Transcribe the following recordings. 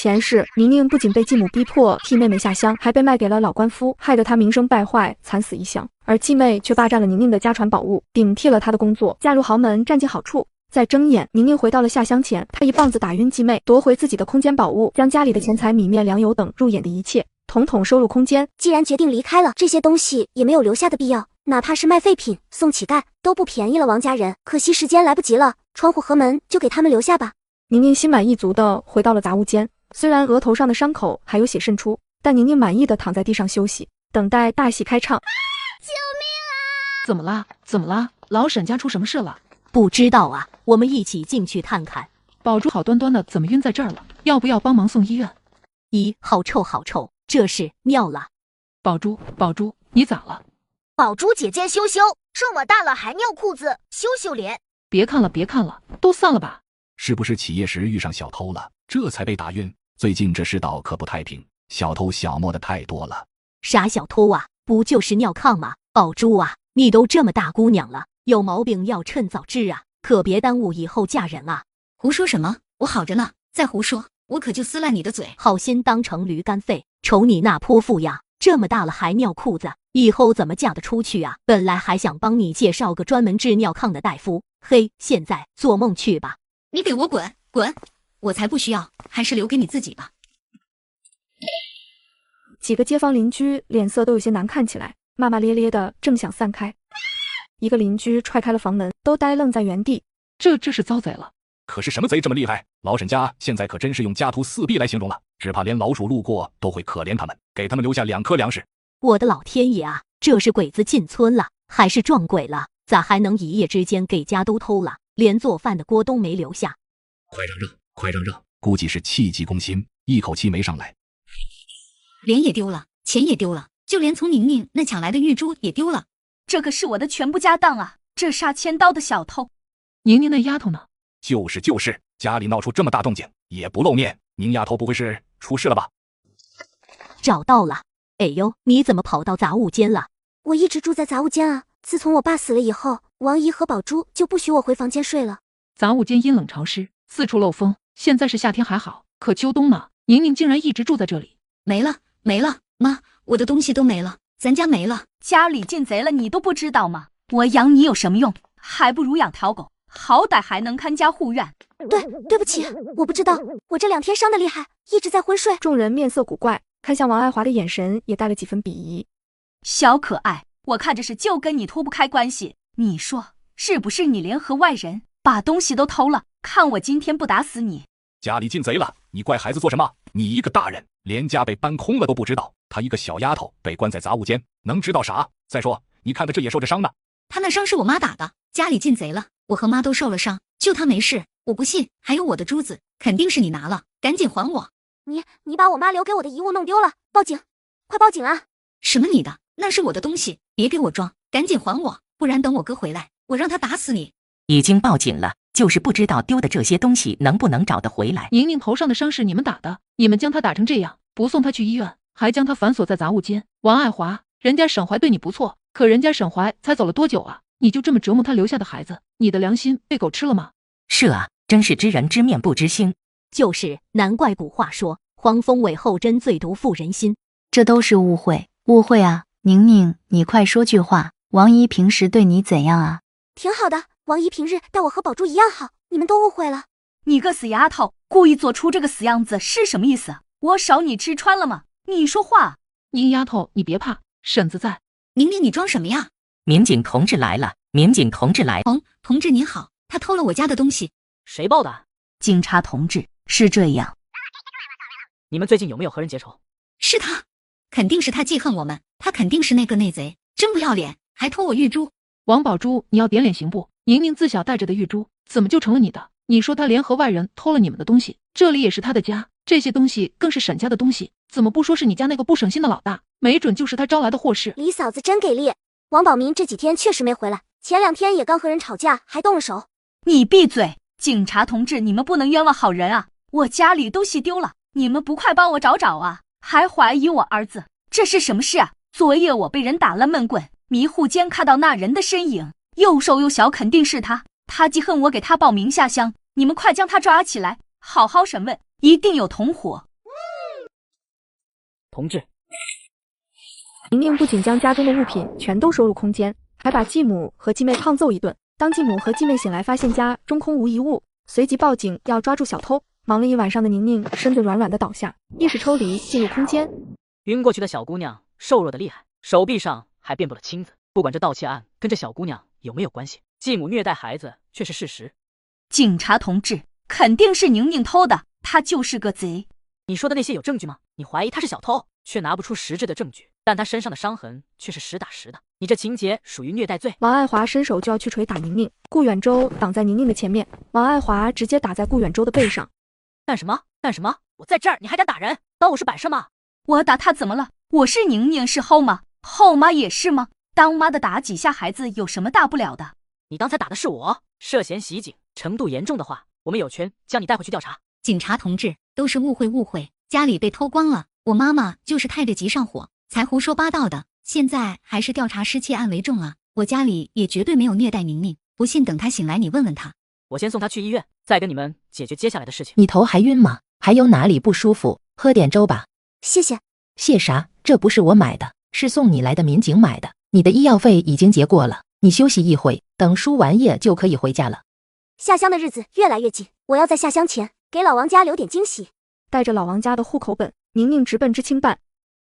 前世，宁宁不仅被继母逼迫替妹妹下乡，还被卖给了老官夫，害得她名声败坏，惨死异乡。而继妹却霸占了宁宁的家传宝物，顶替了她的工作，嫁入豪门，占尽好处。在睁眼，宁宁回到了下乡前，她一棒子打晕继妹，夺回自己的空间宝物，将家里的钱财、米面粮油等入眼的一切，统统收入空间。既然决定离开了，这些东西也没有留下的必要，哪怕是卖废品、送乞丐，都不便宜了王家人。可惜时间来不及了，窗户和门就给他们留下吧。宁宁心满意足地回到了杂物间，虽然额头上的伤口还有血渗出，但宁宁满意地躺在地上休息，等待大戏开唱。救命啊！怎么啦？怎么啦？老沈家出什么事了？不知道啊，我们一起进去看看。宝珠好端端的，怎么晕在这儿了？要不要帮忙送医院？咦，好臭好臭，这是尿了。宝珠，宝珠，你咋了？宝珠姐姐羞羞，这么大了还尿裤子，羞羞脸。别看了，别看了，都散了吧。是不是起夜时遇上小偷了，这才被打晕？最近这世道可不太平，小偷小摸的太多了。啥小偷啊？不就是尿炕吗？宝珠啊，你都这么大姑娘了，有毛病要趁早治啊，可别耽误以后嫁人啊。胡说什么？我好着呢，再胡说我可就撕烂你的嘴。好心当成驴肝肺，瞅你那泼妇样，这么大了还尿裤子，以后怎么嫁得出去啊？本来还想帮你介绍个专门治尿炕的大夫，嘿，现在做梦去吧。你给我滚滚，我才不需要，还是留给你自己吧。几个街坊邻居脸色都有些难看起来，骂骂咧咧的正想散开，一个邻居踹开了房门，都呆愣在原地。这是遭贼了。可是什么贼这么厉害？老沈家现在可真是用家徒四壁来形容了，只怕连老鼠路过都会可怜他们，给他们留下2颗粮食。我的老天爷啊，这是鬼子进村了，还是撞鬼了？咋还能一夜之间给家都偷了，连做饭的锅都没留下？快让让，快让让！估计是气急攻心，一口气没上来。脸也丢了，钱也丢了，就连从宁宁那抢来的玉珠也丢了。这可是我的全部家当啊！这杀千刀的小偷！宁宁那丫头呢？就是，家里闹出这么大动静也不露面，宁丫头不会是出事了吧？找到了。哎呦，你怎么跑到杂物间了？我一直住在杂物间啊，自从我爸死了以后，王姨和宝珠就不许我回房间睡了。杂物间阴冷潮湿，四处漏风，现在是夏天还好，可秋冬呢？宁宁竟然一直住在这里。没了，妈，我的东西都没了，咱家没了。家里进贼了你都不知道吗？我养你有什么用？还不如养条狗，好歹还能看家护院。对不起，我不知道，我这2天伤得厉害，一直在昏睡。众人面色古怪，看向王爱华的眼神也带了几分鄙夷。小可爱，我看着是就跟你脱不开关系，你说是不是？你联合外人把东西都偷了，看我今天不打死你！家里进贼了，你怪孩子做什么？你一个大人，连家被搬空了都不知道，她一个小丫头被关在杂物间，能知道啥？再说，你看她这也受着伤呢。她那伤是我妈打的，家里进贼了，我和妈都受了伤，就她没事。我不信，还有我的珠子，肯定是你拿了，赶紧还我！你把我妈留给我的遗物弄丢了，报警！快报警啊！什么你的？那是我的东西，别给我装，赶紧还我，不然等我哥回来，我让他打死你！已经报警了，就是不知道丢的这些东西能不能找得回来。宁宁头上的伤是你们打的，你们将她打成这样，不送她去医院，还将她反锁在杂物间。王爱华，人家沈怀对你不错，可人家沈怀才走了多久啊？你就这么折磨他留下的孩子，你的良心被狗吃了吗？是啊，真是知人知面不知心。就是，难怪古话说黄蜂尾后针最毒妇人心。这都是误会啊！宁宁，你快说句话，王姨平时对你怎样啊？挺好的，王姨平日待我和宝珠一样好，你们都误会了。你个死丫头，故意做出这个死样子是什么意思？我少你吃穿了吗？你说话！宁丫头，你别怕，婶子在。宁宁，你装什么呀？民警同志来了，民警同志来。同志您好，他偷了我家的东西。谁报的？警察同志，是这样。你们最近有没有和人结仇？是他，肯定是他记恨我们，他肯定是那个内贼，真不要脸，还偷我玉珠。王宝珠，你要点脸行不？宁宁自小带着的玉珠，怎么就成了你的？你说他联合外人偷了你们的东西，这里也是他的家，这些东西更是沈家的东西，怎么不说是你家那个不省心的老大？没准就是他招来的祸事。李嫂子真给力，王宝民这几天确实没回来，前2天也刚和人吵架，还动了手。你闭嘴！警察同志，你们不能冤枉好人啊！我家里东西丢了，你们不快帮我找找啊？还怀疑我儿子，这是什么事啊？昨夜我被人打了闷棍，迷糊间看到那人的身影，又瘦又小，肯定是他。他记恨我给他报名下乡，你们快将他抓起来，好好审问，一定有同伙。同志。宁宁不仅将家中的物品全都收入空间，还把继母和继妹胖揍一顿。当继母和继妹醒来，发现家中空无一物，随即报警要抓住小偷。忙了一晚上的宁宁身子软软的倒下，意识抽离，进入空间。晕过去的小姑娘瘦弱的厉害，手臂上还遍布了青紫。不管这盗窃案跟这小姑娘有没有关系，继母虐待孩子却是事实。警察同志，肯定是宁宁偷的，她就是个贼。你说的那些有证据吗？你怀疑她是小偷，却拿不出实质的证据，但她身上的伤痕却是实打实的，你这情节属于虐待罪。王爱华伸手就要去捶打宁宁，顾远洲挡在宁宁的前面，王爱华直接打在顾远洲的背上。干什么？干什么？我在这儿，你还敢打人？当我是摆设吗？我打他怎么了？我是宁宁，是后妈，后妈也是吗？当妈的打几下孩子有什么大不了的？你刚才打的是我，涉嫌袭警，程度严重的话，我们有权将你带回去调查。警察同志，都是误会，家里被偷光了，我妈妈就是太着急上火，才胡说八道的。现在还是调查失窃案为重啊，我家里也绝对没有虐待宁宁，不信等她醒来你问问她。我先送她去医院，再跟你们解决接下来的事情。你头还晕吗？还有哪里不舒服？喝点粥吧。谢谢。谢啥？这不是我买的，是送你来的民警买的。你的医药费已经结过了，你休息一会，等输完液就可以回家了。下乡的日子越来越近，我要在下乡前给老王家留点惊喜。带着老王家的户口本，宁宁直奔知青办。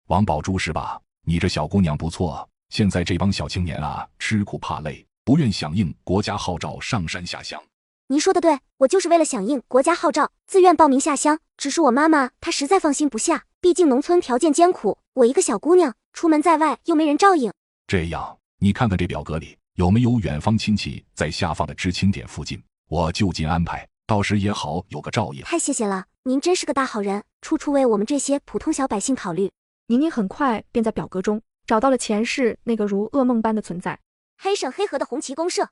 王宝珠是吧？你这小姑娘不错，现在这帮小青年啊，吃苦怕累，不愿响应国家号召上山下乡。您说的对，我就是为了响应国家号召，自愿报名下乡。只是我妈妈她实在放心不下，毕竟农村条件艰苦，我一个小姑娘出门在外又没人照应。这样，你看看这表格里有没有远方亲戚在下放的知青点附近，我就近安排，到时也好有个照应。太谢谢了，您真是个大好人，处处为我们这些普通小百姓考虑。宁宁很快便在表格中找到了前世那个如噩梦般的存在——黑省黑河的红旗公社。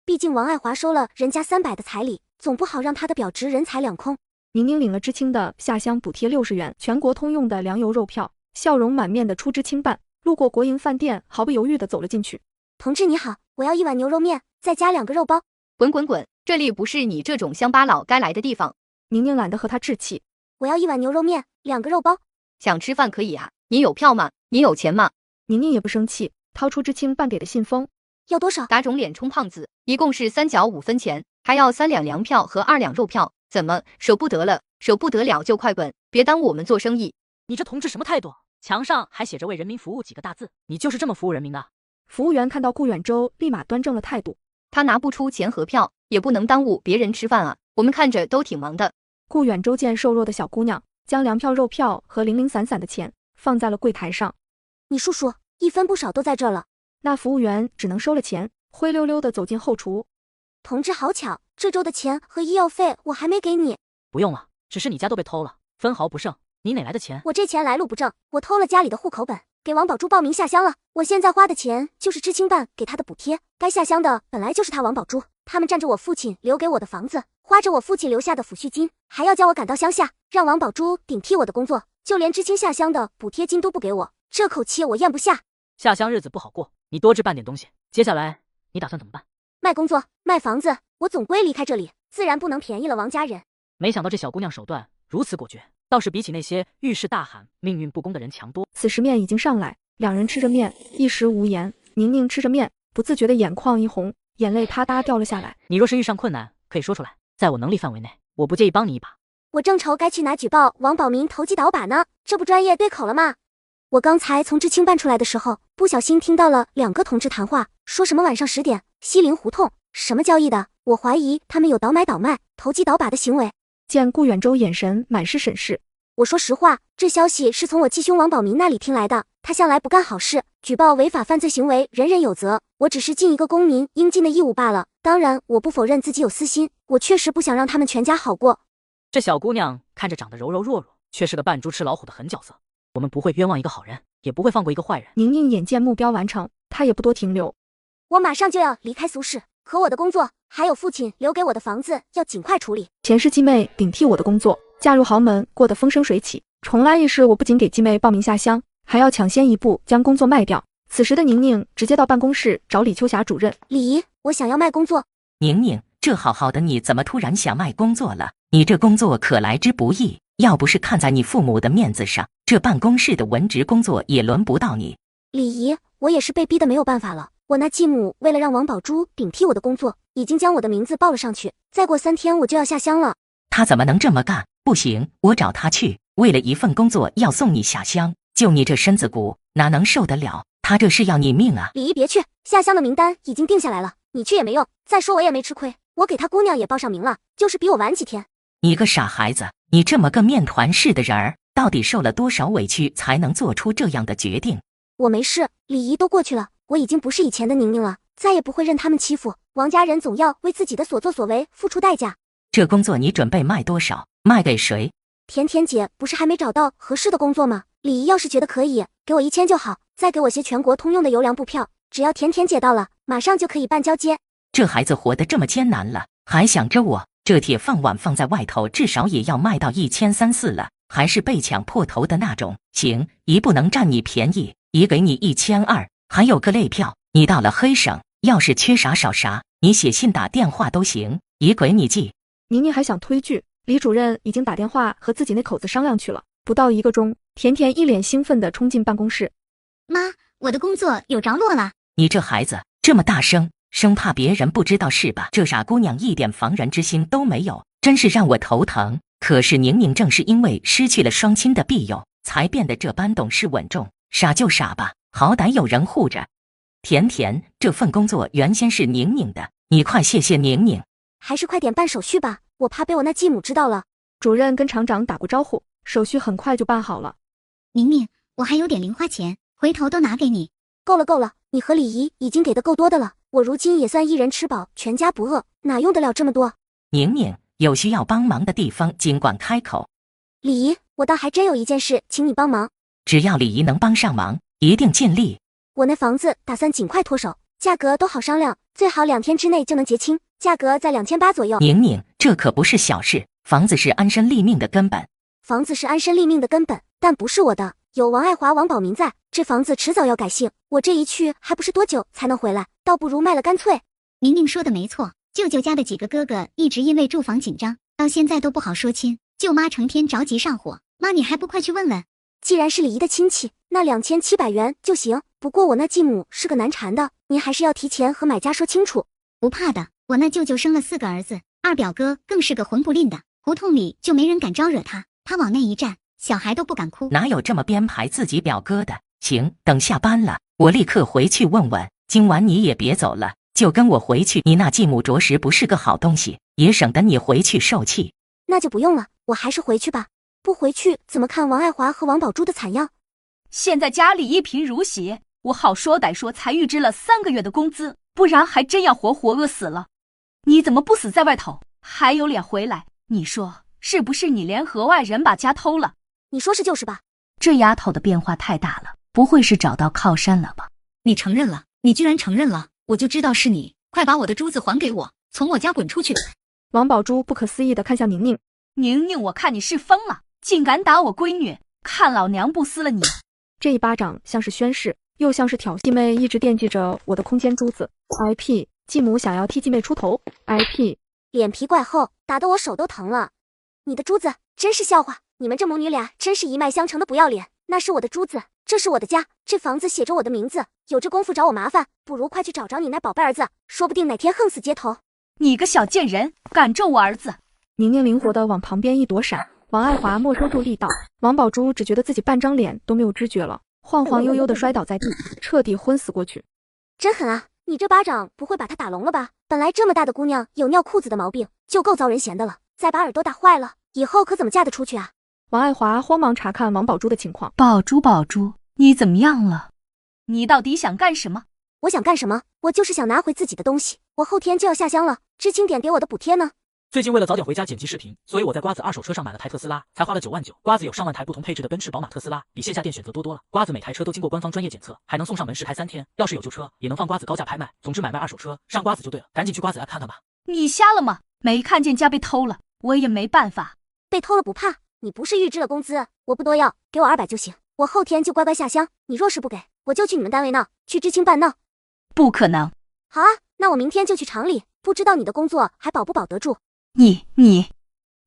毕竟王爱华收了人家300的彩礼，总不好让他的表侄人财两空。宁宁领了知青的下乡补贴60元，全国通用的粮油肉票，笑容满面的出知青办，路过国营饭店，毫不犹豫地走了进去。同志你好，我要1碗牛肉面，再加2个肉包。滚滚滚，这里不是你这种乡巴佬该来的地方。宁宁懒得和他置气。我要1碗牛肉面，2个肉包。想吃饭可以啊，你有票吗？你有钱吗？宁宁也不生气，掏出知青办给的信封。要多少？打肿脸充胖子，一共是3角5分钱，还要3两粮票和2两肉票。怎么舍不得了？舍不得了就快滚，别耽误我们做生意。你这同志什么态度？墙上还写着为人民服务几个大字，你就是这么服务人民的？服务员看到顾远洲，立马端正了态度。他拿不出钱和票，也不能耽误别人吃饭啊，我们看着都挺忙的。顾远洲见瘦弱的小姑娘，将粮票、肉票和零零散散的钱放在了柜台上。你数数，一分不少都在这了。那服务员只能收了钱，灰溜溜地走进后厨。同志好巧，这周的钱和医药费我还没给你。不用了，只是你家都被偷了，分毫不剩，你哪来的钱？我这钱来路不正，我偷了家里的户口本，给王宝珠报名下乡了。我现在花的钱就是知青办给他的补贴，该下乡的本来就是他王宝珠，他们占着我父亲留给我的房子，花着我父亲留下的抚恤金，还要叫我赶到乡下，让王宝珠顶替我的工作，就连知青下乡的补贴金都不给我，这口气我咽不下。下乡日子不好过，你多置办点东西。接下来你打算怎么办？卖工作，卖房子，我总归离开这里，自然不能便宜了王家人。没想到这小姑娘手段如此果决，倒是比起那些遇事大喊命运不公的人强多。此时面已经上来，两人吃着面，一时无言。宁宁吃着面，不自觉的眼眶一红，眼泪啪嗒掉了下来。你若是遇上困难，可以说出来，在我能力范围内，我不介意帮你一把。我正愁该去哪举报王宝民投机倒把呢，这不专业对口了吗？我刚才从知青办出来的时候，不小心听到了2个同志谈话，说什么晚上10点西陵胡同什么交易的，我怀疑他们有倒买倒卖、投机倒把的行为。见顾远洲眼神满是审视，我说实话，这消息是从我继兄王宝民那里听来的，他向来不干好事，举报违法犯罪行为人人有责，我只是尽一个公民应尽的义务罢了。当然，我不否认自己有私心，我确实不想让他们全家好过。这小姑娘看着长得柔柔弱弱，却是个扮猪吃老虎的狠角色。我们不会冤枉一个好人，也不会放过一个坏人。宁宁眼见目标完成，她也不多停留。我马上就要离开苏氏，可我的工作还有父亲留给我的房子要尽快处理。前世继妹顶替我的工作，嫁入豪门，过得风生水起。重来一世，我不仅给继妹报名下乡，还要抢先一步将工作卖掉。此时的宁宁直接到办公室找李秋霞主任。李姨，我想要卖工作。宁宁，这好好的你怎么突然想卖工作了？你这工作可来之不易，要不是看在你父母的面子上，这办公室的文职工作也轮不到你。李姨，我也是被逼的没有办法了。我那继母为了让王宝珠顶替我的工作，已经将我的名字报了上去，再过3天我就要下乡了。他怎么能这么干？不行，我找他去。为了一份工作要送你下乡，就你这身子骨哪能受得了？他这是要你命啊！李姨别去，下乡的名单已经定下来了，你去也没用。再说我也没吃亏，我给他姑娘也报上名了，就是比我晚几天。你个傻孩子，你这么个面团似的人儿，到底受了多少委屈才能做出这样的决定？我没事，李姨都过去了，我已经不是以前的宁宁了，再也不会任他们欺负。王家人总要为自己的所作所为付出代价。这工作你准备卖多少？卖给谁？甜甜姐不是还没找到合适的工作吗？李姨要是觉得可以，给我1000就好，再给我些全国通用的邮粮布票，只要甜甜姐到了，马上就可以办交接。这孩子活得这么艰难了，还想着我？这铁饭碗放在外头，至少也要卖到1300、1400了，还是被抢破头的那种。行，姨不能占你便宜，姨给你1200，还有个累票。你到了黑省，要是缺啥少啥，你写信打电话都行，姨给你寄。宁宁还想推拒，李主任已经打电话和自己那口子商量去了。不到1个钟，甜甜一脸兴奋地冲进办公室。妈，我的工作有着落了。你这孩子这么大声，生怕别人不知道是吧？这傻姑娘一点防人之心都没有，真是让我头疼。可是宁宁正是因为失去了双亲的庇佑，才变得这般懂事稳重。傻就傻吧，好歹有人护着。甜甜，这份工作原先是宁宁的，你快谢谢宁宁。还是快点办手续吧，我怕被我那继母知道了。主任跟厂长打过招呼，手续很快就办好了。宁宁，我还有点零花钱，回头都拿给你。够了够了，你和李姨已经给的够多的了，我如今也算一人吃饱全家不饿，哪用得了这么多？宁宁，有需要帮忙的地方尽管开口。李姨，我倒还真有一件事请你帮忙。只要李姨能帮上忙，一定尽力。我那房子打算尽快脱手，价格都好商量，最好2天之内就能结清，价格在2800左右。宁宁，这可不是小事，房子是安身立命的根本。房子是安身立命的根本，但不是我的，有王爱华、王宝明在，这房子迟早要改姓，我这一去还不是多久才能回来，倒不如卖了干脆。宁宁说的没错，舅舅家的几个哥哥一直因为住房紧张，到现在都不好说亲，舅妈成天着急上火。妈，你还不快去问问？既然是李姨的亲戚，那2700元就行。不过我那继母是个难缠的，您还是要提前和买家说清楚。不怕的，我那舅舅生了4个儿子，二表哥更是个混不吝的，胡同里就没人敢招惹他，他往那一站，小孩都不敢哭。哪有这么编排自己表哥的？行，等下班了，我立刻回去问问。今晚你也别走了，就跟我回去。你那继母着实不是个好东西，也省得你回去受气。那就不用了，我还是回去吧。不回去怎么看王爱华和王宝珠的惨样？现在家里一贫如洗，我好说歹说才预支了3个月的工资，不然还真要活活饿死了。你怎么不死在外头，还有脸回来？你说是不是你联合外人把家偷了？你说是就是吧？这丫头的变化太大了，不会是找到靠山了吧？你承认了，你居然承认了，我就知道是你，快把我的珠子还给我，从我家滚出去！王宝珠不可思议地看向宁宁，宁宁，我看你是疯了，竟敢打我闺女，看老娘不撕了你！这一巴掌像是宣誓，又像是挑衅。继妹一直惦记着我的空间珠子 ，IP， 继母想要替继妹出头 ，IP， 脸皮怪厚，打得我手都疼了。你的珠子真是笑话，你们这母女俩真是一脉相承的不要脸。那是我的珠子，这是我的家，这房子写着我的名字，有这功夫找我麻烦，不如快去找你那宝贝儿子，说不定哪天横死街头。你个小贱人，敢咒我儿子！宁宁灵活地往旁边一躲闪，王爱华没收住力道，王宝珠只觉得自己半张脸都没有知觉了，晃晃悠悠地摔倒在地，彻底昏死过去。真狠啊！你这巴掌不会把她打聋了吧？本来这么大的姑娘有尿裤子的毛病，就够遭人嫌的了，再把耳朵打坏了，以后可怎么嫁得出去啊？王爱华慌忙查看王宝珠的情况。宝珠，你怎么样了？你到底想干什么？我想干什么？我就是想拿回自己的东西。我后天就要下乡了，知青点给我的补贴呢？最近为了早点回家剪辑视频，所以我在瓜子二手车上买了台特斯拉，才花了9万9。瓜子有上万台不同配置的奔驰、宝马、特斯拉，比线下店选择多了。瓜子每台车都经过官方专业检测，还能送上门试开3天。要是有旧车，也能放瓜子高价拍卖。总之买卖二手车上瓜子就对了，赶紧去瓜子 app 看看吧。你瞎了吗？没看见家被偷了，我也没办法。被偷了不怕，你不是预支了工资？我不多要，给我200就行。我后天就乖乖下乡。你若是不给，我就去你们单位闹，去知青办闹。不可能。好啊，那我明天就去厂里，不知道你的工作还保不保得住。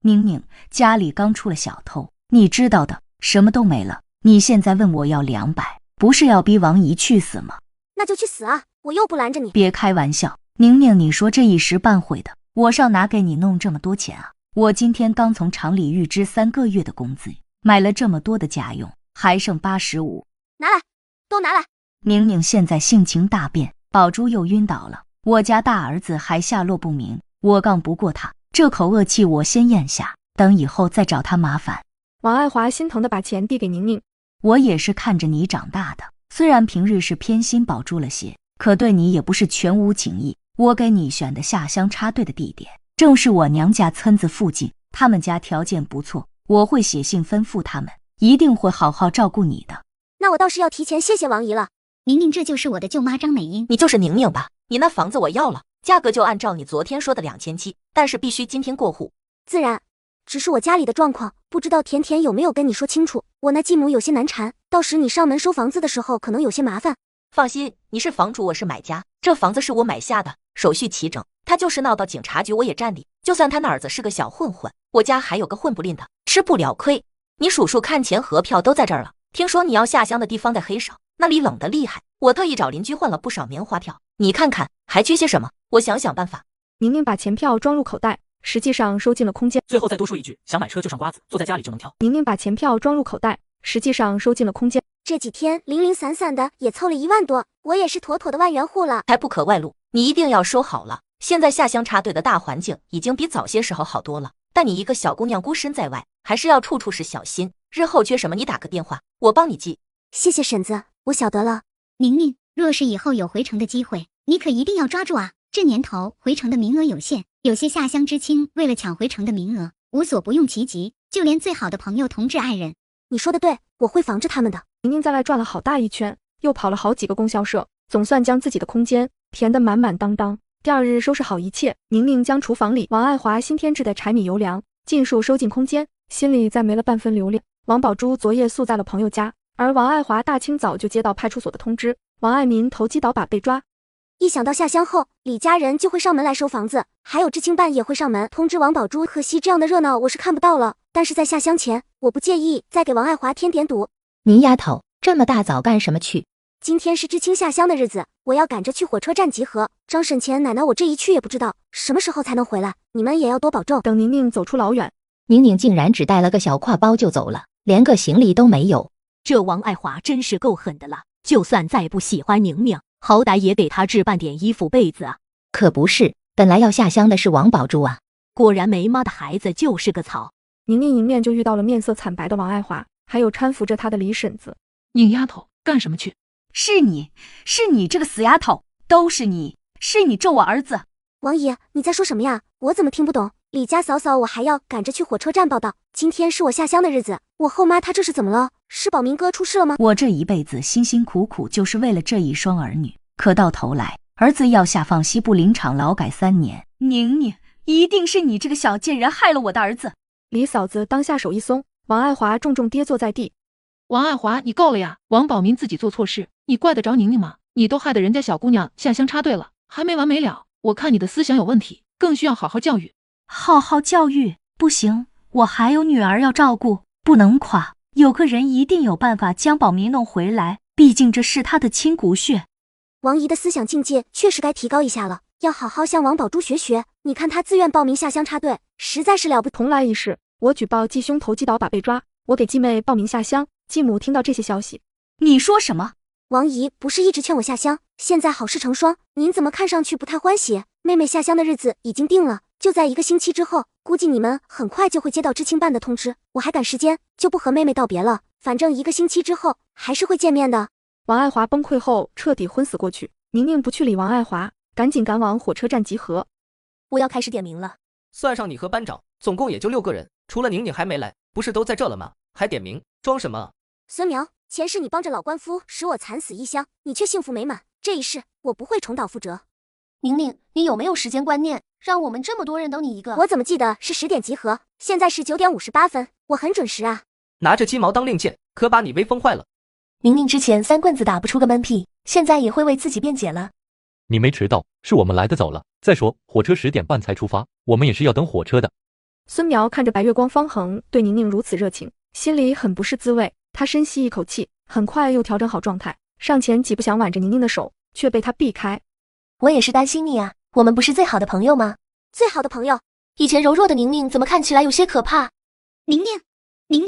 宁宁，家里刚出了小偷，你知道的，什么都没了。你现在问我要200，不是要逼王姨去死吗？那就去死啊！我又不拦着你。别开玩笑，宁宁，你说这一时半会的，我上哪给你弄这么多钱啊？我今天刚从厂里预支3个月的工资，买了这么多的家用，还剩85。拿来，都拿来！宁宁现在性情大变，宝珠又晕倒了，我家大儿子还下落不明，我杠不过他，这口恶气我先咽下，等以后再找他麻烦。王爱华心疼地把钱递给宁宁，我也是看着你长大的，虽然平日是偏心宝珠了些，可对你也不是全无情义。我给你选的下乡插队的地点，正是我娘家村子附近，他们家条件不错，我会写信吩咐他们，一定会好好照顾你的。那我倒是要提前谢谢王姨了。宁宁，这就是我的舅妈张美英。你就是宁宁吧？你那房子我要了，价格就按照你昨天说的2700，但是必须今天过户。自然，只是我家里的状况，不知道甜甜有没有跟你说清楚。我那继母有些难缠，到时你上门收房子的时候可能有些麻烦。放心，你是房主，我是买家，这房子是我买下的，手续齐整。他就是闹到警察局我也占理，就算他那儿子是个小混混，我家还有个混不吝的，吃不了亏。你数数看，钱和票都在这儿了。听说你要下乡的地方在黑省，那里冷得厉害，我特意找邻居换了不少棉花票，你看看还缺些什么？我想想办法。宁宁把钱票装入口袋，实际上收进了空间。最后再多说一句，想买车就上瓜子，坐在家里就能挑。宁宁把钱票装入口袋，实际上收进了空间。这几天零零散散的也凑了1万多，我也是妥妥的万元户了。还不可外露，你一定要收好了。现在下乡插队的大环境已经比早些时候好多了，但你一个小姑娘孤身在外，还是要处处是小心。日后缺什么你打个电话，我帮你记。谢谢婶子，我晓得了。宁宁，若是以后有回城的机会，你可一定要抓住啊！这年头回城的名额有限，有些下乡知青为了抢回城的名额，无所不用其极，就连最好的朋友同志爱人。你说的对，我会防着他们的。宁宁在外转了好大一圈，又跑了好几个供销社，总算将自己的空间填得满满当当。第二日收拾好一切，宁宁将厨房里王爱华新添置的柴米油粮尽数收进空间，心里再没了半分留恋。王宝珠昨夜宿在了朋友家，而王爱华大清早就接到派出所的通知，王爱民投机倒把被抓。一想到下乡后李家人就会上门来收房子，还有知青办也会上门通知王宝珠，可惜这样的热闹我是看不到了。但是在下乡前，我不介意再给王爱华添点堵。您丫头这么大早干什么去？今天是知青下乡的日子，我要赶着去火车站集合。张婶前奶奶，我这一去也不知道什么时候才能回来，你们也要多保重。等宁宁走出老远，宁宁竟然只带了个小挎包就走了，连个行李都没有。这王爱华真是够狠的了，就算再不喜欢宁宁，好歹也给她置办点衣服被子啊。可不是，本来要下乡的是王宝珠啊。果然没妈的孩子就是个草。宁宁迎面就遇到了面色惨白的王爱华，还有搀扶着她的李婶子。宁丫头干什么去？是你这个死丫头，都是你咒我儿子。王姨，你在说什么呀？我怎么听不懂？李家嫂嫂，我还要赶着去火车站报道。今天是我下乡的日子，我后妈她这是怎么了？是宝明哥出事了吗？我这一辈子辛辛苦苦就是为了这一双儿女，可到头来儿子要下放西部林场劳改3年。宁，一定是你这个小贱人害了我的儿子。李嫂子当下手一松，王爱华重重跌坐在地。王爱华，你够了呀！王宝民自己做错事，你怪得着宁宁吗？你都害得人家小姑娘下乡插队了，还没完没了。我看你的思想有问题，更需要好好教育。好好教育不行，我还有女儿要照顾，不能垮。有个人一定有办法将宝民弄回来，毕竟这是他的亲骨血。王姨的思想境界确实该提高一下了，要好好向王宝珠学学。你看他自愿报名下乡插队，实在是了不得。同来一事，我举报继兄投机倒把被抓，我给继妹报名下乡。继母听到这些消息，你说什么？王姨不是一直劝我下乡，现在好事成双，您怎么看上去不太欢喜？妹妹下乡的日子已经定了，就在1个星期之后，估计你们很快就会接到知青办的通知。我还赶时间，就不和妹妹道别了。反正1个星期之后还是会见面的。王爱华崩溃后彻底昏死过去，宁宁不去理王爱华，赶紧赶往火车站集合。我要开始点名了。算上你和班长，总共也就6个人，除了宁宁还没来，不是都在这了吗？还点名，装什么？孙苗，前世你帮着老官夫使我惨死异乡，你却幸福美满，这一世我不会重蹈覆辙。宁宁，你有没有时间观念？让我们这么多人等你一个。我怎么记得是10点集合，现在是9点58分，我很准时啊。拿着鸡毛当令箭，可把你威风坏了。宁宁之前3棍子打不出个闷屁，现在也会为自己辩解了。你没迟到，是我们来的早了。再说火车10点半才出发，我们也是要等火车的。孙苗看着白月光方恒对宁宁如此热情，心里很不是滋味。他深吸一口气，很快又调整好状态，上前几步想挽着宁宁的手，却被他避开。我也是担心你啊，我们不是最好的朋友吗？最好的朋友？以前柔弱的宁宁怎么看起来有些可怕？宁宁，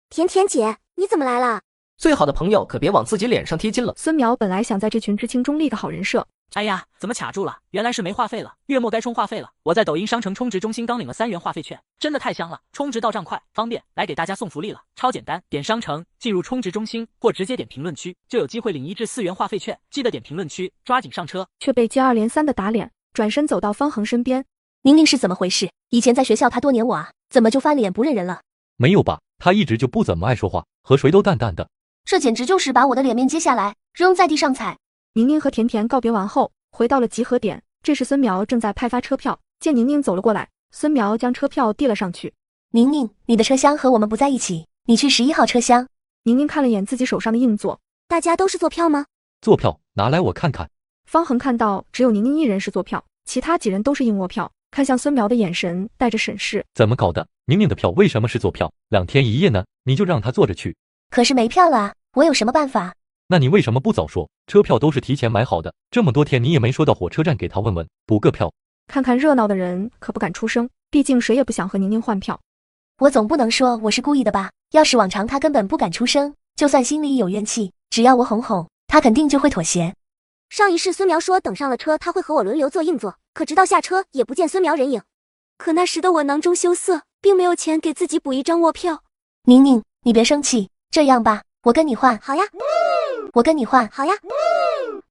甜甜姐，你怎么来了？最好的朋友可别往自己脸上贴金了。孙苗本来想在这群知青中立个好人设，哎呀，怎么卡住了？原来是没话费了，月末该充话费了。我在抖音商城充值中心刚领了3元话费券，真的太香了，充值到账快，方便，来给大家送福利了，超简单，点商城，进入充值中心或直接点评论区，就有机会领1至4元话费券。记得点评论区，抓紧上车。却被接二连三的打脸，转身走到方恒身边。宁宁是怎么回事？以前在学校她多黏我啊，怎么就翻脸不认人了？没有吧，她一直就不怎么爱说话，和谁都淡淡的。这简直就是把我的脸面揭下来，扔在地上踩。宁宁和甜甜告别完后，回到了集合点。这时孙苗正在派发车票，见宁宁走了过来，孙苗将车票递了上去。宁宁，你的车厢和我们不在一起，你去11号车厢。宁宁看了眼自己手上的硬座，大家都是坐票吗？坐票，拿来我看看。方恒看到只有宁宁一人是坐票，其他几人都是硬卧票，看向孙苗的眼神带着审视。怎么搞的？宁宁的票为什么是坐票？2天1夜呢？你就让她坐着去。可是没票了啊，我有什么办法？那你为什么不早说？车票都是提前买好的，这么多天你也没说到火车站给他问问，补个票。看看热闹的人可不敢出声，毕竟谁也不想和宁宁换票。我总不能说我是故意的吧？要是往常他根本不敢出声，就算心里有怨气，只要我哄哄，他肯定就会妥协。上一世孙苗说等上了车他会和我轮流坐硬座，可直到下车也不见孙苗人影。可那时的我囊中羞涩，并没有钱给自己补一张卧票。宁宁，你别生气，这样吧，我跟你换。好呀。我跟你换。好呀。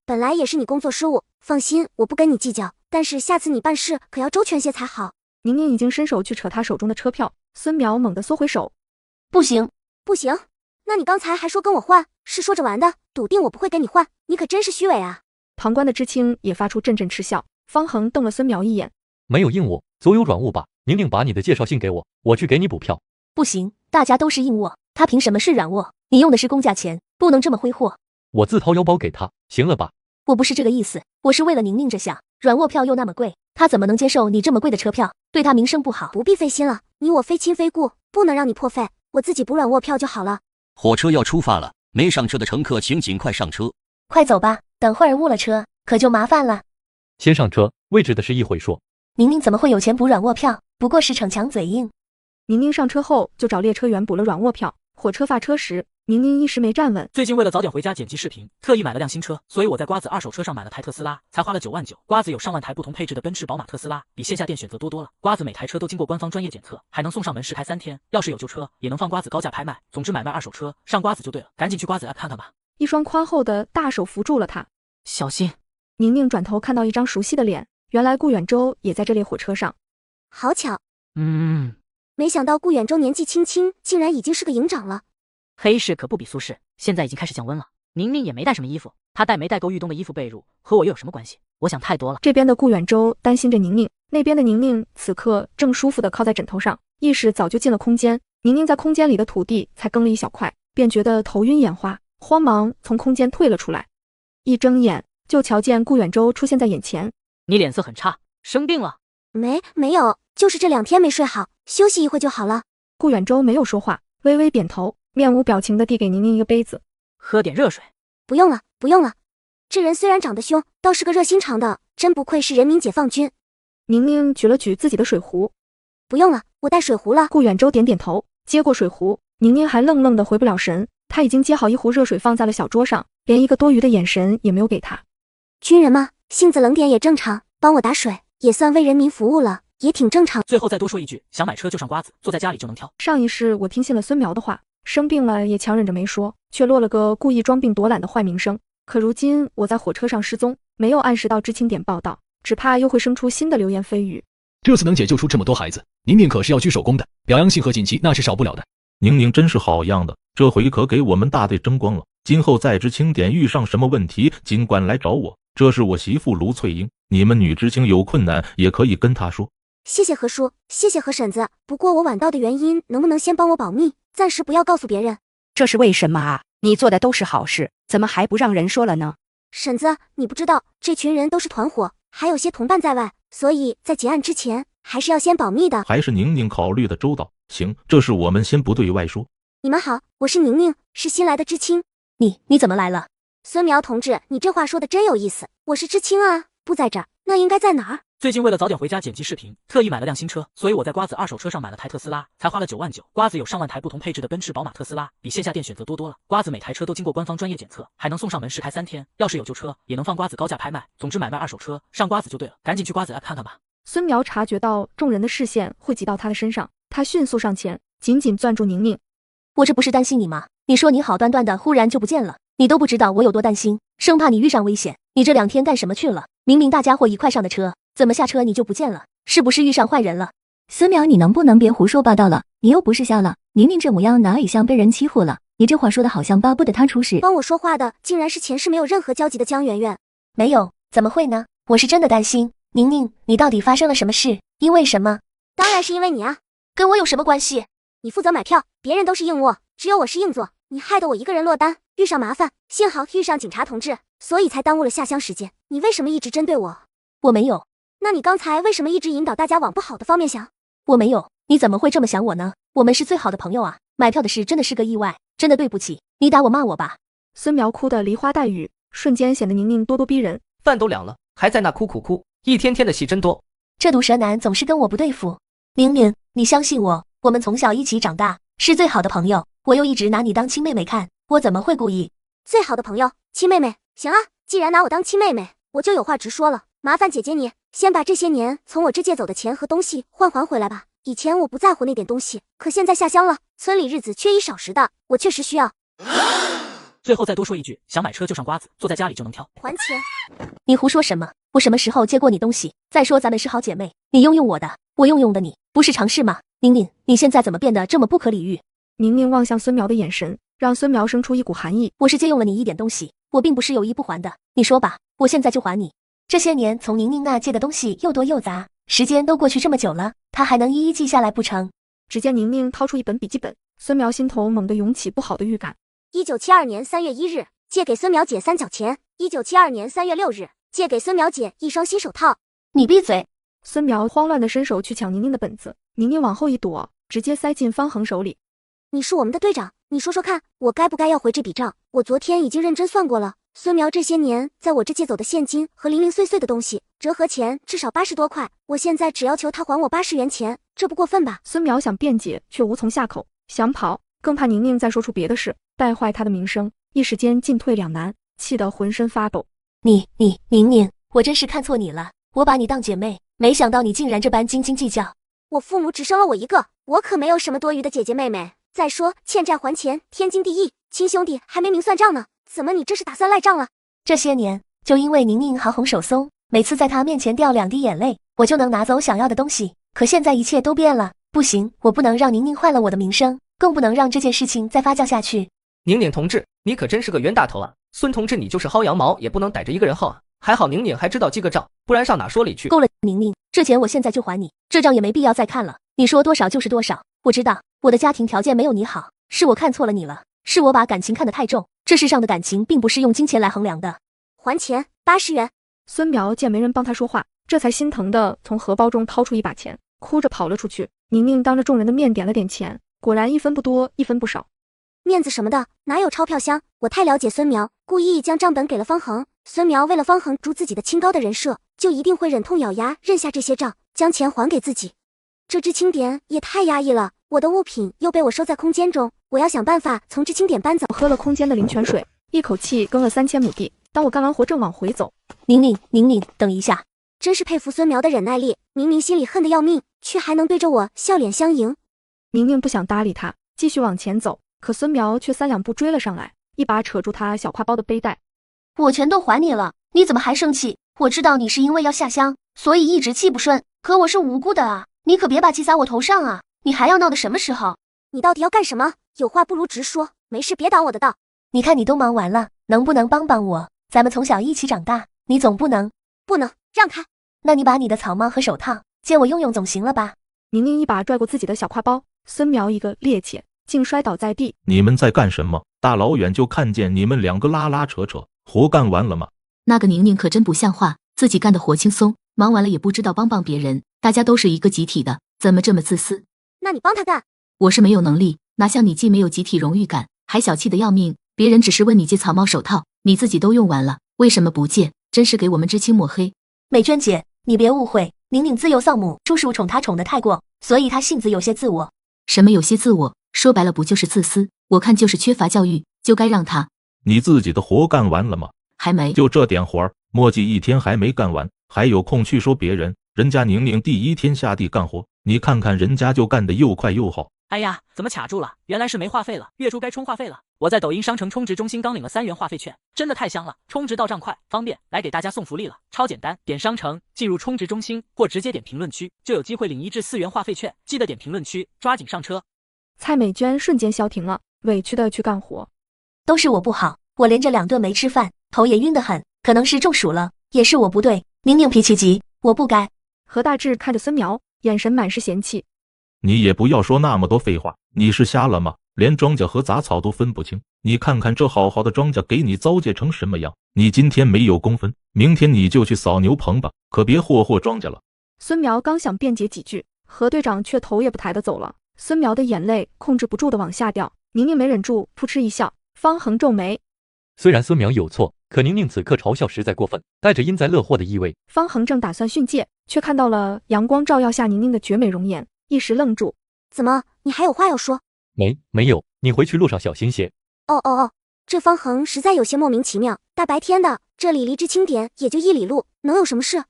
本来也是你工作失误，放心，我不跟你计较，但是下次你办事可要周全些才好。宁宁已经伸手去扯他手中的车票，孙苗猛地缩回手。不行。不行？那你刚才还说跟我换，是说着玩的，笃定我不会跟你换，你可真是虚伪啊。旁观的知青也发出阵阵嗤笑。方恒瞪了孙苗一眼。没有硬卧，总有软卧吧？宁宁把你的介绍信给我，我去给你补票。不行，大家都是硬卧，他凭什么是软卧？你用的是公价钱，不能这么挥霍。我自掏腰包给他，行了吧？我不是这个意思，我是为了宁宁着想，软卧票又那么贵，他怎么能接受你这么贵的车票？对他名声不好。不必费心了，你我非亲非故，不能让你破费，我自己补软卧票就好了。火车要出发了，没上车的乘客请尽快上车。快走吧，等会儿误了车，可就麻烦了。先上车，位置的事一会说。宁宁怎么会有钱补软卧票？不过是逞强嘴硬。宁宁上车后就找列车员补了软卧票，火车发车时，宁宁一时没站稳。最近为了早点回家剪辑视频，特意买了辆新车，所以我在瓜子二手车上买了台特斯拉，才花了9万9。瓜子有上万台不同配置的奔驰、宝马、特斯拉，比线下店选择多了。瓜子每台车都经过官方专业检测，还能送上门试开3天，要是有旧车也能放瓜子高价拍卖。总之买卖二手车上瓜子就对了，赶紧去瓜子 app 看看吧。一双宽厚的大手扶住了他，小心。宁宁转头看到一张熟悉的脸，原来顾远洲也在这列火车上。好巧。没想到顾远洲年纪轻轻，竟然已经是个营长了。黑市可不比苏市，现在已经开始降温了。宁宁也没带什么衣服，她带没带够御冬的衣服被褥，和我又有什么关系？我想太多了。这边的顾远洲担心着宁宁，那边的宁宁此刻正舒服地靠在枕头上，意识早就进了空间。宁宁在空间里的土地才耕了一小块，便觉得头晕眼花，慌忙从空间退了出来。一睁眼就瞧见顾远洲出现在眼前。你脸色很差，生病了？没有，就是这2天没睡好，休息一会就好了。顾远洲没有说话，微微点头，面无表情地递给宁宁一个杯子。喝点热水。不用了，不用了。这人虽然长得凶，倒是个热心肠的，真不愧是人民解放军。宁宁举了举自己的水壶。不用了，我带水壶了。顾远洲点点头，接过水壶。宁宁还愣愣地回不了神，他已经接好一壶热水放在了小桌上，连一个多余的眼神也没有给他。军人嘛，性子冷点也正常，帮我打水也算为人民服务了，也挺正常。最后再多说一句，想买车就上瓜子，坐在家里就能挑。上一世我听信了孙苗的话，生病了也强忍着没说，却落了个故意装病躲懒的坏名声。可如今我在火车上失踪，没有按时到知青点报道，只怕又会生出新的流言蜚语。这次能解救出这么多孩子，宁宁可是要鞠首功的，表扬信和锦旗那是少不了的。宁宁真是好样的，这回可给我们大队争光了。今后在知青点遇上什么问题，尽管来找我。这是我媳妇卢翠英，你们女知青有困难也可以跟她说。谢谢何叔，谢谢何婶子。不过我晚到的原因，能不能先帮我保密，暂时不要告诉别人？这是为什么啊？你做的都是好事，怎么还不让人说了呢？婶子，你不知道，这群人都是团伙，还有些同伴在外，所以在结案之前，还是要先保密的。还是宁宁考虑的周到。行，这事我们先不对外说。你们好，我是宁宁，是新来的知青。你怎么来了？孙苗同志，你这话说的真有意思。我是知青啊，不在这儿，那应该在哪儿？最近为了早点回家剪辑视频，特意买了辆新车，所以我在瓜子二手车上买了台特斯拉，才花了9万9。瓜子有上万台不同配置的奔驰、宝马、特斯拉，比线下店选择多了。瓜子每台车都经过官方专业检测，还能送上门试开3天，要是有旧车，也能放瓜子高价拍卖。总之买卖二手车上瓜子就对了，赶紧去瓜子 App 看看吧。孙苗察觉到众人的视线汇集到他的身上，他迅速上前，紧紧攥住宁宁。我这不是担心你吗？你说你好端端的忽然就不见了，你都不知道我有多担心，生怕你遇上危险。你这2天干什么去了？明明大家伙一块上的车，怎么下车你就不见了？是不是遇上坏人了？孙苗，你能不能别胡说八道了？你又不是瞎了，宁宁这模样哪里像被人欺负了？你这话说的好像巴不得她出事。帮我说话的竟然是前世没有任何交集的江圆圆。没有，怎么会呢？我是真的担心。宁宁，你到底发生了什么事？因为什么？当然是因为你啊，跟我有什么关系？你负责买票，别人都是硬卧，只有我是硬座，你害得我一个人落单，遇上麻烦，幸好遇上警察同志，所以才耽误了下乡时间。你为什么一直针对我？我没有。那你刚才为什么一直引导大家往不好的方面想？我没有，你怎么会这么想我呢？我们是最好的朋友啊！买票的事真的是个意外，真的对不起，你打我骂我吧。孙苗哭得梨花带雨，瞬间显得宁宁咄咄逼人。饭都凉了，还在那哭，一天天的戏真多。这毒舌男总是跟我不对付。宁宁，你相信我，我们从小一起长大，是最好的朋友，我又一直拿你当亲妹妹看，我怎么会故意？最好的朋友，亲妹妹，行啊，既然拿我当亲妹妹，我就有话直说了。麻烦姐姐你先把这些年从我这借走的钱和东西还回来吧。以前我不在乎那点东西，可现在下乡了，村里日子缺衣少食的，我确实需要。最后再多说一句，想买车就上瓜子，坐在家里就能挑。还钱？你胡说什么？我什么时候借过你东西？再说咱们是好姐妹，你用我的，我用的你，不是常事吗？宁宁，你现在怎么变得这么不可理喻？宁宁望向孙苗的眼神，让孙苗生出一股寒意。我是借用了你一点东西，我并不是有意不还的。你说吧，我现在就还你。这些年从宁宁那借的东西又多又杂，时间都过去这么久了，他还能一一记下来不成？只见宁宁掏出一本笔记本，孙苗心头猛地涌起不好的预感。1972年3月1日，借给孙苗姐3角钱。1972年3月6日，借给孙苗姐1双新手套。你闭嘴！孙苗慌乱地伸手去抢宁宁的本子，宁宁往后一躲，直接塞进方恒手里。你是我们的队长，你说说看，我该不该要回这笔账？我昨天已经认真算过了，孙苗这些年在我这借走的现金和零零碎碎的东西，折合钱至少80多块，我现在只要求他还我80元钱，这不过分吧？孙苗想辩解，却无从下口，想跑，更怕宁宁再说出别的事，带坏他的名声，一时间进退两难，气得浑身发抖。宁宁，我真是看错你了，我把你当姐妹，没想到你竟然这般斤斤计较。我父母只生了我一个，我可没有什么多余的姐姐妹妹。再说欠债还钱，天经地义，亲兄弟还没明算账呢，怎么你这是打算赖账了？这些年就因为宁宁好哄手松，每次在她面前掉2滴眼泪，我就能拿走想要的东西。可现在一切都变了，不行，我不能让宁宁坏了我的名声，更不能让这件事情再发酵下去。宁宁同志，你可真是个冤大头啊！孙同志，你就是薅羊毛也不能逮着一个人薅啊！还好宁宁还知道记个账，不然上哪说理去？够了，宁宁，这钱我现在就还你，这账也没必要再看了，你说多少就是多少。我知道我的家庭条件没有你好，是我看错了你了，是我把感情看得太重，这世上的感情并不是用金钱来衡量的。还钱80元。孙苗见没人帮他说话，这才心疼的从荷包中掏出一把钱，哭着跑了出去。宁宁当着众人的面点了点钱，果然1分不多1分不少。面子什么的哪有钞票香？我太了解孙苗，故意将账本给了方恒。孙苗为了方恒筑自己的清高的人设，就一定会忍痛咬牙认下这些账，将钱还给自己。这知青点也太压抑了，我的物品又被我收在空间中，我要想办法从知青点搬走。喝了空间的灵泉水，一口气耕了3000亩地。当我干完活正往回走，宁宁，等一下！真是佩服孙苗的忍耐力，明明心里恨得要命，却还能对着我笑脸相迎。宁宁不想搭理他，继续往前走，可孙苗却3两步追了上来，一把扯住他小挎包的背带。我全都还你了，你怎么还生气？我知道你是因为要下乡，所以一直气不顺，可我是无辜的啊！你可别把气撒我头上啊！你还要闹到什么时候？你到底要干什么？有话不如直说，没事别挡我的道。你看你都忙完了，能不能帮帮我？咱们从小一起长大，你总不能……不能，让开！那你把你的草帽和手套借我用总行了吧？宁宁一把拽过自己的小挎包，孙苗一个趔趄，竟摔倒在地。你们在干什么？大老远就看见你们2个拉拉扯扯，活干完了吗？那个宁宁可真不像话，自己干的活轻松，忙完了也不知道帮帮别人，大家都是一个集体的，怎么这么自私？那你帮他干。我是没有能力，哪像你既没有集体荣誉感，还小气的要命。别人只是问你借草帽手套，你自己都用完了，为什么不借？真是给我们知青抹黑。美娟姐，你别误会，宁宁自幼丧母，叔叔宠她宠得太过，所以她性子有些自我。什么有些自我？说白了不就是自私？我看就是缺乏教育，就该让她。你自己的活干完了吗？还没。就这点活儿，墨迹一天还没干完，还有空去说别人？人家宁宁第一天下地干活，你看看人家就干得又快又好。哎呀，怎么卡住了？原来是没话费了，月初该充话费了。我在抖音商城充值中心刚领了3元话费券，真的太香了，充值到账快，方便，来给大家送福利了，超简单，点商城，进入充值中心或直接点评论区，就有机会领1至4元话费券，记得点评论区，抓紧上车。蔡美娟瞬间消停了，委屈的去干活。都是我不好，我连着2顿没吃饭，头也晕得很，可能是中暑了，也是我不对。宁宁脾气急，我不该。何大志看着孙苗，眼神满是嫌弃。你也不要说那么多废话，你是瞎了吗？连庄稼和杂草都分不清，你看看这好好的庄稼给你糟践成什么样？你今天没有工分，明天你就去扫牛棚吧，可别霍霍庄稼了。孙苗刚想辩解几句，何队长却头也不抬的走了。孙苗的眼泪控制不住的往下掉，宁宁没忍住，扑哧一笑。方恒皱眉，虽然孙苗有错，可宁宁此刻嘲笑实在过分，带着因灾乐祸的意味。方恒正打算训诫，却看到了阳光照耀下宁宁的绝美容颜，一时愣住。怎么，你还有话要说？没有，你回去路上小心些。哦，这方恒实在有些莫名其妙，大白天的，这里离知青点也就1里路，能有什么事？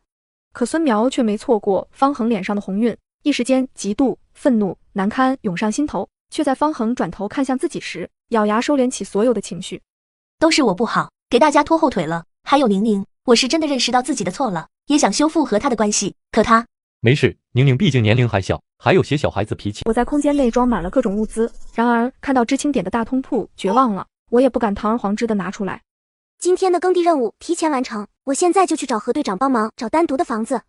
可孙苗却没错过方恒脸上的红晕，一时间嫉妒、愤怒、难堪涌上心头，却在方恒转头看向自己时，咬牙收敛起所有的情绪。都是我不好，给大家拖后腿了。还有宁宁，我是真的认识到自己的错了，也想修复和他的关系，可他……没事，宁宁毕竟年龄还小，还有些小孩子脾气。我在空间内装满了各种物资，然而看到知青点的大通铺，绝望了，我也不敢堂而皇之的拿出来。今天的耕地任务提前完成，我现在就去找何队长帮忙找单独的房子。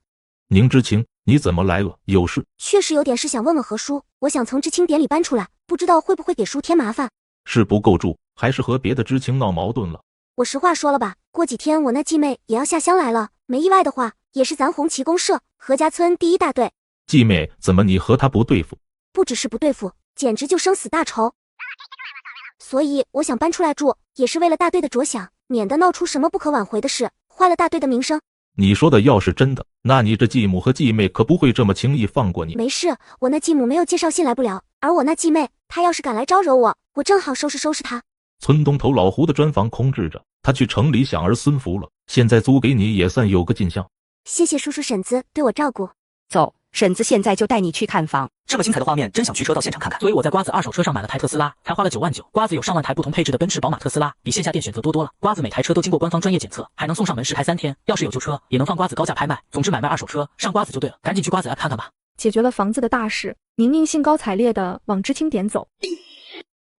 宁知青，你怎么来了？有事？确实有点事想问问何叔，我想从知青点里搬出来，不知道会不会给叔添麻烦？是不够住，还是和别的知青闹矛盾了？我实话说了吧，过几天我那继妹也要下乡来了，没意外的话，也是咱红旗公社何家村第1大队。继妹，怎么你和她不对付？不只是不对付，简直就生死大仇。所以我想搬出来住，也是为了大队的着想，免得闹出什么不可挽回的事，坏了大队的名声。你说的要是真的，那你这继母和继妹可不会这么轻易放过你。没事，我那继母没有介绍信来不了，而我那继妹，她要是敢来招惹我，我正好收拾她。村东头老胡的砖房空置着，他去城里享儿孙福了，现在租给你也算有个进项。谢谢叔叔婶子对我照顾。走，婶子现在就带你去看房。这么精彩的画面，真想驱车到现场看看。所以我在瓜子二手车上买了台特斯拉，才花了9万9。瓜子有上万台不同配置的奔驰、宝马、特斯拉，比线下店选择多了。瓜子每台车都经过官方专业检测，还能送上门试开3天。要是有旧车，也能放瓜子高价拍卖。总之买卖二手车，上瓜子就对了。赶紧去瓜子 app 看看吧。解决了房子的大事，宁宁兴高采烈地往知青点走。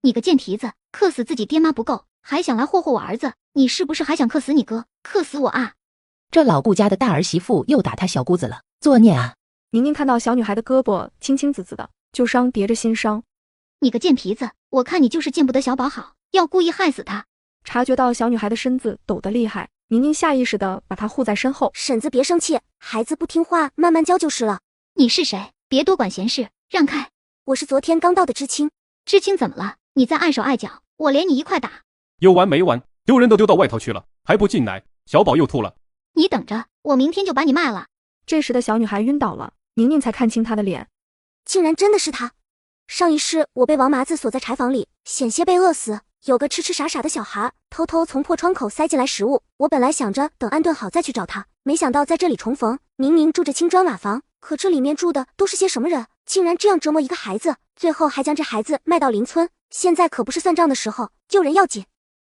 你个贱蹄子，克死自己爹妈不够，还想来霍霍我儿子，你是不是还想克死你哥，克死我啊？这老顾家的大儿媳妇又打他小姑子了，作孽啊！宁宁看到小女孩的胳膊青青紫紫的，旧伤叠着新伤。你个贱皮子，我看你就是见不得小宝好，要故意害死他。察觉到小女孩的身子抖得厉害，宁宁下意识地把她护在身后。婶子别生气，孩子不听话，慢慢教就是了。你是谁？别多管闲事，让开。我是昨天刚到的知青。知青怎么了？你再碍手碍脚，我连你一块打。有完没完？丢人都丢到外头去了，还不进来？小宝又吐了。你等着，我明天就把你卖了。这时的小女孩晕倒了，宁宁才看清她的脸，竟然真的是她。上一世我被王麻子锁在柴房里，险些被饿死。有个痴痴傻傻的小孩偷偷从破窗口塞进来食物，我本来想着等安顿好再去找他，没想到在这里重逢。明明住着青砖瓦房，可这里面住的都是些什么人？竟然这样折磨一个孩子，最后还将这孩子卖到邻村。现在可不是算账的时候，救人要紧。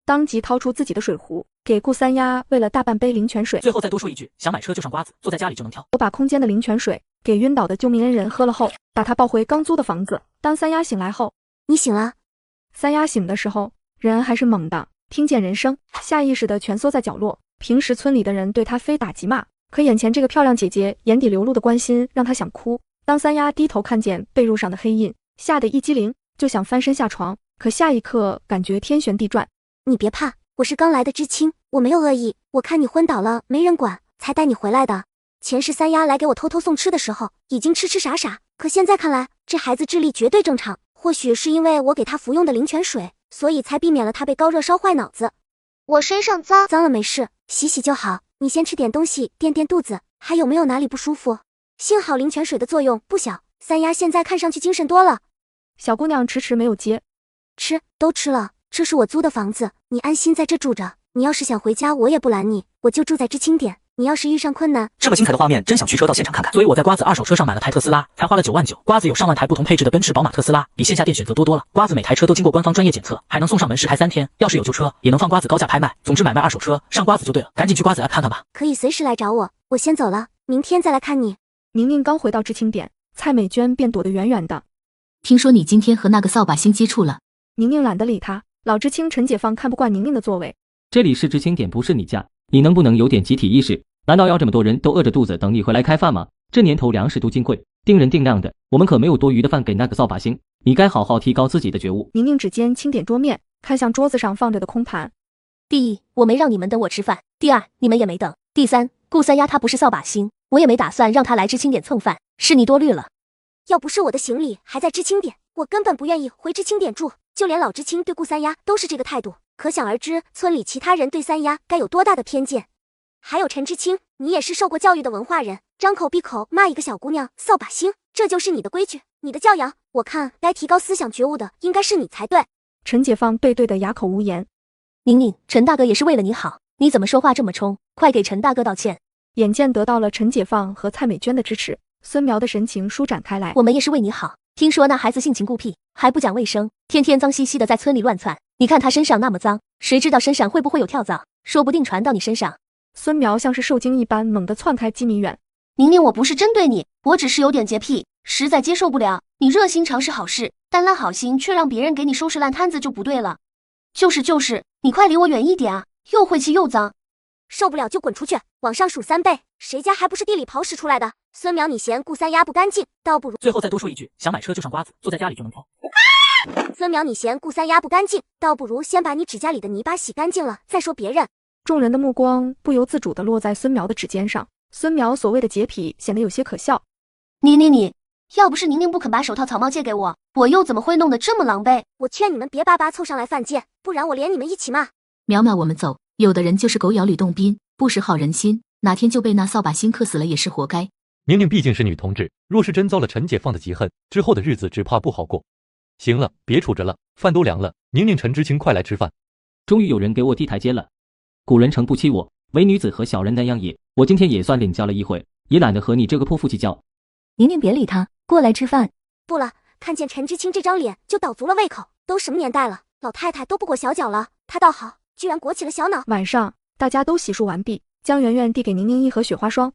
当即掏出自己的水壶，给顾三丫喂了大半杯灵泉水。最后再多说一句，想买车就上瓜子，坐在家里就能挑。我把空间的灵泉水给晕倒的救命恩人喝了后，把他抱回刚租的房子。当三丫醒来后，你醒了。三丫醒的时候，人还是懵的，听见人声，下意识的蜷缩在角落。平时村里的人对她非打即骂，可眼前这个漂亮姐姐眼底流露的关心，让她想哭。当三丫低头看见被褥上的黑印，吓得一激灵，就想翻身下床，可下一刻感觉天旋地转。你别怕，我是刚来的知青，我没有恶意，我看你昏倒了没人管，才带你回来的。前世三丫来给我偷偷送吃的时候，已经痴痴傻傻，可现在看来，这孩子智力绝对正常。或许是因为我给他服用的灵泉水，所以才避免了他被高热烧坏脑子。我身上脏了没事，洗洗就好。你先吃点东西垫垫肚子，还有没有哪里不舒服？幸好灵泉水的作用不小，三丫现在看上去精神多了。小姑娘迟迟没有接。都吃了，这是我租的房子，你安心在这住着。你要是想回家，我也不拦你，我就住在知青点。你要是遇上困难，这么精彩的画面，真想驱车到现场看看。所以我在瓜子二手车上买了台特斯拉，才花了9万9。瓜子有上万台不同配置的奔驰、宝马、特斯拉，比线下店选择多了。瓜子每台车都经过官方专业检测，还能送上门试开3天。要是有旧车，也能放瓜子高价拍卖。总之买卖二手车上瓜子就对了，赶紧去瓜子 App 看看吧。可以随时来找我，我先走了，明天再来看你。宁宁刚回到知青点，蔡美娟便躲得远远的。听说你今天和那个扫把星接触了。宁宁懒得理他。老知青陈解放看不惯宁宁的作为。这里是知青点，不是你家，你能不能有点集体意识？难道要这么多人都饿着肚子等你回来开饭吗？这年头粮食都金贵，定人定量的，我们可没有多余的饭给那个扫把星。你该好好提高自己的觉悟。宁宁指尖轻点桌面，看向桌子上放着的空盘。第一，我没让你们等我吃饭；第二，你们也没等；第三，顾三丫她不是扫把星，我也没打算让她来知青点蹭饭，是你多虑了。要不是我的行李还在知青点，我根本不愿意回知青点住。就连老知青对顾三丫都是这个态度，可想而知村里其他人对三丫该有多大的偏见。还有陈知青，你也是受过教育的文化人，张口闭口骂一个小姑娘扫把星，这就是你的规矩，你的教养。我看该提高思想觉悟的应该是你才对。陈解放被对得哑口无言。宁宁，陈大哥也是为了你好，你怎么说话这么冲？快给陈大哥道歉。眼见得到了陈解放和蔡美娟的支持，孙苗的神情舒展开来。我们也是为你好，听说那孩子性情孤僻，还不讲卫生，天天脏兮兮的在村里乱窜，你看他身上那么脏，谁知道身上会不会有跳蚤，说不定传到你身上。孙苗像是受惊一般猛地窜开几米远。宁宁，我不是针对你，我只是有点洁癖，实在接受不了。你热心肠是好事，但烂好心却让别人给你收拾烂摊子就不对了。就是，你快离我远一点啊，又晦气又脏。受不了就滚出去，往上数3倍，谁家还不是地里刨食出来的？孙苗，你嫌顾三丫不干净，倒不如……最后再多说一句，想买车就上瓜子，坐在家里就能偷。孙苗，你嫌顾三丫不干净，倒不如先把你指甲里的泥巴洗干净了再说别人。众人的目光不由自主地落在孙苗的指尖上，孙苗所谓的洁癖显得有些可笑。你，要不是宁宁不肯把手套草帽借给我，我又怎么会弄得这么狼狈？我劝你们别巴巴凑上来犯贱，不然我连你们一起骂。苗苗，我们走。有的人就是狗咬吕洞宾，不识好人心，哪天就被那扫把星克死了也是活该。宁宁毕竟是女同志，若是真遭了陈解放的嫉恨，之后的日子只怕不好过。行了，别杵着了，饭都凉了。宁宁、陈知青，快来吃饭。终于有人给我递台阶了。古人诚不欺我，唯女子和小人难养也。我今天也算领教了一回，也懒得和你这个泼妇计较。宁宁别理他，过来吃饭。不了，看见陈知青这张脸就倒足了胃口。都什么年代了，老太太都不裹小脚了，她倒好，居然裹起了小脑。晚上大家都洗漱完毕，江圆圆递给宁宁一盒雪花霜。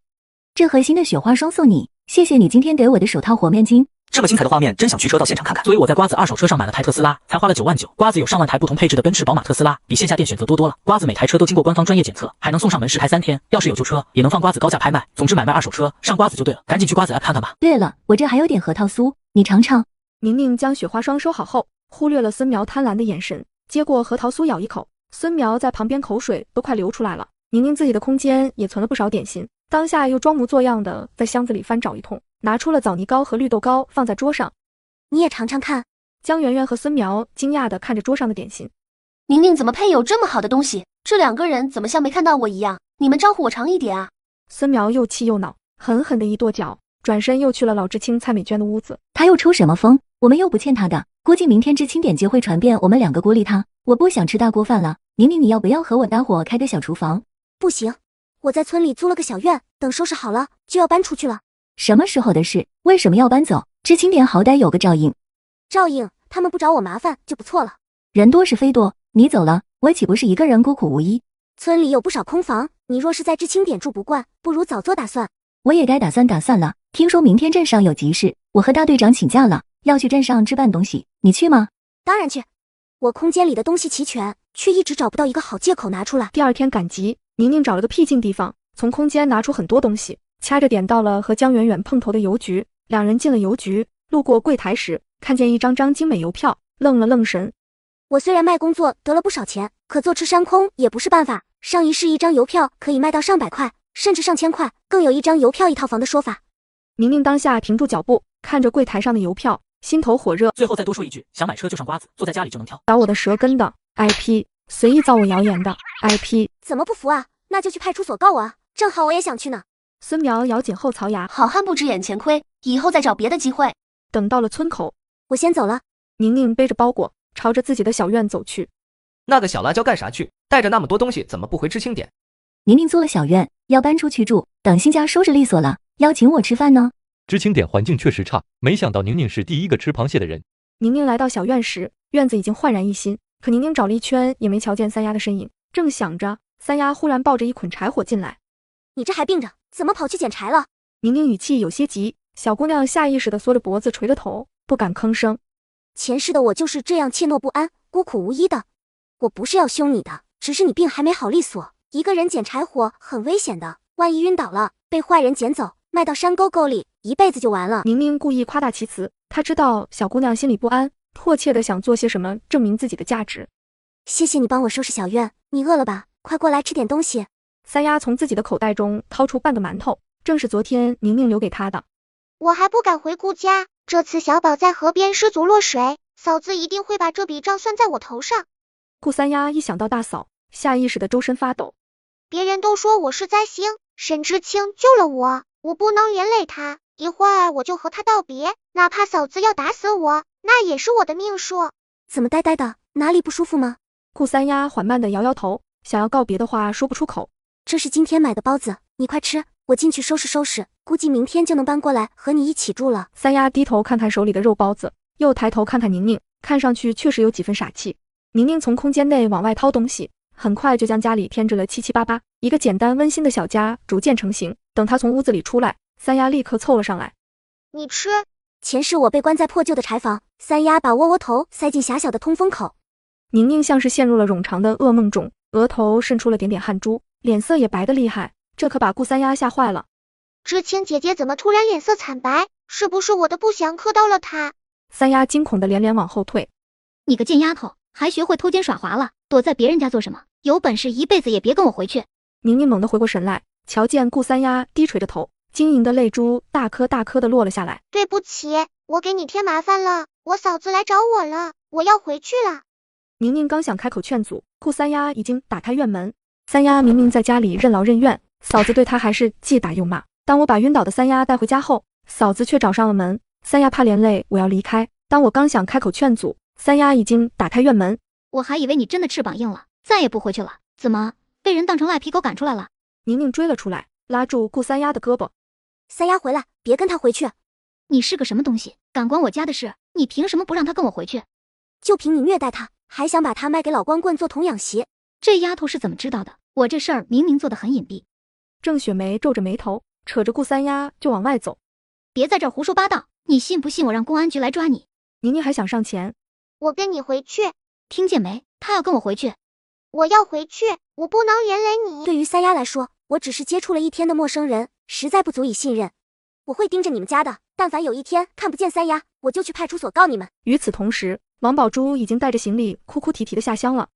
这盒新的雪花霜送你，谢谢你今天给我的手套和面巾。这么精彩的画面，真想驱车到现场看看。所以我在瓜子二手车上买了台特斯拉，才花了9万9。瓜子有上万台不同配置的奔驰、宝马、特斯拉，比线下店选择多了。瓜子每台车都经过官方专业检测，还能送上门试开3天。要是有旧车，也能放瓜子高价拍卖。总之买卖二手车上瓜子就对了，赶紧去瓜子 App 看看吧。对了，我这还有点核桃酥，你尝尝。宁宁将雪花霜收好后，忽略了孙苗贪婪的眼神，接过核桃酥咬一口。孙苗在旁边口水都快流出来了。宁宁自己的空间也存了不少点心，当下又装模作样的在箱子里翻找一通，拿出了枣泥糕和绿豆糕放在桌上。你也尝尝看。江圆圆和孙苗惊讶地看着桌上的点心。宁宁怎么配有这么好的东西？这2个人怎么像没看到我一样？你们招呼我尝一点啊！孙苗又气又恼，狠狠的一跺脚，转身又去了老知青蔡美娟的屋子。他又抽什么风？我们又不欠他的，估计明天知青点就会传遍我们2个孤立他。我不想吃大锅饭了，宁宁，你要不要和我搭伙开个小厨房？不行，我在村里租了个小院，等收拾好了就要搬出去了。什么时候的事？为什么要搬走？知青点好歹有个照应。照应，他们不找我麻烦就不错了。人多是非多，你走了，我岂不是一个人孤苦无依？村里有不少空房，你若是在知青点住不惯，不如早做打算。我也该打算了。听说明天镇上有急事，我和大队长请假了，要去镇上置办东西，你去吗？当然去。我空间里的东西齐全，却一直找不到一个好借口拿出来。第2天赶集，宁宁找了个僻静地方，从空间拿出很多东西，掐着点到了和江圆圆碰头的邮局。2人进了邮局，路过柜台时，看见一张张精美邮票，愣了愣神。我虽然卖工作得了不少钱，可坐吃山空也不是办法。上一世一张邮票可以卖到上百块，甚至上千块，更有一张邮票一套房的说法。宁宁当下停住脚步，看着柜台上的邮票，心头火热。最后再多说一句，想买车就上瓜子，坐在家里就能挑。咬我的舌根的 IP， 随意造我谣言的 IP， 怎么不服啊？那就去派出所告我啊！正好我也想去呢。孙苗咬紧后槽牙，好汉不知眼前亏，以后再找别的机会。等到了村口，我先走了。宁宁背着包裹，朝着自己的小院走去。那个小辣椒干啥去？带着那么多东西，怎么不回知青点？宁宁租了小院，要搬出去住，等新家收拾利索了，邀请我吃饭呢。知青点环境确实差，没想到宁宁是第一个吃螃蟹的人。宁宁来到小院时，院子已经焕然一新，可宁宁找了一圈也没瞧见三丫的身影。正想着，三丫忽然抱着一捆柴火进来。你这还病着，怎么跑去捡柴了？宁宁语气有些急，小姑娘下意识地缩着脖子，垂着头，不敢吭声。前世的我就是这样怯懦不安、孤苦无依的。我不是要凶你的，只是你病还没好利索，一个人捡柴火很危险的，万一晕倒了，被坏人捡走，卖到山沟沟里，一辈子就完了。宁宁故意夸大其词，她知道小姑娘心里不安，迫切地想做些什么证明自己的价值。谢谢你帮我收拾小院，你饿了吧？快过来吃点东西。三丫从自己的口袋中掏出半个馒头，正是昨天宁宁留给她的。我还不敢回顾家，这次小宝在河边失足落水，嫂子一定会把这笔账算在我头上。顾三丫一想到大嫂，下意识的周身发抖。别人都说我是灾星，沈知青救了我，我不能连累他，一会儿我就和他道别，哪怕嫂子要打死我，那也是我的命数。怎么呆呆的？哪里不舒服吗？顾三丫缓慢的摇摇头，想要告别的话说不出口。这是今天买的包子，你快吃，我进去收拾收拾，估计明天就能搬过来和你一起住了。三丫低头看看手里的肉包子，又抬头看看宁宁，看上去确实有几分傻气。宁宁从空间内往外掏东西，很快就将家里添置了七七八八，一个简单温馨的小家逐渐成型。等她从屋子里出来，三丫立刻凑了上来。你吃。前世我被关在破旧的柴房，三丫把窝窝头塞进狭小的通风口。宁宁像是陷入了冗长的噩梦中，额头渗出了点点汗珠，脸色也白得厉害，这可把顾三丫吓坏了。知青姐姐怎么突然脸色惨白？是不是我的不祥磕到了她？三丫惊恐的连连往后退。你个贱丫头，还学会偷奸耍滑了，躲在别人家做什么？有本事一辈子也别跟我回去。宁宁猛地回过神来，瞧见顾三丫低垂着头，晶莹的泪珠大颗大颗的落了下来。对不起，我给你添麻烦了，我嫂子来找我了，我要回去了。宁宁刚想开口劝阻，顾三丫已经打开院门。三丫明明在家里任劳任怨，嫂子对她还是既打又骂。当我把晕倒的三丫带回家后，嫂子却找上了门。三丫怕连累我要离开，当我刚想开口劝阻，三丫已经打开院门。我还以为你真的翅膀硬了，再也不回去了，怎么被人当成赖皮狗赶出来了？宁宁追了出来，拉住顾三丫的胳膊。三丫回来，别跟他回去。你是个什么东西，敢管我家的事？你凭什么不让他跟我回去？就凭你虐待他，还想把他卖给老光棍做童养媳。这丫头是怎么知道的？我这事儿明明做得很隐蔽。郑雪梅皱着眉头，扯着顾三丫就往外走。别在这儿胡说八道，你信不信我让公安局来抓你？宁宁还想上前。我跟你回去。听见没？他要跟我回去。我要回去，我不能连累你。对于三丫来说，我只是接触了一天的陌生人，实在不足以信任。我会盯着你们家的，但凡有一天看不见三丫，我就去派出所告你们。与此同时，王宝珠已经带着行李哭哭啼啼的下乡了。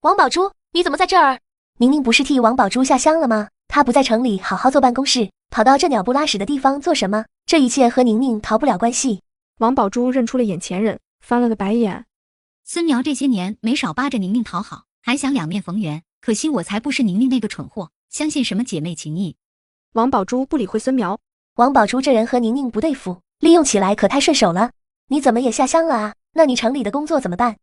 王宝珠，你怎么在这儿？宁宁不是替王宝珠下乡了吗？她不在城里好好坐办公室，跑到这鸟不拉屎的地方做什么？这一切和宁宁逃不了关系。王宝珠认出了眼前人，翻了个白眼。孙苗这些年没少扒着宁宁讨好，还想两面逢源，可惜我才不是宁宁那个蠢货，相信什么姐妹情谊。王宝珠不理会孙苗。王宝珠这人和宁宁不对付，利用起来可太顺手了。你怎么也下乡了啊？那你城里的工作怎么办？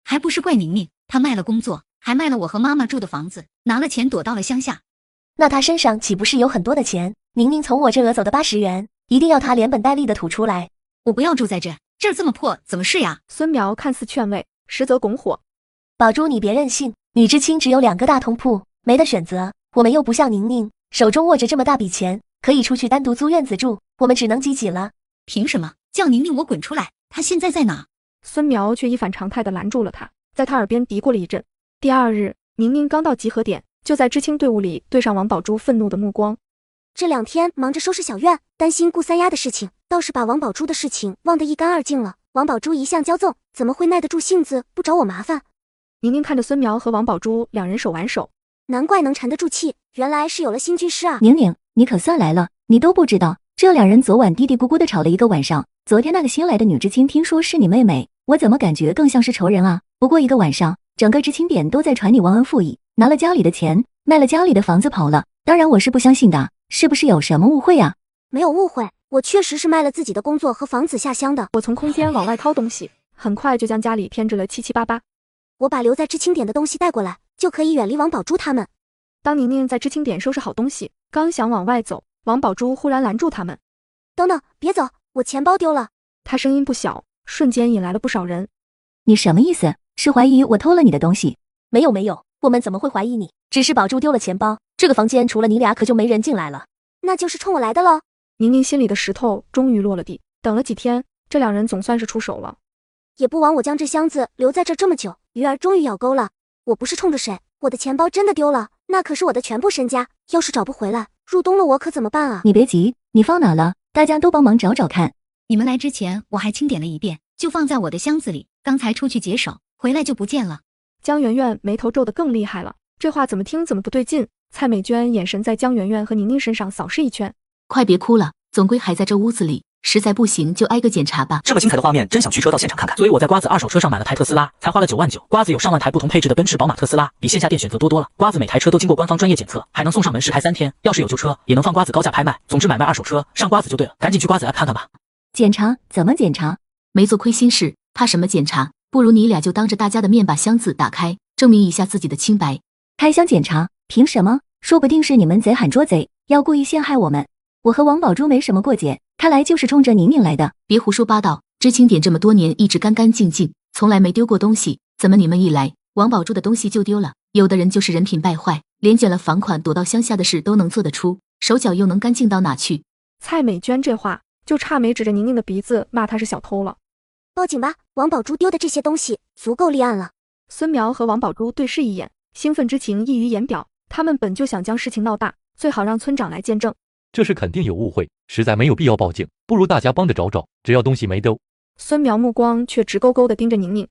还不是怪宁宁，她卖了工作，还卖了我和妈妈住的房子，拿了钱躲到了乡下。那她身上岂不是有很多的钱？宁宁从我这讹走的80元，一定要她连本带利的吐出来。我不要住在这儿这么破，怎么睡呀？孙苗看似劝慰，实则拱火。宝珠，你别任性，女知青只有2个大通铺，没得选择。我们又不像宁宁，手中握着这么大笔钱，可以出去单独租院子住，我们只能挤挤了。凭什么叫宁宁我滚出来？她现在在哪？孙苗却一反常态地拦住了他，在他耳边嘀咕了一阵。第二日，宁宁刚到集合点，就在知青队伍里对上王宝珠愤怒的目光。这2天忙着收拾小院，担心顾三丫的事情，倒是把王宝珠的事情忘得一干二净了。王宝珠一向骄纵，怎么会耐得住性子不找我麻烦？宁宁看着孙苗和王宝珠两人手挽手，难怪能沉得住气，原来是有了新军师啊！宁宁，你可算来了，你都不知道，这两人昨晚嘀嘀咕咕的吵了一个晚上。昨天那个新来的女知青听说是你妹妹，我怎么感觉更像是仇人啊？不过一个晚上，整个知青点都在传你忘恩负义，拿了家里的钱，卖了家里的房子跑了。当然我是不相信的，是不是有什么误会啊？没有误会，我确实是卖了自己的工作和房子下乡的。我从空间往外掏东西，很快就将家里添置了七七八八。我把留在知青点的东西带过来，就可以远离王宝珠他们。当宁宁在知青点收拾好东西，刚想往外走，王宝珠忽然拦住他们。等等，别走，我钱包丢了。他声音不小，瞬间引来了不少人。你什么意思？是怀疑我偷了你的东西？没有没有，我们怎么会怀疑你？只是宝珠丢了钱包，这个房间除了你俩可就没人进来了。那就是冲我来的喽。宁宁心里的石头终于落了地，等了几天，这两人总算是出手了。也不枉我将这箱子留在这这么久，鱼儿终于咬钩了。我不是冲着谁，我的钱包真的丢了，那可是我的全部身家，要是找不回来，入冬了我可怎么办啊？你别急，你放哪了？大家都帮忙找找看。你们来之前我还清点了一遍，就放在我的箱子里，刚才出去解手，回来就不见了。江媛媛眉头皱得更厉害了，这话怎么听怎么不对劲。蔡美娟眼神在江媛媛和宁宁身上扫视一圈。快别哭了，总归还在这屋子里，实在不行就挨个检查吧。这么精彩的画面，真想驱车到现场看看。所以我在瓜子二手车上买了台特斯拉，才花了9万9。瓜子有上万台不同配置的奔驰、宝马、特斯拉，比线下店选择多多了。瓜子每台车都经过官方专业检测，还能送上门试开3天，要是有旧车，也能放瓜子高价拍卖。总之买卖二手车，上瓜子就对了，赶紧去瓜子 app 看看吧。检查？怎么检查？没做亏心事，怕什么检查？不如你俩就当着大家的面把箱子打开，证明一下自己的清白。开箱检查？凭什么？说不定是你们贼喊捉贼，要故意陷害我们。我和王宝珠没什么过节，看来就是冲着宁宁来的。别胡说八道，知青点这么多年一直干干净净，从来没丢过东西，怎么你们一来，王宝珠的东西就丢了？有的人就是人品败坏，连捡了房款躲到乡下的事都能做得出，手脚又能干净到哪去？蔡美娟这话就差没指着宁宁的鼻子骂她是小偷了。报警吧，王宝珠丢的这些东西足够立案了。孙苗和王宝珠对视一眼，兴奋之情溢于言表。他们本就想将事情闹大，最好让村长来见证。这事肯定有误会，实在没有必要报警，不如大家帮着找找，只要东西没丢。孙苗目光却直勾勾地盯着宁宁。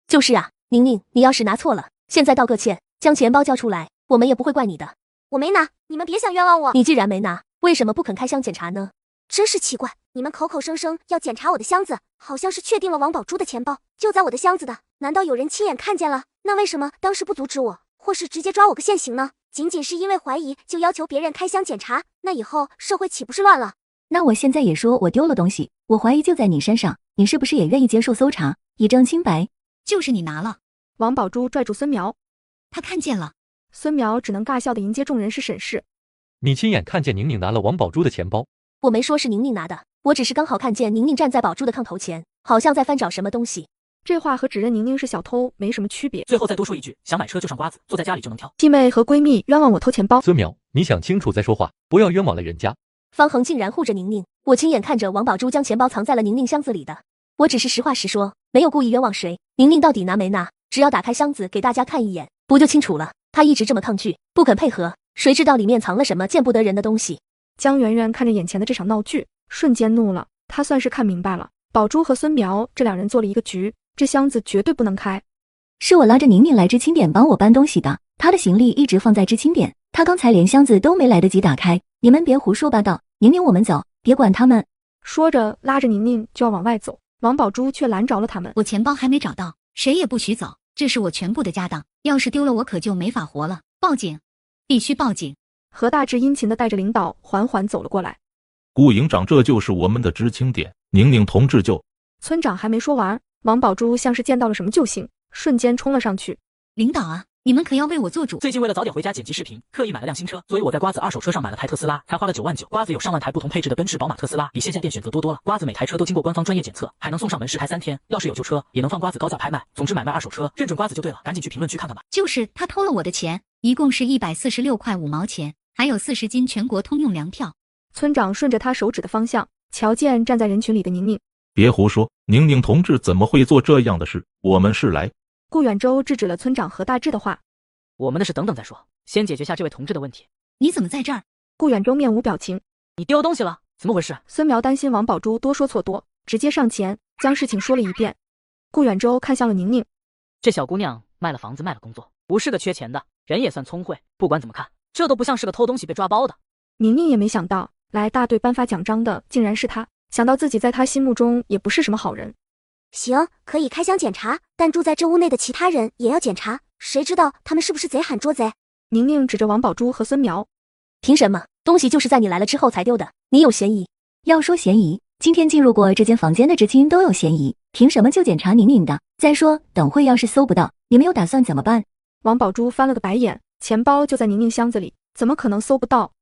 就是啊，宁宁，你要是拿错了，现在道个歉，将钱包交出来，我们也不会怪你的。我没拿，你们别想冤枉我。你既然没拿，为什么不肯开箱检查呢？真是奇怪，你们口口声声要检查我的箱子，好像是确定了王宝珠的钱包就在我的箱子的，难道有人亲眼看见了？那为什么当时不阻止我，或是直接抓我个现行呢？仅仅是因为怀疑就要求别人开箱检查，那以后社会岂不是乱了？那我现在也说我丢了东西，我怀疑就在你身上，你是不是也愿意接受搜查，以证清白？就是你拿了。王宝珠拽住孙苗，他看见了。孙苗只能尬笑地迎接众人是审视。你亲眼看见宁宁拿了王宝珠的钱包？我没说是宁宁拿的，我只是刚好看见宁宁站在宝珠的炕头前，好像在翻找什么东西。这话和指认宁宁是小偷没什么区别。最后再多说一句，想买车就上瓜子，坐在家里就能挑。弟妹和闺蜜冤枉我偷钱包。孙苗，你想清楚再说话，不要冤枉了人家。方恒竟然护着宁宁，我亲眼看着王宝珠将钱包藏在了宁宁箱子里的。我只是实话实说，没有故意冤枉谁。宁宁到底拿没拿，只要打开箱子给大家看一眼，不就清楚了？她一直这么抗拒，不肯配合，谁知道里面藏了什么见不得人的东西？江媛媛看着眼前的这场闹剧，瞬间怒了。她算是看明白了，宝珠和孙苗这两人做了一个局，这箱子绝对不能开。是我拉着宁宁来知青点帮我搬东西的，她的行李一直放在知青点，她刚才连箱子都没来得及打开。你们别胡说八道，宁宁我们走，别管他们。说着拉着宁宁就要往外走，王宝珠却拦着了他们。我钱包还没找到，谁也不许走，这是我全部的家当，要是丢了我可就没法活了。报警，必须报警。何大志殷勤地带着领导缓缓走了过来。顾营长，这就是我们的知青点，宁宁同志就……村长还没说完，王宝珠像是见到了什么救星，瞬间冲了上去。领导啊，你们可要为我做主。最近为了早点回家剪辑视频，刻意买了辆新车，所以我在瓜子二手车上买了台特斯拉，才花了9万9。瓜子有上万台不同配置的奔驰、宝马、特斯拉，比线下店选择多多了。瓜子每台车都经过官方专业检测，还能送上门试开3天，要是有旧车，也能放瓜子高价拍卖。总之买卖二手车，认准瓜子就对了，赶紧去评论区看看吧。就是他偷了我的钱，一共是146块5毛钱，还有40斤全国通用粮票。村长顺着他手指的方向，瞧见站在人群里的宁宁。别胡说，宁宁同志怎么会做这样的事？我们是来……顾远洲制止了村长何大志的话。我们的事等等再说，先解决下这位同志的问题。你怎么在这儿？顾远洲面无表情。你丢东西了？怎么回事？孙苗担心王宝珠多说错多，直接上前将事情说了一遍。顾远洲看向了宁宁。这小姑娘卖了房子卖了工作，不是个缺钱的人，也算聪慧。不管怎么看，这都不像是个偷东西被抓包的。宁宁也没想到，来大队颁发奖章的竟然是他，想到自己在他心目中也不是什么好人。行，可以开箱检查，但住在这屋内的其他人也要检查，谁知道他们是不是贼喊捉贼？宁宁指着王宝珠和孙苗，凭什么？东西就是在你来了之后才丢的，你有嫌疑。要说嫌疑，今天进入过这间房间的知青都有嫌疑，凭什么就检查宁宁的？再说，等会要是搜不到，你们有打算怎么办？王宝珠翻了个白眼，钱包就在宁宁箱子里，怎么可能搜不到？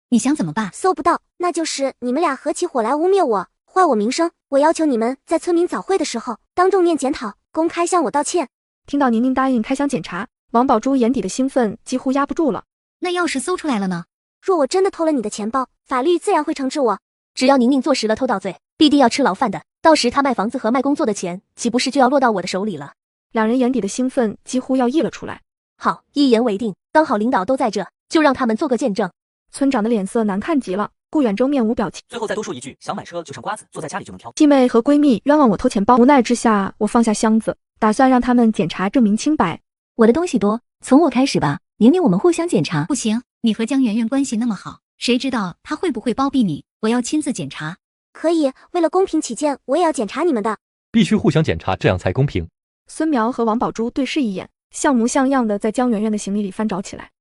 你想怎么办？搜不到，那就是你们俩合起伙来污蔑我，坏我名声。我要求你们在村民早会的时候当众念检讨，公开向我道歉。听到宁宁答应开箱检查，王宝珠眼底的兴奋几乎压不住了。那要是搜出来了呢？若我真的偷了你的钱包，法律自然会惩治我。只要宁宁坐实了偷盗罪，必定要吃牢饭的。到时他卖房子和卖工作的钱，岂不是就要落到我的手里了？两人眼底的兴奋几乎要溢了出来。好，一言为定。刚好领导都在这，就让他们做个见证。村长的脸色难看极了，顾远洲面无表情。最后再多说一句，想买车就剩瓜子，坐在家里就能挑。继妹和闺蜜冤枉我偷钱包，无奈之下，我放下箱子，打算让他们检查证明清白。我的东西多，从我开始吧。宁宁，我们互相检查。不行，你和江媛媛关系那么好，谁知道她会不会包庇你？我要亲自检查。可以，为了公平起见，我也要检查你们的。必须互相检查，这样才公平。孙苗和王宝珠对视一眼，像模像样的在江媛媛的行李里翻找起来，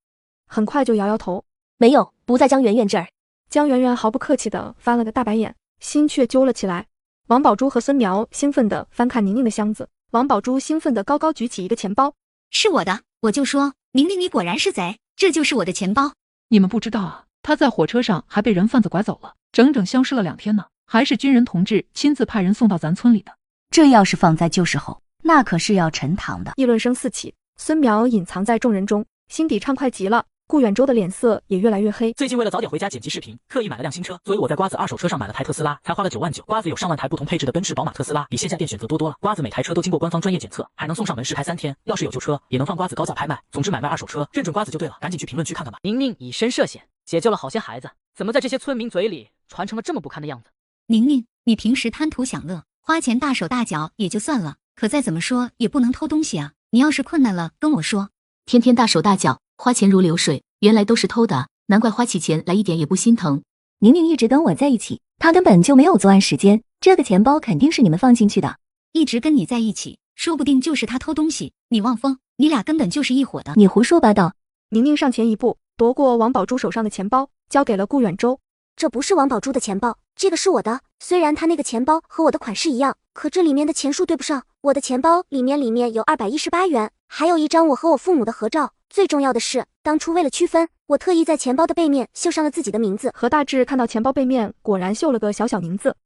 很快就摇摇头，没有，不在江媛媛这儿。江媛媛毫不客气地翻了个大白眼，心却揪了起来。王宝珠和孙苗兴奋地翻看宁宁的箱子，王宝珠兴奋地高高举起一个钱包，是我的，我就说宁宁你果然是贼，这就是我的钱包。你们不知道啊，他在火车上还被人贩子拐走了，整整消失了2天呢，还是军人同志亲自派人送到咱村里的。这要是放在旧时候，那可是要沉塘的。议论声四起，孙苗隐藏在众人中，心底畅快极了。顾远洲的脸色也越来越黑。最近为了早点回家剪辑视频，刻意买了辆新车，所以我在瓜子二手车上买了台特斯拉，才花了9万9。瓜子有上万台不同配置的奔驰、宝马、特斯拉，比线下店选择多了。瓜子每台车都经过官方专业检测，还能送上门试开3天。要是有旧车，也能放瓜子高价拍卖。总之买卖二手车，认准瓜子就对了。赶紧去评论区看看吧。宁宁以身涉险，解救了好些孩子，怎么在这些村民嘴里传成了这么不堪的样子？宁宁，你平时贪图享乐，花钱大手大脚也就算了，可再怎么说也不能偷东西啊！你要是困难了，跟我说。天天大手大脚，花钱如流水，原来都是偷的，难怪花起钱来一点也不心疼。宁宁一直跟我在一起，她根本就没有作案时间，这个钱包肯定是你们放进去的。一直跟你在一起，说不定就是她偷东西。你望风，你俩根本就是一伙的。你胡说八道！宁宁上前一步，夺过王宝珠手上的钱包，交给了顾远洲。这不是王宝珠的钱包，这个是我的。虽然他那个钱包和我的款式一样，可这里面的钱数对不上。我的钱包里面有218元，还有一张我和我父母的合照。最重要的是，当初为了区分，我特意在钱包的背面绣上了自己的名字。何大志看到钱包背面果然绣了个小名字。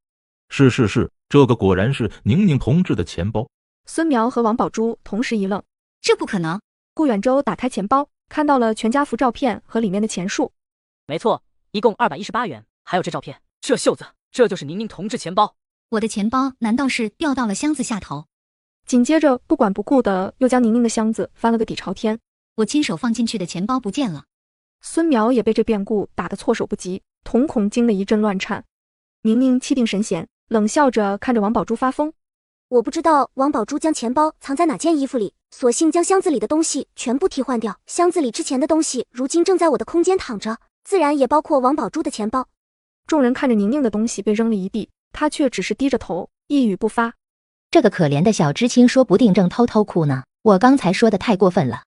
是，这个果然是宁宁同志的钱包。孙苗和王宝珠同时一愣，这不可能。顾远洲打开钱包，看到了全家福照片和里面的钱数。没错，一共218元，还有这照片，这袖子，这就是宁宁同志钱包。我的钱包难道是掉到了箱子下头？紧接着不管不顾的又将宁宁的箱子翻了个底朝天。我亲手放进去的钱包不见了。孙苗也被这变故打得措手不及，瞳孔惊得一阵乱颤。宁宁气定神闲，冷笑着看着王宝珠发疯。我不知道王宝珠将钱包藏在哪件衣服里，索性将箱子里的东西全部替换掉。箱子里之前的东西如今正在我的空间躺着，自然也包括王宝珠的钱包。众人看着宁宁的东西被扔了一地，她却只是低着头，一语不发。这个可怜的小知青说不定正偷哭呢，我刚才说的太过分了。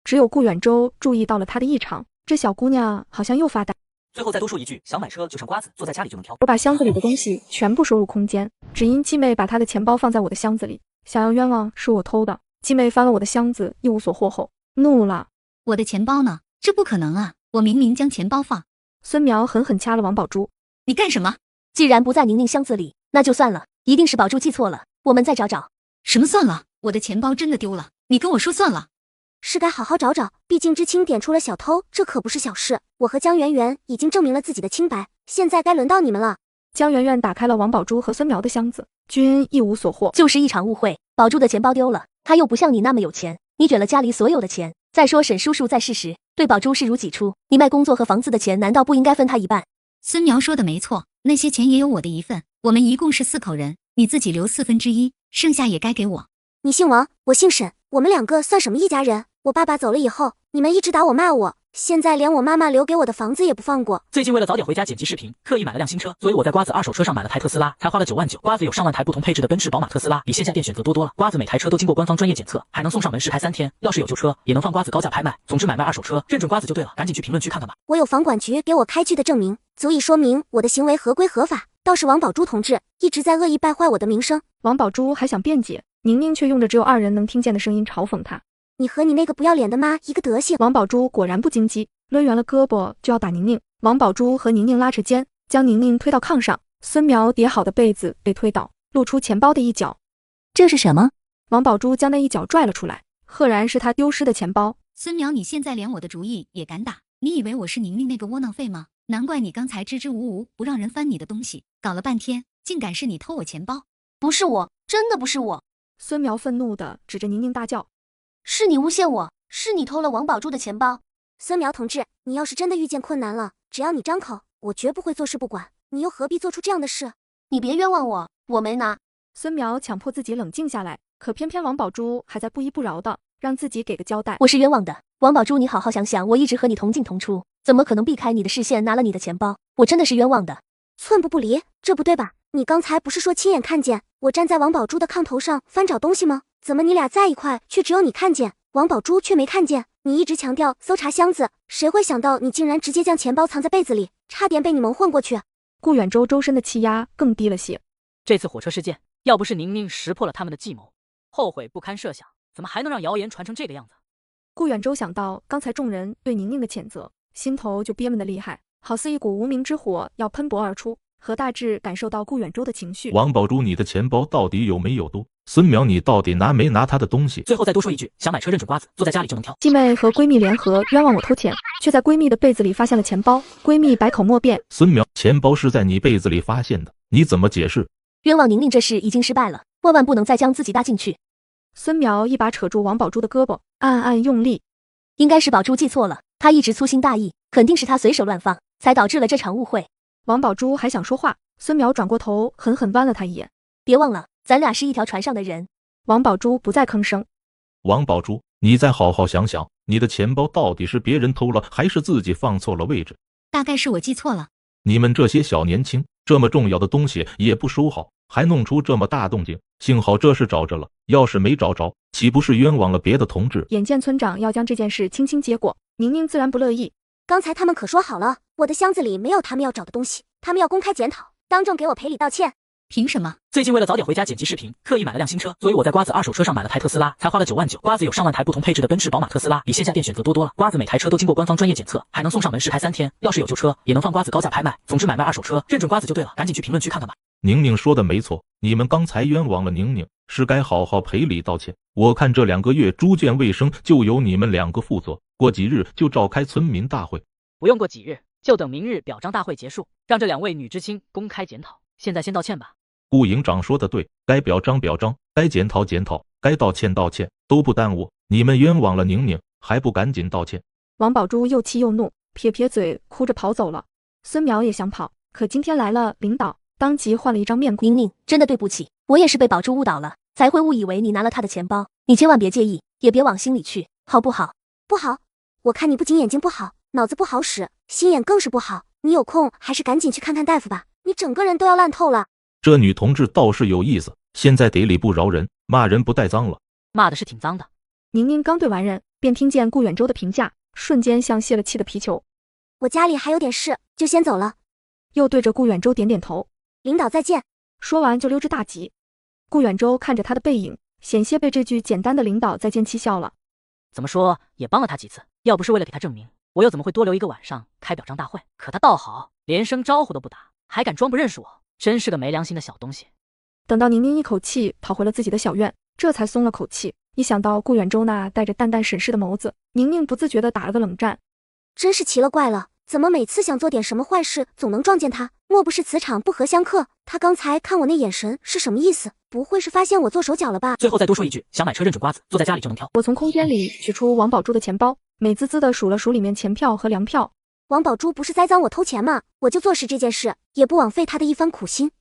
只有顾远洲注意到了她的异常，这小姑娘好像又发呆。最后再多说一句，想买车就剩瓜子，坐在家里就能挑。我把箱子里的东西全部收入空间，只因继妹把她的钱包放在我的箱子里，想要冤枉是我偷的。继妹翻了我的箱子，一无所获后怒了。我的钱包呢？这不可能啊！我明明将钱包放。孙苗狠狠掐了王宝珠。你干什么？既然不在宁宁箱子里，那就算了，一定是宝珠记错了，我们再找找。什么算了？我的钱包真的丢了，你跟我说算了。是该好好找找，毕竟知青点出了小偷，这可不是小事。我和江媛媛已经证明了自己的清白，现在该轮到你们了。江媛媛打开了王宝珠和孙苗的箱子，均一无所获。就是一场误会，宝珠的钱包丢了，他又不像你那么有钱，你卷了家里所有的钱。再说沈叔叔在世时，对宝珠视如己出，你卖工作和房子的钱，难道不应该分他一半？孙苗说的没错，那些钱也有我的一份，我们一共是4口人，你自己留1/4，剩下也该给我。你姓王，我姓沈，我们2个算什么一家人？我爸爸走了以后，你们一直打我骂我，现在连我妈妈留给我的房子也不放过。最近为了早点回家剪辑视频，刻意买了辆新车，所以我在瓜子二手车上买了台特斯拉，才花了9万9。瓜子有上万台不同配置的奔驰、宝马、特斯拉，比线下店选择多了。瓜子每台车都经过官方专业检测，还能送上门试开3天，要是有旧车，也能放瓜子高价拍卖。总之买卖二手车，认准瓜子就对了，赶紧去评论区看看吧。我有房管局给我开具的证明，足以说明我的行为合规合法。倒是王宝珠同志一直在恶意败坏我的名声。王宝珠还想辩解，宁宁却用着只有2人能听见的声音嘲讽他。你和你那个不要脸的妈一个德行。王宝珠果然不惊激，抡圆了胳膊就要打宁宁。王宝珠和宁宁拉扯间，将宁宁推到炕上。孙苗叠好的被子被推倒，露出钱包的一角。这是什么？王宝珠将那一角拽了出来，赫然是他丢失的钱包。孙苗，你现在连我的主意也敢打？你以为我是宁宁那个窝囊废吗？难怪你刚才支支吾吾不让人翻你的东西，搞了半天竟敢是你偷我钱包。不是我，真的不是我。孙苗愤怒地指着宁宁大叫，是你诬陷我，是你偷了王宝珠的钱包。孙苗同志，你要是真的遇见困难了，只要你张口，我绝不会坐视不管。你又何必做出这样的事？你别冤枉我，我没拿。孙苗强迫自己冷静下来，可偏偏王宝珠还在不依不饶的让自己给个交代。我是冤枉的，王宝珠，你好好想想，我一直和你同进同出，怎么可能避开你的视线拿了你的钱包？我真的是冤枉的。寸步不离，这不对吧？你刚才不是说亲眼看见我站在王宝珠的炕头上翻找东西吗？怎么你俩在一块，却只有你看见，王宝珠却没看见？你一直强调搜查箱子，谁会想到你竟然直接将钱包藏在被子里，差点被你蒙混过去。顾远洲周身的气压更低了些。这次火车事件，要不是宁宁识破了他们的计谋，后悔不堪设想，怎么还能让谣言传成这个样子？顾远洲想到刚才众人对宁宁的谴责，心头就憋闷得厉害，好似一股无名之火要喷薄而出。何大志感受到顾远洲的情绪。王宝珠，你的钱包到底有没有多？孙苗，你到底拿没拿他的东西？最后再多说一句，想买车认准瓜子，坐在家里就能挑。继妹和闺蜜联合冤枉我偷钱，却在闺蜜的被子里发现了钱包，闺蜜百口莫辩。孙苗，钱包是在你被子里发现的，你怎么解释？冤枉宁宁这事已经失败了，万万不能再将自己搭进去。孙苗一把扯住王宝珠的胳膊，暗暗用力。应该是宝珠记错了，她一直粗心大意，肯定是她随手乱放，才导致了这场误会。王宝珠还想说话，孙苗转过头狠狠剜了他一眼。别忘了，咱俩是一条船上的人。王宝珠不再吭声。王宝珠，你再好好想想，你的钱包到底是别人偷了，还是自己放错了位置？大概是我记错了。你们这些小年轻，这么重要的东西也不收好，还弄出这么大动静，幸好这事找着了，要是没找着，岂不是冤枉了别的同志？眼见村长要将这件事轻轻结果，宁宁自然不乐意。刚才他们可说好了，我的箱子里没有他们要找的东西，他们要公开检讨，当众给我赔礼道歉。凭什么？最近为了早点回家剪辑视频，刻意买了辆新车，所以我在瓜子二手车上买了台特斯拉，才花了9万9。瓜子有上万台不同配置的奔驰、宝马、特斯拉，比线下店选择多了。瓜子每台车都经过官方专业检测，还能送上门试开3天，要是有旧车，也能放瓜子高价拍卖。总之买卖二手车，认准瓜子就对了，赶紧去评论区看看吧。宁宁说的没错，你们刚才冤枉了宁宁，是该好好赔礼道歉。我看这2个月猪圈卫生就由你们2个负责，过几日就召开村民大会。不用过几日，就等明日表彰大会结束，让这2位女知青公开检讨。现在先道歉吧。顾营长说的对，该表彰表彰，该检讨检讨，该道歉道歉，都不耽误。你们冤枉了宁宁，还不赶紧道歉？王宝珠又气又怒，撇撇嘴，哭着跑走了。孙苗也想跑，可今天来了领导，当即换了一张面孔。宁宁，真的对不起，我也是被宝珠误导了，才会误以为你拿了她的钱包。你千万别介意，也别往心里去，好不好？不好，我看你不仅眼睛不好，脑子不好使，心眼更是不好。你有空还是赶紧去看看大夫吧，你整个人都要烂透了。这女同志倒是有意思，现在得理不饶人，骂人不带脏了。骂的是挺脏的。宁宁刚对完人，便听见顾远洲的评价，瞬间像泄了气的皮球。我家里还有点事，就先走了。又对着顾远洲点点头。领导再见。说完就溜之大吉。顾远洲看着他的背影，险些被这句简单的领导再见气笑了。怎么说也帮了他几次，要不是为了给他证明，我又怎么会多留一个晚上开表彰大会？可他倒好，连声招呼都不打，还敢装不认识我，真是个没良心的小东西。等到宁宁一口气跑回了自己的小院，这才松了口气。一想到顾远洲那带着淡淡审视的眸子，宁宁不自觉地打了个冷战。真是奇了怪了，怎么每次想做点什么坏事，总能撞见他？莫不是磁场不合相克？他刚才看我那眼神是什么意思？不会是发现我做手脚了吧？最后再多说一句，想买车认准瓜子，坐在家里就能挑。我从空间里取出王宝珠的钱包，美滋滋地数了数里面钱票和粮票。王宝珠不是栽赃我偷钱吗？我就坐实这件事，也不枉费他的一番苦心。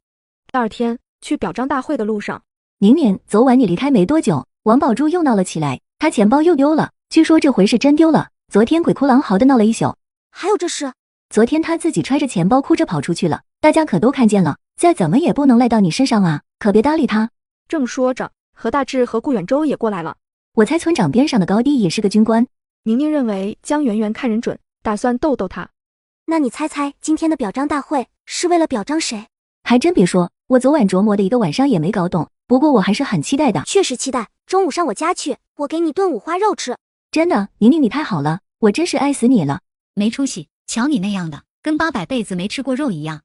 第二天去表彰大会的路上，宁宁，昨晚你离开没多久，王宝珠又闹了起来，她钱包又丢了，据说这回是真丢了。昨天鬼哭狼嚎的闹了一宿。还有这事？昨天他自己揣着钱包哭着跑出去了，大家可都看见了。再怎么也不能赖到你身上啊，可别搭理他。正说着，何大志和顾远洲也过来了。我猜村长边上的高低也是个军官。宁宁认为江圆圆看人准，打算逗逗他。那你猜猜今天的表彰大会是为了表彰谁？还真别说，我昨晚琢磨的一个晚上也没搞懂，不过我还是很期待的。确实期待，中午上我家去，我给你炖五花肉吃。真的，宁宁你太好了，我真是爱死你了。没出息，瞧你那样的，跟800辈子没吃过肉一样。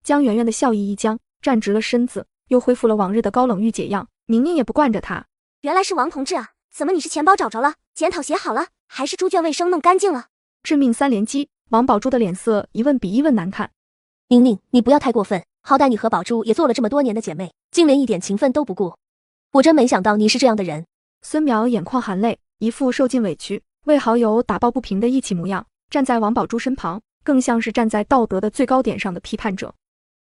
江圆圆的笑意一僵，站直了身子，又恢复了往日的高冷御姐样。宁宁也不惯着他。原来是王同志啊，怎么你是钱包找着了，检讨写好了，还是猪圈卫生弄干净了？致命3连击，王宝珠的脸色一问比一问难看。宁宁，你不要太过分，好歹你和宝珠也做了这么多年的姐妹，竟连一点情分都不顾，我真没想到你是这样的人。孙苗眼眶含泪，一副受尽委屈为好友打抱不平的义气模样，站在王宝珠身旁，更像是站在道德的最高点上的批判者。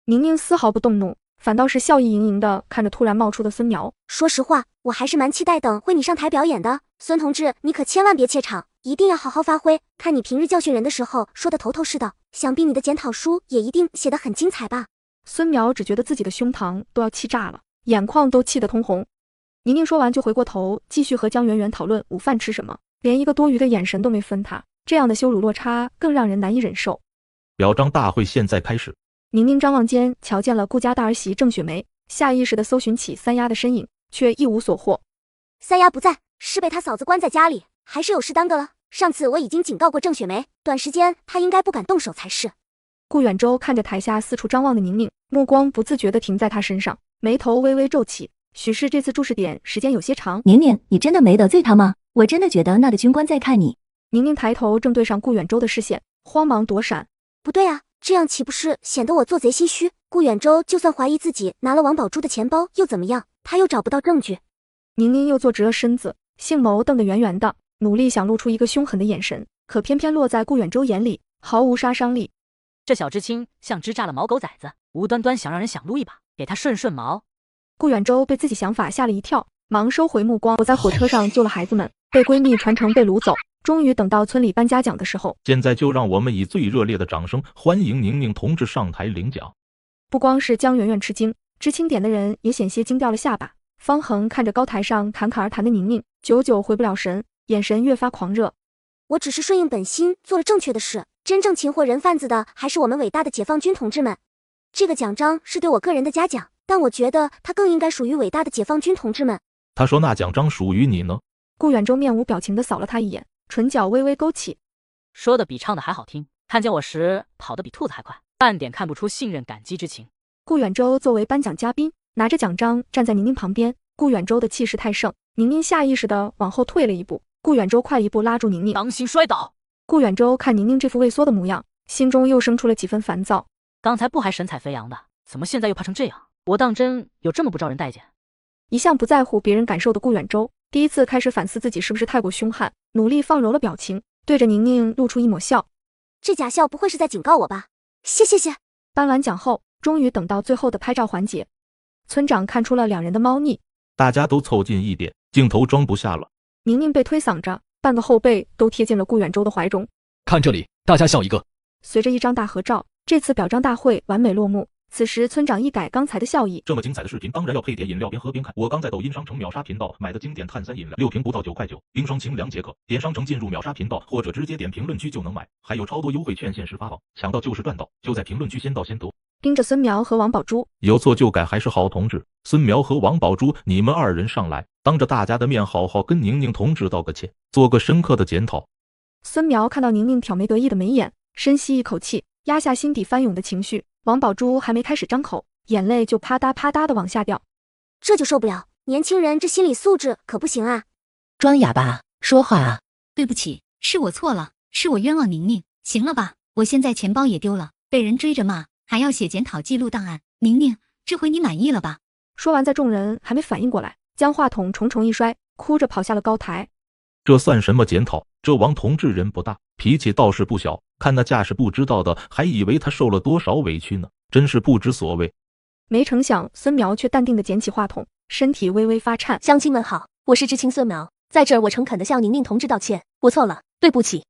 宁宁丝毫不动怒，反倒是笑意盈盈的看着突然冒出的孙苗。说实话，我还是蛮期待等会你上台表演的。孙同志，你可千万别怯场，一定要好好发挥。看你平日教训人的时候说的头头是道，想必你的检讨书也一定写得很精彩吧？孙苗只觉得自己的胸膛都要气炸了，眼眶都气得通红。宁宁说完就回过头，继续和江圆圆讨论午饭吃什么，连一个多余的眼神都没分他，这样的羞辱落差更让人难以忍受。表彰大会现在开始。宁宁张望间瞧见了顾家大儿媳郑雪梅，下意识地搜寻起三丫的身影，却一无所获。三丫不在，是被他嫂子关在家里，还是有事耽搁了？上次我已经警告过郑雪梅，短时间她应该不敢动手才是。顾远洲看着台下四处张望的宁宁，目光不自觉地停在她身上，眉头微微皱起，许是这次注视点时间有些长。宁宁，你真的没得罪他吗？我真的觉得那个军官在看你。宁宁抬头正对上顾远洲的视线，慌忙躲闪。不对啊，这样岂不是显得我做贼心虚？顾远洲就算怀疑自己拿了王宝珠的钱包又怎么样？他又找不到证据。宁宁又坐直了身子，杏眸瞪得圆圆的，努力想露出一个凶狠的眼神，可偏偏落在顾远洲眼里毫无杀伤力。这小知青像只炸了毛狗崽子，无端端想让人想撸一把，给他顺顺毛。顾远洲被自己想法吓了一跳，忙收回目光。我在火车上救了孩子们，被闺蜜传承被掳走，终于等到村里颁嘉奖的时候。现在就让我们以最热烈的掌声欢迎宁宁同志上台领奖。不光是江圆圆吃惊，知青点的人也险些惊掉了下巴。方恒看着高台上侃侃而谈的宁宁，久久回不了神，眼神越发狂热。我只是顺应本心做了正确的事，真正擒获人贩子的还是我们伟大的解放军同志们。这个奖章是对我个人的嘉奖，但我觉得它更应该属于伟大的解放军同志们。他说那奖章属于你呢。顾远洲面无表情地扫了他一眼，唇角微微勾起。说的比唱的还好听，看见我时跑得比兔子还快，半点看不出信任感激之情。顾远洲作为颁奖嘉宾，拿着奖章站在宁宁旁边。顾远洲的气势太盛，宁宁下意识地往后退了一步。顾远洲快一步拉住宁宁，当心摔倒。顾远洲看宁宁这副畏缩的模样，心中又生出了几分烦躁。刚才不还神采飞扬的，怎么现在又怕成这样？我当真有这么不招人待见？一向不在乎别人感受的顾远洲，第一次开始反思自己是不是太过凶悍，努力放柔了表情，对着宁宁露出一抹笑。这假笑不会是在警告我吧？谢。颁完奖后，终于等到最后的拍照环节。村长看出了两人的猫腻，大家都凑近一点，镜头装不下了。宁宁被推搡着，半个后背都贴进了顾远洲的怀中。看这里，大家笑一个。随着一张大合照，这次表彰大会完美落幕。此时村长一改刚才的笑意，这么精彩的视频当然要配点饮料，边喝边看。我刚在抖音商城秒杀频道买的经典碳酸饮料，6瓶不到9块9，冰霜清凉解渴。点商城进入秒杀频道，或者直接点评论区就能买，还有超多优惠券限时发放，抢到就是赚到，就在评论区先到先得。盯着孙苗和王宝珠，有错就改还是好同志。孙苗和王宝珠，你们二人上来，当着大家的面好好跟宁宁同志道个歉，做个深刻的检讨。孙苗看到宁宁挑眉得意的眉眼，深吸一口气，压下心底翻涌的情绪。王宝珠还没开始张口，眼泪就啪嗒啪嗒的往下掉。这就受不了，年轻人这心理素质可不行啊！装哑巴，说话啊！对不起，是我错了，是我冤枉宁宁，行了吧？我现在钱包也丢了，被人追着骂，还要写检讨记录档案。宁宁，这回你满意了吧？说完，在众人还没反应过来，将话筒重重一摔，哭着跑下了高台。这算什么检讨？这王同志人不大，脾气倒是不小，看那架势，不知道的还以为他受了多少委屈呢，真是不知所谓。没成想，孙苗却淡定地捡起话筒，身体微微发颤。乡亲们好，我是知青孙苗，在这儿我诚恳地向宁宁同志道歉，我错了，对不起。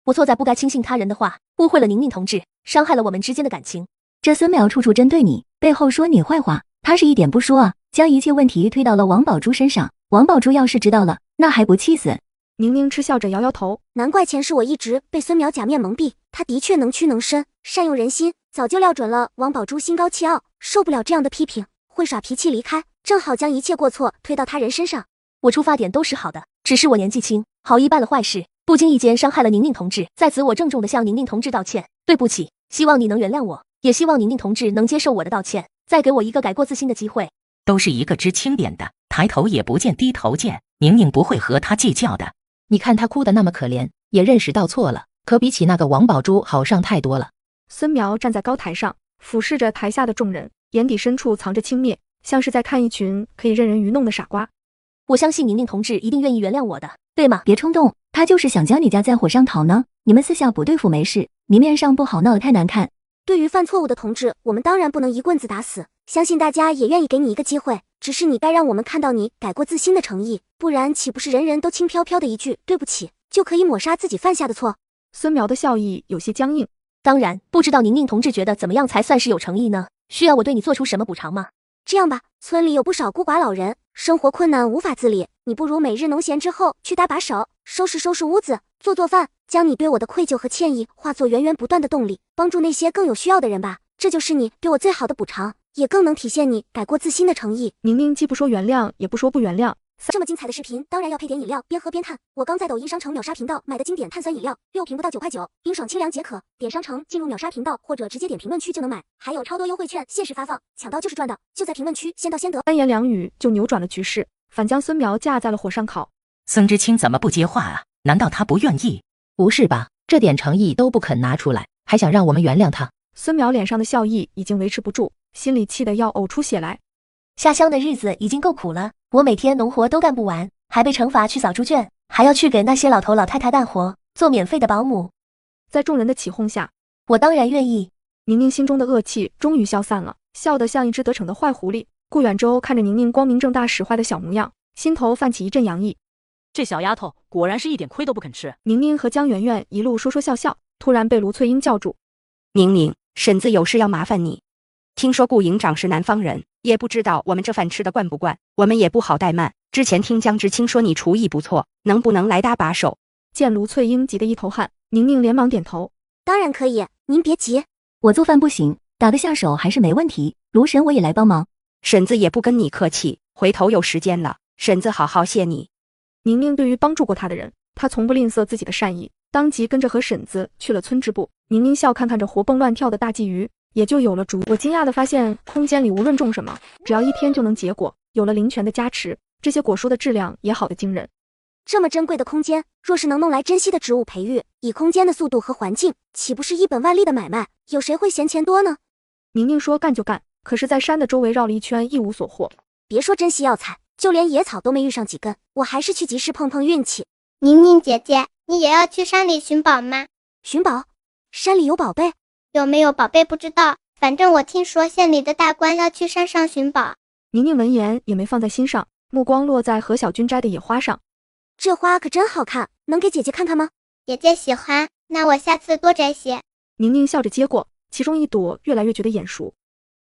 我错在不该轻信他人的话，误会了宁宁同志，伤害了我们之间的感情。这孙淼处处针对你，背后说你坏话，他是一点不说啊，将一切问题推到了王宝珠身上。王宝珠要是知道了，那还不气死？宁宁嗤笑着摇摇头，难怪前世我一直被孙淼假面蒙蔽，他的确能屈能伸，善用人心，早就料准了王宝珠心高气傲，受不了这样的批评，会耍脾气离开，正好将一切过错推到他人身上。我出发点都是好的，只是我年纪轻，好意办了坏事，不经意间伤害了宁宁同志，在此我郑重地向宁宁同志道歉，对不起，希望你能原谅我，也希望宁宁同志能接受我的道歉，再给我一个改过自新的机会。都是一个知青点的，抬头也不见低头见，宁宁不会和他计较的。你看他哭得那么可怜，也认识到错了，可比起那个王宝珠好上太多了。孙淼站在高台上，俯视着台下的众人，眼底深处藏着轻蔑，像是在看一群可以任人愚弄的傻瓜。我相信宁宁同志一定愿意原谅我的，对吗？别冲动，他就是想将你架在火上烤呢。你们私下不对付没事，明面上不好闹得太难看。对于犯错误的同志，我们当然不能一棍子打死，相信大家也愿意给你一个机会，只是你该让我们看到你改过自新的诚意，不然岂不是人人都轻飘飘的一句对不起，就可以抹杀自己犯下的错？孙淼的笑意有些僵硬。当然，不知道宁宁同志觉得怎么样才算是有诚意呢？需要我对你做出什么补偿吗？这样吧，村里有不少孤寡老人，生活困难无法自理，你不如每日农闲之后去搭把手，收拾收拾屋子，做做饭，将你对我的愧疚和歉意化作源源不断的动力，帮助那些更有需要的人吧。这就是你对我最好的补偿，也更能体现你改过自新的诚意。宁宁既不说原谅，也不说不原谅。这么精彩的视频，当然要配点饮料，边喝边看。我刚在抖音商城秒杀频道买的经典碳酸饮料，6瓶不到9块9，冰爽清凉解渴。点商城进入秒杀频道，或者直接点评论区就能买，还有超多优惠券限时发放，抢到就是赚的。就在评论区，先到先得。三言两语就扭转了局势，反将孙淼架在了火上烤。孙知青怎么不接话啊？难道他不愿意？不是吧，这点诚意都不肯拿出来，还想让我们原谅他？孙淼脸上的笑意已经维持不住，心里气得要呕出血来。下乡的日子已经够苦了，我每天农活都干不完，还被惩罚去扫猪圈，还要去给那些老头老太太干活，做免费的保姆。在众人的起哄下，我当然愿意。宁宁心中的恶气终于消散了，笑得像一只得逞的坏狐狸。顾远洲看着宁宁光明正大使坏的小模样，心头泛起一阵洋溢。这小丫头果然是一点亏都不肯吃。宁宁和江媛媛一路说说笑笑，突然被卢翠英叫住。宁宁，婶子有事要麻烦你。听说顾营长是南方人，也不知道我们这饭吃的惯不惯，我们也不好怠慢。之前听江知青说你厨艺不错，能不能来搭把手？见卢翠英急得一头汗，宁宁连忙点头。当然可以，您别急。我做饭不行，打得下手还是没问题。卢婶我也来帮忙。婶子也不跟你客气，回头有时间了，婶子好好谢你。宁宁对于帮助过她的人，她从不吝啬自己的善意，当即跟着和婶子去了村支部。宁宁笑看看着活蹦乱跳的大鲫鱼，也就有了主意。我惊讶地发现，空间里无论种什么，只要1天就能结果。有了灵泉的加持，这些果蔬的质量也好得惊人。这么珍贵的空间，若是能弄来珍稀的植物培育，以空间的速度和环境，岂不是一本万利的买卖？有谁会嫌钱多呢？宁宁说干就干，可是在山的周围绕了一圈，一无所获。别说珍稀药材，就连野草都没遇上几根，我还是去集市碰碰运气。宁宁姐姐，你也要去山里寻宝吗？寻宝？山里有宝贝？有没有宝贝不知道，反正我听说县里的大官要去山上寻宝。宁宁闻言也没放在心上，目光落在何小军摘的野花上。这花可真好看，能给姐姐看看吗？姐姐喜欢，那我下次多摘些。宁宁笑着接过，其中一朵越来越觉得眼熟。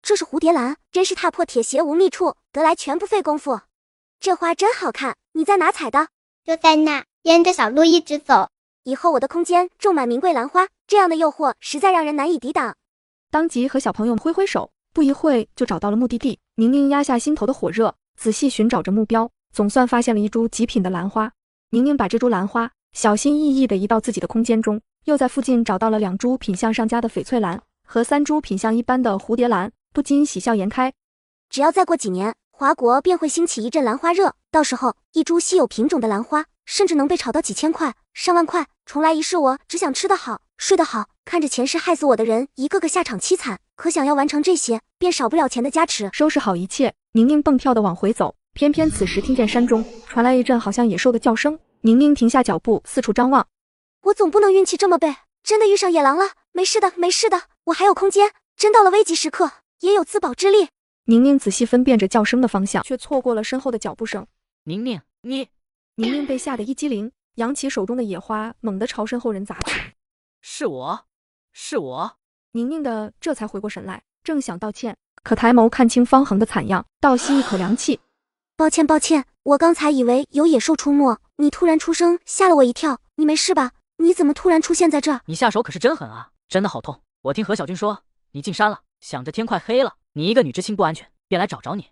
这是蝴蝶兰，真是踏破铁鞋无觅处，得来全不费功夫。这花真好看，你在哪采的？就在那，沿着小路一直走。以后我的空间种满名贵兰花，这样的诱惑实在让人难以抵挡。当即和小朋友挥挥手，不一会就找到了目的地。宁宁压下心头的火热，仔细寻找着目标，总算发现了一株极品的兰花。宁宁把这株兰花小心翼翼地移到自己的空间中，又在附近找到了2株品相上佳的翡翠兰和3株品相一般的蝴蝶兰，不禁喜笑颜开。只要再过几年，华国便会兴起一阵兰花热，到时候一株稀有品种的兰花甚至能被炒到几千块、上万块。重来一世，我只想吃得好，睡得好，看着前世害死我的人一个个下场凄惨，可想要完成这些，便少不了钱的加持。收拾好一切，宁宁蹦跳地往回走，偏偏此时听见山中传来一阵好像野兽的叫声。宁宁停下脚步，四处张望。我总不能运气这么背，真的遇上野狼了？没事的，没事的，我还有空间，真到了危急时刻也有自保之力。宁宁仔细分辨着叫声的方向，却错过了身后的脚步声。宁宁，你……宁宁被吓得一激灵，扬起手中的野花，猛地朝身后人砸去。是我。宁宁的这才回过神来，正想道歉，可抬眸看清方恒的惨样，倒吸一口凉气。抱歉，我刚才以为有野兽出没，你突然出声吓了我一跳。你没事吧？你怎么突然出现在这儿？你下手可是真狠啊，真的好痛。我听何小军说你进山了，想着天快黑了，你一个女知青不安全，便来找你。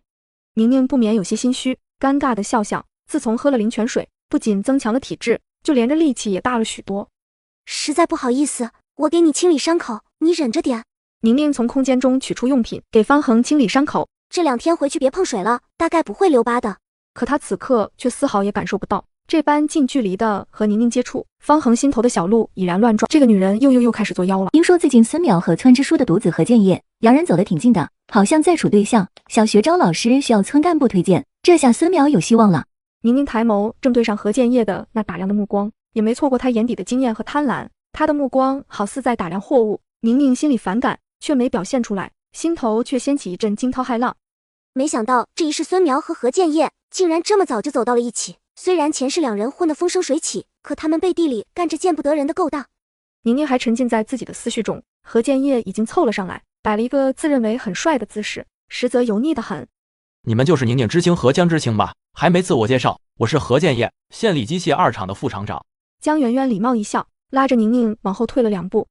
宁宁不免有些心虚，尴尬的笑笑。自从喝了灵泉水，不仅增强了体质，就连着力气也大了许多。实在不好意思，我给你清理伤口，你忍着点。宁宁从空间中取出用品，给方恒清理伤口。这2天回去别碰水了，大概不会留疤的。可他此刻却丝毫也感受不到这般近距离的和宁宁接触，方恒心头的小鹿已然乱撞。这个女人又开始作妖了。听说最近孙淼和村支书的独子何建业两人走得挺近的，好像在处对象。小学招老师需要村干部推荐，这下孙淼有希望了。宁宁抬眸正对上何建业的那打量的目光，也没错过他眼底的惊艳和贪婪。他的目光好似在打量货物，宁宁心里反感，却没表现出来，心头却掀起一阵惊涛骇浪。没想到这一世孙苗和何建业竟然这么早就走到了一起。虽然前世2人混得风生水起，可他们背地里干着见不得人的勾当。宁宁还沉浸在自己的思绪中，何建业已经凑了上来，摆了一个自认为很帅的姿势，实则油腻得很。你们就是宁宁知青和江知青吧？还没自我介绍，我是何建业，县里机械2厂的副厂长。江圆圆礼貌一笑，拉着宁宁往后退了2步。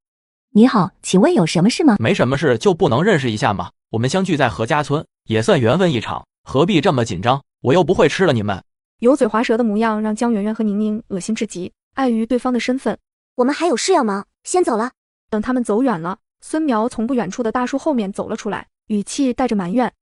你好，请问有什么事吗？没什么事，就不能认识一下吗？我们相聚在何家村，也算缘分一场，何必这么紧张？我又不会吃了你们。油嘴滑舌的模样让江圆圆和宁宁恶心至极，碍于对方的身份，我们还有事要忙，先走了。等他们走远了，孙苗从不远处的大树后面走了出来，语气带着埋怨：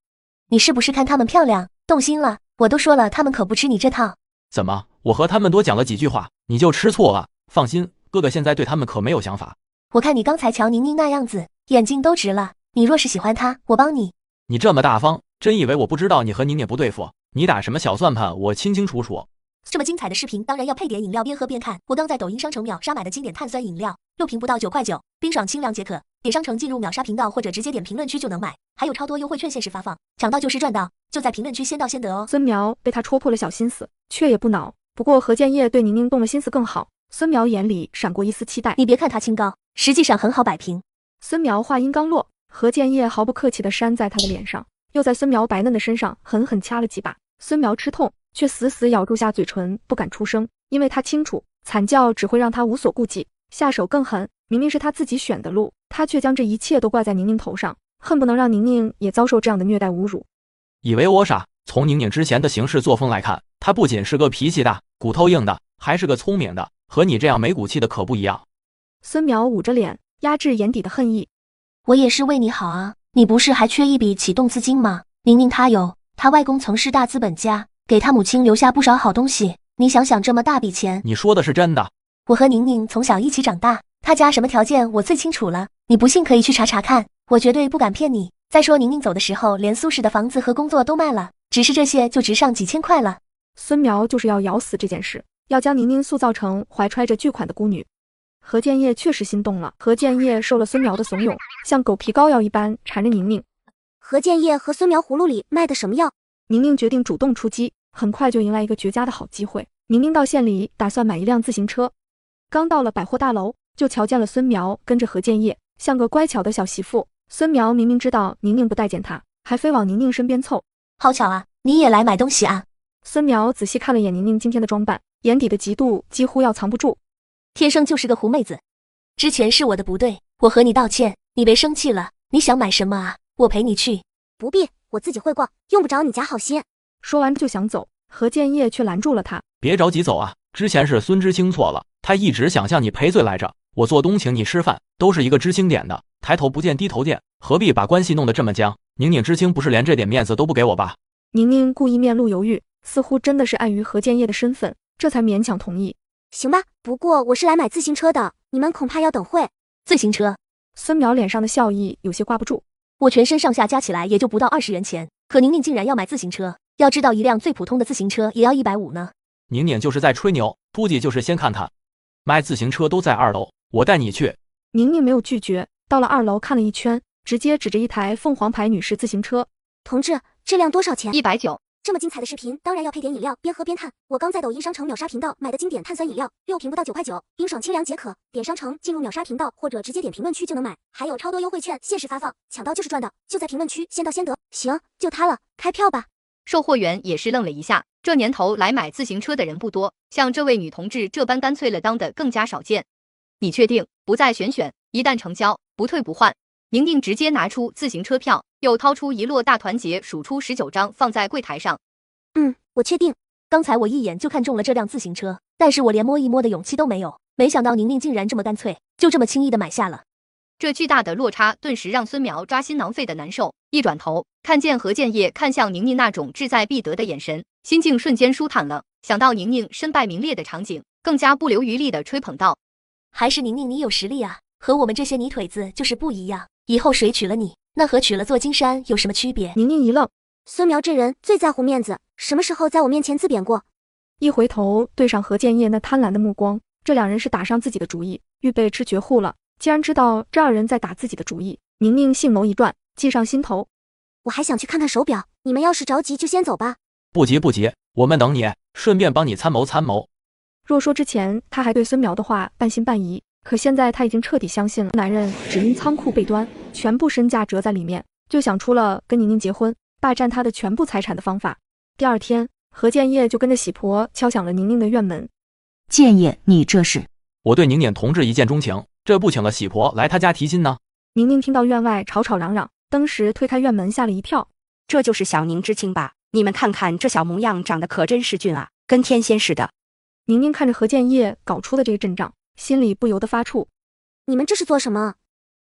你是不是看她们漂亮动心了？我都说了，他们可不吃你这套。怎么，我和他们多讲了几句话，你就吃醋了？放心，哥哥现在对他们可没有想法。我看你刚才瞧宁宁那样子，眼睛都直了。你若是喜欢她，我帮你。你这么大方，真以为我不知道你和宁宁不对付？你打什么小算盘，我清清楚楚。这么精彩的视频，当然要配点饮料，边喝边看。我刚在抖音商城秒杀买的经典碳酸饮料，6瓶不到9块9，冰爽清凉解渴。点商城进入秒杀频道或者直接点评论区就能买，还有超多优惠券限时发放，抢到就是赚到，就在评论区先到先得哦。孙苗被他戳破了小心思，却也不恼。不过何建业对宁宁动了心思更好，孙苗眼里闪过一丝期待。你别看他清高，实际上很好摆平。孙苗话音刚落，何建业毫不客气地扇在他的脸上，又在孙苗白嫩的身上狠狠掐了几把。孙苗吃痛，却死死咬住下嘴唇，不敢出声，因为他清楚惨叫只会让他无所顾忌，下手更狠。明明是他自己选的路，他却将这一切都怪在宁宁头上，恨不能让宁宁也遭受这样的虐待侮辱。以为我傻？从宁宁之前的行事作风来看，她不仅是个脾气大、骨头硬的，还是个聪明的，和你这样没骨气的可不一样。孙苗捂着脸，压制眼底的恨意。我也是为你好啊，你不是还缺一笔启动资金吗？宁宁她有，她外公曾是大资本家，给她母亲留下不少好东西。你想想这么大笔钱，你说的是真的？我和宁宁从小一起长大，她家什么条件我最清楚了，你不信可以去查查看，我绝对不敢骗你。再说宁宁走的时候，连苏氏的房子和工作都卖了，只是这些就值上几千块了。孙苗就是要咬死这件事，要将宁宁塑造成怀揣着巨款的孤女。何建业确实心动了，何建业受了孙苗的怂恿，像狗皮膏药一般缠着宁宁。何建业和孙苗葫芦里卖的什么药？宁宁决定主动出击，很快就迎来一个绝佳的好机会。宁宁到县里打算买一辆自行车，刚到了百货大楼，就瞧见了孙苗跟着何建业，像个乖巧的小媳妇。孙苗明明知道宁宁不待见他，还非往宁宁身边凑。好巧啊，你也来买东西啊？孙苗仔细看了眼宁宁今天的装扮，眼底的嫉妒几乎要藏不住。天生就是个狐妹子，之前是我的不对，我和你道歉，你别生气了。你想买什么啊？我陪你去。不必，我自己会逛，用不着你假好心。说完就想走，何建业却拦住了他。别着急走啊，之前是孙知青错了，他一直想向你赔罪来着。我做东请你吃饭，都是一个知青点的，抬头不见低头见，何必把关系弄得这么僵？宁宁知青不是连这点面子都不给我吧？宁宁故意面露犹豫，似乎真的是碍于何建业的身份，这才勉强同意。行吧，不过我是来买自行车的，你们恐怕要等会。自行车？孙苗脸上的笑意有些挂不住。我全身上下加起来也就不到20元钱，可宁宁竟然要买自行车，要知道一辆最普通的自行车也要150呢。宁宁就是在吹牛，估计就是先看看。卖自行车都在2楼，我带你去。宁宁没有拒绝，到了2楼看了一圈，直接指着一台凤凰牌女士自行车。同志，这辆多少钱？ 190。这么精彩的视频，当然要配点饮料，边喝边看。我刚在抖音商城秒杀频道买的经典碳酸饮料，6瓶不到9块9，冰爽清凉解渴。点商城进入秒杀频道，或者直接点评论区就能买，还有超多优惠券限时发放，抢到就是赚到，就在评论区先到先得。行，就它了，开票吧。售货员也是愣了一下，这年头来买自行车的人不多，像这位女同志这般干脆了当的更加少见。你确定不再选？一旦成交，不退不换。宁宁直接拿出自行车票，又掏出一摞大团结，数出19张放在柜台上。我确定。刚才我一眼就看中了这辆自行车，但是我连摸一摸的勇气都没有。没想到宁宁竟然这么干脆，就这么轻易的买下了。这巨大的落差顿时让孙苗抓心挠肺的难受。一转头，看见何建业看向宁宁那种志在必得的眼神，心境瞬间舒坦了。想到宁宁身败名裂的场景，更加不留余力的吹捧道：“还是宁宁你有实力啊，和我们这些泥腿子就是不一样。以后谁娶了你，那和娶了座金山有什么区别？”宁宁一愣，孙苗这人最在乎面子，什么时候在我面前自贬过？一回头对上何建业那贪婪的目光，这两人是打上自己的主意，预备吃绝户了。既然知道这二人在打自己的主意，宁宁杏眸一转，计上心头。我还想去看看手表，你们要是着急就先走吧。不急，我们等你，顺便帮你参谋。若说之前他还对孙苗的话半信半疑，可现在他已经彻底相信了。男人只因仓库被端，全部身价折在里面，就想出了跟宁宁结婚，霸占他的全部财产的方法。第二天，何建业就跟着喜婆敲响了宁宁的院门。建业，你这是？我对宁宁同志一见钟情，这不请了喜婆来他家提亲呢。宁宁听到院外吵吵嚷嚷，登时推开院门，吓了一跳。这就是小宁知青吧？你们看看这小模样，长得可真是俊啊，跟天仙似的。宁宁看着何建业搞出的这个阵仗，心里不由得发怵。你们这是做什么？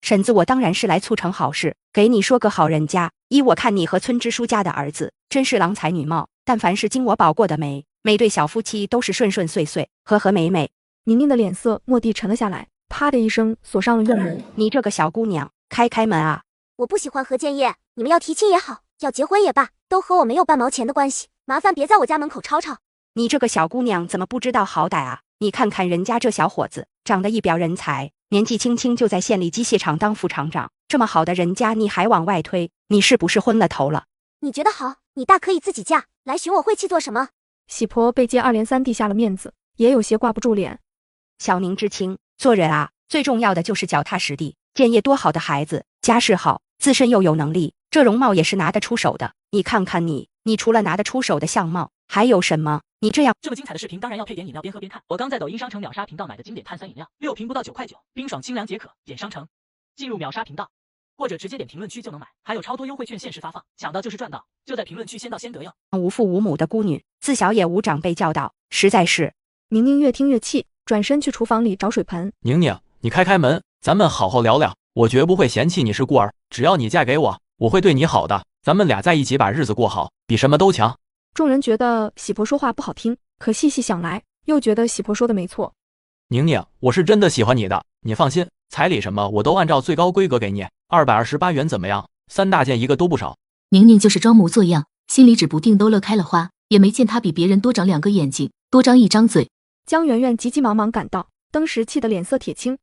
婶子，我当然是来促成好事，给你说个好人家。依我看，你和村支书家的儿子真是郎才女貌，但凡是经我保过的每对小夫妻都是顺顺遂遂，和和美美。宁宁的脸色蓦地沉了下来，啪的一声锁上了院门。你这个小姑娘，开门啊！我不喜欢何建业，你们要提亲也好，要结婚也罢，都和我没有半毛钱的关系，麻烦别在我家门口吵吵。你这个小姑娘怎么不知道好歹啊？你看看人家这小伙子，长得一表人才，年纪轻轻就在县里机械厂当副厂长，这么好的人家你还往外推，你是不是昏了头了？你觉得好，你大可以自己嫁，来寻我晦气做什么？喜婆被接二连三地下了面子，也有些挂不住脸。小宁知青，做人啊，最重要的就是脚踏实地。建业多好的孩子，家世好，自身又有能力，这容貌也是拿得出手的。你看看你除了拿得出手的相貌，还有什么？你这样这么精彩的视频，当然要配点饮料边喝边看。我刚在抖音商城秒杀频道买的经典碳酸饮料，6瓶不到9块9，冰爽清凉解渴。点商城进入秒杀频道，或者直接点评论区就能买，还有超多优惠券限时发放，抢到就是赚到，就在评论区先到先得哟。无父无母的孤女，自小也无长辈教导，实在是……宁宁越听越气，转身去厨房里找水盆。宁宁，你开门，咱们好好聊聊。我绝不会嫌弃你是孤儿，只要你嫁给我，我会对你好的。咱们俩在一起把日子过好，比什么都强。众人觉得喜婆说话不好听，可细细想来，又觉得喜婆说的没错。宁宁，我是真的喜欢你的，你放心，彩礼什么我都按照最高规格给你，228元怎么样？3大件一个都不少。宁宁就是装模作样，心里指不定都乐开了花，也没见她比别人多长2个眼睛，多张1张嘴。江媛媛急急忙忙赶到，登时气得脸色铁青。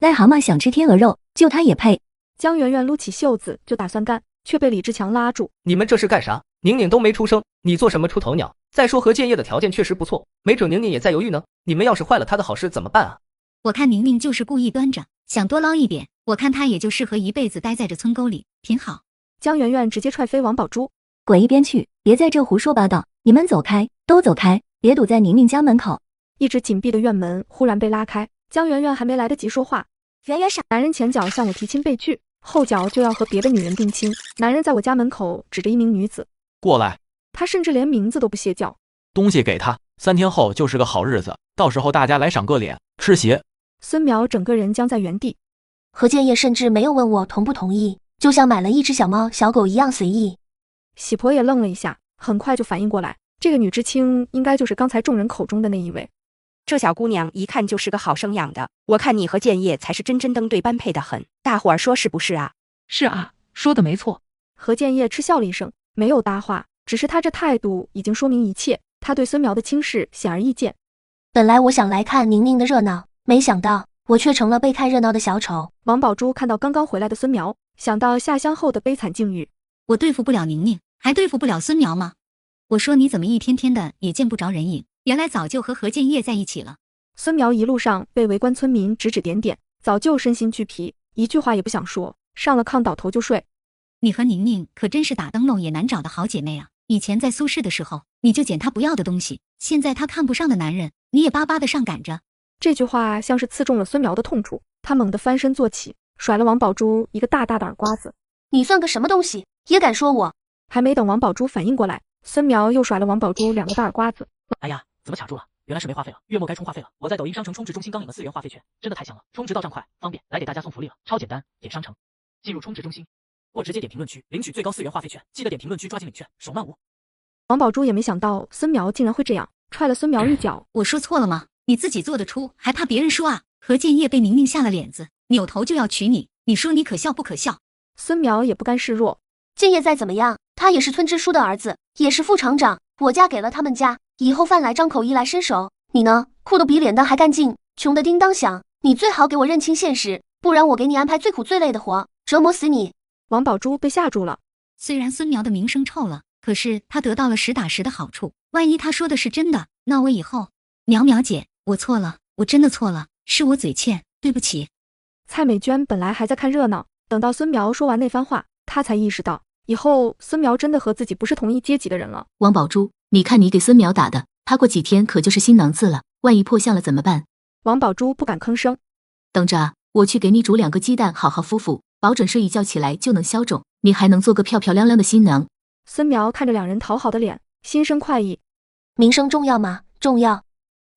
癞蛤蟆想吃天鹅肉，就他也配？江媛媛撸起袖子就打算干，却被李志强拉住。你们这是干啥？宁宁都没出声，你做什么出头鸟？再说何建业的条件确实不错，没准宁宁也在犹豫呢。你们要是坏了他的好事怎么办啊？我看宁宁就是故意端着，想多捞一点。我看他也就适合一辈子待在这村沟里，挺好。江媛媛直接踹飞王宝珠，滚一边去！别在这胡说八道！你们走开，都走开，别堵在宁宁家门口。一直紧闭的院门忽然被拉开，江媛媛还没来得及说话，媛媛傻，男人前脚向我提亲被拒，后脚就要和别的女人定亲。男人在我家门口指着一名女子，过来。他甚至连名字都不屑叫。东西给他，3天后就是个好日子，到时候大家来赏个脸，吃席。孙苗整个人僵在原地。何建业甚至没有问我同不同意，就像买了一只小猫小狗一样随意。喜婆也愣了一下，很快就反应过来，这个女知青应该就是刚才众人口中的那一位。这小姑娘一看就是个好生养的，我看你和建业才是真登对般配的很，大伙儿说是不是啊？是啊，说的没错。何建业嗤笑了一声，没有搭话，只是他这态度已经说明一切，他对孙苗的轻视显而易见。本来我想来看宁宁的热闹，没想到我却成了被看热闹的小丑。王宝珠看到刚刚回来的孙苗，想到下乡后的悲惨境遇，我对付不了宁宁，还对付不了孙苗吗？我说你怎么一天天的也见不着人影，原来早就和何建业在一起了。孙苗一路上被围观村民指指点点，早就身心俱疲，一句话也不想说，上了炕倒头就睡。你和宁宁可真是打灯笼也难找的好姐妹啊！以前在苏氏的时候，你就捡她不要的东西，现在她看不上的男人，你也巴巴的上赶着。这句话像是刺中了孙苗的痛处，他猛地翻身坐起，甩了王宝珠一个大大的耳刮子。你算个什么东西，也敢说我？还没等王宝珠反应过来，孙苗又甩了王宝珠2个大耳刮子。哎呀，怎么卡住了？原来是没话费了，月末该充话费了。我在抖音商城充值中心刚领了4元话费券，真的太香了，充值到账快，方便，来给大家送福利了，超简单，点商城，进入充值中心，或直接点评论区领取最高4元话费券，记得点评论区抓紧领券，手慢无。王宝珠也没想到孙苗竟然会这样，踹了孙苗一脚。我说错了吗？你自己做得出，还怕别人说啊？何建业被宁宁下了脸子，扭头就要娶你，你说你可笑不可笑？孙苗也不甘示弱，建业再怎么样，他也是村支书的儿子，也是副厂长，我嫁给了他们家，以后饭来张口，衣来伸手。你呢，哭得比脸蛋还干净，穷得叮当响，你最好给我认清现实，不然我给你安排最苦最累的活，折磨死你。王宝珠被吓住了。虽然孙苗的名声臭了，可是他得到了实打实的好处，万一他说的是真的，那我以后……苗苗姐，我错了，我真的错了，是我嘴欠，对不起。蔡美娟本来还在看热闹，等到孙苗说完那番话，她才意识到，以后孙苗真的和自己不是同一阶级的人了。王宝珠，你看你给孙苗打的，他过几天可就是新囊字了，万一破相了怎么办？王宝珠不敢吭声。等着啊，我去给你煮2个鸡蛋，好好孵孵，保准睡一觉起来就能消肿，你还能做个漂漂亮亮的新娘。孙苗看着2人讨好的脸，心生快意。名声重要吗？重要，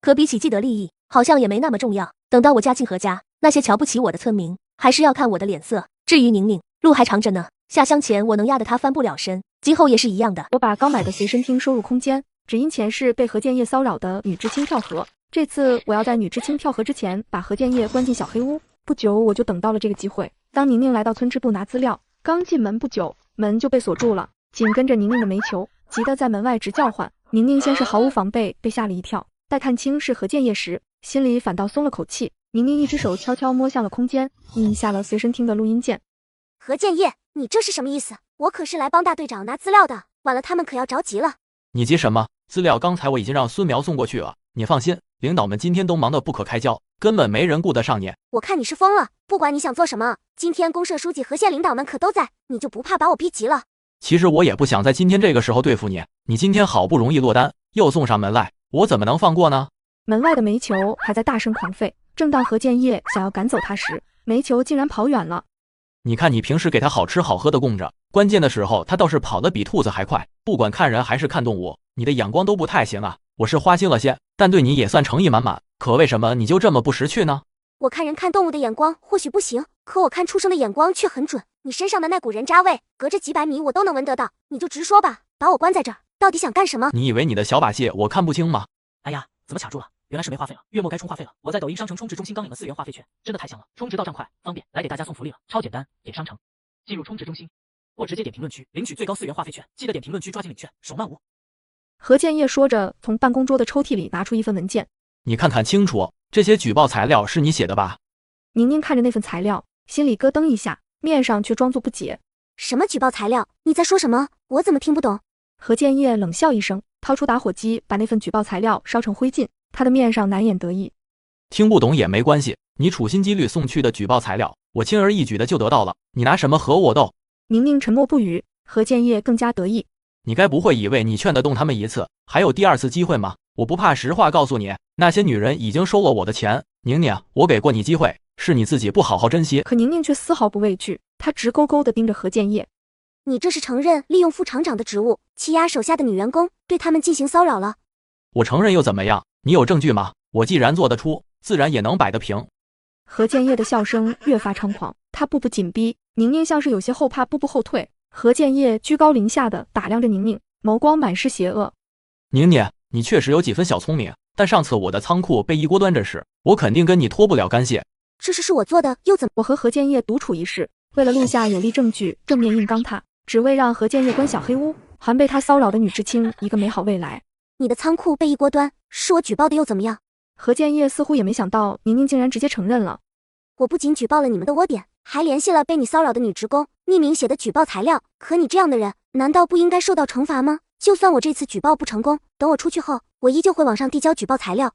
可比起既得利益，好像也没那么重要。等到我家境何家，那些瞧不起我的村民，还是要看我的脸色。至于宁宁，路还长着呢，下乡前我能压得她翻不了身，今后也是一样的。我把刚买的随身听收入空间，只因前世被何建业骚扰的女知青跳河。这次我要在女知青跳河之前把何建业关进小黑屋。不久我就等到了这个机会。当宁宁来到村支部拿资料，刚进门不久，门就被锁住了，紧跟着宁宁的煤球，急得在门外直叫唤。宁宁先是毫无防备，被吓了一跳，待看清是何建业时，心里反倒松了口气。宁宁一只手悄悄摸向了空间，按下了随身听的录音键。何建业，你这是什么意思？我可是来帮大队长拿资料的，晚了他们可要着急了。你急什么？资料刚才我已经让孙苗送过去了，你放心，领导们今天都忙得不可开交，根本没人顾得上你。我看你是疯了，不管你想做什么，今天公社书记和县领导们可都在，你就不怕把我逼急了？其实我也不想在今天这个时候对付你，你今天好不容易落单，又送上门来，我怎么能放过呢？门外的煤球还在大声狂吠，正当何建业想要赶走他时，煤球竟然跑远了。你看你平时给他好吃好喝的供着，关键的时候他倒是跑得比兔子还快，不管看人还是看动物，你的眼光都不太行啊。我是花心了些，但对你也算诚意满满，可为什么你就这么不识趣呢？我看人看动物的眼光或许不行，可我看畜生的眼光却很准。你身上的那股人渣味，隔着几百米我都能闻得到。你就直说吧，把我关在这儿，到底想干什么？你以为你的小把戏我看不清吗？哎呀，怎么卡住了？原来是没话费了，月末该充话费了。我在抖音商城充值中心刚领了4元话费券，真的太香了，充值到账快，方便，来给大家送福利了，超简单，点商城，进入充值中心，或直接点评论区领取最高4元话费券，记得点评论区抓紧领券，手慢无。何建业说着，从办公桌的抽屉里拿出一份文件。你看看清楚，这些举报材料是你写的吧？宁宁看着那份材料，心里咯噔一下，面上却装作不解。什么举报材料？你在说什么？我怎么听不懂？何建业冷笑一声，掏出打火机，把那份举报材料烧成灰烬。他的面上难掩得意。听不懂也没关系，你处心积虑送去的举报材料，我轻而易举的就得到了，你拿什么和我斗？宁宁沉默不语，何建业更加得意。你该不会以为你劝得动他们一次，还有第2次机会吗？我不怕实话告诉你，那些女人已经收了我的钱。宁宁，我给过你机会，是你自己不好好珍惜。可宁宁却丝毫不畏惧，她直勾勾地盯着何建业。你这是承认利用副厂长的职务，欺压手下的女员工，对他们进行骚扰了？我承认又怎么样？你有证据吗？我既然做得出，自然也能摆得平。何建业的笑声越发猖狂，他步步紧逼，宁宁像是有些后怕，步步后退。何建业居高临下的打量着宁宁，眸光满是邪恶。宁宁，你确实有几分小聪明，但上次我的仓库被一锅端着时，我肯定跟你脱不了干系。这事是我做的，又怎么？我和何建业独处一室，为了录下有力证据，正面硬刚他，只为让何建业关小黑屋，还被他骚扰的女知青一个美好未来。你的仓库被一锅端，是我举报的又怎么样？何建业似乎也没想到宁宁竟然直接承认了。我不仅举报了你们的窝点，还联系了被你骚扰的女职工，匿名写的举报材料。可你这样的人，难道不应该受到惩罚吗？就算我这次举报不成功，等我出去后，我依旧会往上递交举报材料。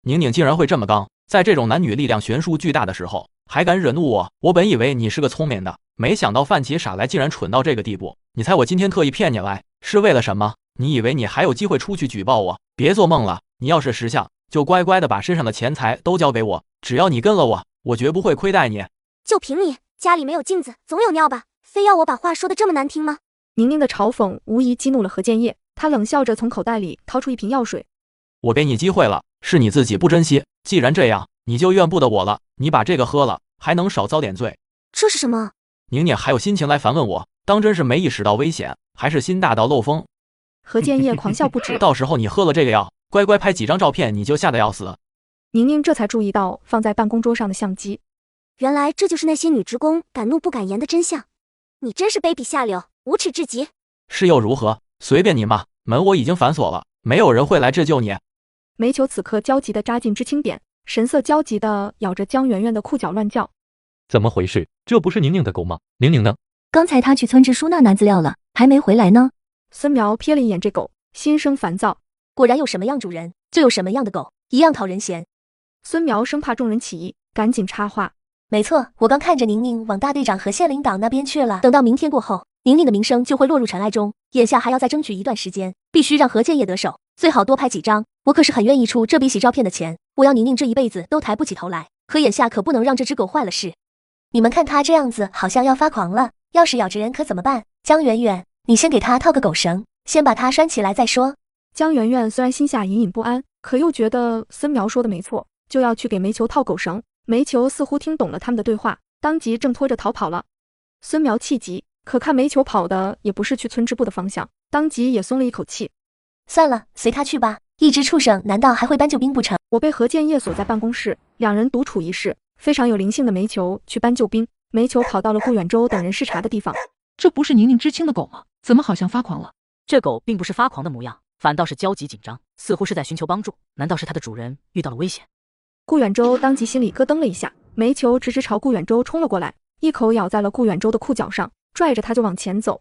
宁宁竟然会这么刚，在这种男女力量悬殊巨大的时候，还敢惹怒我？我本以为你是个聪明的，没想到犯起傻来竟然蠢到这个地步。你猜我今天特意骗你来，是为了什么？你以为你还有机会出去举报我？别做梦了！你要是识相，就乖乖的把身上的钱财都交给我，只要你跟了我，我绝不会亏待你。就凭你，家里没有镜子，总有尿吧？非要我把话说得这么难听吗？宁宁的嘲讽无疑激怒了何建业，他冷笑着从口袋里掏出一瓶药水。我给你机会了，是你自己不珍惜。既然这样，你就怨不得我了。你把这个喝了，还能少遭点罪。这是什么？宁宁还有心情来烦问我，当真是没意识到危险，还是心大到漏风？何建业狂笑不止。到时候你喝了这个药，乖乖拍几张照片，你就吓得要死。宁宁这才注意到放在办公桌上的相机，原来这就是那些女职工敢怒不敢言的真相。你真是卑鄙下流，无耻至极。是又如何？随便你骂，门我已经反锁了，没有人会来这救你。煤球此刻焦急地扎进知青点，神色焦急地咬着江圆圆的裤脚乱叫。怎么回事？这不是宁宁的狗吗？宁宁呢？刚才他去村支书那拿资料了，还没回来呢。孙苗瞥了一眼这狗，心生烦躁。果然有什么样主人，就有什么样的狗，一样讨人嫌。孙苗生怕众人起疑，赶紧插话。没错，我刚看着宁宁往大队长和县领导那边去了。等到明天过后，宁宁的名声就会落入尘埃中。眼下还要再争取一段时间，必须让何建业得手，最好多拍几张。我可是很愿意出这笔洗照片的钱，我要宁宁这一辈子都抬不起头来。可眼下可不能让这只狗坏了事。你们看他这样子，好像要发狂了，要是咬着人可怎么办？江圆圆，你先给他套个狗绳，先把他拴起来再说。江圆圆虽然心下隐隐不安，可又觉得孙苗说的没错，就要去给煤球套狗绳。煤球似乎听懂了他们的对话，当即挣脱着逃跑了。孙苗气急，可看煤球跑的也不是去村支部的方向，当即也松了一口气。算了，随他去吧。一只畜生难道还会搬救兵不成？我被何建业锁在办公室，两人独处一室。非常有灵性的煤球去搬救兵，煤球跑到了顾远洲等人视察的地方。这不是宁宁知青的狗吗？怎么好像发狂了？这狗并不是发狂的模样，反倒是焦急紧张，似乎是在寻求帮助。难道是它的主人遇到了危险？顾远洲当即心里咯噔了一下，煤球直直朝顾远洲冲了过来，一口咬在了顾远洲的裤脚上，拽着他就往前走。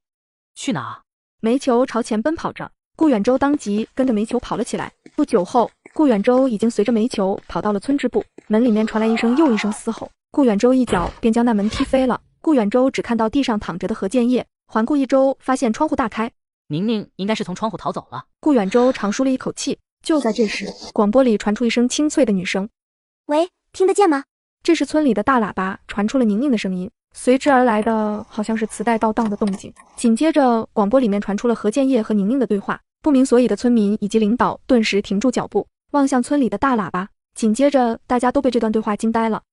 去哪？煤球朝前奔跑着，顾远洲当即跟着煤球跑了起来。不久后，顾远洲已经随着煤球跑到了村支部，门里面传来一声又一声嘶吼，顾远洲一脚便将那门踢飞了。顾远洲只看到地上躺着的何建业，环顾一周，发现窗户大开，宁宁应该是从窗户逃走了。顾远洲长舒了一口气。就在这时，广播里传出一声清脆的女声：“喂，听得见吗？”这时村里的大喇叭传出了宁宁的声音，随之而来的好像是磁带倒荡的动静。紧接着，广播里面传出了何建业和宁宁的对话。不明所以的村民以及领导顿时停住脚步，望向村里的大喇叭。紧接着，大家都被这段对话惊呆了。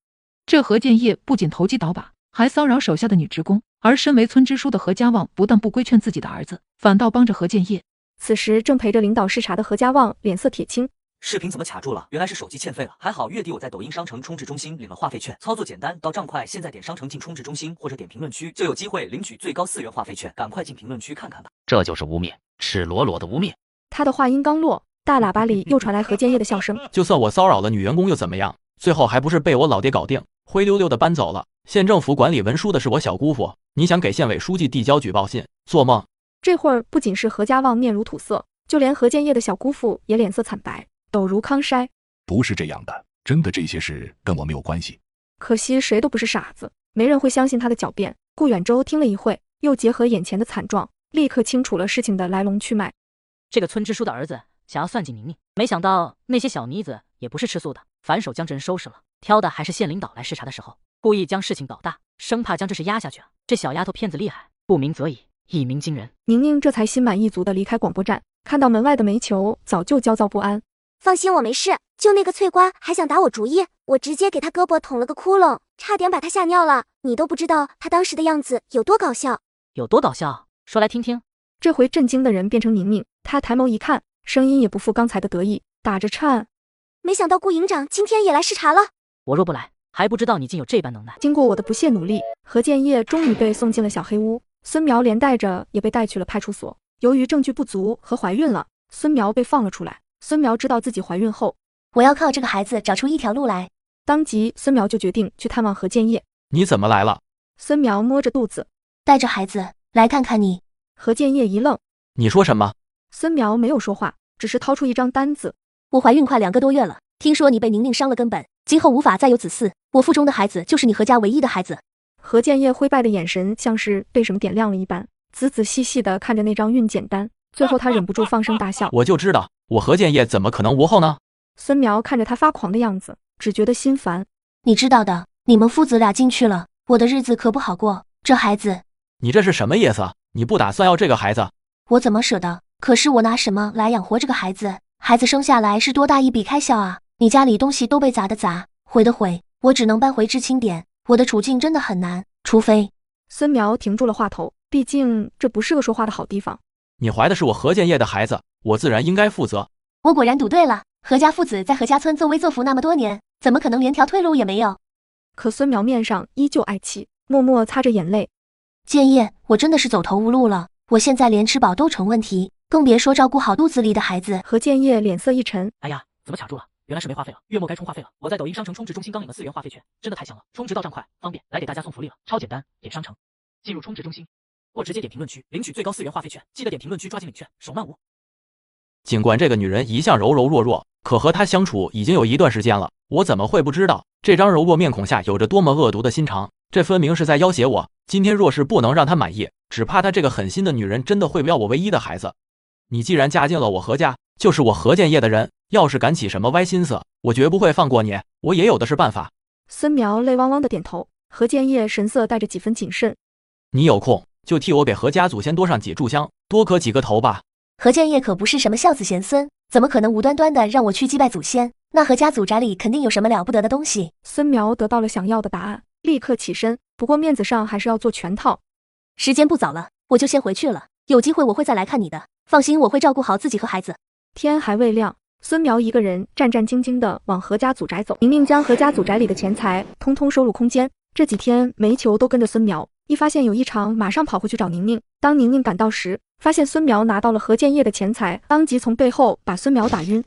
这何建业不仅投机倒把，还骚扰手下的女职工，而身为村支书的何家旺不但不规劝自己的儿子，反倒帮着何建业。此时正陪着领导视察的何家旺脸色铁青。视频怎么卡住了？原来是手机欠费了。还好月底我在抖音商城充值中心领了话费券，操作简单，到账快。现在点商城进充值中心或者点评论区，就有机会领取最高4元话费券。赶快进评论区看看吧。这就是污蔑，赤裸裸的污蔑。他的话音刚落，大喇叭里又传来何建业的笑声。就算我骚扰了女员工又怎么样？最后还不是被我老爹搞定，灰溜溜的搬走了。县政府管理文书的是我小姑父，你想给县委书记递交举报信？做梦！这会儿不仅是何家旺面如土色，就连何建业的小姑父也脸色惨白，抖如糠筛。不是这样的，真的这些事跟我没有关系。可惜谁都不是傻子，没人会相信他的狡辩。顾远洲听了一会，又结合眼前的惨状，立刻清楚了事情的来龙去脉。这个村支书的儿子想要算计宁宁，没想到那些小妮子也不是吃素的，反手将这人收拾了。挑的还是县领导来视察的时候，故意将事情搞大，生怕将这事压下去啊。这小丫头片子厉害，不鸣则已，一鸣惊人。宁宁这才心满意足地离开广播站，看到门外的煤球早就焦躁不安。放心，我没事。就那个翠瓜还想打我主意，我直接给他胳膊捅了个窟窿，差点把他吓尿了。你都不知道他当时的样子有多搞笑。有多搞笑？说来听听。这回震惊的人变成宁宁，她抬眸一看，声音也不复刚才的得意，打着颤。没想到顾营长今天也来视察了。我若不来，还不知道你竟有这般能耐。经过我的不懈努力，何建业终于被送进了小黑屋，孙苗连带着也被带去了派出所。由于证据不足和怀孕了，孙苗被放了出来。孙苗知道自己怀孕后，我要靠这个孩子找出一条路来。当即孙苗就决定去探望何建业。你怎么来了？孙苗摸着肚子，带着孩子来看看你。何建业一愣，你说什么？孙苗没有说话，只是掏出一张单子。我怀孕快2个多月了，听说你被宁宁伤了根本，今后无法再有子嗣，我腹中的孩子就是你何家唯一的孩子。何建业灰败的眼神像是被什么点亮了一般，仔仔细细地看着那张孕检单，最后他忍不住放声大笑。我就知道，我何建业怎么可能无后呢？孙苗看着他发狂的样子，只觉得心烦。你知道的，你们父子俩进去了，我的日子可不好过。这孩子，你这是什么意思？你不打算要这个孩子？我怎么舍得？可是我拿什么来养活这个孩子？孩子生下来是多大一笔开销啊！你家里东西都被砸的砸，毁的毁，我只能搬回知青点。我的处境真的很难，除非……孙苗停住了话头，毕竟这不是个说话的好地方。你怀的是我何建业的孩子，我自然应该负责。我果然赌对了，何家父子在何家村作威作福那么多年，怎么可能连条退路也没有？可孙苗面上依旧哀戚，默默擦着眼泪。建业，我真的是走投无路了，我现在连吃饱都成问题，更别说照顾好肚子里的孩子。何建业脸色一沉，哎呀，怎么卡住了？原来是没话费了，月末该充话费了。我在抖音商城充值中心刚领了4元话费券，真的太香了，充值到账快方便，来给大家送福利了，超简单，点商城，进入充值中心，或直接点评论区领取最高4元话费券，记得点评论区抓紧领券，手慢无。尽管这个女人一向柔柔弱弱，可和她相处已经有一段时间了，我怎么会不知道这张柔弱面孔下有着多么恶毒的心肠？这分明是在要挟我。今天若是不能让她满意，只怕她这个狠心的女人真的会不要我唯一的孩子。你既然嫁进了我何家，就是我何建业的人，要是敢起什么歪心思，我绝不会放过你，我也有的是办法。孙苗泪汪汪的点头，何建业神色带着几分谨慎。你有空就替我给何家祖先多上几炷香，多磕几个头吧。何建业可不是什么孝子贤孙，怎么可能无端端的让我去祭拜祖先？那何家祖宅里肯定有什么了不得的东西。孙苗得到了想要的答案，立刻起身，不过面子上还是要做全套。时间不早了，我就先回去了，有机会我会再来看你的，放心，我会照顾好自己和孩子。天还未亮，孙苗一个人战战兢兢地往何家祖宅走。宁宁将何家祖宅里的钱财通通收入空间。这几天煤球都跟着孙苗，一发现有异常，马上跑回去找宁宁。当宁宁赶到时，发现孙苗拿到了何建业的钱财，当即从背后把孙苗打晕。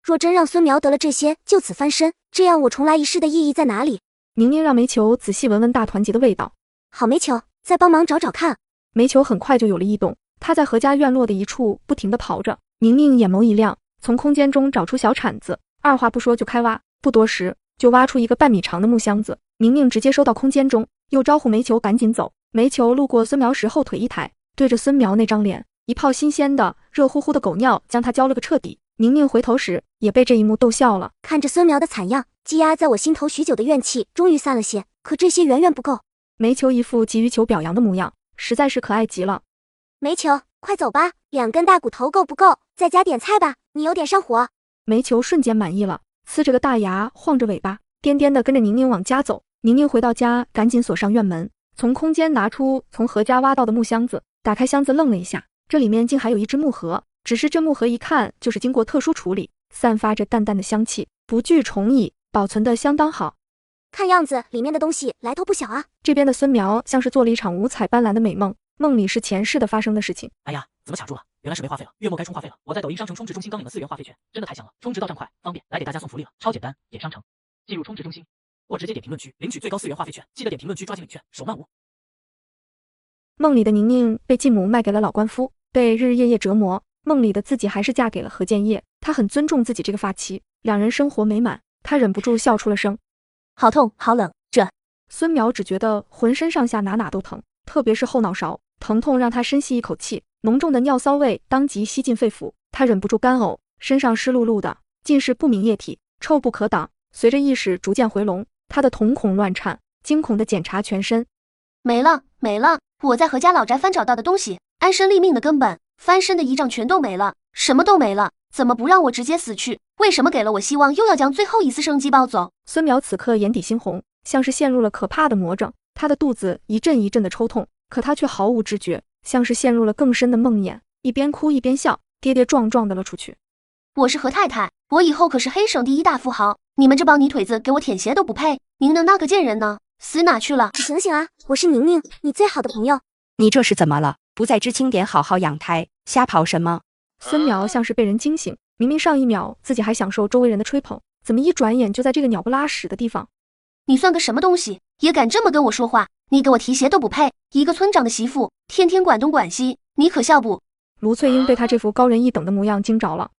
若真让孙苗得了这些，就此翻身，这样我重来一世的意义在哪里？宁宁让煤球仔细闻闻大团结的味道。好，煤球，再帮忙找找看。煤球很快就有了异动，他在何家院落的一处不停地刨着。宁宁眼眸一亮，从空间中找出小铲子，二话不说就开挖。不多时，就挖出一个半米长的木箱子。宁宁直接收到空间中，又招呼煤球赶紧走。煤球路过孙苗时，后腿一抬，对着孙苗那张脸，一泡新鲜的热乎乎的狗尿将他浇了个彻底。宁宁回头时也被这一幕逗笑了。看着孙苗的惨样，积压在我心头许久的怨气终于散了些，可这些远远不够。煤球一副急于求表扬的模样，实在是可爱极了。煤球，快走吧，2根大骨头够不够？再加点菜吧，你有点上火。煤球瞬间满意了，呲着个大牙，晃着尾巴，颠颠的跟着宁宁往家走。宁宁回到家，赶紧锁上院门，从空间拿出从何家挖到的木箱子，打开箱子愣了一下，这里面竟还有一只木盒，只是这木盒一看就是经过特殊处理，散发着淡淡的香气，不具虫蚁，保存的相当好。看样子里面的东西来头不小啊。这边的孙苗像是做了一场五彩斑斓的美梦，梦里是前世的发生的事情。哎呀，怎么卡住了？原来是没话费了，月末该充话费了。我在抖音商城充值中心刚领了4元话费券，真的太香了，充值到账快方便，来给大家送福利了，超简单，点商城，进入充值中心，或直接点评论区领取最高4元话费券，记得点评论区抓紧领券，手慢无。梦里的宁宁被继母卖给了老官夫，被日日夜夜折磨。梦里的自己还是嫁给了何建业，她很尊重自己这个发妻，两人生活美满。她忍不住笑出了声。好痛，好冷，孙苗只觉得浑身上下哪哪都疼，特别是后脑勺，疼痛让他深吸一口气，浓重的尿骚味当即吸进肺腑，他忍不住干呕，身上湿漉漉的，尽是不明液体，臭不可挡。随着意识逐渐回笼，他的瞳孔乱颤，惊恐地检查全身。没了，没了！我在何家老宅翻找到的东西，安身立命的根本，翻身的仪仗全都没了，什么都没了。怎么不让我直接死去？为什么给了我希望，又要将最后一丝生机抱走？孙苗此刻眼底猩红，像是陷入了可怕的魔怔，他的肚子一阵一阵的抽痛，可他却毫无知觉，像是陷入了更深的梦魇，一边哭一边笑，跌跌撞撞的了出去。我是何太太，我以后可是黑省第一大富豪，你们这帮泥腿子给我舔鞋都不配，您的那个贱人呢？死哪去了？醒醒啊！我是宁宁，你最好的朋友。你这是怎么了？不在知青点好好养胎，瞎跑什么？孙苗像是被人惊醒，明明上一秒自己还享受周围人的吹捧，怎么一转眼就在这个鸟不拉屎的地方？你算个什么东西，也敢这么跟我说话？你给我提鞋都不配，一个村长的媳妇，天天管东管西，你可笑不？卢翠英被他这副高人一等的模样惊着了。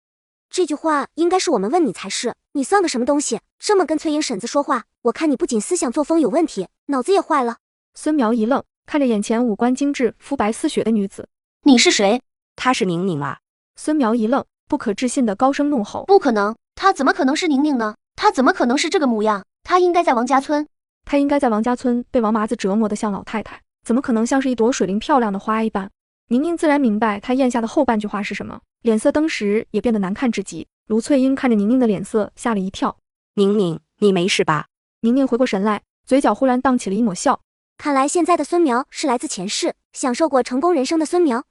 这句话应该是我们问你才是，你算个什么东西，这么跟翠英婶子说话？我看你不仅思想作风有问题，脑子也坏了。孙苗一愣，看着眼前五官精致、肤白似雪的女子。你是谁？她是宁宁啊！孙苗一愣，不可置信的高声怒吼：不可能，她怎么可能是宁宁呢？她怎么可能是这个模样？她应该在王家村。她应该在王家村被王麻子折磨得像老太太，怎么可能像是一朵水灵漂亮的花一般？宁宁自然明白他咽下的后半句话是什么，脸色登时也变得难看至极。卢翠英看着宁宁的脸色，吓了一跳。宁宁，你没事吧？宁宁回过神来，嘴角忽然荡起了一抹笑。看来现在的孙苗是来自前世，享受过成功人生的孙苗。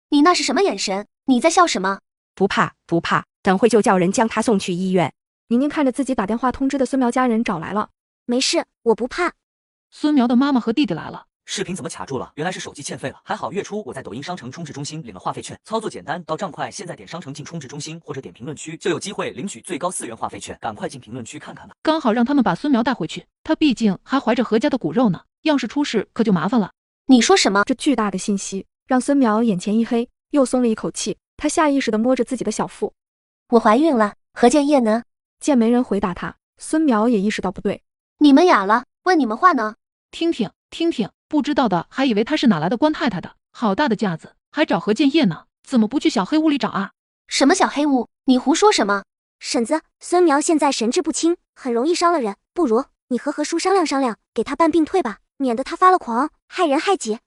你那是什么眼神？你在笑什么？不怕，不怕，等会就叫人将他送去医院。宁宁看着自己打电话通知的孙苗家人找来了。没事，我不怕。孙苗的妈妈和弟弟来了。视频怎么卡住了？原来是手机欠费了。还好月初我在抖音商城充值中心领了话费券，操作简单，到账快，现在点商城进充值中心或者点评论区就有机会领取最高4元话费券，赶快进评论区看看吧。刚好让他们把孙苗带回去，他毕竟还怀着何家的骨肉呢，要是出事可就麻烦了。你说什么？这巨大的信息让孙苗眼前一黑，又松了一口气。他下意识地摸着自己的小腹。我怀孕了，何建业呢？见没人回答他，孙苗也意识到不对。你们哑了？问你们话呢？听听，不知道的还以为他是哪来的官太太的，好大的架子，还找何建业呢？怎么不去小黑屋里找啊？什么小黑屋？你胡说什么？婶子，孙苗现在神志不清，很容易伤了人，不如你和何叔商量商量，给他办病退吧，免得他发了狂，害人害己。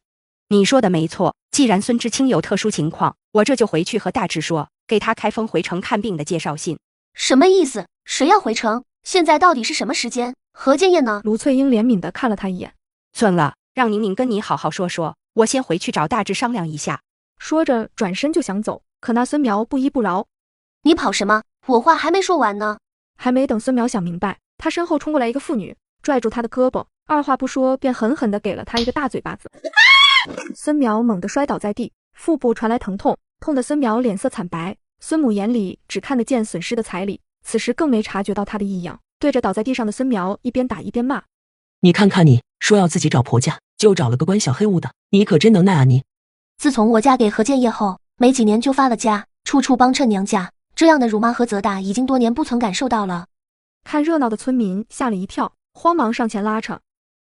你说的没错，既然孙知青有特殊情况，我这就回去和大志说，给他开封回城看病的介绍信。什么意思？谁要回城？现在到底是什么时间？何建业呢？卢翠英怜悯地看了他一眼。算了，让宁宁跟你好好说说，我先回去找大志商量一下。说着转身就想走，可那孙苗不依不饶。你跑什么？我话还没说完呢。还没等孙苗想明白，他身后冲过来一个妇女，拽住他的胳膊，二话不说便狠狠地给了他一个大嘴巴子。孙苗猛地摔倒在地，腹部传来疼痛，痛得孙苗脸色惨白。孙母眼里只看得见损失的彩礼，此时更没察觉到他的异样，对着倒在地上的孙苗一边打一边骂：你看看你，说要自己找婆家，就找了个关小黑屋的，你可真能耐啊你！自从我嫁给何建业后，没几年就发了家，处处帮衬娘家，这样的辱骂和责打已经多年不曾感受到了。看热闹的村民吓了一跳，慌忙上前拉扯：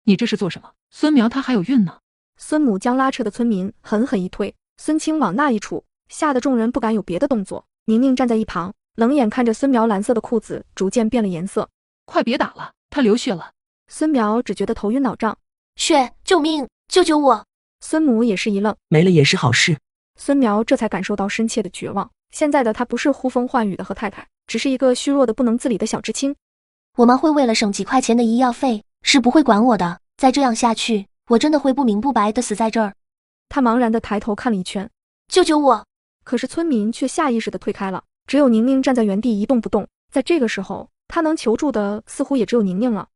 你这是做什么？孙苗她还有孕呢。孙母将拉扯的村民狠狠一推，孙青往那一杵，吓得众人不敢有别的动作。宁宁站在一旁，冷眼看着孙苗蓝色的裤子逐渐变了颜色。快别打了，他流血了。孙苗只觉得头晕脑胀。血！救命！救救我！孙母也是一愣，没了也是好事。孙苗这才感受到深切的绝望。现在的他不是呼风唤雨的何太太，只是一个虚弱的不能自理的小知青。我妈会为了省几块钱的医药费，是不会管我的。再这样下去，我真的会不明不白的死在这儿。他茫然地抬头看了一圈，救救我！可是村民却下意识地退开了，只有宁宁站在原地一动不动。在这个时候，他能求助的似乎也只有宁宁了。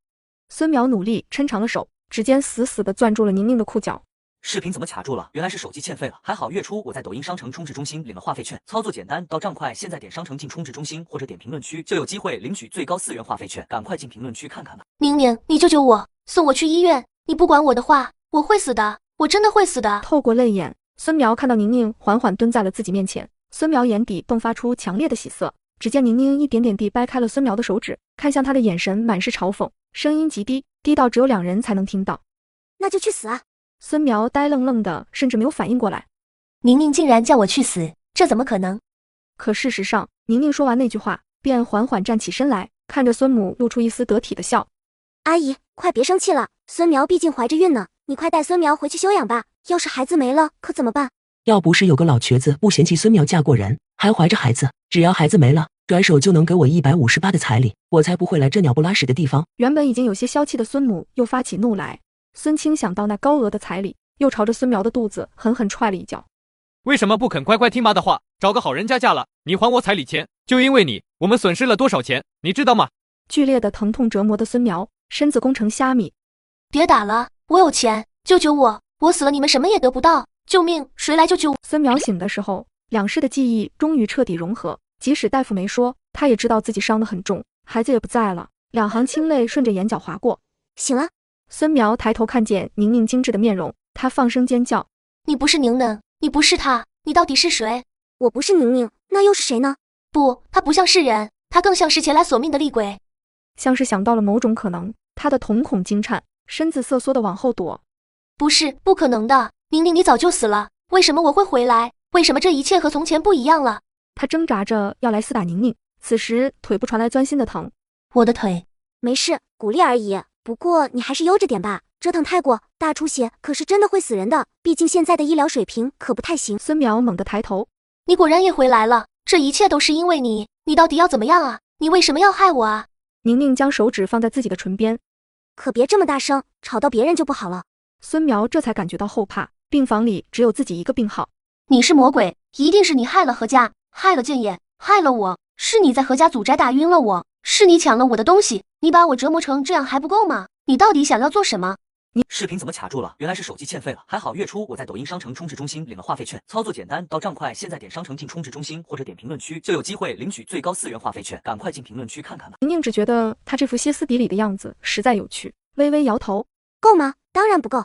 孙苗努力抻长了手，指尖死死地攥住了宁宁的裤脚。视频怎么卡住了？原来是手机欠费了。还好月初我在抖音商城充值中心领了话费券，操作简单，到账快，现在点商城进充值中心或者点评论区就有机会领取最高4元话费券，赶快进评论区看看吧。宁宁，你救救我，送我去医院！你不管我的话，我会死的，我真的会死的。透过泪眼，孙苗看到宁宁缓缓蹲在了自己面前，孙苗眼底迸发出强烈的喜色。只见宁宁一点点地掰开了孙苗的手指，看向他的眼神满是嘲讽，声音极低，低到只有两人才能听到。那就去死啊！孙苗呆愣愣的，甚至没有反应过来。宁宁竟然叫我去死，这怎么可能？可事实上，宁宁说完那句话，便缓缓站起身来，看着孙母露出一丝得体的笑。阿姨，快别生气了，孙苗毕竟怀着孕呢，你快带孙苗回去休养吧。要是孩子没了，可怎么办？要不是有个老瘸子不嫌弃孙苗嫁过人，还怀着孩子，只要孩子没了，转手就能给我158的彩礼，我才不会来这鸟不拉屎的地方。原本已经有些消气的孙母又发起怒来。孙青想到那高额的彩礼，又朝着孙苗的肚子狠狠踹了一脚。为什么不肯乖乖听妈的话，找个好人家嫁了？你还我彩礼钱，就因为你，我们损失了多少钱，你知道吗？剧烈的疼痛折磨的孙苗身子弓成虾米。别打了，我有钱，救救我！我死了你们什么也得不到，救命！谁来救救我？孙苗醒的时候，两世的记忆终于彻底融合，即使大夫没说，他也知道自己伤得很重，孩子也不在了，两行清泪顺着眼角划过。醒了。孙苗抬头看见宁宁精致的面容，他放声尖叫：你不是宁宁，你不是她，你到底是谁？我不是宁宁，那又是谁呢？不，他不像是人，他更像是前来索命的厉鬼。像是想到了某种可能，他的瞳孔惊颤，身子瑟缩的往后躲。不是，不可能的，宁宁你早就死了，为什么我会回来？为什么这一切和从前不一样了？他挣扎着要来厮打宁宁，此时腿部传来钻心的疼。我的腿。没事，鼓励而已。不过你还是悠着点吧，折腾太过，大出血可是真的会死人的，毕竟现在的医疗水平可不太行。孙苗猛地抬头，你果然也回来了，这一切都是因为你，你到底要怎么样啊？你为什么要害我啊？宁宁将手指放在自己的唇边，可别这么大声，吵到别人就不好了。孙苗这才感觉到后怕，病房里只有自己一个病号。你是魔鬼，一定是你害了何家，害了建业，害了我，是你在何家祖宅打晕了我，是你抢了我的东西，你把我折磨成这样还不够吗？你到底想要做什么？视频怎么卡住了？原来是手机欠费了。还好月初我在抖音商城充值中心领了话费券，操作简单到账快，现在点商城进充值中心或者点评论区就有机会领取最高4元话费券，赶快进评论区看看吧。宁宁只觉得他这副歇斯底里的样子实在有趣，微微摇头。够吗？当然不够。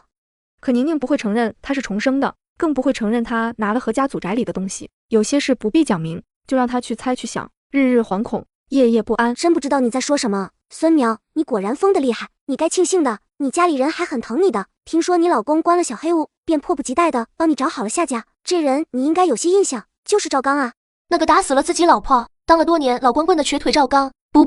可宁宁不会承认他是重生的，更不会承认他拿了何家祖宅里的东西。有些事不必讲明，就让他去猜去想，日日惶恐，夜夜不安。真不知道你在说什么。孙苗，你果然疯得厉害，你该庆幸的，你家里人还很疼你的。听说你老公关了小黑屋，便迫不及待的帮你找好了下家。这人你应该有些印象，就是赵刚啊。那个打死了自己老婆，当了多年老光棍的瘸腿赵刚。不，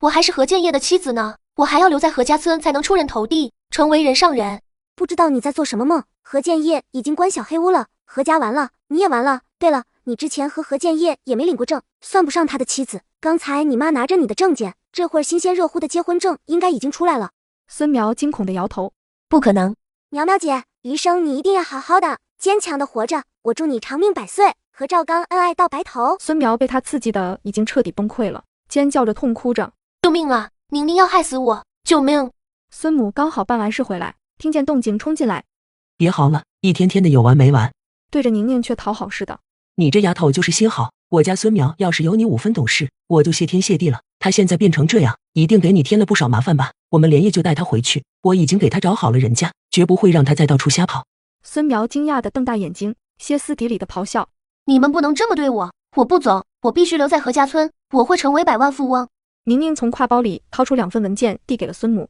我还是何建业的妻子呢，我还要留在何家村才能出人头地，成为人上人。不知道你在做什么梦，何建业已经关小黑屋了，何家完了，你也完了。对了，你之前和何建业也没领过证，算不上他的妻子。刚才你妈拿着你的证件，这会儿新鲜热乎的结婚证应该已经出来了。孙苗惊恐地摇头，不可能。苗苗姐，余生你一定要好好的，坚强的活着，我祝你长命百岁，和赵刚恩爱到白头。孙苗被他刺激的已经彻底崩溃了，尖叫着痛哭着，救命啊！宁宁要害死我，救命！孙母刚好办完事回来，听见动静冲进来，别嚎了，一天天的有完没完。对着宁宁却讨好似的。你这丫头就是心好，我家孙苗要是有你5分懂事，我就谢天谢地了。他现在变成这样，一定给你添了不少麻烦吧？我们连夜就带他回去，我已经给他找好了人家，绝不会让他再到处瞎跑。孙苗惊讶的瞪大眼睛，歇斯底里的咆哮：你们不能这么对我，我不走，我必须留在何家村，我会成为百万富翁。宁宁从挎包里掏出2份文件递给了孙母。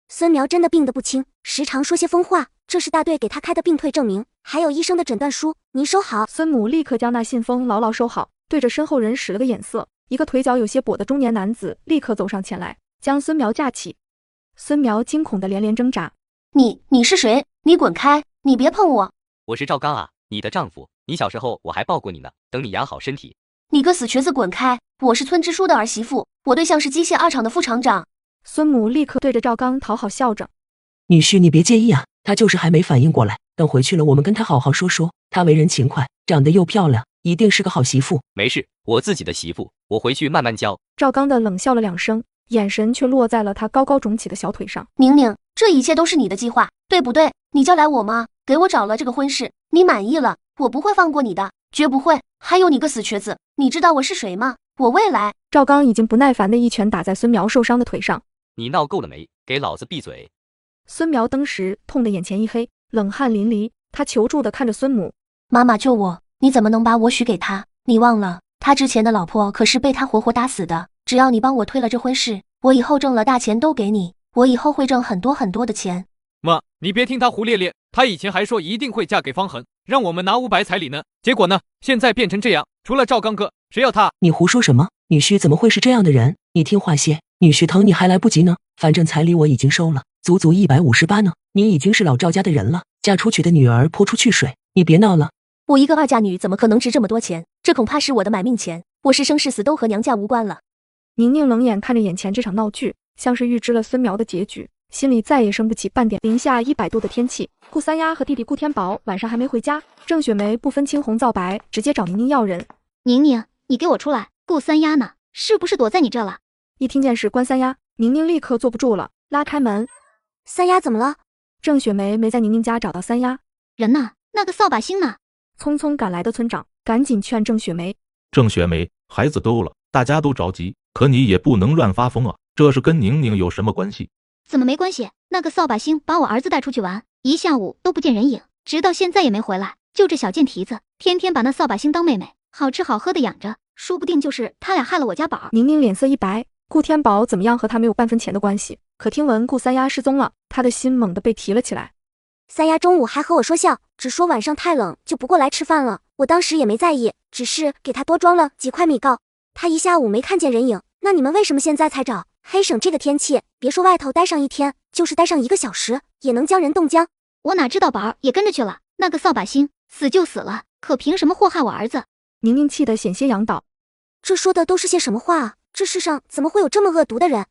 孙苗真的病得不轻，时常说些疯话，这是大队给他开的病退证明，还有医生的诊断书，您收好。孙母立刻将那信封牢牢收好，对着身后人使了个眼色。一个腿脚有些跛的中年男子立刻走上前来，将孙苗架起。孙苗惊恐的连连挣扎：你是谁？你滚开！你别碰我！我是赵刚啊，你的丈夫。你小时候我还抱过你呢，等你养好身体。你个死瘸子滚开！我是村支书的儿媳妇，我对象是机械2厂的副厂长。孙母立刻对着赵刚讨好笑着：女婿你别介意啊，他就是还没反应过来，等回去了我们跟他好好说说。他为人勤快，长得又漂亮，一定是个好媳妇。没事，我自己的媳妇，我回去慢慢教。赵刚的冷笑了2声，眼神却落在了他高高肿起的小腿上。宁宁，这一切都是你的计划，对不对？你叫来我妈，给我找了这个婚事，你满意了，我不会放过你的，绝不会。还有你个死瘸子，你知道我是谁吗？我未来……赵刚已经不耐烦的一拳打在孙苗受伤的腿上。你闹够了没？给老子闭嘴！孙苗当时痛得眼前一黑，冷汗淋漓，他求助地看着孙母：妈妈救我！你怎么能把我许给他？你忘了，他之前的老婆可是被他活活打死的。只要你帮我推了这婚事，我以后挣了大钱都给你，我以后会挣很多很多的钱。妈，你别听他胡咧咧，他以前还说一定会嫁给方恒，让我们拿500彩礼呢。结果呢，现在变成这样，除了赵刚哥，谁要他？你胡说什么？女婿怎么会是这样的人？你听话些，女婿疼你还来不及呢。反正彩礼我已经收了，足足158呢。你已经是老赵家的人了，嫁出去的女儿泼出去水，你别闹了。我一个2嫁女怎么可能值这么多钱？这恐怕是我的买命钱，我是生是死都和娘家无关了。宁宁冷眼看着眼前这场闹剧，像是预知了孙苗的结局，心里再也生不起半点。零下100度的天气，顾三丫和弟弟顾天宝晚上还没回家，郑雪梅不分青红皂白，直接找宁宁要人。宁宁，你给我出来！顾三丫呢？是不是躲在你这了？一听见是关三丫，宁宁立刻坐不住了，拉开门。三丫怎么了？郑雪梅没在宁宁家找到三丫。人呢？那个扫把星呢？匆匆赶来的村长赶紧劝郑雪梅：郑雪梅，孩子都了，大家都着急，可你也不能乱发疯啊，这是跟宁宁有什么关系？怎么没关系？那个扫把星把我儿子带出去玩，一下午都不见人影，直到现在也没回来。就这小贱蹄子，天天把那扫把星当妹妹，好吃好喝的养着，说不定就是他俩害了我家宝。宁宁脸色一白，顾天宝怎么样和他没有半分钱的关系，可听闻顾三丫失踪了，他的心猛地被提了起来。三丫中午还和我说笑，只说晚上太冷就不过来吃饭了，我当时也没在意，只是给他多装了几块米糕。他一下午没看见人影，那你们为什么现在才找？黑省这个天气，别说外头待上一天，就是待上1个小时，也能将人冻僵。我哪知道宝也跟着去了，那个扫把星死就死了，可凭什么祸害我儿子？宁宁气得险些仰倒。这说的都是些什么话啊？这世上怎么会有这么恶毒的人？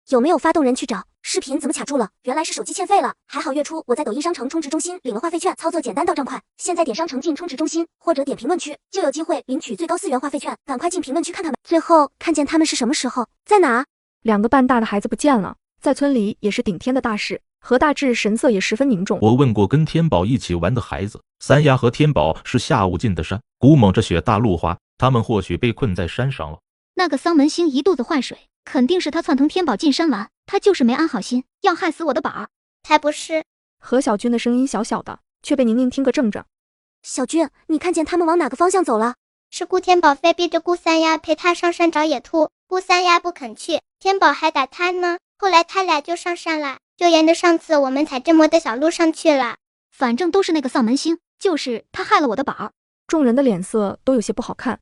有没有发动人去找？视频怎么卡住了？原来是手机欠费了。还好月初我在抖音商城充值中心领了话费券，操作简单到账快。现在点商城进充值中心，或者点评论区，就有机会领取最高4元话费券。赶快进评论区看看吧。最后看见他们是什么时候，在哪？2个半大的孩子不见了，在村里也是顶天的大事。何大志神色也十分凝重。我问过跟天宝一起玩的孩子，三丫和天宝是下午进的山，鼓蒙着雪大路滑，他们或许被困在山上了。那个丧门星一肚子坏水，肯定是他窜腾天宝进山玩，他就是没安好心，要害死我的宝。才不是！何小军的声音小小的，却被宁宁听个正着。小军，你看见他们往哪个方向走了？是顾天宝非逼着顾三丫陪他上山找野兔，顾三丫不肯去，天宝还打他呢。后来他俩就上山了，就沿着上次我们采芝麻的小路上去了。反正都是那个丧门星，就是他害了我的宝。众人的脸色都有些不好看。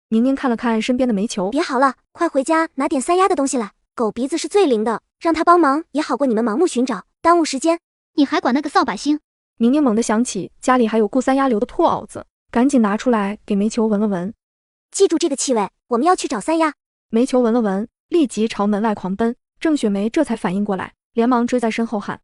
宁宁看了看身边的煤球，别好了，快回家拿点三丫的东西来。狗鼻子是最灵的，让他帮忙也好过你们盲目寻找，耽误时间。你还管那个扫把星？宁宁猛地想起家里还有顾三丫留的兔袄子，赶紧拿出来给煤球闻了闻。记住这个气味，我们要去找三丫。煤球闻了闻，立即朝门外狂奔。郑雪梅这才反应过来，连忙追在身后喊：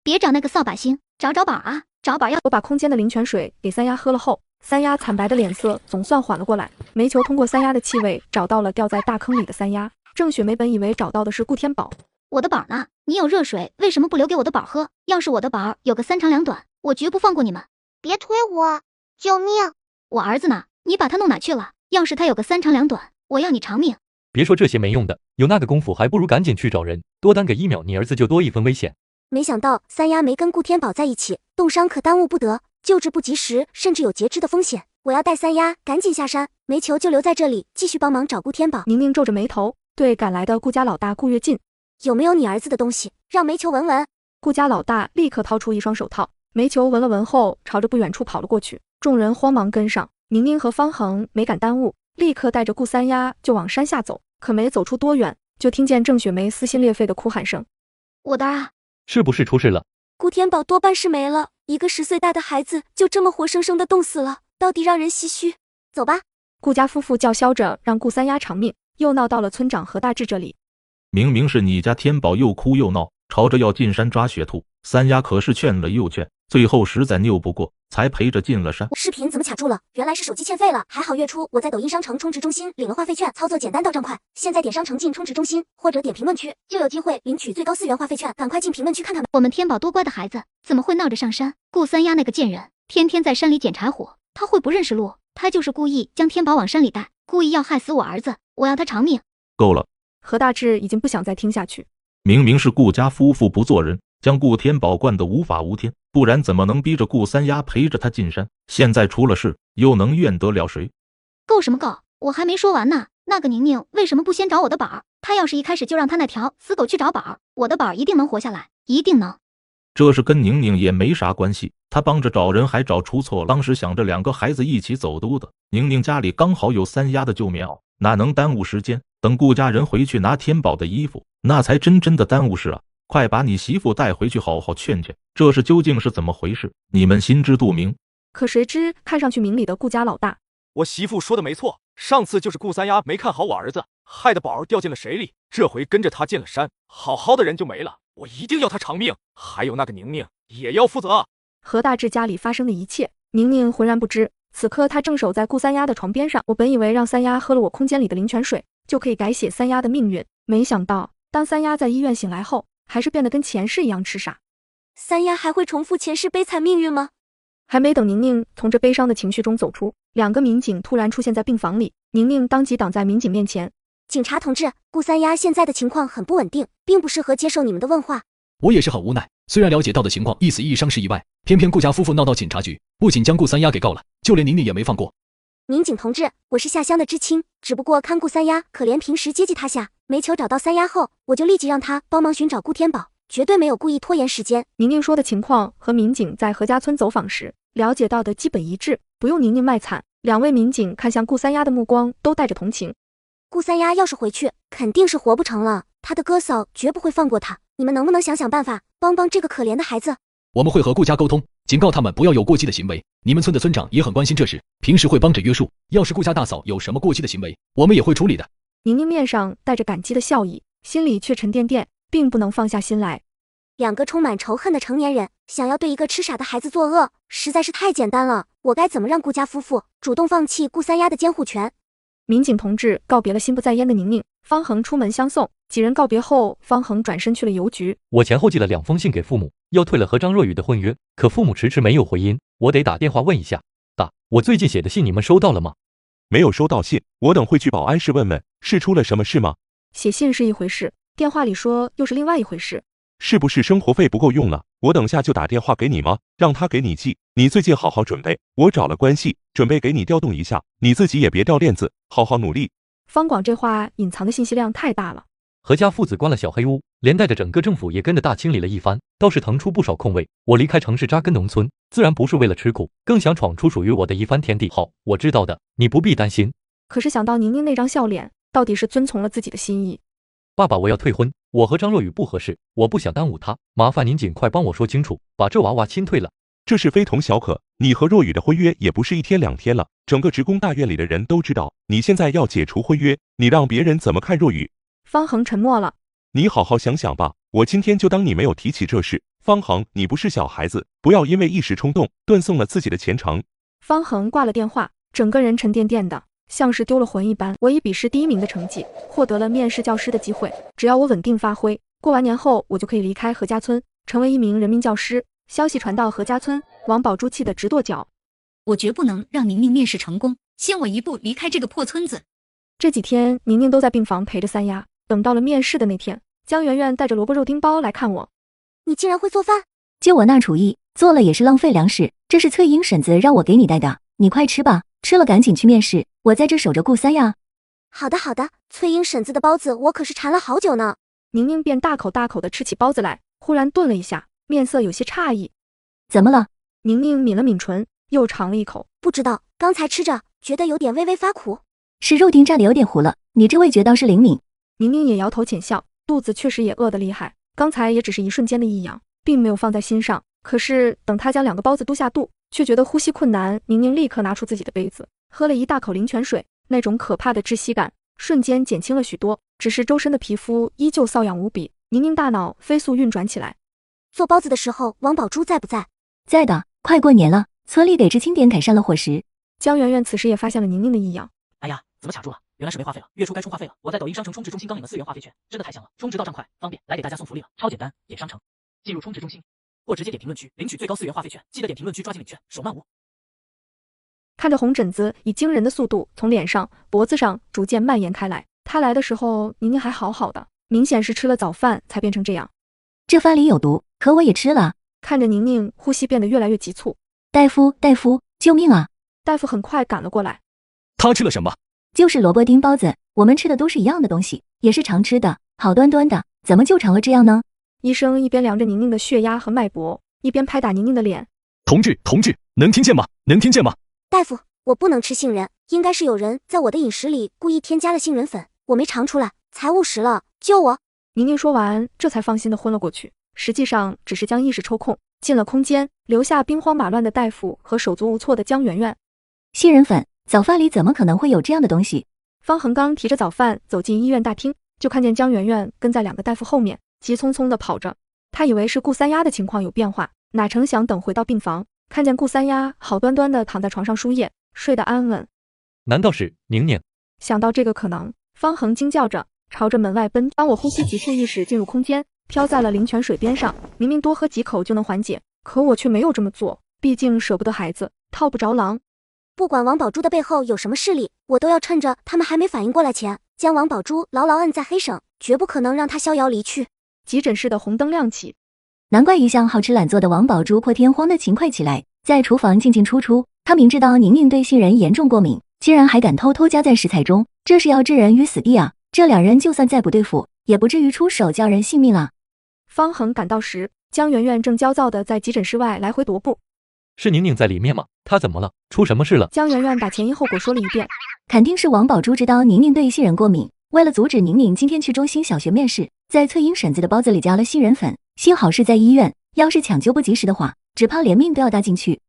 别找那个扫把星，找宝啊！找宝要！我把空间的灵泉水给三丫喝了后，三丫惨白的脸色总算缓了过来。煤球通过三丫的气味找到了掉在大坑里的三丫。郑雪梅本以为找到的是顾天宝。我的宝呢？你有热水，为什么不留给我的宝喝？要是我的宝有个3长2短，我绝不放过你们。别推我！救命！我儿子呢？你把他弄哪去了？要是他有个3长2短，我要你偿命！别说这些没用的，有那个功夫还不如赶紧去找人，多耽搁1秒，你儿子就多一分危险。没想到三丫没跟顾天宝在一起，冻伤可耽误不得，救治不及时，甚至有截肢的风险。我要带三丫赶紧下山，煤球就留在这里，继续帮忙找顾天宝。宁宁皱着眉头，对赶来的顾家老大顾跃进：有没有你儿子的东西？让煤球闻闻。顾家老大立刻掏出一双手套，煤球闻了闻后，朝着不远处跑了过去。众人慌忙跟上，宁宁和方恒没敢耽误，立刻带着顾三丫就往山下走。可没走出多远，就听见郑雪梅撕心裂肺的哭喊声：我的啊！是不是出事了？顾天宝多半是没了，一个10岁大的孩子就这么活生生的冻死了，到底让人唏嘘。走吧。顾家夫妇叫嚣着让顾三丫偿命，又闹到了村长何大志这里。明明是你家天宝又哭又闹，吵着要进山抓雪兔，三丫可是劝了又劝，最后实在拗不过，才陪着进了山。视频怎么卡住了？原来是手机欠费了。还好月初我在抖音商城充值中心领了话费券，操作简单到账快。现在点商城进充值中心，或者点评论区，就有机会领取最高4元话费券。赶快进评论区看看吧。我们天宝多乖的孩子，怎么会闹着上山？顾三丫那个贱人，天天在山里捡柴火，他会不认识路？他就是故意将天宝往山里带，故意要害死我儿子，我要他偿命。够了。何大志已经不想再听下去。明明是顾家夫妇不做人，将顾天宝惯得无法无天，不然怎么能逼着顾三丫陪着他进山？现在出了事，又能怨得了谁？够什么够？我还没说完呢。那个宁宁为什么不先找我的宝？他要是一开始就让他那条死狗去找宝，我的宝一定能活下来，一定能。这事跟宁宁也没啥关系，他帮着找人还找出错了。当时想着2个孩子一起走丢的，宁宁家里刚好有三丫的旧棉袄，哪能耽误时间？等顾家人回去拿天宝的衣服，那才真的耽误事啊！快把你媳妇带回去好好劝劝，这事究竟是怎么回事？你们心知肚明。可谁知看上去明理的顾家老大，我媳妇说的没错，上次就是顾三丫没看好我儿子，害得宝儿掉进了水里，这回跟着他进了山，好好的人就没了，我一定要他偿命。还有那个宁宁也要负责。何大志家里发生的一切，宁宁浑然不知。此刻他正守在顾三丫的床边上，我本以为让三丫喝了我空间里的灵泉水，就可以改写三丫的命运，没想到当三丫在医院醒来后，还是变得跟前世一样痴傻。三丫还会重复前世悲惨命运吗？还没等宁宁从这悲伤的情绪中走出，2个民警突然出现在病房里，宁宁当即挡在民警面前。警察同志，顾三丫现在的情况很不稳定，并不适合接受你们的问话。我也是很无奈，虽然了解到的情况一死一伤是意外，偏偏顾家夫妇闹到警察局，不仅将顾三丫给告了，就连宁宁也没放过。民警同志，我是夏香的知青，只不过看顾三丫可怜，平时接济他下，没求找到三丫后，我就立即让他帮忙寻找顾天宝，绝对没有故意拖延时间。宁宁说的情况和民警在何家村走访时了解到的基本一致，不用宁宁卖惨。两位民警看向顾三丫的目光都带着同情。顾三丫要是回去，肯定是活不成了，他的哥嫂绝不会放过他。你们能不能想想办法，帮帮这个可怜的孩子？我们会和顾家沟通，警告他们不要有过激的行为。你们村的村长也很关心这事，平时会帮着约束。要是顾家大嫂有什么过激的行为，我们也会处理的。宁宁面上带着感激的笑意，心里却沉甸甸，并不能放下心来。两个充满仇恨的成年人，想要对一个痴傻的孩子作恶，实在是太简单了。我该怎么让顾家夫妇主动放弃顾三丫的监护权？民警同志告别了心不在焉的宁宁，方恒出门相送。几人告别后，方恒转身去了邮局。我前后寄了2封信给父母，要退了和张若雨的婚约，可父母迟迟没有回音，我得打电话问一下。爸，我最近写的信你们收到了吗？没有收到信，我等会去保安室问问，是出了什么事吗？写信是一回事，电话里说又是另外一回事。是不是生活费不够用了？我等下就打电话给你吗？让他给你寄。你最近好好准备，我找了关系，准备给你调动一下，你自己也别掉链子，好好努力。方广这话隐藏的信息量太大了。何家父子关了小黑屋，连带着整个政府也跟着大清理了一番，倒是腾出不少空位。我离开城市扎根农村，自然不是为了吃苦，更想闯出属于我的一番天地。好，我知道的，你不必担心。可是想到宁宁那张笑脸，到底是遵从了自己的心意。爸爸，我要退婚，我和张若雨不合适，我不想耽误她，麻烦您尽快帮我说清楚，把这娃娃亲退了。这是非同小可，你和若雨的婚约也不是1天2天了，整个职工大院里的人都知道，你现在要解除婚约，你让别人怎么看若雨？方恒沉默了。你好好想想吧，我今天就当你没有提起这事。方恒，你不是小孩子，不要因为一时冲动断送了自己的前程。方恒挂了电话，整个人沉甸甸的，像是丢了魂一般。我以笔试第1名的成绩获得了面试教师的机会，只要我稳定发挥，过完年后我就可以离开何家村，成为一名人民教师。消息传到何家村，王宝珠气得直跺脚。我绝不能让宁宁面试成功，先我一步离开这个破村子。这几天宁宁都在病房陪着三丫，等到了面试的那天，江媛媛带着萝卜肉丁包来看我。你竟然会做饭？就我那厨艺，做了也是浪费粮食。这是翠英婶子让我给你带的，你快吃吧，吃了赶紧去面试，我在这守着顾三丫。好的好的，翠英婶子的包子我可是馋了好久呢。宁宁便大口大口地吃起包子来，忽然顿了一下，面色有些诧异。怎么了？宁宁抿了抿唇，又尝了一口。不知道，刚才吃着觉得有点微微发苦。是肉丁炸的有点糊了，你这味觉倒是灵敏。宁宁也摇头浅笑，肚子确实也饿得厉害，刚才也只是一瞬间的异样，并没有放在心上。可是等她将2个包子嘟下肚，却觉得呼吸困难。宁宁立刻拿出自己的杯子，喝了一大口灵泉水，那种可怕的窒息感瞬间减轻了许多，只是周身的皮肤依旧瘙痒无比。宁宁大脑飞速运转起来。做包子的时候，王宝珠在不在？在的，快过年了，村里给知青点改善了伙食。江媛媛此时也发现了宁宁的异样。哎呀，怎么卡住了？原来是没话费了，月初该充话费了。我在抖音商城充值中心刚领了4元话费券，真的太香了，充值到账快方便，来给大家送福利了，超简单，点商城，进入充值中心，或直接点评论区领取最高4元话费券，记得点评论区抓紧领券，手慢无。看着红疹子以惊人的速度从脸上、脖子上逐渐蔓延开来，他来的时候宁宁还好好的，明显是吃了早饭才变成这样。这饭里有毒，可我也吃了。看着宁宁呼吸变得越来越急促，大夫，大夫，救命啊！大夫很快赶了过来。他吃了什么？就是萝卜丁包子，我们吃的都是一样的东西，也是常吃的，好端端的，怎么就成了这样呢？医生一边量着宁宁的血压和脉搏，一边拍打宁宁的脸。同志，能听见吗？能听见吗？大夫，我不能吃杏仁，应该是有人在我的饮食里故意添加了杏仁粉，我没尝出来，才误食了，救我！宁宁说完，这才放心的昏了过去。实际上只是将意识抽空，进了空间，留下兵荒马乱的大夫和手足无措的江媛媛。杏仁粉，早饭里怎么可能会有这样的东西？方恒刚提着早饭走进医院大厅，就看见江媛媛跟在2个大夫后面，急匆匆的跑着。他以为是顾三丫的情况有变化，哪成想等回到病房，看见顾三丫好端端的躺在床上输液，睡得安稳。难道是宁宁？想到这个可能，方恒惊叫着朝着门外奔。当我呼吸急促意识进入空间，飘在了灵泉水边上，明明多喝几口就能缓解，可我却没有这么做，毕竟舍不得孩子，套不着狼。不管王宝珠的背后有什么势力，我都要趁着他们还没反应过来前，将王宝珠牢牢摁在黑省，绝不可能让他逍遥离去。急诊室的红灯亮起，难怪一向好吃懒做的王宝珠破天荒的勤快起来，在厨房进进出出。他明知道宁宁对杏仁严重过敏，竟然还敢偷偷加在食材中，这是要置人于死地啊！这两人就算再不对付，也不至于出手叫人性命啊！方恒赶到时，江媛媛正焦躁地在急诊室外来回踱步。是宁宁在里面吗？她怎么了？出什么事了？江媛媛把前因后果说了一遍。肯定是王宝珠知道宁宁对杏仁过敏，为了阻止宁宁今天去中心小学面试，在翠英婶子的包子里加了杏仁粉。幸好是在医院，要是抢救不及时的话，只怕连命都要搭进去。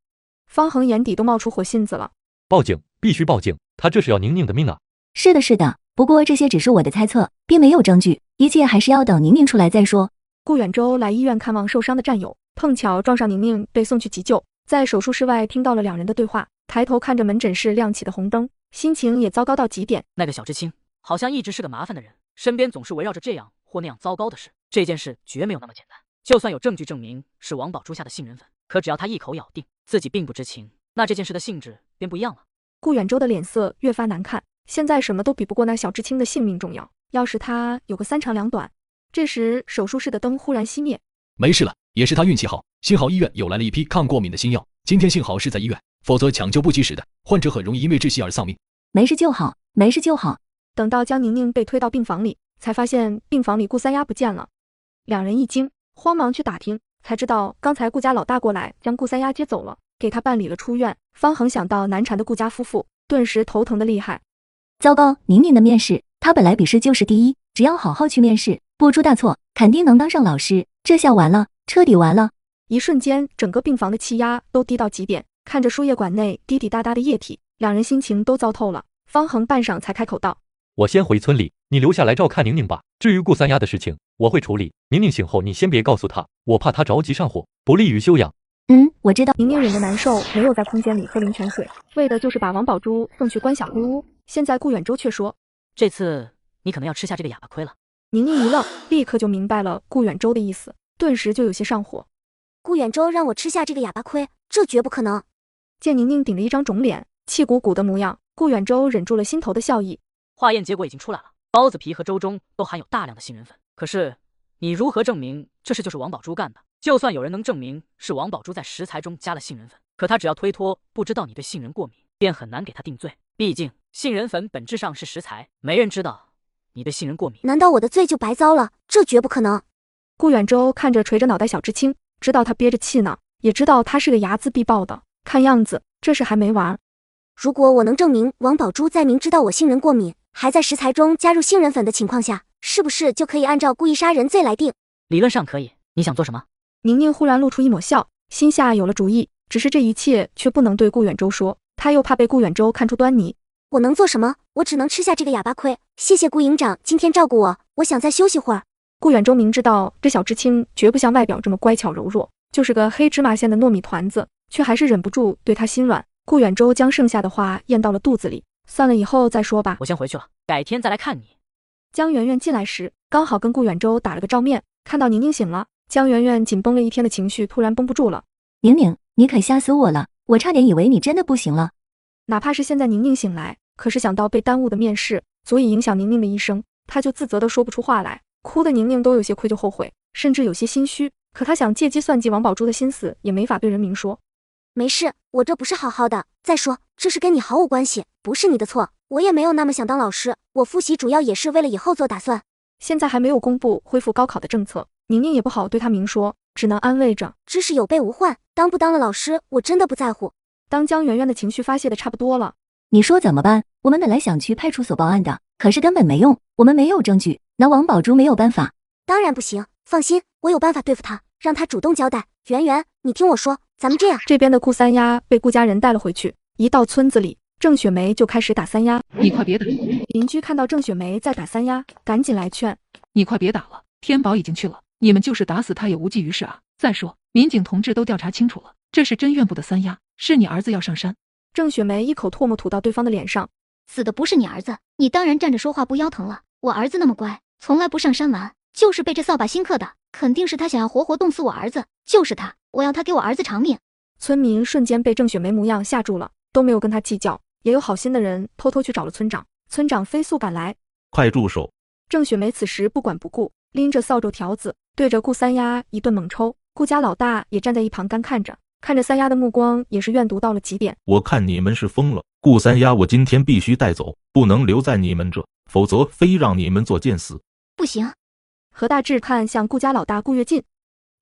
方恒眼底都冒出火信子了。报警，必须报警！他这是要宁宁的命啊！是的，是的，不过这些只是我的猜测，并没有证据，一切还是要等宁宁出来再说。顾远洲来医院看望受伤的战友，碰巧撞上宁宁被送去急救，在手术室外听到了两人的对话，抬头看着门诊室亮起的红灯，心情也糟糕到极点。那个小知青好像一直是个麻烦的人，身边总是围绕着这样或那样糟糕的事。这件事绝没有那么简单，就算有证据证明是王宝珠下的杏仁粉，可只要他一口咬定自己并不知情，那这件事的性质便不一样了。顾远洲的脸色越发难看，现在什么都比不过那小知青的性命重要，要是他有个三长两短。这时手术室的灯忽然熄灭。没事了，也是他运气好，幸好医院有来了一批抗过敏的新药，今天幸好是在医院，否则抢救不及时的患者很容易因为窒息而丧命。没事就好，没事就好。等到江宁宁被推到病房里，才发现病房里顾三丫不见了。两人一惊，慌忙去打听，才知道刚才顾家老大过来将顾三丫接走了，给他办理了出院。方恒想到难缠的顾家夫妇，顿时头疼的厉害。糟糕，宁宁的面试，他本来笔试就是第一，只要好好去面试，不出大错，肯定能当上老师。这下完了，彻底完了。一瞬间，整个病房的气压都低到极点，看着输液管内滴滴答答的液体，两人心情都糟透了。方恒半晌才开口道：我先回村里，你留下来照看宁宁吧。至于顾三丫的事情，我会处理。宁宁醒后，你先别告诉她，我怕她着急上火，不利于休养。我知道。宁宁忍着难受，没有在空间里喝灵泉水，为的就是把王宝珠送去关小黑屋。现在顾远洲却说，这次你可能要吃下这个哑巴亏了。宁宁一愣，立刻就明白了顾远洲的意思，顿时就有些上火。顾远洲让我吃下这个哑巴亏，这绝不可能。见宁宁顶了一张肿脸，气鼓鼓的模样，顾远洲忍住了心头的笑意。化验结果已经出来了，包子皮和粥中都含有大量的杏仁粉。可是你如何证明这事就是王宝珠干的？就算有人能证明是王宝珠在食材中加了杏仁粉，可他只要推脱不知道你对杏仁过敏，便很难给他定罪。毕竟杏仁粉本质上是食材，没人知道你对杏仁过敏。难道我的罪就白遭了？这绝不可能。顾远洲看着垂着脑袋小知青，知道他憋着气呢，也知道他是个睚眦必报的，看样子这事还没完。如果我能证明王宝珠在明知道我杏仁过敏，还在食材中加入杏仁粉的情况下，是不是就可以按照故意杀人罪来定？理论上可以，你想做什么？宁宁忽然露出一抹笑，心下有了主意，只是这一切却不能对顾远洲说，他又怕被顾远洲看出端倪。我能做什么？我只能吃下这个哑巴亏。谢谢顾营长今天照顾我，我想再休息会儿。顾远洲明知道这小知青绝不像外表这么乖巧柔弱，就是个黑芝麻馅的糯米团子，却还是忍不住对他心软。顾远洲将剩下的话咽到了肚子里，算了，以后再说吧。我先回去了，改天再来看你。江媛媛进来时，刚好跟顾远洲打了个照面，看到宁宁醒了，江媛媛紧绷了一天的情绪突然绷不住了。宁宁，你可吓死我了，我差点以为你真的不行了。哪怕是现在宁宁醒来，可是想到被耽误的面试足以影响宁宁的一生，她就自责的说不出话来，哭的宁宁都有些愧疚后悔，甚至有些心虚。可她想借机算计王宝珠的心思，也没法对人明说。没事，我这不是好好的。再说，这事跟你毫无关系，不是你的错。我也没有那么想当老师，我复习主要也是为了以后做打算。现在还没有公布恢复高考的政策，宁宁也不好对她明说，只能安慰着。知识有备无患，当不当了老师，我真的不在乎。当江媛媛的情绪发泄的差不多了，你说怎么办？我们本来想去派出所报案的，可是根本没用，我们没有证据，拿王宝珠没有办法。当然不行，放心，我有办法对付他，让他主动交代。圆圆，你听我说，咱们这样。这边的顾三丫被顾家人带了回去，一到村子里，郑雪梅就开始打三丫。你快别打！邻居看到郑雪梅在打三丫，赶紧来劝。你快别打了，天宝已经去了，你们就是打死他也无济于事啊。再说，民警同志都调查清楚了，这是真院部的三丫，是你儿子要上山。郑雪梅一口唾沫吐到对方的脸上。死的不是你儿子，你当然站着说话不腰疼了。我儿子那么乖，从来不上山玩，就是被这扫把星克的，肯定是他想要活活冻死我儿子，就是他，我要他给我儿子偿命。村民瞬间被郑雪梅模样吓住了，都没有跟他计较，也有好心的人偷偷去找了村长。村长飞速赶来，快住手！郑雪梅此时不管不顾，拎着扫帚条子对着顾三丫一顿猛抽。顾家老大也站在一旁干看着，看着三丫的目光也是怨毒到了极点。我看你们是疯了，顾三丫我今天必须带走，不能留在你们这，否则非让你们做贱死。不行。何大志看向顾家老大顾跃进，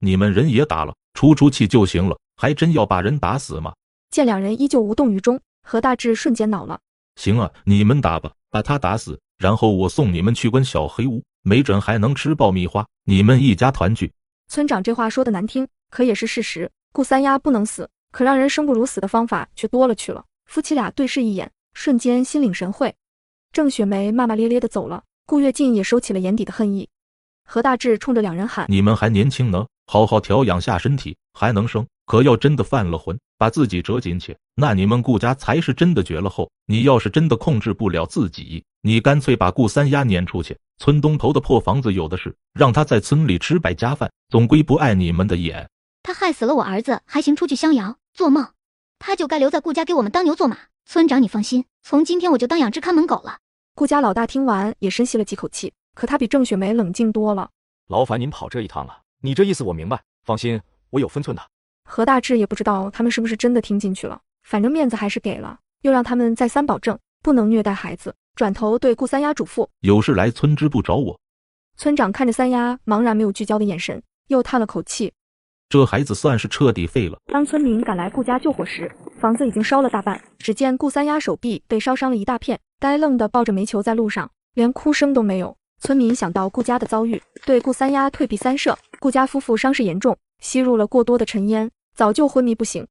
你们人也打了，出气就行了，还真要把人打死吗？见两人依旧无动于衷，何大志瞬间恼了。行啊，你们打吧，把他打死，然后我送你们去关小黑屋，没准还能吃爆米花，你们一家团聚。村长这话说的难听，可也是事实。顾三丫不能死，可让人生不如死的方法却多了去了。夫妻俩对视一眼，瞬间心领神会。郑雪梅骂骂咧咧的走了，顾跃进也收起了眼底的恨意。何大志冲着两人喊：“你们还年轻呢，好好调养下身体，还能生。可要真的犯了浑，把自己折进去，那你们顾家才是真的绝了后。你要是真的控制不了自己，你干脆把顾三丫撵出去，村东头的破房子有的是，让他在村里吃百家饭，总归不碍你们的眼。他害死了我儿子，还行出去襄阳？做梦！他就该留在顾家给我们当牛做马。村长你放心，从今天我就当养只看门狗了。”顾家老大听完也深吸了几口气，可他比郑雪梅冷静多了。劳烦您跑这一趟了，你这意思我明白，放心，我有分寸的。何大志也不知道他们是不是真的听进去了，反正面子还是给了，又让他们再三保证不能虐待孩子，转头对顾三丫嘱咐：“有事来村支部找我。”村长看着三丫茫然没有聚焦的眼神，又叹了口气。这孩子算是彻底废了。当村民赶来顾家救火时，房子已经烧了大半，只见顾三丫手臂被烧伤了一大片，呆愣地抱着煤球在路上，连哭声都没有。村民想到顾家的遭遇，对顾三丫退避三舍。顾家夫妇伤势严重，吸入了过多的尘烟，早就昏迷不醒。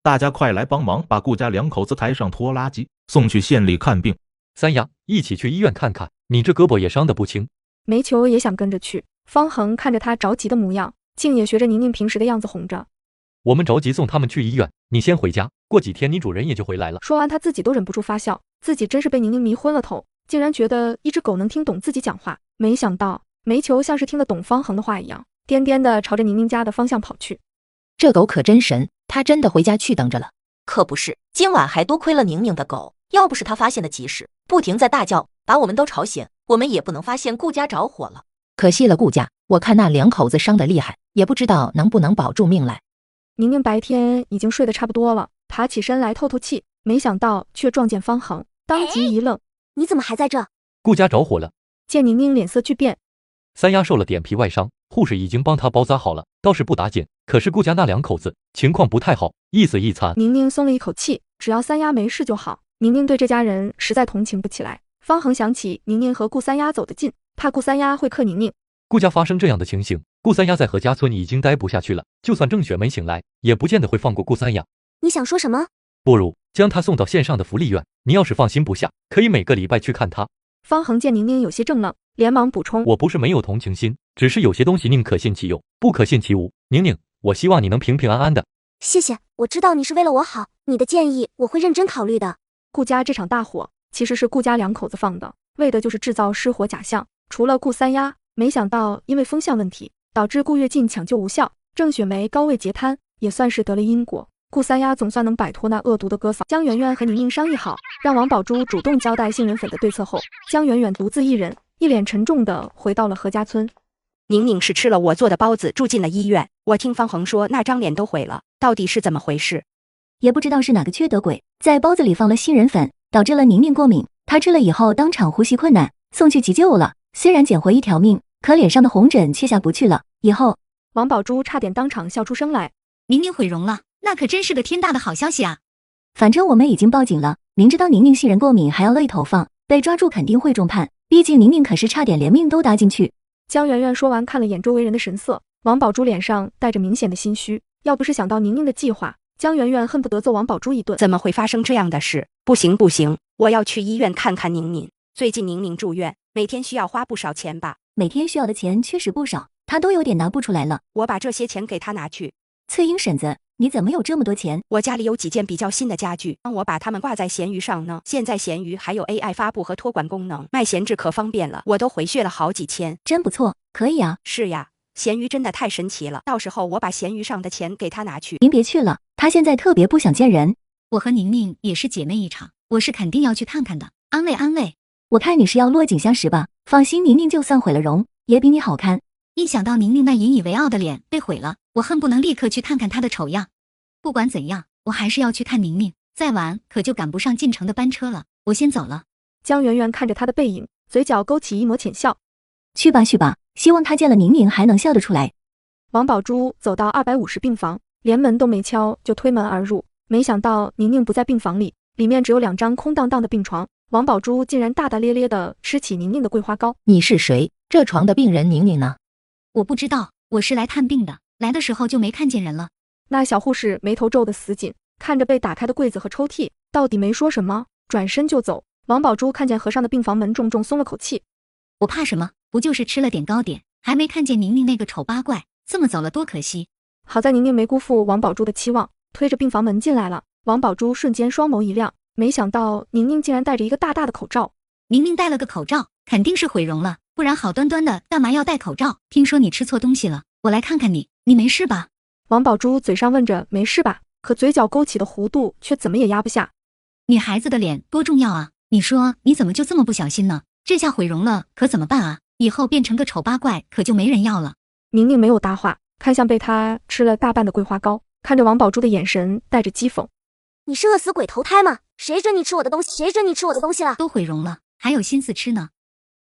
大家快来帮忙，把顾家两口子抬上拖拉机，送去县里看病。三丫，一起去医院看看，你这胳膊也伤得不轻。煤球也想跟着去，方恒看着他着急的模样，竟也学着宁宁平时的样子哄着。我们着急送他们去医院，你先回家，过几天你主人也就回来了。说完他自己都忍不住发笑，自己真是被宁宁迷昏了头，竟然觉得一只狗能听懂自己讲话。没想到煤球像是听得懂方恒的话一样，颠颠地朝着宁宁家的方向跑去。这狗可真神，它真的回家去等着了。可不是，今晚还多亏了宁宁的狗，要不是它发现的及时，不停在大叫，把我们都吵醒，我们也不能发现顾家着火了。可惜了顾家，我看那两口子伤得厉害，也不知道能不能保住命来。宁宁白天已经睡得差不多了，爬起身来透透气，没想到却撞见方恒，当即一愣：“你怎么还在这？”顾家着火了。见宁宁脸色巨变，三丫受了点皮外伤，护士已经帮她包扎好了，倒是不打紧。可是顾家那两口子情况不太好，一死一残。宁宁松了一口气，只要三丫没事就好。宁宁对这家人实在同情不起来。方恒想起宁宁和顾三丫走得近，怕顾三丫会克宁宁。顾家发生这样的情形，顾三丫在何家村已经待不下去了，就算郑雪梅醒来，也不见得会放过顾三丫。你想说什么？不如将她送到县上的福利院，你要是放心不下，可以每个礼拜去看她。方恒见宁宁有些怔愣，连忙补充：“我不是没有同情心，只是有些东西宁可信其有，不可信其无。宁宁，我希望你能平平安安的。”谢谢，我知道你是为了我好，你的建议我会认真考虑的。顾家这场大火其实是顾家两口子放的，为的就是制造失火假象。除了顾三丫，没想到因为风向问题，导致顾跃进抢救无效，郑雪梅高位截瘫，也算是得了因果。顾三丫总算能摆脱那恶毒的哥嫂。江媛媛和宁宁商议好，让王宝珠主动交代杏仁粉的对策后，江媛媛独自一人，一脸沉重地回到了何家村。宁宁是吃了我做的包子住进了医院，我听方恒说那张脸都毁了，到底是怎么回事？也不知道是哪个缺德鬼在包子里放了杏仁粉，导致了宁宁过敏，她吃了以后当场呼吸困难，送去急救了，虽然捡回一条命，可脸上的红疹却下不去了。以后王宝珠差点当场笑出声来。宁宁毁容了，那可真是个天大的好消息啊！反正我们已经报警了，明知道宁宁杏仁过敏还要勒头放，被抓住肯定会重判，毕竟宁宁可是差点连命都搭进去。江媛媛说完看了眼周围人的神色，王宝珠脸上带着明显的心虚，要不是想到宁宁的计划，江媛媛恨不得揍王宝珠一顿。怎么会发生这样的事？不行不行，我要去医院看看宁宁。最近宁宁住院，每天需要花不少钱吧？每天需要的钱确实不少，她都有点拿不出来了。我把这些钱给她拿去。翠英婶子，你怎么有这么多钱？我家里有几件比较新的家具，让我把它们挂在闲鱼上呢。现在闲鱼还有 AI 发布和托管功能，卖闲置可方便了，我都回血了好几千。真不错，可以啊。是呀，闲鱼真的太神奇了，到时候我把闲鱼上的钱给他拿去。您别去了，他现在特别不想见人。我和宁宁也是姐妹一场，我是肯定要去看看的，安慰安慰。我看你是要落井下石吧？放心，宁宁就算毁了容，也比你好看。一想到宁宁那引以为傲的脸被毁了，我恨不能立刻去看看她的丑样。不管怎样，我还是要去看宁宁，再晚可就赶不上进城的班车了。我先走了。江圆圆看着他的背影，嘴角勾起一抹浅笑。去吧去吧，希望他见了宁宁还能笑得出来。王宝珠走到250病房，连门都没敲就推门而入，没想到宁宁不在病房里，里面只有2张空荡荡的病床。王宝珠竟然大大咧咧地吃起宁宁的桂花糕。你是谁？这床的病人宁宁呢？我不知道，我是来探病的，来的时候就没看见人了。那小护士眉头皱得死紧，看着被打开的柜子和抽屉，到底没说什么，转身就走。王宝珠看见合上的病房门，重重松了口气。我怕什么？不就是吃了点糕点，还没看见宁宁那个丑八怪，这么走了多可惜。好在宁宁没辜负王宝珠的期望，推着病房门进来了。王宝珠瞬间双眸一亮，没想到宁宁竟然戴着一个大大的口罩。宁宁戴了个口罩，肯定是毁容了，不然好端端的干嘛要戴口罩？听说你吃错东西了，我来看看你，你没事吧？王宝珠嘴上问着没事吧，可嘴角勾起的弧度却怎么也压不下。女孩子的脸多重要啊！你说你怎么就这么不小心呢？这下毁容了可怎么办啊？以后变成个丑八怪可就没人要了。宁宁没有搭话，看向被她吃了大半的桂花糕，看着王宝珠的眼神带着讥讽。你是饿死鬼投胎吗？谁准你吃我的东西？谁准你吃我的东西了？都毁容了，还有心思吃呢？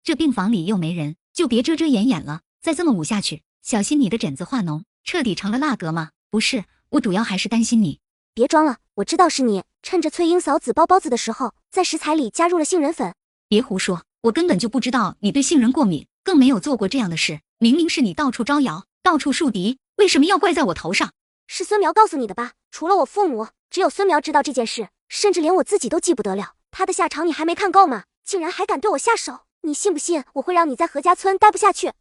这病房里又没人，就别遮遮掩掩了。再这么捂下去，小心你的疹子化脓，彻底成了蜡格吗？不是，我主要还是担心你。别装了，我知道是你，趁着翠英嫂子包包子的时候，在食材里加入了杏仁粉。别胡说，我根本就不知道你对杏仁过敏，更没有做过这样的事。明明是你到处招摇，到处树敌，为什么要怪在我头上？是孙苗告诉你的吧？除了我父母，只有孙苗知道这件事，甚至连我自己都记不得了。他的下场你还没看够吗？竟然还敢对我下手！你信不信我会让你在何家村待不下去？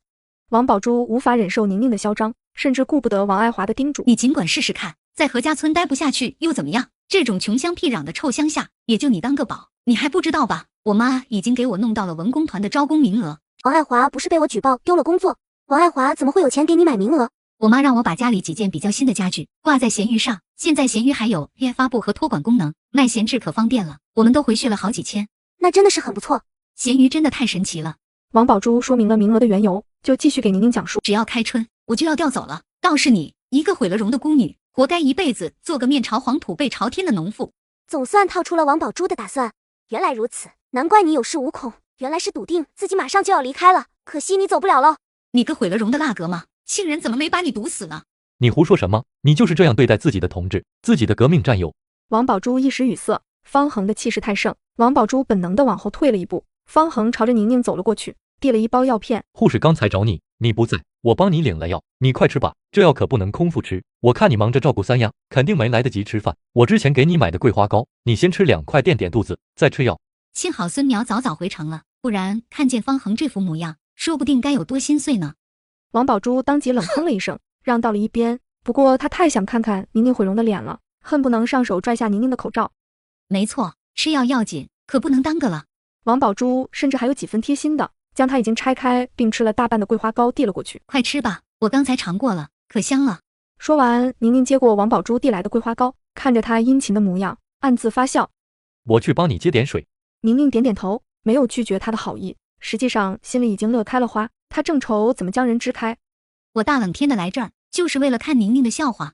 王宝珠无法忍受宁宁的嚣张，甚至顾不得王爱华的叮嘱。你尽管试试看，在何家村待不下去又怎么样？这种穷乡僻壤的臭乡下，也就你当个宝。你还不知道吧？我妈已经给我弄到了文工团的招工名额。王爱华不是被我举报丢了工作？王爱华怎么会有钱给你买名额？我妈让我把家里几件比较新的家具挂在闲鱼上，现在闲鱼还有发布和托管功能，卖闲置可方便了。我们都回去了好几千，那真的是很不错。闲鱼真的太神奇了。王宝珠说明了名额的缘由，就继续给宁宁讲述。只要开春，我就要调走了。倒是你，一个毁了容的孤女，活该一辈子做个面朝黄土背朝天的农妇。总算套出了王宝珠的打算。原来如此，难怪你有恃无恐，原来是笃定自己马上就要离开了。可惜你走不了了。你个毁了容的蜡格吗？杏仁怎么没把你毒死呢？你胡说什么？你就是这样对待自己的同志，自己的革命战友。王宝珠一时语塞，方恒的气势太盛，王宝珠本能的往后退了一步。方恒朝着宁宁走了过去，递了一包药片。护士刚才找你，你不在，我帮你领了药，你快吃吧，这药可不能空腹吃。我看你忙着照顾三丫，肯定没来得及吃饭。我之前给你买的桂花糕，你先吃2块垫垫肚子，再吃药。幸好孙苗早早回城了，不然看见方恒这副模样，说不定该有多心碎呢。王宝珠当即冷哼了一声，让到了一边。不过他太想看看宁宁毁容的脸了，恨不能上手拽下宁宁的口罩。没错，吃药要紧，可不能耽搁了。王宝珠甚至还有几分贴心的，将他已经拆开并吃了大半的桂花糕递了过去。快吃吧，我刚才尝过了，可香了。说完，宁宁接过王宝珠递来的桂花糕，看着他殷勤的模样，暗自发笑。我去帮你接点水。宁宁点点头，没有拒绝他的好意，实际上心里已经乐开了花。他正愁怎么将人支开。我大冷天的来这儿，就是为了看宁宁的笑话。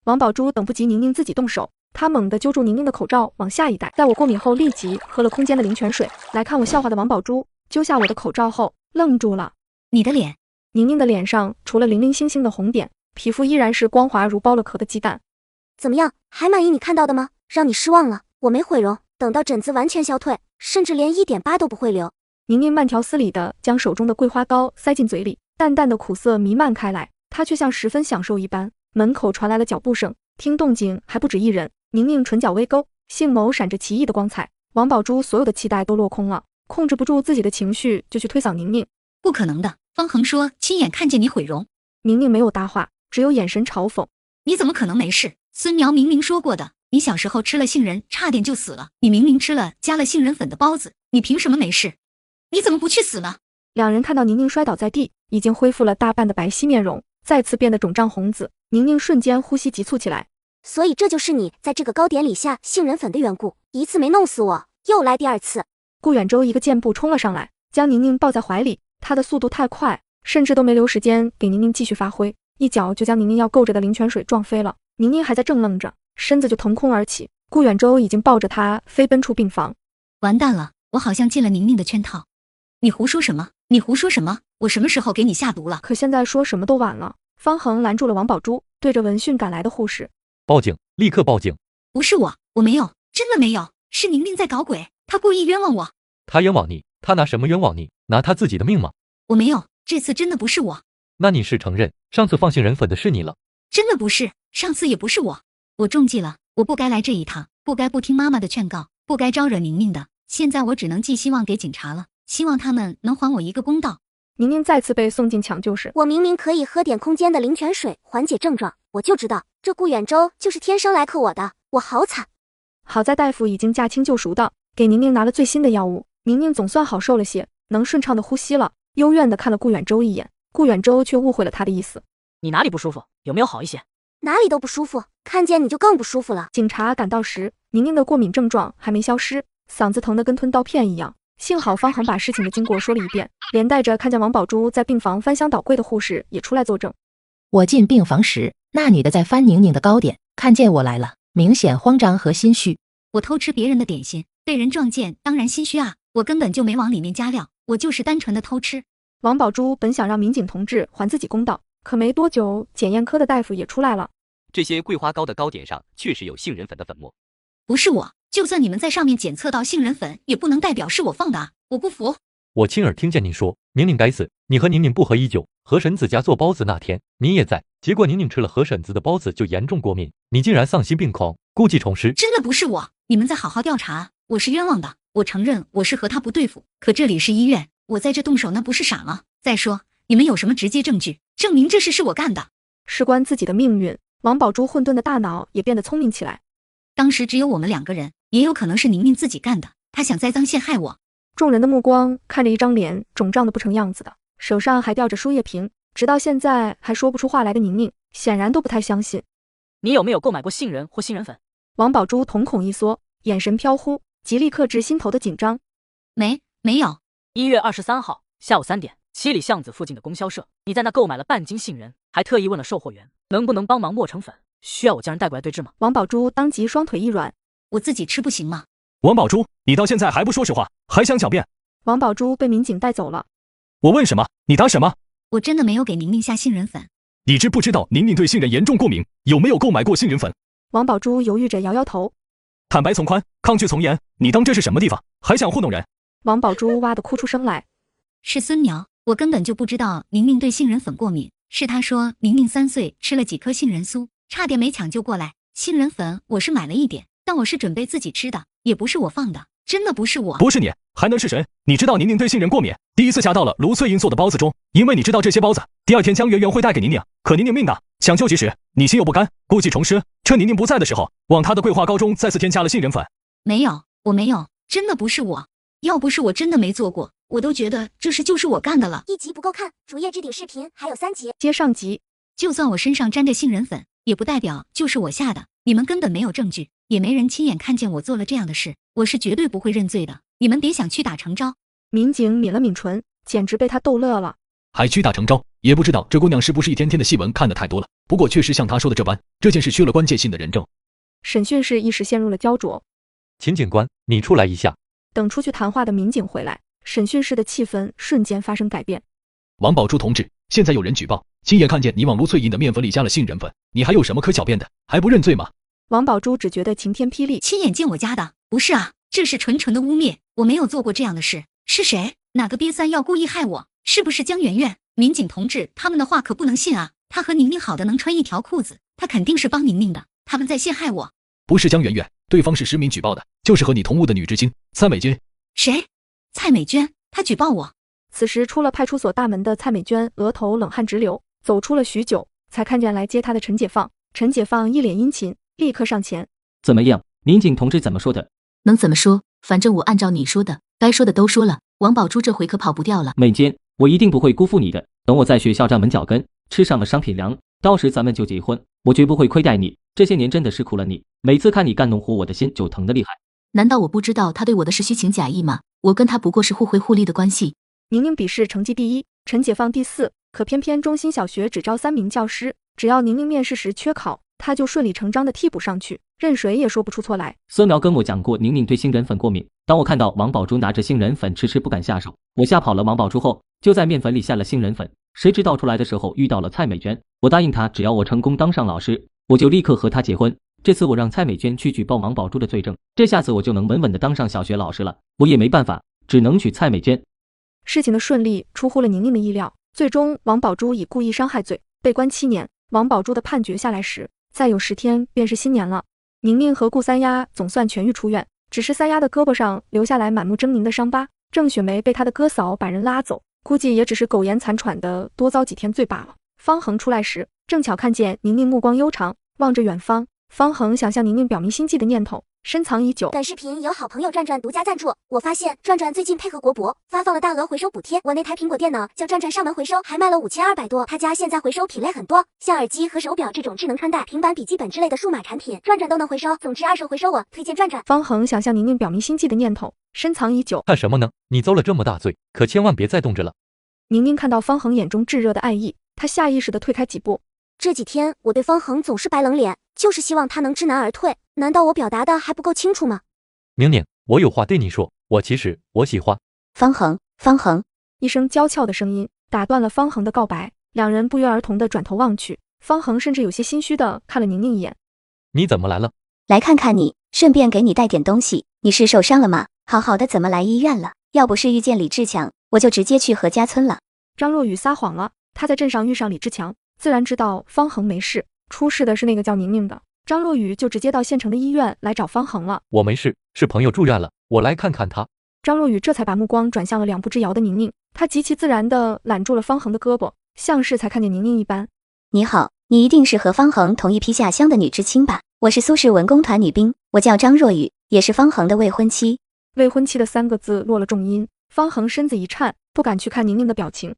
王宝珠等不及宁宁自己动手，他猛地揪住宁宁的口罩往下一带。在我过敏后立即喝了空间的灵泉水。来看我笑话的王宝珠揪下我的口罩后愣住了。你的脸？宁宁的脸上除了零零星星的红点，皮肤依然是光滑如剥了壳的鸡蛋。怎么样，还满意你看到的吗？让你失望了，我没毁容，等到疹子完全消退，甚至连1.8都不会流。宁宁慢条斯理地将手中的桂花糕塞进嘴里，淡淡的苦涩弥漫开来，她却像十分享受一般。门口传来了脚步声，听动静还不止一人。宁宁唇角微勾，杏眸闪着奇异的光彩。王宝珠所有的期待都落空了，控制不住自己的情绪，就去推搡宁宁。不可能的，方恒说亲眼看见你毁容。宁宁没有搭话，只有眼神嘲讽。你怎么可能没事？孙苗明明说过的，你小时候吃了杏仁差点就死了，你明明吃了加了杏仁粉的包子，你凭什么没事？你怎么不去死呢？两人看到宁宁摔倒在地，已经恢复了大半的白皙面容，再次变得肿胀红紫。宁宁瞬间呼吸急促起来。所以这就是你在这个糕点里下杏仁粉的缘故，一次没弄死我，又来第二次。顾远洲一个箭步冲了上来，将宁宁抱在怀里，他的速度太快，甚至都没留时间给宁宁继续发挥，一脚就将宁宁要够着的灵泉水撞飞了。宁宁还在正愣着，身子就腾空而起，顾远舟已经抱着她飞奔出病房。完蛋了，我好像进了宁宁的圈套。你胡说什么？你胡说什么？我什么时候给你下毒了？可现在说什么都晚了。方恒拦住了王宝珠，对着闻讯赶来的护士：报警，立刻报警！不是我没有，真的没有，是宁宁在搞鬼，她故意冤枉我。她冤枉你？她拿什么冤枉你？拿她自己的命吗？我没有，这次真的不是我。那你是承认上次放杏仁粉的是你了？真的不是，上次也不是我。我中计了，我不该来这一趟，不该不听妈妈的劝告，不该招惹宁宁的。现在我只能寄希望给警察了，希望他们能还我一个公道。宁宁再次被送进抢救室。我明明可以喝点空间的灵泉水缓解症状，我就知道这顾远舟就是天生来克我的，我好惨。好在大夫已经驾轻就熟的给宁宁拿了最新的药物，宁宁总算好受了些，能顺畅的呼吸了。幽怨的看了顾远舟一眼，顾远舟却误会了他的意思。你哪里不舒服？有没有好一些？哪里都不舒服，看见你就更不舒服了。警察赶到时，宁宁的过敏症状还没消失，嗓子疼得跟吞刀片一样。幸好方恒把事情的经过说了一遍，连带着看见王宝珠在病房翻箱倒柜的护士也出来作证。我进病房时，那女的在翻宁宁的糕点，看见我来了，明显慌张和心虚。我偷吃别人的点心，被人撞见，当然心虚啊！我根本就没往里面加料，我就是单纯的偷吃。王宝珠本想让民警同志还自己公道，可没多久，检验科的大夫也出来了。这些桂花糕的糕点上确实有杏仁粉的粉末。不是我，就算你们在上面检测到杏仁粉，也不能代表是我放的啊！我不服。我亲耳听见你说宁宁该死，你和宁宁不和已久，何婶子家做包子那天你也在，结果宁宁吃了何婶子的包子就严重过敏，你竟然丧心病狂，故技重施。真的不是我，你们再好好调查，我是冤枉的。我承认我是和他不对付，可这里是医院，我在这动手那不是傻吗？再说你们有什么直接证据证明这事是我干的？事关自己的命运，王宝珠混沌的大脑也变得聪明起来。当时只有我们两个人，也有可能是宁宁自己干的，她想栽赃陷害我。众人的目光看着一张脸肿胀的不成样子的，手上还吊着输液瓶，直到现在还说不出话来的宁宁，显然都不太相信。你有没有购买过杏仁或杏仁粉？王宝珠瞳孔一缩，眼神飘忽，极力克制心头的紧张。没有。1月23号下午3点，7里巷子附近的供销社，你在那购买了半斤杏仁，还特意问了售货员能不能帮忙磨成粉，需要我将人带过来对质吗？王宝珠当即双腿一软，我自己吃不行吗？王宝珠，你到现在还不说实话，还想狡辩？王宝珠被民警带走了。我问什么，你答什么？我真的没有给宁宁下杏仁粉。你知不知道宁宁对杏仁严重过敏？有没有购买过杏仁粉？王宝珠犹豫着摇摇头。坦白从宽，抗拒从严，你当这是什么地方？还想糊弄人？王宝珠哇的哭出声来。是孙苗，我根本就不知道宁宁对杏仁粉过敏，是他说宁宁3岁吃了几颗杏仁酥，差点没抢救过来。杏仁粉我是买了一点，但我是准备自己吃的，也不是我放的，真的不是我。不是你，还能是谁？你知道宁宁对杏仁过敏，第一次加到了卢翠英做的包子中，因为你知道这些包子第2天江圆圆会带给宁宁，可宁宁命大，抢救及时，你心有不甘，故技重施，趁宁宁不在的时候，往她的桂花糕中再次添加了杏仁粉。没有，我没有，真的不是我。要不是我真的没做过，我都觉得这事就是我干的了。1集不够看，主页置顶视频还有3集。接上集。就算我身上沾着杏仁粉，也不代表就是我下的。你们根本没有证据，也没人亲眼看见我做了这样的事，我是绝对不会认罪的。你们别想屈打成招。民警抿了抿唇，简直被他逗乐了。还屈打成招？也不知道这姑娘是不是一天天的戏文看得太多了。不过确实像她说的这般，这件事缺了关键性的人证。审讯室一时陷入了焦灼。秦警官，你出来一下。等出去谈话的民警回来，审讯室的气氛瞬间发生改变。王宝珠同志，现在有人举报，亲眼看见你往卢翠英的面粉里加了杏仁粉，你还有什么可狡辩的？还不认罪吗？王宝珠只觉得晴天霹雳。亲眼见我家的？不是啊，这是纯纯的污蔑，我没有做过这样的事。是谁？哪个瘪三要故意害我？是不是江圆圆？民警同志，他们的话可不能信啊！他和宁宁好的能穿一条裤子，他肯定是帮宁宁的，他们在陷害我。不是江圆圆，对方是实名举报的，就是和你同屋的女知青蔡美娟。谁？蔡美娟？她举报我。此时出了派出所大门的蔡美娟额头冷汗直流，走出了许久，才看见来接她的陈解放。陈解放一脸殷勤，立刻上前。怎么样，民警同志怎么说的？能怎么说？反正我按照你说的，该说的都说了。王宝珠这回可跑不掉了。美娟，我一定不会辜负你的。等我在学校站稳脚跟，吃上了商品粮，到时咱们就结婚，我绝不会亏待你。这些年真的是苦了你，每次看你干弄活我的心就疼得厉害。难道我不知道他对我的是虚情假意吗？我跟他不过是互惠互利的关系。宁宁笔试成绩第1，陈解放第4，可偏偏中心小学只招3名教师，只要宁宁面试时缺考，她就顺理成章的替补上去，任谁也说不出错来。孙苗跟我讲过，宁宁对杏仁粉过敏。当我看到王宝珠拿着杏仁粉迟迟不敢下手，我吓跑了王宝珠后，就在面粉里下了杏仁粉。谁知道出来的时候遇到了蔡美娟，我答应她，只要我成功当上老师，我就立刻和她结婚。这次我让蔡美娟去举报王宝珠的罪证，这下子我就能稳稳的当上小学老师了。我也没办法，只能娶蔡美娟。事情的顺利出乎了宁宁的意料，最终王宝珠以故意伤害罪被关7年。王宝珠的判决下来时，再有10天便是新年了。宁宁和顾三丫总算痊愈出院，只是三丫的胳膊上留下来满目狰狞的伤疤。郑雪梅被她的哥嫂把人拉走，估计也只是苟延残喘的多遭几天罪罢了。方恒出来时，正巧看见宁宁目光悠长，望着远方。方恒想向宁宁表明心迹的念头深藏已久。本视频由好朋友转转独家赞助。我发现转转最近配合国博发放了大额回收补贴，我那台苹果电脑叫转转上门回收，还卖了5200多。他家现在回收品类很多，像耳机和手表这种智能穿戴、平板、笔记本之类的数码产品，转转都能回收。总之二手回收我推荐转转。方恒想向宁宁表明心迹的念头深藏已久。看什么呢？你遭了这么大罪，可千万别再动着了。宁宁看到方恒眼中炙热的爱意，她下意识地退开几步。这几天我对方恒总是摆冷脸，就是希望他能知难而退。难道我表达的还不够清楚吗？宁宁，我有话对你说，我喜欢方恒。方恒，一声娇俏的声音打断了方恒的告白，两人不约而同地转头望去。方恒甚至有些心虚地看了宁宁一眼。你怎么来了？来看看你，顺便给你带点东西。你是受伤了吗？好好的怎么来医院了？要不是遇见李志强，我就直接去何家村了。张若雨撒谎了，她在镇上遇上李志强，自然知道方恒没事，出事的是那个叫宁宁的。张若雨就直接到县城的医院来找方恒了。我没事，是朋友住院了，我来看看他。张若雨这才把目光转向了两步之遥的宁宁，她极其自然地揽住了方恒的胳膊，像是才看见宁宁一般。你好，你一定是和方恒同一批下乡的女知青吧？我是苏氏文工团女兵，我叫张若雨，也是方恒的未婚妻。未婚妻的3个字落了重音，方恒身子一颤，不敢去看宁宁的表情。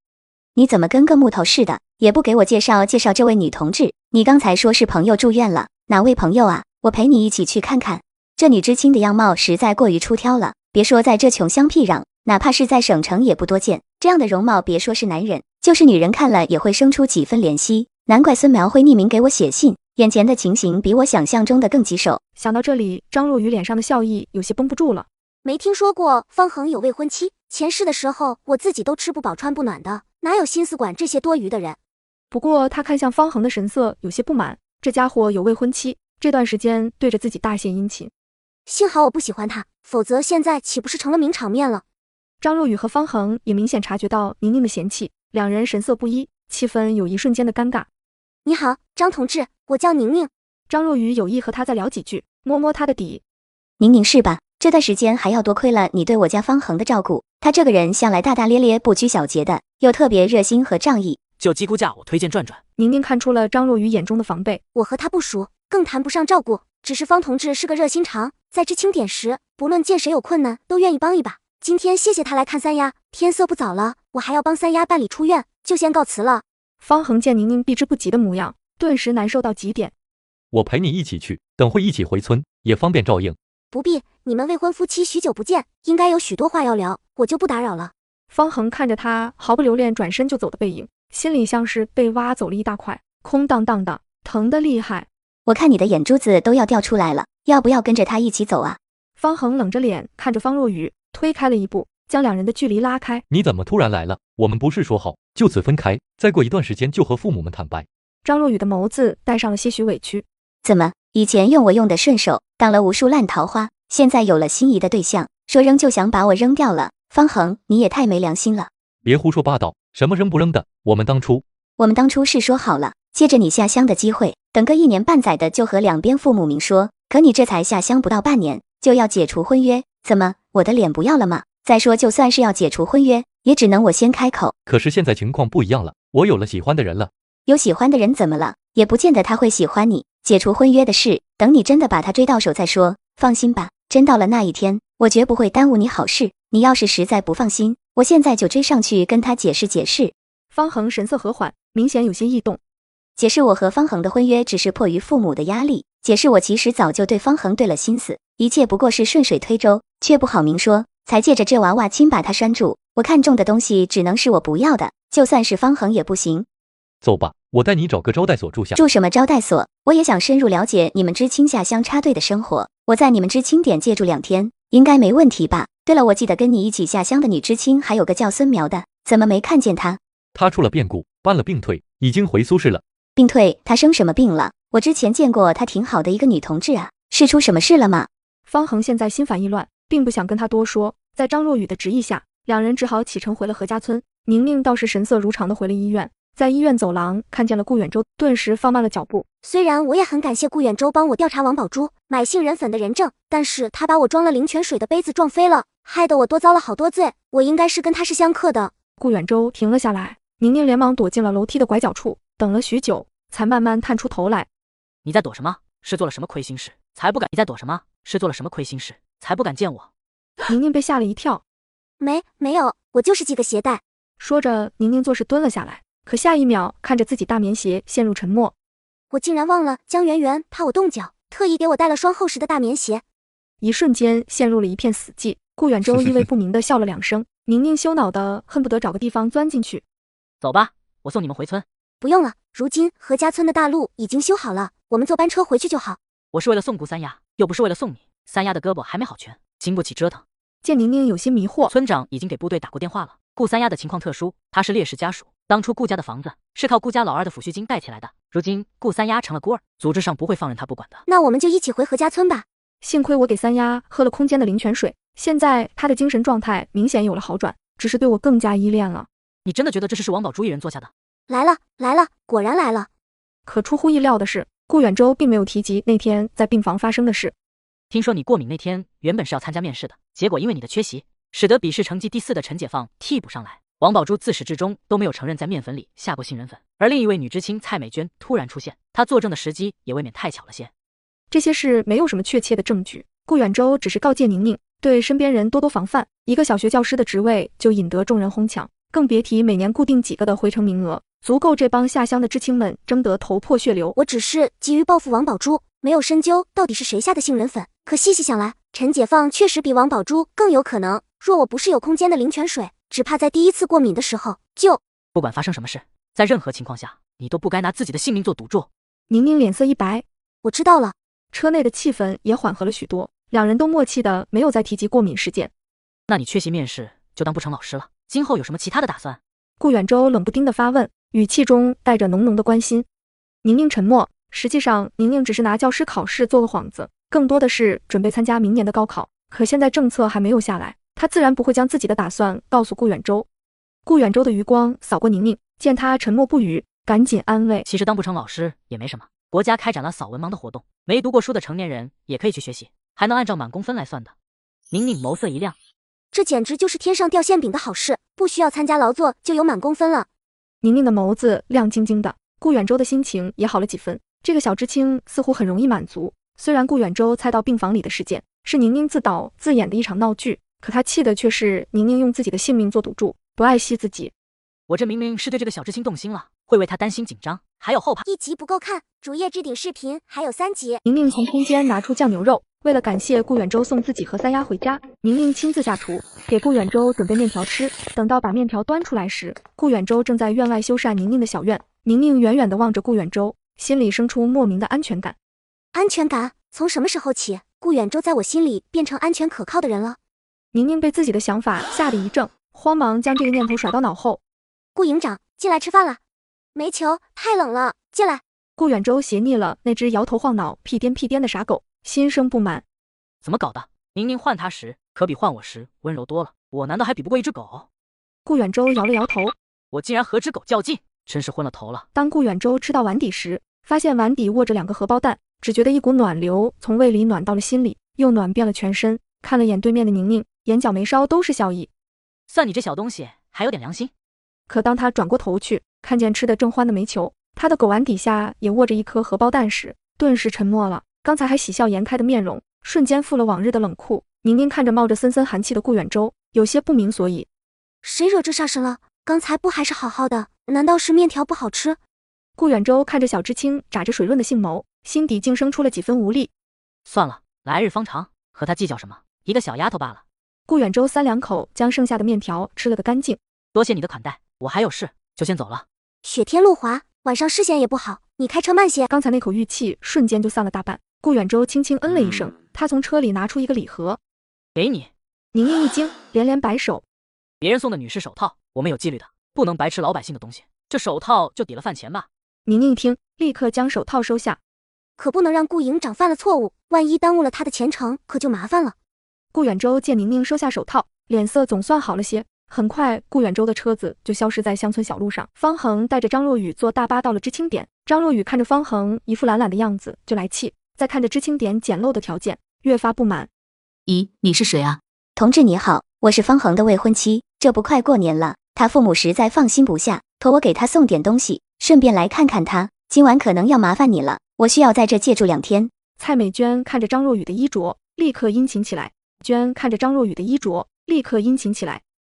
你怎么跟个木头似的，也不给我介绍介绍这位女同志？你刚才说是朋友住院了，哪位朋友啊？我陪你一起去看看。这女知青的样貌实在过于出挑了，别说在这穷乡僻壤，哪怕是在省城也不多见。这样的容貌，别说是男人，就是女人看了也会生出几分怜惜。难怪孙苗会匿名给我写信，眼前的情形比我想象中的更棘手。想到这里，张若雨脸上的笑意有些绷不住了。没听说过方恒有未婚妻，前世的时候我自己都吃不饱穿不暖的，哪有心思管这些多余的人？不过他看向方恒的神色有些不满，这家伙有未婚妻，这段时间对着自己大献殷勤。幸好我不喜欢他，否则现在岂不是成了名场面了？张若雨和方恒也明显察觉到宁宁的嫌弃，两人神色不一，气氛有一瞬间的尴尬。你好，张同志，我叫宁宁。张若雨有意和他再聊几句，摸摸他的底。宁宁是吧？这段时间还要多亏了你对我家方恒的照顾，他这个人向来大大咧咧不拘小节的，又特别热心和仗义。就鸡估价我推荐转转。宁宁看出了张若雨眼中的防备。我和他不熟，更谈不上照顾，只是方同志是个热心肠，在知青点时，不论见谁有困难，都愿意帮一把。今天谢谢他来看三丫，天色不早了，我还要帮三丫办理出院，就先告辞了。方恒见宁宁避之不及的模样，顿时难受到极点。我陪你一起去，等会一起回村，也方便照应。不必，你们未婚夫妻许久不见，应该有许多话要聊，我就不打扰了。方恒看着他毫不留恋转身就走的背影，心里像是被挖走了一大块，空荡荡的，疼得厉害。我看你的眼珠子都要掉出来了，要不要跟着他一起走啊？方恒冷着脸看着方若雨，推开了一步，将两人的距离拉开。你怎么突然来了？我们不是说好就此分开，再过一段时间就和父母们坦白？张若雨的眸子带上了些许委屈。怎么，以前用我用的顺手，挡了无数烂桃花，现在有了心仪的对象，说扔就想把我扔掉了？方恒，你也太没良心了。别胡说八道，什么扔不扔的？我们当初是说好了，借着你下乡的机会，等个1年半载的就和两边父母明说，可你这才下乡不到半年，就要解除婚约，怎么，我的脸不要了吗？再说就算是要解除婚约，也只能我先开口。可是现在情况不一样了，我有了喜欢的人了。有喜欢的人怎么了？也不见得他会喜欢你。解除婚约的事，等你真的把他追到手再说。放心吧，真到了那一天，我绝不会耽误你好事。你要是实在不放心，我现在就追上去跟他解释解释。方恒神色和缓，明显有些异动。解释我和方恒的婚约只是迫于父母的压力，解释我其实早就对方恒对了心思，一切不过是顺水推舟，却不好明说，才借着这娃娃亲把他拴住。我看中的东西只能是我不要的，就算是方恒也不行。走吧，我带你找个招待所住下。住什么招待所？我也想深入了解你们知青下乡插队的生活。我在你们知青点借住2天，应该没问题吧？对了，我记得跟你一起下乡的女知青还有个叫孙苗的，怎么没看见她？她出了变故，搬了病退，已经回苏市了。病退？她生什么病了？我之前见过她挺好的一个女同志啊，是出什么事了吗？方恒现在心烦意乱，并不想跟他多说。在张若雨的执意下，两人只好启程回了何家村。宁宁倒是神色如常的回了医院，在医院走廊看见了顾远舟，顿时放慢了脚步。虽然我也很感谢顾远舟帮我调查王宝珠买杏仁粉的人证，但是他把我装了灵泉水的杯子撞飞了，害得我多遭了好多罪。我应该是跟他是相克的。顾远舟停了下来，宁宁连忙躲进了楼梯的拐角处，等了许久，才慢慢探出头来。你在躲什么？是做了什么亏心事，才不敢？你在躲什么？是做了什么亏心事，才不敢见我？宁宁被吓了一跳。没有，我就是系个鞋带。说着，宁宁做事蹲了下来，可下一秒看着自己大棉鞋陷入沉默。我竟然忘了江圆圆怕我冻脚，特意给我带了双厚实的大棉鞋。一瞬间陷入了一片死寂。顾远舟意味不明的笑了2声，宁宁羞恼的恨不得找个地方钻进去。走吧，我送你们回村。不用了，如今何家村的大路已经修好了，我们坐班车回去就好。我是为了送顾三丫，又不是为了送你。三丫的胳膊还没好全，经不起折腾。见宁宁有些迷惑，村长已经给部队打过电话了。顾三丫的情况特殊，她是烈士家属，当初顾家的房子是靠顾家老二的抚恤金带起来的，如今顾三丫成了孤儿，组织上不会放任她不管的。那我们就一起回何家村吧。幸亏我给三丫喝了空间的灵泉水，现在她的精神状态明显有了好转，只是对我更加依恋了。你真的觉得这事是王宝珠一人做下的？来了，果然来了。可出乎意料的是，顾远舟并没有提及那天在病房发生的事。听说你过敏那天原本是要参加面试的，结果因为你的缺席，使得笔试成绩第4的陈解放替补上来。王宝珠自始至终都没有承认在面粉里下过杏仁粉，而另一位女知青蔡美娟突然出现，她作证的时机也未免太巧了些。这些事没有什么确切的证据，顾远舟只是告诫宁宁对身边人多多防范，一个小学教师的职位就引得众人哄抢，更别提每年固定几个的回城名额，足够这帮下乡的知青们争得头破血流。我只是急于报复王宝珠，没有深究到底是谁下的杏仁粉。可细细想来，陈解放确实比王宝珠更有可能。若我不是有空间的灵泉水，只怕在第1次过敏的时候就……不管发生什么事，在任何情况下，你都不该拿自己的性命做赌注。宁宁脸色一白，我知道了。车内的气氛也缓和了许多，两人都默契的没有再提及过敏事件。那你缺席面试就当不成老师了，今后有什么其他的打算？顾远舟冷不丁的发问，语气中带着浓浓的关心。宁宁沉默，实际上宁宁只是拿教师考试做个幌子，更多的是准备参加明年的高考。可现在政策还没有下来，他自然不会将自己的打算告诉顾远舟。顾远舟的余光扫过宁宁，见他沉默不语，赶紧安慰：其实当不成老师也没什么，国家开展了扫文盲的活动，没读过书的成年人也可以去学习，还能按照满公分来算的。宁宁眸色一亮，这简直就是天上掉馅饼的好事，不需要参加劳作就有满公分了。宁宁的眸子亮晶晶的，顾远舟的心情也好了几分。这个小知青似乎很容易满足，虽然顾远舟猜到病房里的事件是宁宁自导自演的一场闹剧，可他气的却是宁宁用自己的性命做赌注，不爱惜自己。我这明明是对这个小知青动心了，会为他担心紧张，还有后怕。1集不够看，主页置顶视频还有3集。宁宁从空间拿出酱牛肉，为了感谢顾远舟送自己和三丫回家，宁宁亲自下厨给顾远舟准备面条吃。等到把面条端出来时，顾远舟正在院外修缮宁宁的小院。宁宁远远地望着顾远舟，心里生出莫名的安全感。安全感？从什么时候起，顾远舟在我心里变成安全可靠的人了？宁宁被自己的想法吓得一怔，慌忙将这个念头甩到脑后。顾营长，进来吃饭了。煤球，太冷了，进来。顾远舟斜睨了那只摇头晃脑、屁颠屁颠的傻狗，心生不满。怎么搞的？宁宁换他时可比换我时温柔多了，我难道还比不过一只狗？顾远舟摇了摇头，我竟然和只狗较劲，真是昏了头了。当顾远舟吃到碗底时，发现碗底握着2个荷包蛋，只觉得一股暖流从胃里暖到了心里，又暖遍了全身。看了眼对面的宁宁，眼角眉梢都是笑意。算你这小东西还有点良心。可当他转过头去，看见吃得正欢的煤球，他的狗碗底下也握着1颗荷包蛋时，顿时沉默了。刚才还喜笑颜开的面容，瞬间复了往日的冷酷。宁宁看着冒着森森寒气的顾远舟，有些不明所以。谁惹这煞神了？刚才不还是好好的？难道是面条不好吃？顾远舟看着小知青眨着水润的杏眸，心底竟生出了几分无力。算了，来日方长，和他计较什么？一个小丫头罢了。顾远舟3两口将剩下的面条吃了个干净。多谢你的款待，我还有事，就先走了。雪天路滑，晚上视线也不好，你开车慢些。刚才那口玉气瞬间就散了大半。顾远舟轻轻嗯了一声，他从车里拿出一个礼盒，给你。宁宁一惊，连连摆手。别人送的女士手套，我们有纪律的，不能白吃老百姓的东西。这手套就抵了饭钱吧。宁宁一听，立刻将手套收下。可不能让顾营长犯了错误，万一耽误了他的前程，可就麻烦了。顾远舟见宁宁收下手套，脸色总算好了些。很快，顾远舟的车子就消失在乡村小路上。方恒带着张若雨坐大巴到了知青点。张若雨看着方恒一副懒懒的样子，就来气。再看着知青点简陋的条件，越发不满。咦，你是谁啊？同志你好，我是方恒的未婚妻，这不快过年了，他父母实在放心不下，托我给他送点东西，顺便来看看他。今晚可能要麻烦你了，我需要在这借住2天。蔡美娟看着张若雨的衣着，立刻殷勤起来。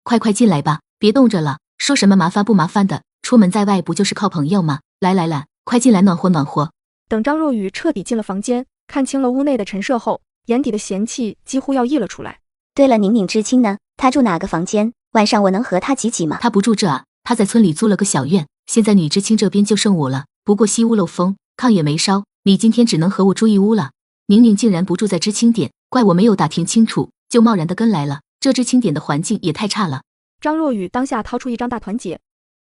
快进来吧，别冻着了，说什么麻烦不麻烦的，出门在外不就是靠朋友吗？来，快进来暖和暖和。等张若雨彻底进了房间，看清了屋内的陈设后，眼底的嫌弃几乎要溢了出来。对了，宁宁知青呢？她住哪个房间？晚上我能和她挤挤吗？她不住这啊，她在村里租了个小院，现在女知青这边就剩我了，不过西屋漏风，炕也没烧，你今天只能和我住一屋了。宁宁竟然不住在知青点，怪我没有打听清楚，就贸然的跟来了，这知青点的环境也太差了。张若雨当下掏出一张大团结，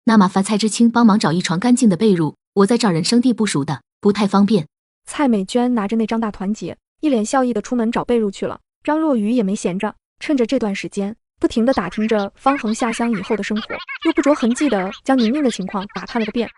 那麻烦蔡知青帮忙找一床干净的被褥，我在这儿人生地不熟的，不太方便。蔡美娟拿着那张大团结，一脸笑意的出门找被褥去了。张若雨也没闲着，趁着这段时间，不停地打听着方恒下乡以后的生活，又不着痕迹的将宁宁的情况打探了个遍。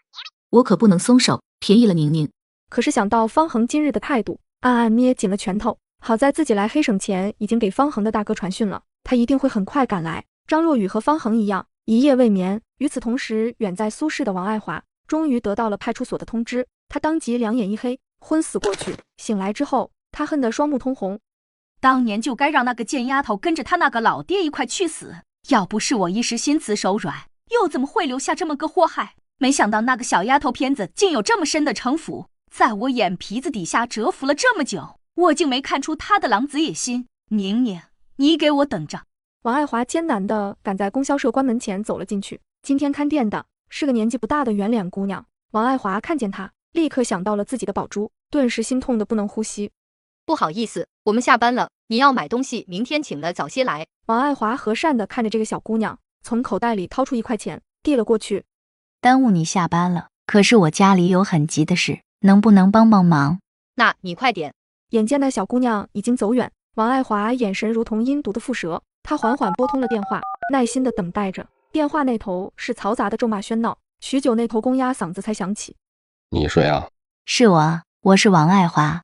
我可不能松手，便宜了宁宁。可是想到方恒今日的态度，暗暗捏紧了拳头。好在自己来黑省前已经给方恒的大哥传讯了，他一定会很快赶来。张若雨和方恒一样，一夜未眠。与此同时，远在苏市的王爱华终于得到了派出所的通知，他当即两眼一黑，昏死过去。醒来之后，他恨得双目通红。当年就该让那个贱丫头跟着他那个老爹一块去死，要不是我一时心慈手软，又怎么会留下这么个祸害？没想到那个小丫头片子竟有这么深的城府，在我眼皮子底下蛰伏了这么久，我竟没看出她的狼子野心。宁宁，你给我等着！王爱华艰难地赶在供销社关门前走了进去。今天看店的是个年纪不大的圆脸姑娘。王爱华看见她，立刻想到了自己的宝珠，顿时心痛得不能呼吸。不好意思，我们下班了，你要买东西，明天请了早些来。王爱华和善地看着这个小姑娘，从口袋里掏出1块钱，递了过去。耽误你下班了，可是我家里有很急的事，能不能帮帮忙？那你快点。眼见那小姑娘已经走远，王爱华眼神如同阴毒的蝮蛇，他缓缓拨通了电话，耐心地等待着。电话那头是嘈杂的咒骂喧闹，许久那头公鸭嗓子才响起：“你谁啊？”“是我啊，我是王爱华。”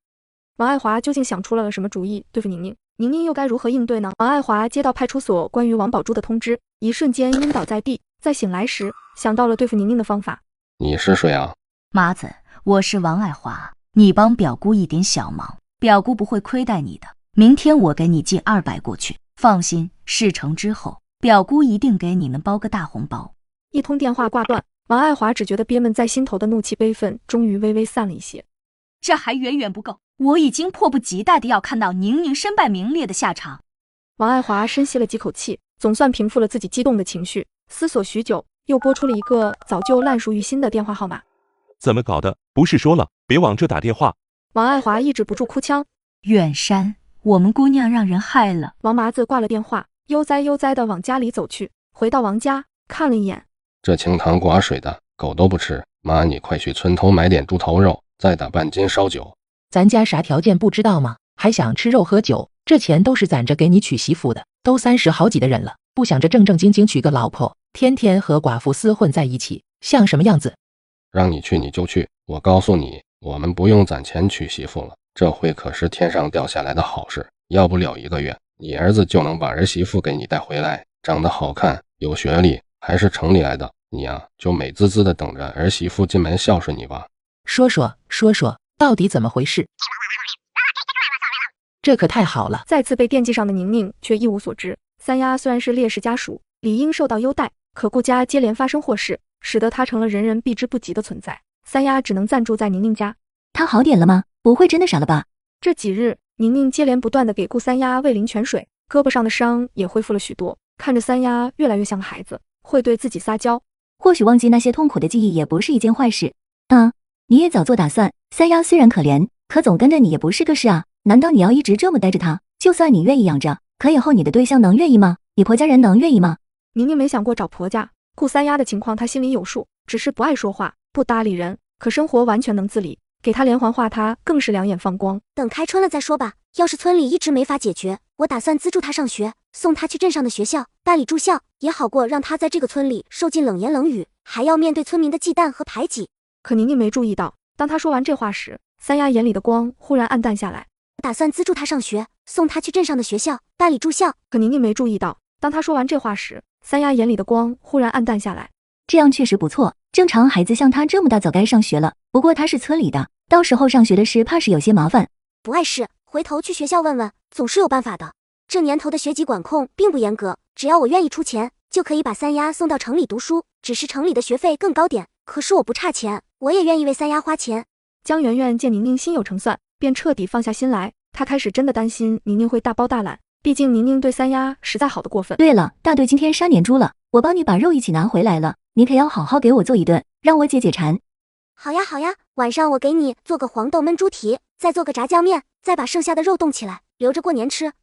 王爱华究竟想出了什么主意对付宁宁？宁宁又该如何应对呢？王爱华接到派出所关于王宝珠的通知，一瞬间晕倒在地，在醒来时想到了对付宁宁的方法。“你是谁啊？”“妈子，我是王爱华，你帮表姑一点小忙，表姑不会亏待你的。明天我给你寄200过去，放心，事成之后，表姑一定给你们包个大红包。”一通电话挂断，王爱华只觉得憋闷在心头的怒气悲愤终于微微散了一些。这还远远不够，我已经迫不及待地要看到宁宁身败名裂的下场。王爱华深吸了几口气，总算平复了自己激动的情绪，思索许久，又拨出了一个早就烂熟于心的电话号码。“怎么搞的？不是说了别往这打电话？”王爱华抑制不住哭腔：“远山，我们姑娘让人害了。”王麻子挂了电话，悠哉悠哉地往家里走去。回到王家，看了一眼，这清汤寡水的，狗都不吃。妈，你快去村头买点猪头肉，再打半斤烧酒。咱家啥条件不知道吗？还想吃肉喝酒？这钱都是攒着给你娶媳妇的，都30好几的人了，不想着正正经经娶个老婆，天天和寡妇厮混在一起，像什么样子？让你去你就去，我告诉你，我们不用攒钱娶媳妇了，这回可是天上掉下来的好事，要不了1个月，你儿子就能把儿媳妇给你带回来，长得好看，有学历，还是城里来的，你呀，就美滋滋的等着儿媳妇进门孝顺你吧。说说，到底怎么回事？这可太好了！再次被惦记上的宁宁却一无所知。三丫虽然是烈士家属，理应受到优待，可顾家接连发生祸事，使得她成了人人避之不及的存在。三丫只能暂住在宁宁家。她好点了吗？不会真的傻了吧？这几日，宁宁接连不断的给顾三丫喂灵泉水，胳膊上的伤也恢复了许多，看着三丫越来越像个孩子，会对自己撒娇。或许忘记那些痛苦的记忆也不是一件坏事。你也早做打算。三丫虽然可怜，可总跟着你也不是个事啊。难道你要一直这么带着她？就算你愿意养着，可以后你的对象能愿意吗？你婆家人能愿意吗？宁宁没想过找婆家，顾三丫的情况她心里有数，只是不爱说话，不搭理人，可生活完全能自理。给她连环画，她更是两眼放光。等开春了再说吧。要是村里一直没法解决，我打算资助她上学，送她去镇上的学校办理住校，也好过让她在这个村里受尽冷言冷语，还要面对村民的忌惮和排挤。可宁宁没注意到，当她说完这话时，三丫眼里的光忽然暗淡下来。打算资助她上学，送她去镇上的学校办理住校。可宁宁没注意到，当她说完这话时，三丫眼里的光忽然暗淡下来。这样确实不错，正常孩子像她这么大早该上学了。不过她是村里的，到时候上学的事怕是有些麻烦。不碍事，回头去学校问问，总是有办法的。这年头的学籍管控并不严格，只要我愿意出钱，就可以把三丫送到城里读书。只是城里的学费更高点，可是我不差钱，我也愿意为三丫花钱。江圆圆见宁宁心有成算，便彻底放下心来。她开始真的担心宁宁会大包大揽，毕竟宁宁对三丫实在好得过分。对了，大队今天杀年猪了，我帮你把肉一起拿回来了，你可要好好给我做一顿，让我解解馋。好呀好呀，晚上我给你做个黄豆焖猪蹄，再做个炸酱面，再把剩下的肉冻起来，留着过年吃。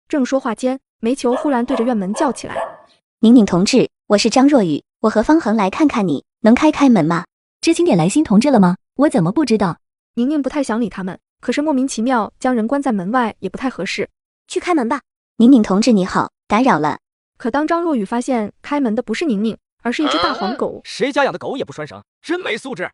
正说话间，煤球忽然对着院门叫起来：“宁宁同志，我是张若雨，我和方恒来看看你，能开门吗？知青点来新同志了吗？我怎么不知道？”宁宁不太想理他们，可是莫名其妙将人关在门外也不太合适。去开门吧。宁宁同志你好，打扰了。可当张若雨发现开门的不是宁宁，而是一只大黄狗，谁家养的狗也不拴绳，真没素质。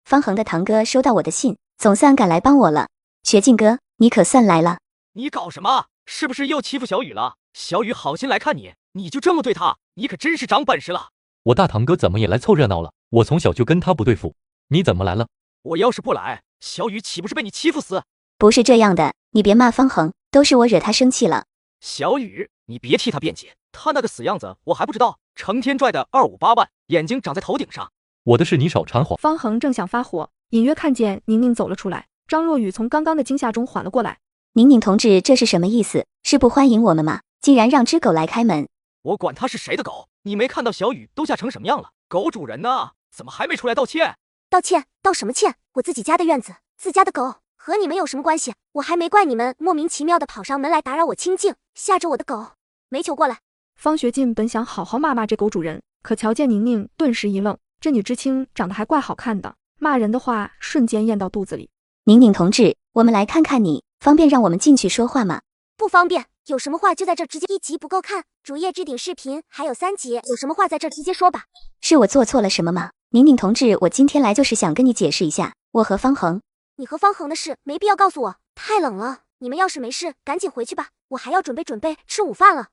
方恒的堂哥收到我的信，总算赶来帮我了。学进哥，你可算来了。你搞什么？是不是又欺负小雨了？小雨好心来看你，你就这么对他？你可真是长本事了。我大堂哥怎么也来凑热闹了？我从小就跟他不对付，你怎么来了？我要是不来，小雨岂不是被你欺负死？不是这样的，你别骂方恒，都是我惹他生气了。小雨，你别替他辩解，他那个死样子我还不知道，成天拽的258万，眼睛长在头顶上。我的事你少掺和。方恒正想发火，隐约看见宁宁走了出来。张若雨从刚刚的惊吓中缓了过来。宁宁同志，这是什么意思？是不欢迎我们吗？竟然让只狗来开门！我管他是谁的狗，你没看到小雨都吓成什么样了？狗主人呢？怎么还没出来道歉？道歉？道什么歉？我自己家的院子，自家的狗，和你们有什么关系？我还没怪你们莫名其妙的跑上门来打扰我清静，吓着我的狗。煤球过来。方学进本想好好骂这狗主人，可瞧见宁宁，顿时一愣。这女知青长得还怪好看的，骂人的话瞬间咽到肚子里。宁宁同志，我们来看看你，方便让我们进去说话吗？不方便，有什么话就在这儿直接。1集不够看，主页置顶视频还有3集，有什么话在这儿直接说吧。是我做错了什么吗？宁宁同志，我今天来就是想跟你解释一下，我和方恒。你和方恒的事没必要告诉我，太冷了。你们要是没事，赶紧回去吧，我还要准备吃午饭了。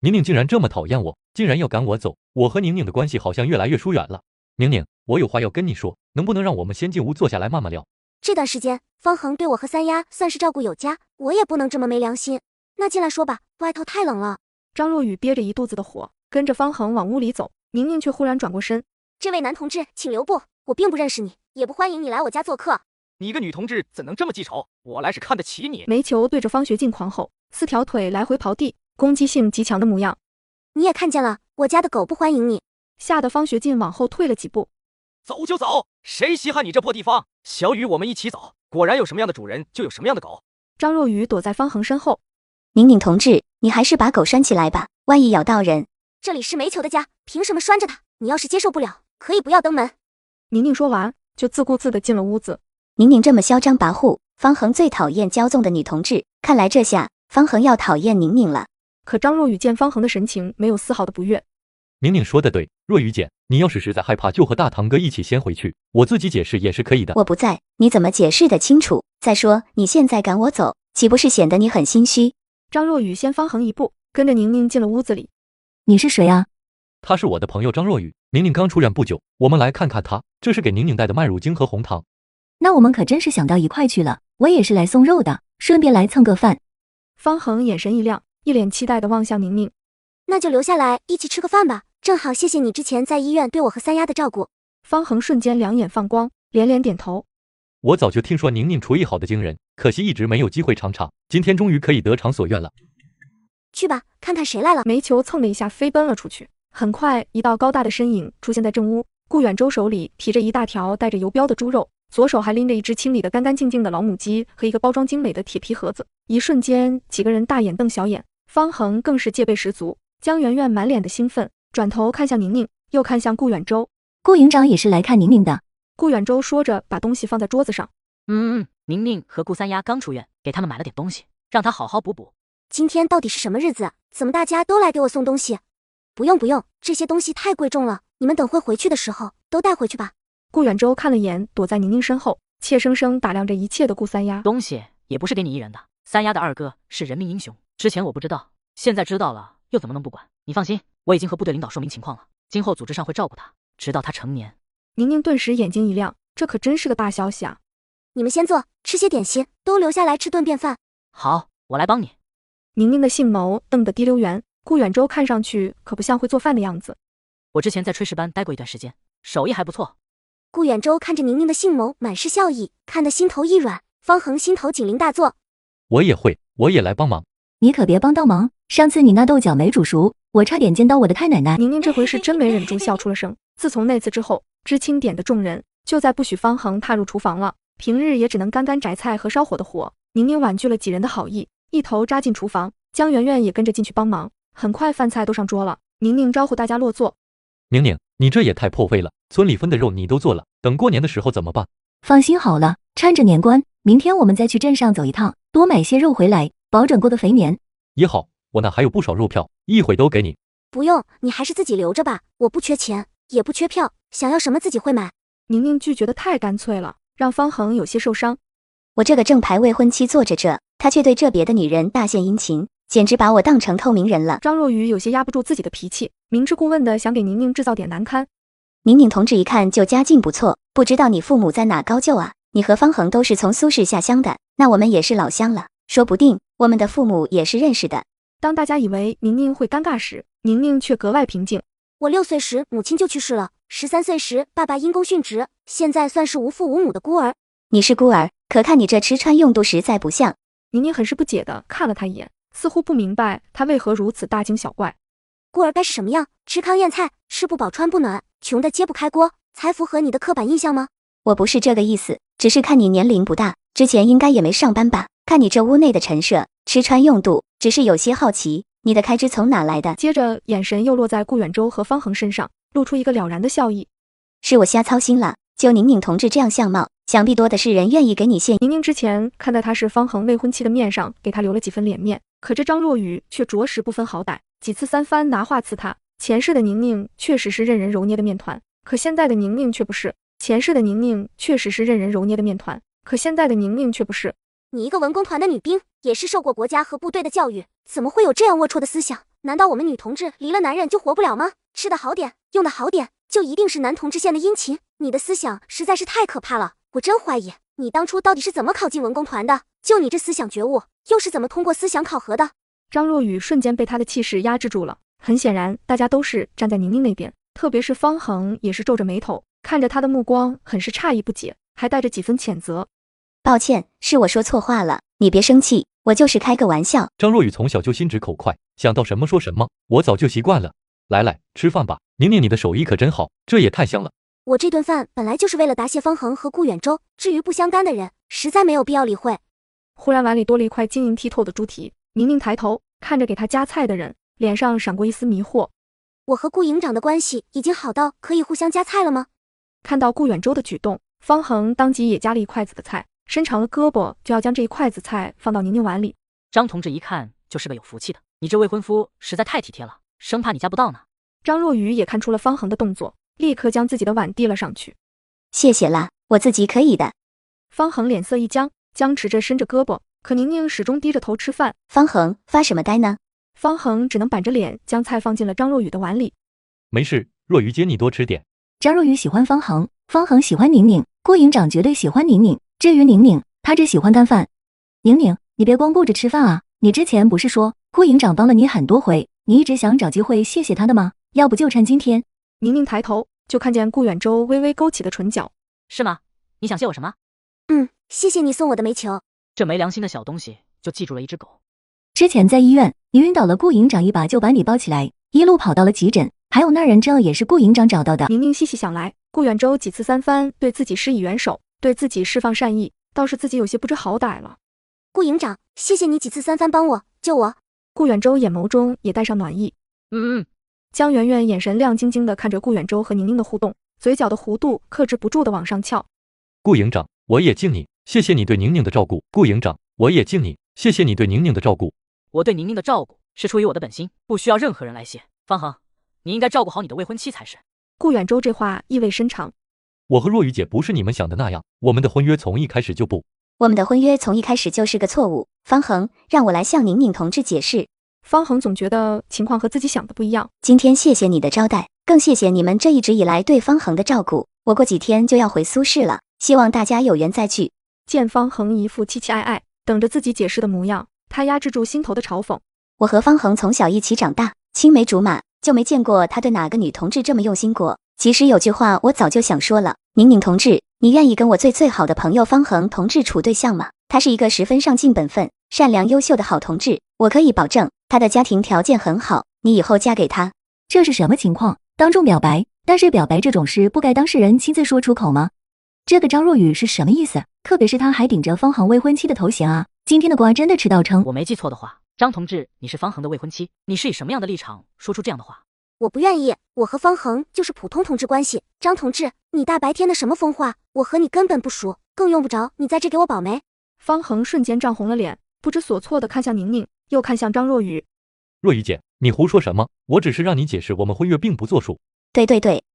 宁宁竟然这么讨厌我，竟然要赶我走，我和宁宁的关系好像越来越疏远了。宁宁，我有话要跟你说，能不能让我们先进屋坐下来慢慢聊？这段时间，方恒对我和三丫算是照顾有加，我也不能这么没良心。那进来说吧，外头太冷了。张若雨憋着一肚子的火，跟着方恒往屋里走。宁宁却忽然转过身：“这位男同志，请留步，我并不认识你，也不欢迎你来我家做客。你一个女同志怎能这么记仇？我来是看得起你。”煤球对着方学进狂吼，4条腿来回刨地，攻击性极强的模样。你也看见了，我家的狗不欢迎你。吓得方学进往后退了几步。走就走，谁稀罕你这破地方？小雨，我们一起走。果然有什么样的主人，就有什么样的狗。张若雨躲在方恒身后。宁宁同志，你还是把狗拴起来吧，万一咬到人。这里是煤球的家，凭什么拴着它？你要是接受不了，可以不要登门。宁宁说完，就自顾自地进了屋子。宁宁这么嚣张跋扈，方恒最讨厌骄纵的女同志，看来这下方恒要讨厌宁宁了。可张若雨见方恒的神情没有丝毫的不悦。宁宁说的对，若雨姐，你要是实在害怕，就和大堂哥一起先回去，我自己解释也是可以的。我不在，你怎么解释得清楚？再说你现在赶我走，岂不是显得你很心虚？张若雨先方恒一步，跟着宁宁进了屋子里。你是谁啊？他是我的朋友张若雨，宁宁刚出院不久，我们来看看他，这是给宁宁带的麦乳精和红糖。那我们可真是想到一块去了，我也是来送肉的，顺便来蹭个饭。方恒眼神一亮，一脸期待地望向宁宁。那就留下来一起吃个饭吧，正好谢谢你之前在医院对我和三丫的照顾。方恒瞬间两眼放光，连连点头。我早就听说宁宁厨艺好的惊人，可惜一直没有机会尝尝，今天终于可以得偿所愿了。去吧，看看谁来了。煤球蹭的一下飞奔了出去，很快一道高大的身影出现在正屋。顾远舟手里提着一大条带着油标的猪肉，左手还拎着一只清理得干干净净的老母鸡和一个包装精美的铁皮盒子。一瞬间，几个人大眼瞪小眼，方恒更是戒备十足。江媛媛满脸的兴奋，转头看向宁宁，又看向顾远舟。顾营长也是来看宁宁的。顾远舟说着，把东西放在桌子上。宁宁和顾三丫刚出院，给他们买了点东西，让他好好补补。今天到底是什么日子？怎么大家都来给我送东西？不用，这些东西太贵重了，你们等会回去的时候都带回去吧。顾远舟看了眼躲在宁宁身后，怯生生打量着一切的顾三丫。东西也不是给你一人的，三丫的二哥是人民英雄，之前我不知道，现在知道了，又怎么能不管？你放心，我已经和部队领导说明情况了，今后组织上会照顾他，直到他成年。宁宁顿时眼睛一亮，这可真是个大消息啊！你们先坐，吃些点心，都留下来吃顿便饭。好，我来帮你。宁宁的杏眸瞪得滴溜圆，顾远舟看上去可不像会做饭的样子。我之前在炊事班待过一段时间，手艺还不错。顾远舟看着宁宁的杏眸满是笑意，看得心头一软。方恒心头警铃大作，我也会，我也来帮忙。你可别帮倒忙，上次你那豆角没煮熟，我差点见到我的太奶奶。宁宁这回是真没忍住笑出了声。自从那次之后，知青点的众人就再不许方恒踏入厨房了，平日也只能干摘菜和烧火的活。宁宁婉拒了几人的好意，一头扎进厨房，江媛媛也跟着进去帮忙。很快饭菜都上桌了，宁宁招呼大家落座。宁宁，你这也太破费了，村里分的肉你都做了，等过年的时候怎么办？放心好了，趁着年关，明天我们再去镇上走一趟，多买些肉回来，保准过个肥年。也好，我那还有不少肉票，一会都给你。不用，你还是自己留着吧，我不缺钱，也不缺票，想要什么自己会买。宁宁拒绝的太干脆了，让方恒有些受伤。我这个正牌未婚妻坐着这，他却对这别的女人大献殷勤，简直把我当成透明人了。张若愚有些压不住自己的脾气，明知故问的想给宁宁制造点难堪。宁宁同志一看就家境不错，不知道你父母在哪高就啊？你和方恒都是从苏氏下乡的，那我们也是老乡了，说不定我们的父母也是认识的。当大家以为宁宁会尴尬时，宁宁却格外平静。我6岁时母亲就去世了，13岁时爸爸因公殉职，现在算是无父无母的孤儿。你是孤儿，可看你这吃穿用度实在不像。宁宁很是不解地看了他一眼，似乎不明白他为何如此大惊小怪。孤儿该是什么样？吃糠咽菜，吃不饱穿不暖，穷得揭不开锅，才符合你的刻板印象吗？我不是这个意思，只是看你年龄不大，之前应该也没上班吧？看你这屋内的陈设，吃穿用度，只是有些好奇，你的开支从哪来的？接着眼神又落在顾远舟和方恒身上，露出一个了然的笑意。是我瞎操心了，就宁宁同志这样相貌，想必多的是人愿意给你献。宁宁之前看在他是方恒未婚妻的面上，给他留了几分脸面，可这张若愚却着实不分好歹，几次三番拿话刺他。前世的宁宁确实是任人揉捏的面团，可现在的宁宁却不是。前世的宁宁确实是任人揉捏的面团，可现在的宁宁却不是。你一个文工团的女兵，也是受过国家和部队的教育，怎么会有这样龌龊的思想？难道我们女同志离了男人就活不了吗？吃的好点，用的好点，就一定是男同志献的殷勤？你的思想实在是太可怕了，我真怀疑你当初到底是怎么考进文工团的？就你这思想觉悟，又是怎么通过思想考核的？张若愚瞬间被他的气势压制住了。很显然，大家都是站在宁宁那边，特别是方恒也是皱着眉头，看着他的目光很是诧异不解，还带着几分谴责。抱歉，是我说错话了，你别生气，我就是开个玩笑。张若愚从小就心直口快，想到什么说什么，我早就习惯了。来，吃饭吧，宁宁你的手艺可真好，这也太香了。我这顿饭本来就是为了答谢方恒和顾远舟，至于不相干的人，实在没有必要理会。忽然碗里多了一块晶莹剔透的猪蹄，宁宁抬头看着给他夹菜的人，脸上闪过一丝迷惑。我和顾营长的关系已经好到可以互相夹菜了吗？看到顾远舟的举动，方恒当即也夹了一筷子的菜，伸长了胳膊就要将这一筷子菜放到宁宁碗里。张同志一看就是个有福气的，你这未婚夫实在太体贴了，生怕你夹不到呢。张若愚也看出了方恒的动作，立刻将自己的碗递了上去。谢谢啦，我自己可以的。方恒脸色一僵，僵持着伸着胳膊，可宁宁始终低着头吃饭。方恒发什么呆呢？方恒只能板着脸将菜放进了张若愚的碗里。没事，若愚姐你多吃点。张若愚喜欢方恒，方恒喜欢宁宁，顾营长绝对喜欢宁宁。至于宁宁，她只喜欢干饭。宁宁，你别光顾着吃饭啊！你之前不是说顾营长帮了你很多回，你一直想找机会谢谢他的吗？要不就趁今天。宁宁抬头就看见顾远舟微微勾起的唇角。是吗？你想谢我什么？谢谢你送我的煤球。这没良心的小东西就记住了一只狗。之前在医院你晕倒了，顾营长一把就把你抱起来，一路跑到了急诊。还有那人证也是顾营长找到的。宁宁细细想来，顾远舟几次三番对自己施以援手，对自己释放善意，倒是自己有些不知好歹了。顾营长，谢谢你几次三番帮我救我。顾远舟眼眸中也带上暖意。江圆圆眼神亮晶晶地看着顾远舟和宁宁的互动，嘴角的弧度克制不住地往上翘。顾营长，我也敬你，谢谢你对宁宁的照顾。顾营长，我也敬你，谢谢你对宁宁的照顾。我对宁宁的照顾是出于我的本心，不需要任何人来谢。方恒，你应该照顾好你的未婚妻才是。顾远舟这话意味深长。我和若雨姐不是你们想的那样，我们的婚约从一开始就不。我们的婚约从一开始就是个错误。方恒，让我来向宁宁同志解释。方恒总觉得情况和自己想的不一样。今天谢谢你的招待，更谢谢你们这一直以来对方恒的照顾。我过几天就要回苏市了，希望大家有缘再聚。见方恒一副期期爱爱，等着自己解释的模样，他压制住心头的嘲讽。我和方恒从小一起长大，青梅竹马，就没见过他对哪个女同志这么用心过。其实有句话我早就想说了，宁宁同志，你愿意跟我最好的朋友方恒同志处对象吗？他是一个十分上进本分、善良优秀的好同志，我可以保证他的家庭条件很好，你以后嫁给他。这是什么情况？当众表白？但是表白这种事不该当事人亲自说出口吗？这个张若雨是什么意思？特别是他还顶着方恒未婚妻的头衔啊！今天的瓜真的吃到撑。我没记错的话，张同志，你是方恒的未婚妻，你是以什么样的立场说出这样的话？我不愿意，我和方恒就是普通同志关系。张同志，你大白天的什么疯话？我和你根本不熟，更用不着你在这给我保媒。方恒瞬间涨红了脸，不知所措地看向宁宁，又看向张若雨。若雨姐，你胡说什么？我只是让你解释，我们婚约并不作数。对，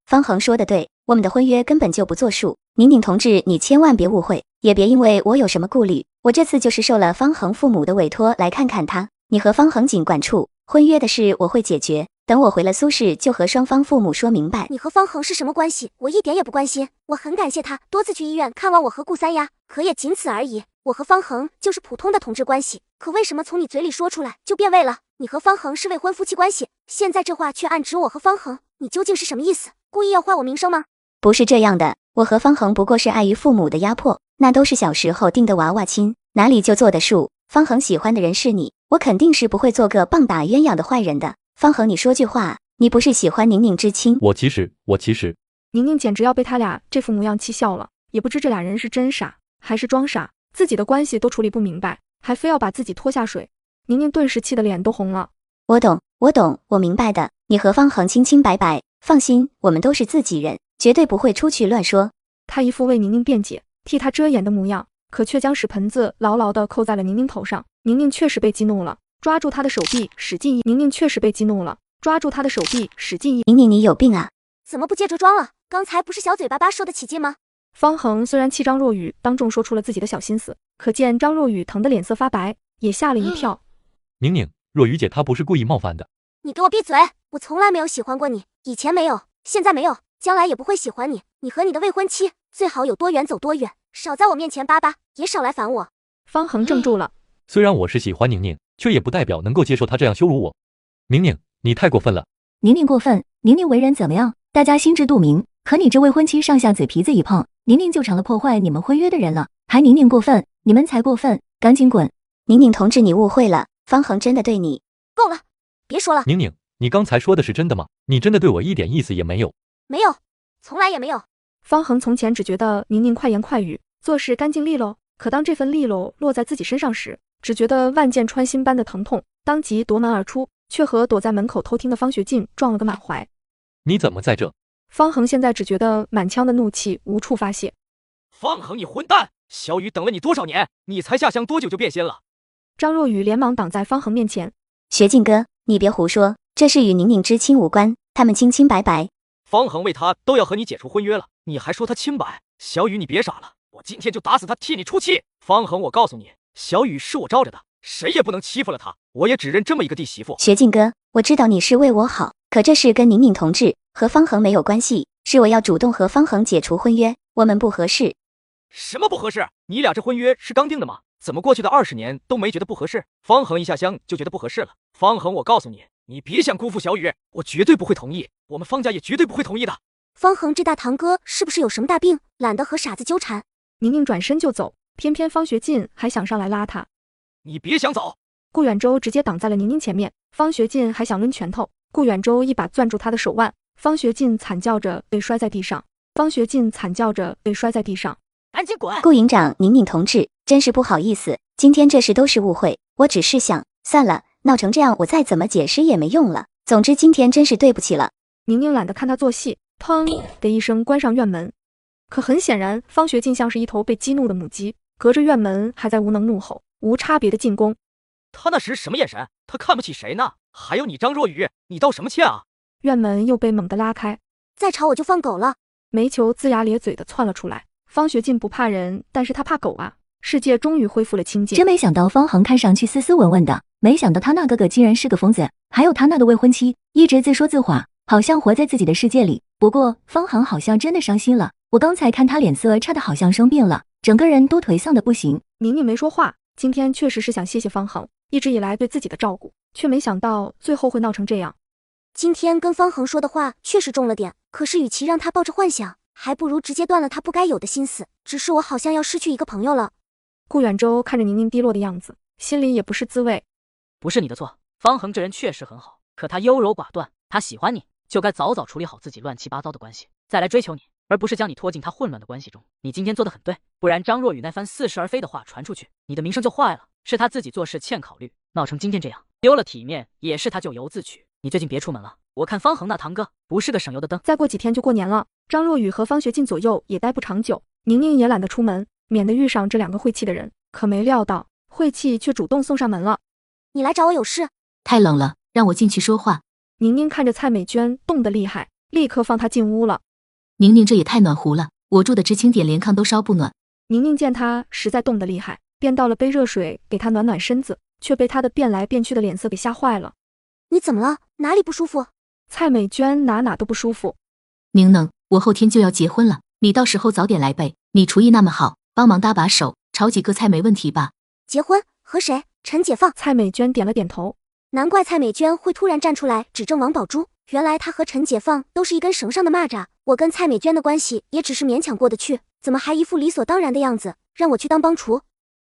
方恒说的对，我们的婚约根本就不作数。宁宁同志，你千万别误会，也别因为我有什么顾虑。我这次就是受了方恒父母的委托来看看他，你和方恒尽管处，婚约的事我会解决。等我回了苏市，就和双方父母说明白。你和方恒是什么关系？我一点也不关心。我很感谢他多次去医院看望我和顾三丫，可也仅此而已。我和方恒就是普通的同志关系，可为什么从你嘴里说出来就变味了？你和方恒是未婚夫妻关系，现在这话却暗指我和方恒，你究竟是什么意思？故意要坏我名声吗？不是这样的，我和方恒不过是碍于父母的压迫，那都是小时候定的娃娃亲，哪里就做得数？方恒喜欢的人是你，我肯定是不会做个棒打鸳鸯的坏人的。方恒，你说句话，你不是喜欢宁宁之亲？我其实……宁宁简直要被他俩这副模样气笑了，也不知这俩人是真傻还是装傻，自己的关系都处理不明白，还非要把自己拖下水。宁宁顿时气得脸都红了。我懂，我明白的。你和方恒清清白白，放心，我们都是自己人，绝对不会出去乱说。他一副为宁宁辩解、替他遮掩的模样，可却将屎盆子牢牢地扣在了宁宁头上。宁宁确实被激怒了，抓住他的手臂使劲一。宁宁，你有病啊！怎么不接着装了？刚才不是小嘴巴巴说的起劲吗？方恒虽然气张若雨当众说出了自己的小心思，可见张若雨疼得脸色发白，也吓了一跳。宁宁，若雨姐她不是故意冒犯的。你给我闭嘴！我从来没有喜欢过你，以前没有，现在没有，将来也不会喜欢你。你和你的未婚妻最好有多远走多远，少在我面前巴巴，也少来烦我。方恒怔住了。虽然我是喜欢宁宁，却也不代表能够接受她这样羞辱我。宁宁，你太过分了。宁宁过分？宁宁为人怎么样？大家心知肚明。可你这未婚妻上下嘴皮子一碰，宁宁就成了破坏你们婚约的人了。还宁宁过分，你们才过分，赶紧滚！宁宁同志，你误会了，方恒真的对你……够了，别说了。宁宁，你刚才说的是真的吗？你真的对我一点意思也没有？没有，从来也没有。方恒从前只觉得宁宁快言快语，做事干净利落，可当这份利落落在自己身上时，只觉得万箭穿心般的疼痛，当即夺门而出，却和躲在门口偷听的方学进撞了个满怀。你怎么在这？方恒现在只觉得满腔的怒气无处发泄。方恒，你混蛋！小雨等了你多少年？你才下乡多久就变心了？张若雨连忙挡在方恒面前。学进哥，你别胡说，这事与宁宁之亲无关，他们清清白白。方恒为他都要和你解除婚约了，你还说他清白？小雨，你别傻了，我今天就打死他，替你出气。方恒，我告诉你，小雨是我罩着的，谁也不能欺负了他，我也只认这么一个弟媳妇。学进哥，我知道你是为我好，可这事跟宁宁同志和方恒没有关系，是我要主动和方恒解除婚约，我们不合适。什么不合适？你俩这婚约是刚定的吗？怎么过去的20年都没觉得不合适？方恒一下乡就觉得不合适了。方恒，我告诉你，你别想辜负小雨，我绝对不会同意，我们方家也绝对不会同意的。方恒这大堂哥是不是有什么大病，懒得和傻子纠缠？宁宁转身就走，偏偏方学进还想上来拉他。你别想走！顾远洲直接挡在了宁宁前面，方学进还想抡拳头，顾远洲一把攥住他的手腕，方学进惨叫着被摔在地上。赶紧滚！顾营长，宁宁同志，真是不好意思，今天这事都是误会，我只是想，算了，闹成这样，我再怎么解释也没用了。总之今天真是对不起了。宁宁懒得看他做戏，砰的一声关上院门。可很显然，方学进像是一头被激怒的母鸡，隔着院门还在无能怒吼，无差别的进攻。他那时什么眼神？他看不起谁呢？还有你张若昀，你道什么歉啊？院门又被猛地拉开，再吵我就放狗了。煤球龇牙咧嘴的窜了出来。方学进不怕人，但是他怕狗啊！世界终于恢复了清静。真没想到方恒看上去斯斯文文的，没想到他那哥哥竟然是个疯子，还有他那个未婚妻，一直自说自话，好像活在自己的世界里。不过方恒好像真的伤心了，我刚才看他脸色差的好像生病了，整个人都颓丧的不行。宁宁没说话，今天确实是想谢谢方恒一直以来对自己的照顾，却没想到最后会闹成这样。今天跟方恒说的话确实重了点，可是与其让他抱着幻想，还不如直接断了他不该有的心思。只是我好像要失去一个朋友了。顾远洲看着宁宁低落的样子，心里也不是滋味。不是你的错，方恒这人确实很好，可他优柔寡断，他喜欢你，就该早早处理好自己乱七八糟的关系，再来追求你，而不是将你拖进他混乱的关系中。你今天做得很对，不然张若昀那番似是而非的话传出去，你的名声就坏了。是他自己做事欠考虑，闹成今天这样，丢了体面也是他咎由自取。你最近别出门了，我看方恒那堂哥不是个省油的灯。再过几天就过年了，张若昀和方学进左右也待不长久，宁宁也懒得出门，免得遇上这两个晦气的人。可没料到，晦气却主动送上门了。你来找我有事？太冷了，让我进去说话。宁宁看着蔡美娟冻得厉害，立刻放她进屋了。宁宁这也太暖和了，我住的知青点连炕都烧不暖。宁宁见她实在冻得厉害，便倒了杯热水给她暖暖身子，却被她的变来变去的脸色给吓坏了。你怎么了？哪里不舒服？蔡美娟哪都不舒服。宁能，我后天就要结婚了，你到时候早点来呗。你厨艺那么好，帮忙搭把手，炒几个菜没问题吧？结婚？和谁？陈解放。蔡美娟点了点头。难怪蔡美娟会突然站出来指证王宝珠，原来她和陈解放都是一根绳上的蚂蚱。我跟蔡美娟的关系也只是勉强过得去，怎么还一副理所当然的样子，让我去当帮厨？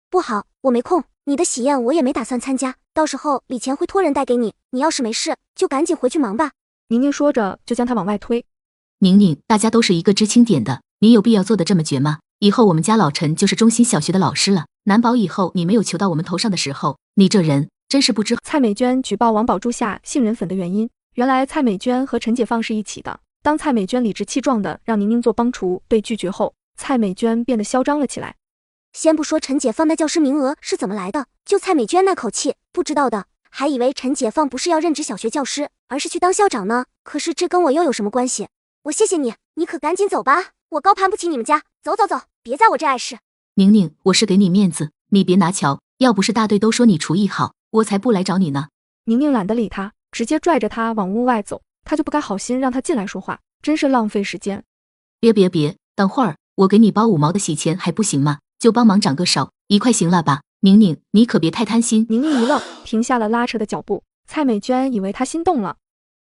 不好，我没空，你的喜宴我也没打算参加，到时候礼钱会托人带给你，你要是没事，就赶紧回去忙吧。宁宁说着就将他往外推。宁宁，大家都是一个知青点的，你有必要做得这么绝吗？以后我们家老陈就是中心小学的老师了，难保以后你没有求到我们头上的时候，你这人真是不知。蔡美娟举报王宝珠下杏仁粉的原因，原来蔡美娟和陈解放是一起的。当蔡美娟理直气壮的让宁宁做帮厨被拒绝后，蔡美娟变得嚣张了起来。先不说陈解放的教师名额是怎么来的，就蔡美娟那口气，不知道的还以为陈解放不是要任职小学教师，而是去当校长呢。可是这跟我又有什么关系？我谢谢你，你可赶紧走吧，我高攀不起你们家。走走走，别在我这碍事。宁宁，我是给你面子，你别拿瞧，要不是大队都说你厨艺好，我才不来找你呢。宁宁懒得理他，直接拽着他往屋外走，他就不该好心让他进来说话，真是浪费时间。别，等会儿我给你包5毛的洗钱还不行吗？就帮忙掌个手，1块行了吧？宁宁，你可别太贪心。宁宁一愣，停下了拉扯的脚步。蔡美娟以为他心动了。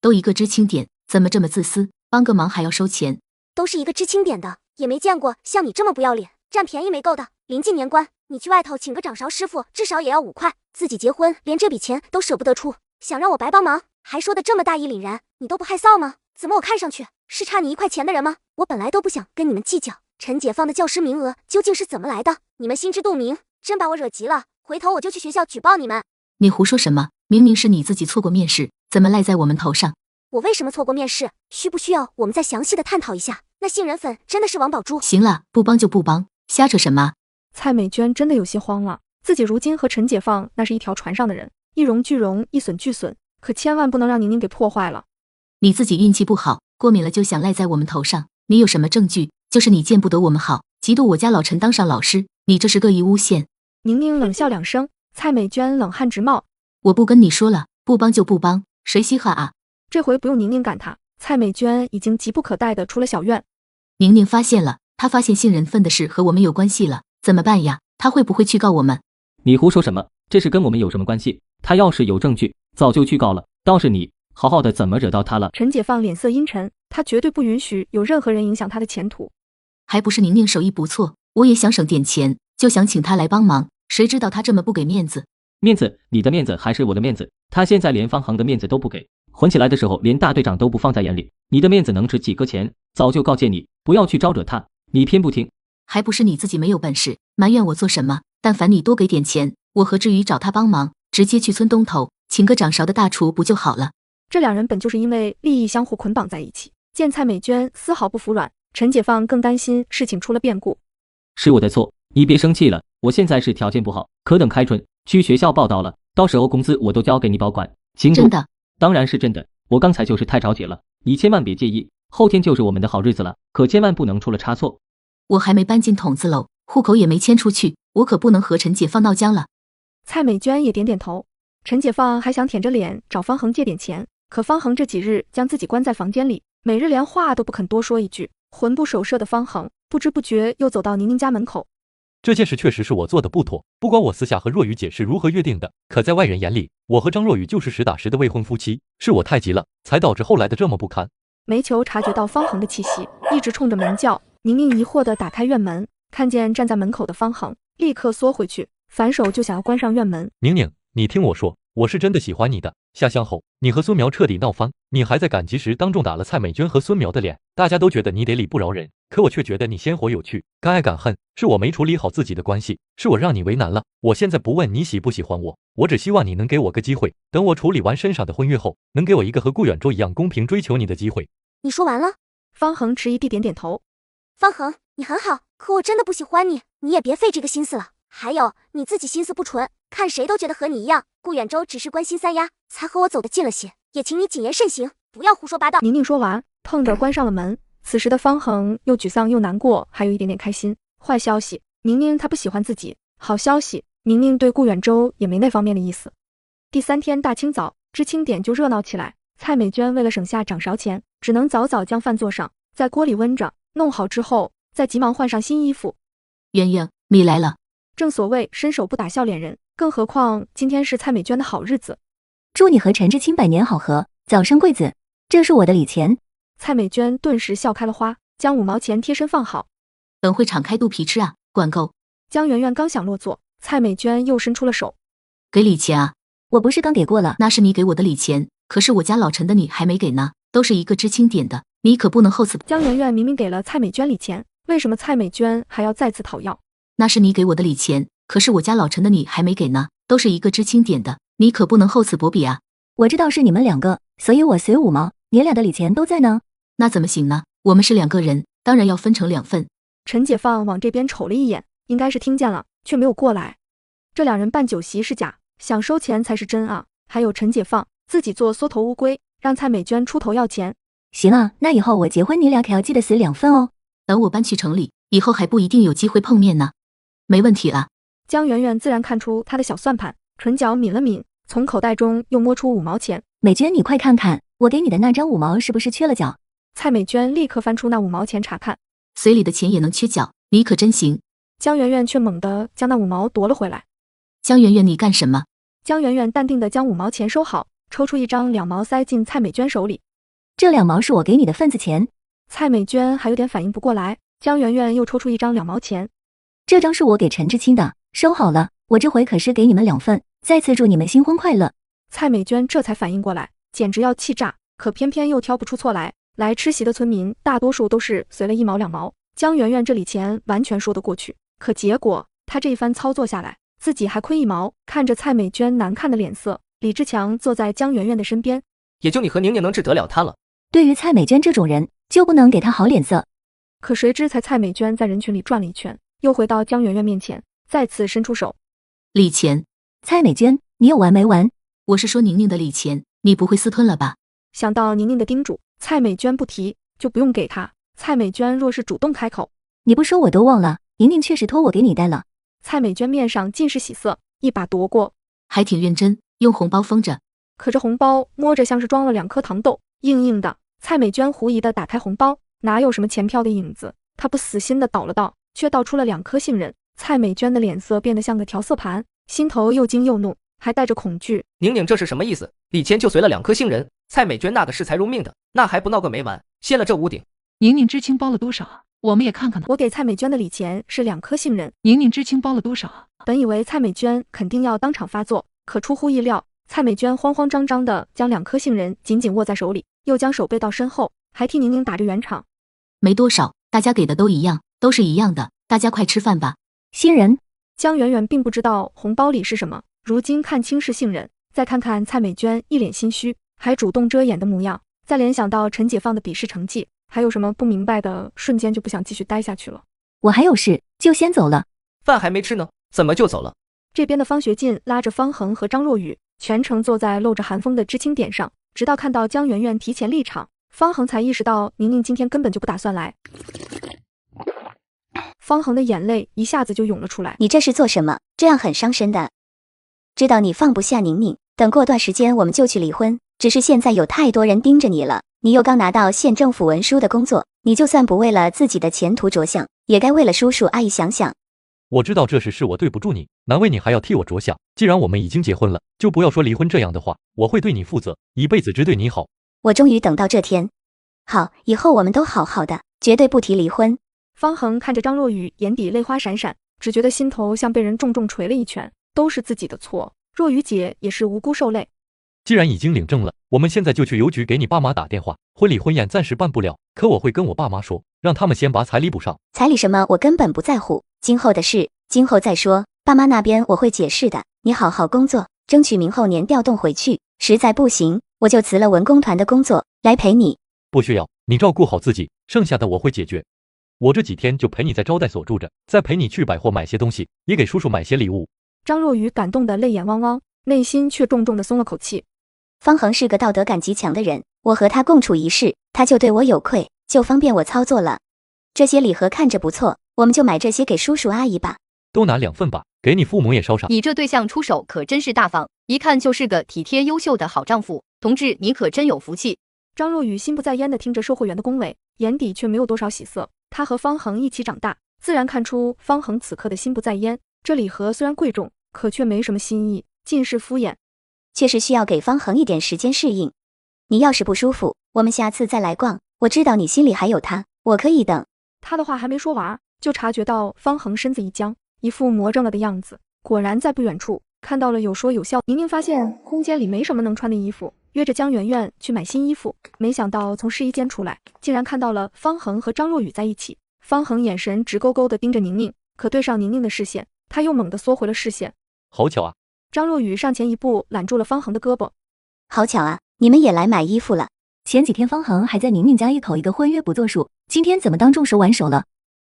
都一个知青点，怎么这么自私？帮个忙还要收钱？都是一个知青点的，也没见过像你这么不要脸，占便宜没够的。临近年关，你去外头请个掌勺师傅，至少也要5块。自己结婚连这笔钱都舍不得出，想让我白帮忙，还说的这么大义凛然，你都不害臊吗？怎么我看上去是差你1块钱的人吗？我本来都不想跟你们计较。陈解放的教师名额究竟是怎么来的？你们心知肚明，真把我惹急了，回头我就去学校举报你们。你胡说什么？明明是你自己错过面试，怎么赖在我们头上？我为什么错过面试？需不需要我们再详细的探讨一下？那杏仁粉真的是王宝珠？行了，不帮就不帮，瞎扯什么？蔡美娟真的有些慌了，自己如今和陈解放那是一条船上的人，一荣俱荣，一损俱损，可千万不能让宁宁给破坏了。你自己运气不好，过敏了就想赖在我们头上，你有什么证据？就是你见不得我们好，嫉妒我家老陈当上老师，你这是恶意诬陷。宁宁冷笑2声，蔡美娟冷汗直冒。我不跟你说了，不帮就不帮，谁稀罕啊？这回不用宁宁赶他，蔡美娟已经急不可待的出了小院。宁宁发现了，她发现杏仁粉的事和我们有关系了，怎么办呀？她会不会去告我们？你胡说什么？这事跟我们有什么关系？她要是有证据，早就去告了。倒是你，好好的怎么惹到她了？陈解放脸色阴沉，他绝对不允许有任何人影响他的前途。还不是宁宁手艺不错，我也想省点钱，就想请她来帮忙，谁知道她这么不给面子。面子，你的面子还是我的面子？他现在连方恒的面子都不给，混起来的时候连大队长都不放在眼里。你的面子能值几个钱？早就告诫你不要去招惹他，你偏不听。还不是你自己没有本事，埋怨我做什么？但凡你多给点钱，我何至于找他帮忙？直接去村东头请个掌勺的大厨不就好了？这两人本就是因为利益相互捆绑在一起。见蔡美娟丝毫不服软，陈解放更担心事情出了变故。是我的错，你别生气了。我现在是条件不好，可等开春去学校报到了，到时候工资我都交给你保管，行不？真的？当然是真的。我刚才就是太着急了，你千万别介意。后天就是我们的好日子了，可千万不能出了差错。我还没搬进筒子楼，户口也没迁出去，我可不能和陈解放闹僵了。蔡美娟也点点头。陈解放还想舔着脸找方恒借点钱，可方恒这几日将自己关在房间里，每日连话都不肯多说一句。魂不守舍的方恒不知不觉又走到宁宁家门口。这件事确实是我做的不妥，不管我私下和若雨姐是如何约定的，可在外人眼里，我和张若雨就是实打实的未婚夫妻，是我太急了，才导致后来的这么不堪。煤球察觉到方恒的气息，一直冲着门叫。宁宁疑惑地打开院门，看见站在门口的方恒，立刻缩回去，反手就想要关上院门。宁宁，你听我说，我是真的喜欢你的。下乡后，你和孙苗彻底闹翻，你还在赶集时当众打了蔡美娟和孙苗的脸，大家都觉得你得理不饶人，可我却觉得你鲜活有趣，敢爱敢恨。是我没处理好自己的关系，是我让你为难了。我现在不问你喜不喜欢我，我只希望你能给我个机会，等我处理完身上的婚约后，能给我一个和顾远洲一样公平追求你的机会。你说完了？方恒迟疑地点点头。方恒，你很好，可我真的不喜欢你，你也别费这个心思了。还有，你自己心思不纯，看谁都觉得和你一样。顾远洲只是关心三丫，才和我走得近了些，也请你谨言慎行，不要胡说八道。宁宁说完，砰地关上了门。此时的方恒又沮丧又难过，还有一点点开心。坏消息，宁宁她不喜欢自己；好消息，宁宁对顾远洲也没那方面的意思。第3天大清早，知青点就热闹起来。蔡美娟为了省下掌勺钱，只能早早将饭做上，在锅里温着，弄好之后再急忙换上新衣服。圆圆，你来了。正所谓伸手不打笑脸人，更何况今天是蔡美娟的好日子。祝你和陈知青百年好合，早生贵子，这是我的礼钱。蔡美娟顿时笑开了花，将5毛钱贴身放好。等会敞开肚皮吃啊，管够。江圆圆刚想落座，蔡美娟又伸出了手。给礼钱啊？我不是刚给过了？那是你给我的礼钱，可是我家老陈的你还没给呢，都是一个知青点的，你可不能厚此。江圆圆明明给了蔡美娟礼钱，为什么蔡美娟还要再次讨要？那是你给我的礼钱，可是我家老陈的你还没给呢，都是一个知青点的，你可不能厚此薄彼啊。我知道是你们2个，所以我随5毛，你俩的礼钱都在呢。那怎么行呢？我们是2个人，当然要分成2份。陈解放往这边瞅了一眼，应该是听见了，却没有过来。这2人办酒席是假，想收钱才是真啊。还有陈解放自己做缩头乌龟，让蔡美娟出头要钱。行啊，那以后我结婚你俩可要记得死2份哦。等我搬去城里，以后还不一定有机会碰面呢。没问题啊。江圆圆自然看出他的小算盘，唇角抿了抿，从口袋中又摸出5毛钱。美娟，你快看看，我给你的那张5毛是不是缺了角？蔡美娟立刻翻出那5毛钱查看，随礼的钱也能缺角，你可真行。江圆圆却猛地将那5毛夺了回来。江圆圆，你干什么？江圆圆淡定地将5毛钱收好，抽出一张2毛塞进蔡美娟手里。这2毛是我给你的份子钱。蔡美娟还有点反应不过来，江圆圆又抽出一张2毛钱。这张是我给陈知青的，收好了，我这回可是给你们2份，再次祝你们新婚快乐。蔡美娟这才反应过来，简直要气炸，可偏偏又挑不出错来。来吃席的村民大多数都是随了1毛2毛，江圆圆这礼钱完全说得过去，可结果她这一番操作下来，自己还亏1毛。看着蔡美娟难看的脸色，李志强坐在江圆圆的身边。也就你和宁宁能治得了她了。对于蔡美娟这种人，就不能给她好脸色。可谁知才蔡美娟在人群里转了一圈，又回到江圆圆面前，再次伸出手。礼钱。蔡美娟，你有完没完？我是说宁宁的礼钱，你不会私吞了吧？想到宁宁的叮嘱，蔡美娟不提就不用给她。蔡美娟若是主动开口，你不说我都忘了，宁宁确实托我给你带了。蔡美娟面上尽是喜色，一把夺过，还挺认真，用红包封着。可这红包摸着像是装了2颗糖豆，硬硬的。蔡美娟狐疑的打开红包，哪有什么钱票的影子？她不死心的倒了倒，却倒出了2颗杏仁。蔡美娟的脸色变得像个调色盘，心头又惊又怒，还带着恐惧。宁宁这是什么意思？礼钱就随了2颗杏仁，蔡美娟那个视财如命的，那还不闹个没完？掀了这屋顶。宁宁知青包了多少啊？我们也看看呢。我给蔡美娟的礼钱是2颗杏仁。宁宁知青包了多少啊？本以为蔡美娟肯定要当场发作，可出乎意料，蔡美娟慌慌张张的将2颗杏仁紧紧握在手里，又将手背到身后，还替宁宁打着圆场。没多少，大家给的都一样，都是一样的，大家快吃饭吧。杏仁。江圆圆并不知道红包里是什么，如今看清是杏仁，再看看蔡美娟一脸心虚，还主动遮掩的模样，再联想到陈姐放的笔试成绩，还有什么不明白的，瞬间就不想继续待下去了。我还有事，就先走了。饭还没吃呢，怎么就走了？这边的方学进拉着方恒和张若雨，全程坐在露着寒风的知青点上，直到看到江圆圆提前离场，方恒才意识到宁宁今天根本就不打算来。方恒的眼泪一下子就涌了出来。你这是做什么？这样很伤身的。知道你放不下宁宁，等过段时间我们就去离婚。只是现在有太多人盯着你了，你又刚拿到县政府文书的工作，你就算不为了自己的前途着想，也该为了叔叔阿姨想想。我知道这事是我对不住你，难为你还要替我着想。既然我们已经结婚了，就不要说离婚这样的话。我会对你负责，一辈子只对你好。我终于等到这天。好，以后我们都好好的，绝对不提离婚。方恒看着张若雨，眼底泪花闪闪，只觉得心头像被人重重捶了一拳，都是自己的错，若雨姐也是无辜受累。既然已经领证了，我们现在就去邮局给你爸妈打电话。婚礼婚宴暂时办不了，可我会跟我爸妈说，让他们先把彩礼补上。彩礼什么我根本不在乎，今后的事今后再说，爸妈那边我会解释的。你好好工作，争取明后年调动回去，实在不行我就辞了文工团的工作来陪你。不需要，你照顾好自己，剩下的我会解决。我这几天就陪你在招待所住着，再陪你去百货买些东西，也给叔叔买些礼物。张若雨感动得泪眼汪汪，内心却重重的松了口气。方恒是个道德感极强的人，我和他共处一室，他就对我有愧，就方便我操作了。这些礼盒看着不错，我们就买这些给叔叔阿姨吧。都拿2份吧，给你父母也捎上。你这对象出手可真是大方，一看就是个体贴优秀的好丈夫。同志，你可真有福气。张若雨心不在焉地听着售货员的恭维，眼底却没有多少喜色。他和方恒一起长大，自然看出方恒此刻的心不在焉。这礼盒虽然贵重，可却没什么新意，尽是敷衍。确实需要给方恒一点时间适应。你要是不舒服，我们下次再来逛。我知道你心里还有他，我可以等。他的话还没说完，就察觉到方恒身子一僵，一副魔怔了的样子。果然在不远处看到了有说有笑。宁宁发现空间里没什么能穿的衣服，约着江圆圆去买新衣服。没想到从试衣间出来，竟然看到了方恒和张若雨在一起。方恒眼神直勾勾地盯着宁宁，可对上宁宁的视线，他又猛地缩回了视线。好巧啊！张若雨上前一步揽住了方恒的胳膊。好巧啊，你们也来买衣服了。前几天方恒还在宁宁家一口一个婚约不作数，今天怎么当众手挽手了？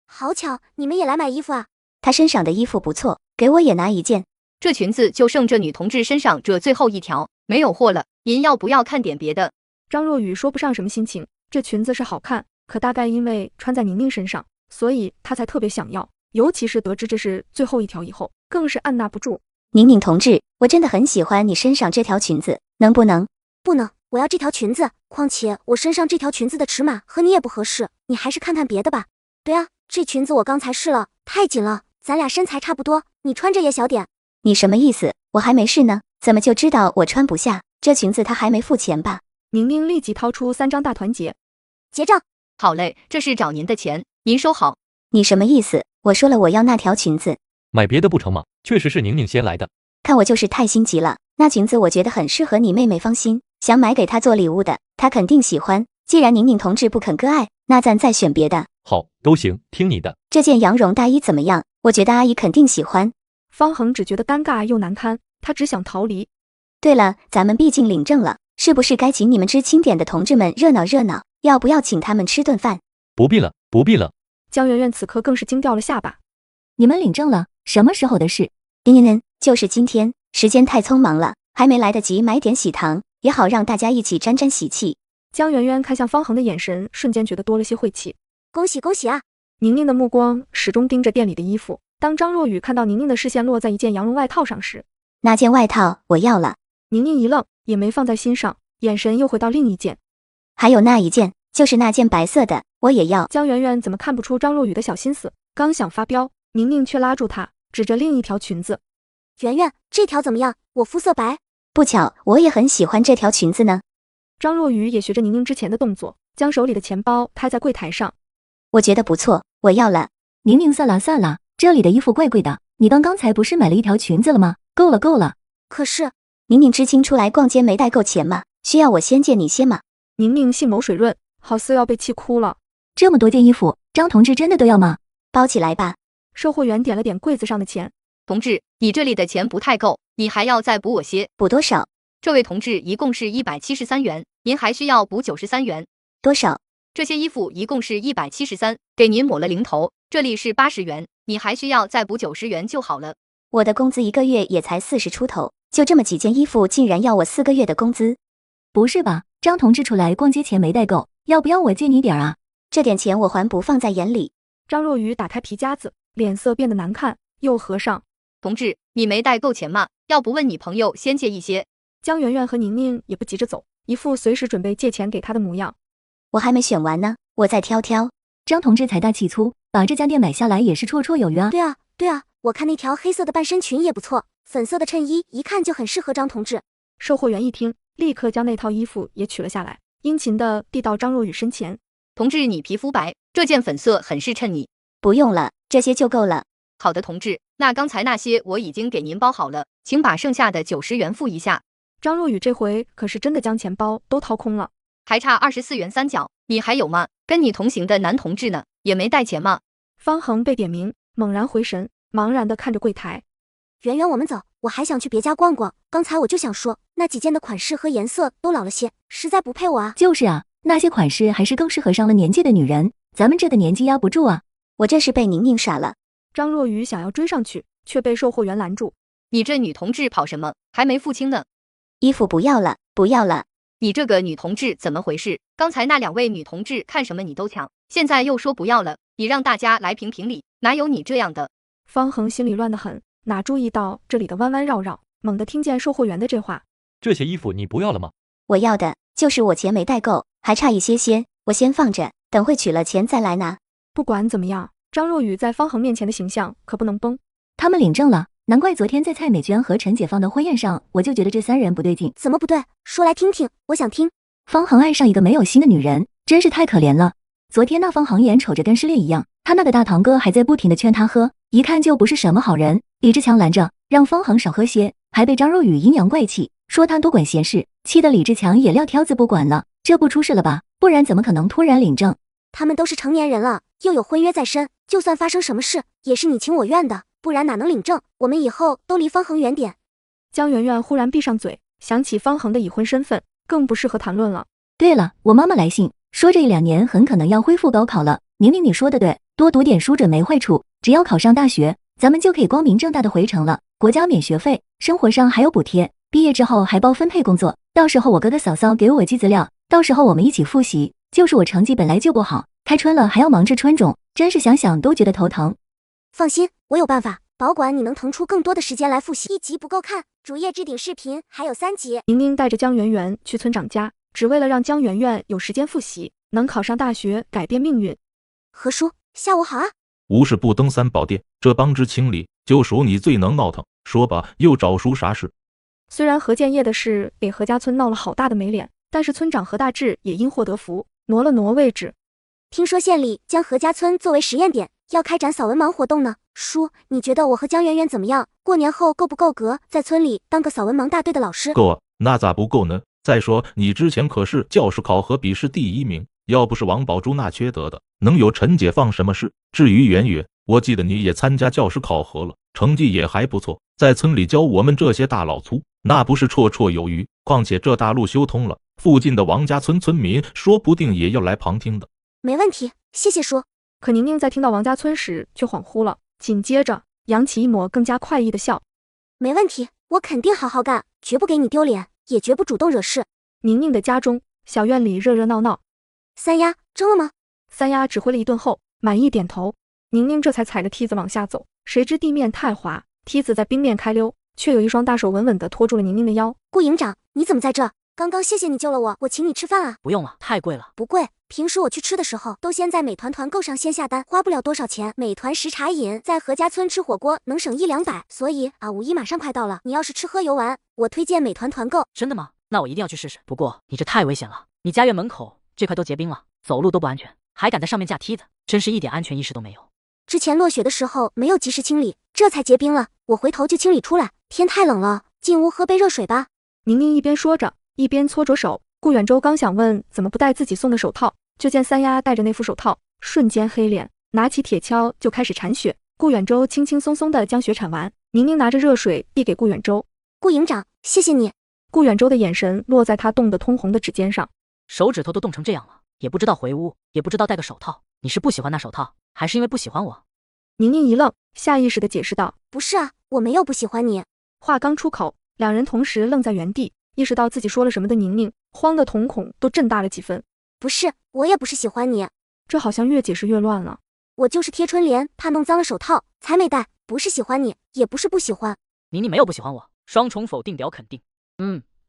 好巧，你们也来买衣服啊？他身上的衣服不错，给我也拿一件。这裙子就剩这女同志身上这最后一条，没有货了，您要不要看点别的？张若雨说不上什么心情，这裙子是好看，可大概因为穿在宁宁身上，所以她才特别想要。尤其是得知这是最后一条以后，更是按捺不住。宁宁同志，我真的很喜欢你身上这条裙子，能不能？不能，我要这条裙子。况且我身上这条裙子的尺码和你也不合适，你还是看看别的吧。对啊，这裙子我刚才试了，太紧了，咱俩身材差不多，你穿着也小点。你什么意思？我还没试呢，怎么就知道我穿不下？这裙子他还没付钱吧？宁宁立即掏出3张大团结。结账。好嘞，这是找您的钱，您收好。你什么意思？我说了我要那条裙子。买别的不成吗？确实是宁宁先来的。看我就是太心急了，那裙子我觉得很适合你妹妹芳心，想买给她做礼物的，她肯定喜欢。既然宁宁同志不肯割爱，那咱再选别的。好，都行，听你的。这件羊绒大衣怎么样？我觉得阿姨肯定喜欢。方恒只觉得尴尬又难堪，他只想逃离。对了，咱们毕竟领证了，是不是该请你们知青点的同志们热闹热闹？要不要请他们吃顿饭？不必了，不必了。江圆圆此刻更是惊掉了下巴。你们领证了？什么时候的事？就是今天，时间太匆忙了，还没来得及买点喜糖，也好让大家一起沾沾喜气。江圆圆看向方恒的眼神，瞬间觉得多了些晦气。恭喜恭喜啊！宁宁的目光始终盯着店里的衣服。当张若雨看到宁宁的视线落在一件羊绒外套上时，那件外套我要了。宁宁一愣，也没放在心上，眼神又回到另一件。还有那一件，就是那件白色的，我也要。江圆圆怎么看不出张若雨的小心思？刚想发飙，宁宁却拉住她，指着另一条裙子。圆圆，这条怎么样？我肤色白。不巧，我也很喜欢这条裙子呢。张若雨也学着宁宁之前的动作，将手里的钱包拍在柜台上。我觉得不错，我要了。宁宁算了算了，这里的衣服贵贵的，你刚才不是买了一条裙子了吗？够了够了。可是宁宁知青出来逛街没带够钱吗？需要我先借你些吗？宁宁杏眸水润，好似要被气哭了。这么多件衣服，张同志真的都要吗？包起来吧。售货员点了点柜子上的钱。同志，你这里的钱不太够，你还要再补我些。补多少？这位同志一共是173元，您还需要补93元。多少？这些衣服一共是173，给您抹了零头，这里是80元，你还需要再补90元就好了。我的工资1个月也才40出头，就这么几件衣服，竟然要我4个月的工资？不是吧，张同志出来逛街钱没带够，要不要我借你点啊？这点钱我还不放在眼里。张若昀打开皮夹子，脸色变得难看，又合上。同志，你没带够钱吗？要不问你朋友先借一些。江媛媛和宁宁也不急着走，一副随时准备借钱给他的模样。我还没选完呢，我再挑挑。张同志财大气粗，把这家店买下来也是绰绰有余啊。对啊，我看那条黑色的半身裙也不错，粉色的衬衣一看就很适合张同志。售货员一听，立刻将那套衣服也取了下来，殷勤地递到张若昀身前。同志，你皮肤白，这件粉色很是衬你。不用了，这些就够了。好的，同志，那刚才那些我已经给您包好了，请把剩下的90元付一下。张若昀这回可是真的将钱包都掏空了，还差24元3角，你还有吗？跟你同行的男同志呢，也没带钱吗？方恒被点名，猛然回神，茫然地看着柜台。圆圆，我们走，我还想去别家逛逛。刚才我就想说，那几件的款式和颜色都老了些，实在不配我啊。就是啊，那些款式还是更适合上了年纪的女人，咱们这个年纪压不住啊。我这是被宁宁耍了。张若昀想要追上去，却被售货员拦住。你这女同志跑什么？还没付清呢。衣服不要了，不要了。你这个女同志怎么回事？刚才那2位女同志看什么你都抢，现在又说不要了，你让大家来评评理，哪有你这样的？方恒心里乱得很，哪注意到这里的弯弯绕绕，猛地听见售货员的这话。这些衣服你不要了吗？我要的，就是我钱没带够，还差一些，我先放着，等会取了钱再来拿。不管怎么样，张若昀在方恒面前的形象可不能崩。他们领证了，难怪昨天在蔡美娟和陈解放的婚宴上，我就觉得这3人不对劲。怎么不对？说来听听，我想听。方恒爱上一个没有心的女人，真是太可怜了。昨天那方恒眼瞅着跟失恋一样，他那个大堂哥还在不停的劝他喝，一看就不是什么好人。李志强拦着，让方恒少喝些，还被张若昀阴阳怪气，说他多管闲事，气得李志强也撂挑子不管了。这不出事了吧？不然怎么可能突然领证？他们都是成年人了，又有婚约在身，就算发生什么事，也是你情我愿的，不然哪能领证？我们以后都离方恒远点。江媛媛忽然闭上嘴，想起方恒的已婚身份，更不适合谈论了。对了，我妈妈来信说这1、2年很可能要恢复高考了。宁宁你说的对，多读点书准没坏处，只要考上大学，咱们就可以光明正大的回城了，国家免学费，生活上还有补贴，毕业之后还包分配工作，到时候我哥哥嫂嫂给我寄资料，到时候我们一起复习。就是我成绩本来就不好，开春了还要忙着春种，真是想想都觉得头疼。放心，我有办法，保管你能腾出更多的时间来复习。1集不够看，主页置顶视频还有3集。宁宁带着江媛媛去村长家，只为了让江媛媛有时间复习，能考上大学，改变命运。何叔，下午好啊。无事不登3宝殿，这帮知青里就属你最能闹腾。说吧，又找叔啥事？虽然何建业的事给何家村闹了好大的没脸，但是村长何大志也因祸得福，挪了挪位置。听说县里将何家村作为实验点，要开展扫文盲活动呢。叔，你觉得我和江媛媛怎么样？过年后够不够格在村里当个扫文盲大队的老师？够啊，那咋不够呢？再说你之前可是教师考核笔试第1名，要不是王宝珠那缺德的，能有陈解放什么事？至于圆圆，我记得你也参加教师考核了，成绩也还不错，在村里教我们这些大老粗，那不是绰绰有余。况且这大路修通了，附近的王家村村民说不定也要来旁听的。没问题，谢谢叔。可宁宁在听到王家村时却恍惚了，紧接着扬起一抹更加快意的笑。没问题，我肯定好好干，绝不给你丢脸，也绝不主动惹事。宁宁的家中，小院里热热闹闹。三丫蒸了吗？三丫指挥了一顿后，满意点头。宁宁这才踩着梯子往下走，谁知地面太滑，梯子在冰面开溜，却有一双大手稳稳地拖住了宁宁的腰。顾营长，你怎么在这？刚刚谢谢你救了我，我请你吃饭啊。不用了，太贵了。不贵，平时我去吃的时候都先在美团团购上先下单，花不了多少钱。美团食茶饮在何家村吃火锅能省100-200，所以啊，5·1马上快到了。你要是吃喝游玩，我推荐美团团购。真的吗？那我一定要去试试。不过你这太危险了，你家院门口这块都结冰了，走路都不安全，还敢在上面架梯子，真是一点安全意识都没有。之前落雪的时候没有及时清理，这才结冰了，我回头就清理出来。天太冷了，进屋喝杯热水吧。宁宁一边说着，一边搓着手。顾远舟刚想问怎么不戴自己送的手套，就见三丫戴着那副手套，瞬间黑脸，拿起铁锹就开始铲雪。顾远舟轻轻松松地将雪铲完，宁宁拿着热水递给顾远舟。顾营长，谢谢你。顾远舟的眼神落在他冻得通红的指尖上，手指头都冻成这样了，也不知道回屋，也不知道戴个手套。你是不喜欢那手套，还是因为不喜欢我？宁宁一愣，下意识地解释道：不是啊，我没有不喜欢你。话刚出口，两人同时愣在原地，意识到自己说了什么的宁宁慌得瞳孔都震大了几分。不是，我也不是喜欢你。这好像越解释越乱了。我就是贴春联，怕弄脏了手套，才没戴，不是喜欢你，也不是不喜欢。宁宁没有不喜欢我，双重否定表肯定。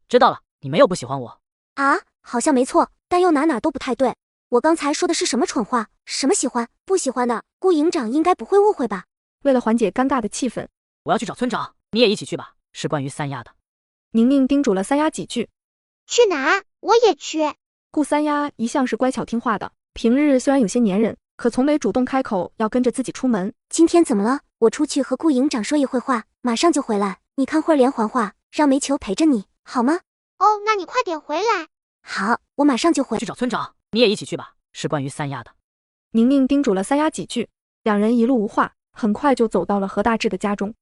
知道了，你没有不喜欢我。啊，好像没错，但又哪都不太对。我刚才说的是什么蠢话？什么喜欢不喜欢的？顾营长应该不会误会吧？为了缓解尴尬的气氛，我要去找村长，你也一起去吧，是关于三丫的。宁宁叮嘱了三丫几句。去哪？我也去。顾三丫一向是乖巧听话的，平日虽然有些粘人，可从没主动开口要跟着自己出门。今天怎么了？我出去和顾营长说一会话，马上就回来。你看会儿连环画，让煤球陪着你，好吗？哦，那你快点回来。好，我马上就回。去找村长，你也一起去吧，是关于三丫的。宁宁叮嘱了三丫几句，两人一路无话，很快就走到了何大志的家中。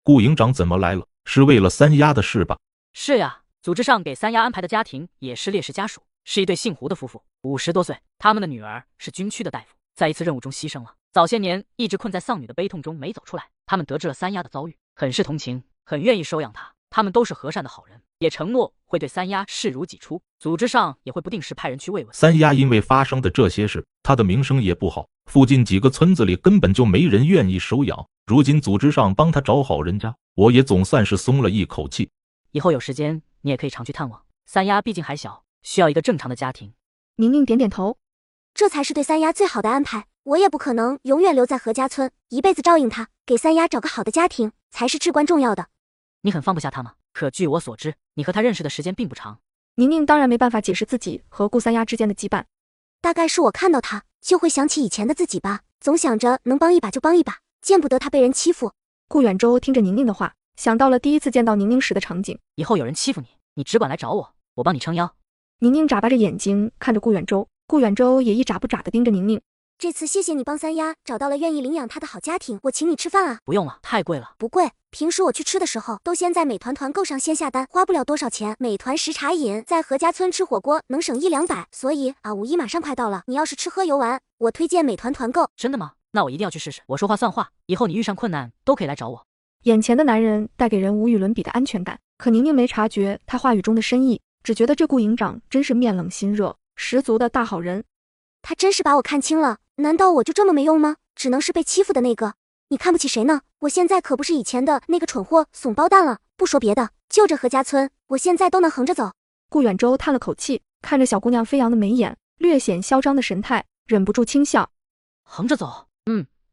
顾营长怎么来了？是为了三丫的事吧？是呀，组织上给三丫安排的家庭也是烈士家属，是一对姓胡的夫妇，50多岁，他们的女儿是军区的大夫，在一次任务中牺牲了。早些年一直困在丧女的悲痛中没走出来，他们得知了三丫的遭遇，很是同情，很愿意收养她。他们都是和善的好人，也承诺会对三丫视如己出，组织上也会不定时派人去慰问。三丫因为发生的这些事，她的名声也不好，附近几个村子里根本就没人愿意收养。如今组织上帮她找好人家，我也总算是松了一口气。以后有时间你也可以常去探望，三丫毕竟还小，需要一个正常的家庭。宁宁点点头，这才是对三丫最好的安排。我也不可能永远留在何家村，一辈子照应她，给三丫找个好的家庭才是至关重要的。你很放不下他吗？可据我所知，你和他认识的时间并不长。宁宁当然没办法解释自己和顾三丫之间的羁绊，大概是我看到他就会想起以前的自己吧，总想着能帮一把就帮一把，见不得他被人欺负。顾远舟听着宁宁的话，想到了第一次见到宁宁时的场景。以后有人欺负你，你只管来找我，我帮你撑腰。宁宁眨巴着眼睛看着顾远舟，顾远舟也一眨不眨地盯着宁宁。这次谢谢你帮三丫找到了愿意领养她的好家庭，我请你吃饭啊。不用了，太贵了。不贵，平时我去吃的时候都先在美团团购上先下单，花不了多少钱。美团食茶饮在何家村吃火锅能省100-200，所以啊，5·1马上快到了，你要是吃喝游玩，我推荐美团团购。真的吗？那我一定要去试试。我说话算话，以后你遇上困难都可以来找我。眼前的男人带给人无与伦比的安全感，可宁宁没察觉他话语中的深意，只觉得这顾营长真是面冷心热，十足的大好人。他真是把我看清了，难道我就这么没用吗？只能是被欺负的那个？你看不起谁呢？我现在可不是以前的那个蠢货怂包蛋了。不说别的，就这何家村，我现在都能横着走。顾远舟叹了口气，看着小姑娘飞扬的眉眼，略显嚣张的神态，忍不住轻笑。横着走？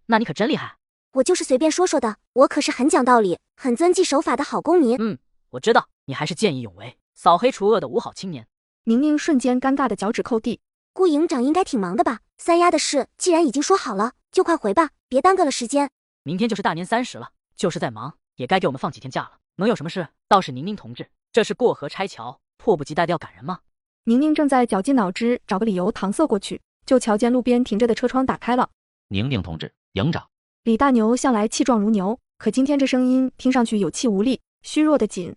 那你可真厉害。我就是随便说说的，我可是很讲道理，很遵纪守法的好公民。我知道，你还是见义勇为，扫黑除恶的五好青年。宁宁瞬间尴尬的脚趾抠地。顾营长应该挺忙的吧？三丫的事既然已经说好了，就快回吧，别耽搁了时间。明天就是大年30了，就是再忙也该给我们放几天假了。能有什么事？倒是宁宁同志，这是过河拆桥，迫不及待的要赶人吗？宁宁正在绞尽脑汁找个理由搪塞过去，就瞧见路边停着的车窗打开了。宁宁同志，营长。李大牛向来气壮如牛，可今天这声音听上去有气无力，虚弱的紧。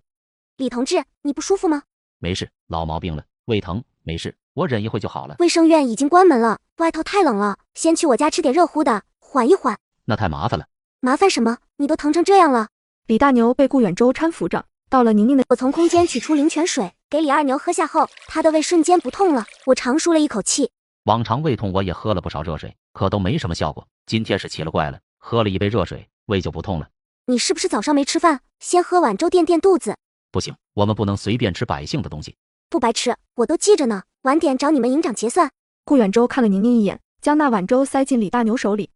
李同志，你不舒服吗？没事，老毛病了，胃疼，没事，我忍一会就好了。卫生院已经关门了，外头太冷了，先去我家吃点热乎的，缓一缓。那太麻烦了。麻烦什么？你都疼成这样了。李大牛被顾远舟搀扶着到了宁宁的。我从空间取出灵泉水，给李二牛喝下后，他的胃瞬间不痛了。我长舒了一口气。往常胃痛我也喝了不少热水，可都没什么效果。今天是奇了怪了，喝了一杯热水，胃就不痛了。你是不是早上没吃饭？先喝碗粥垫垫肚子。不行，我们不能随便吃百姓的东西。不白吃，我都记着呢，晚点找你们营长结算。顾远舟看了宁宁一眼，将那碗粥塞进李大牛手里。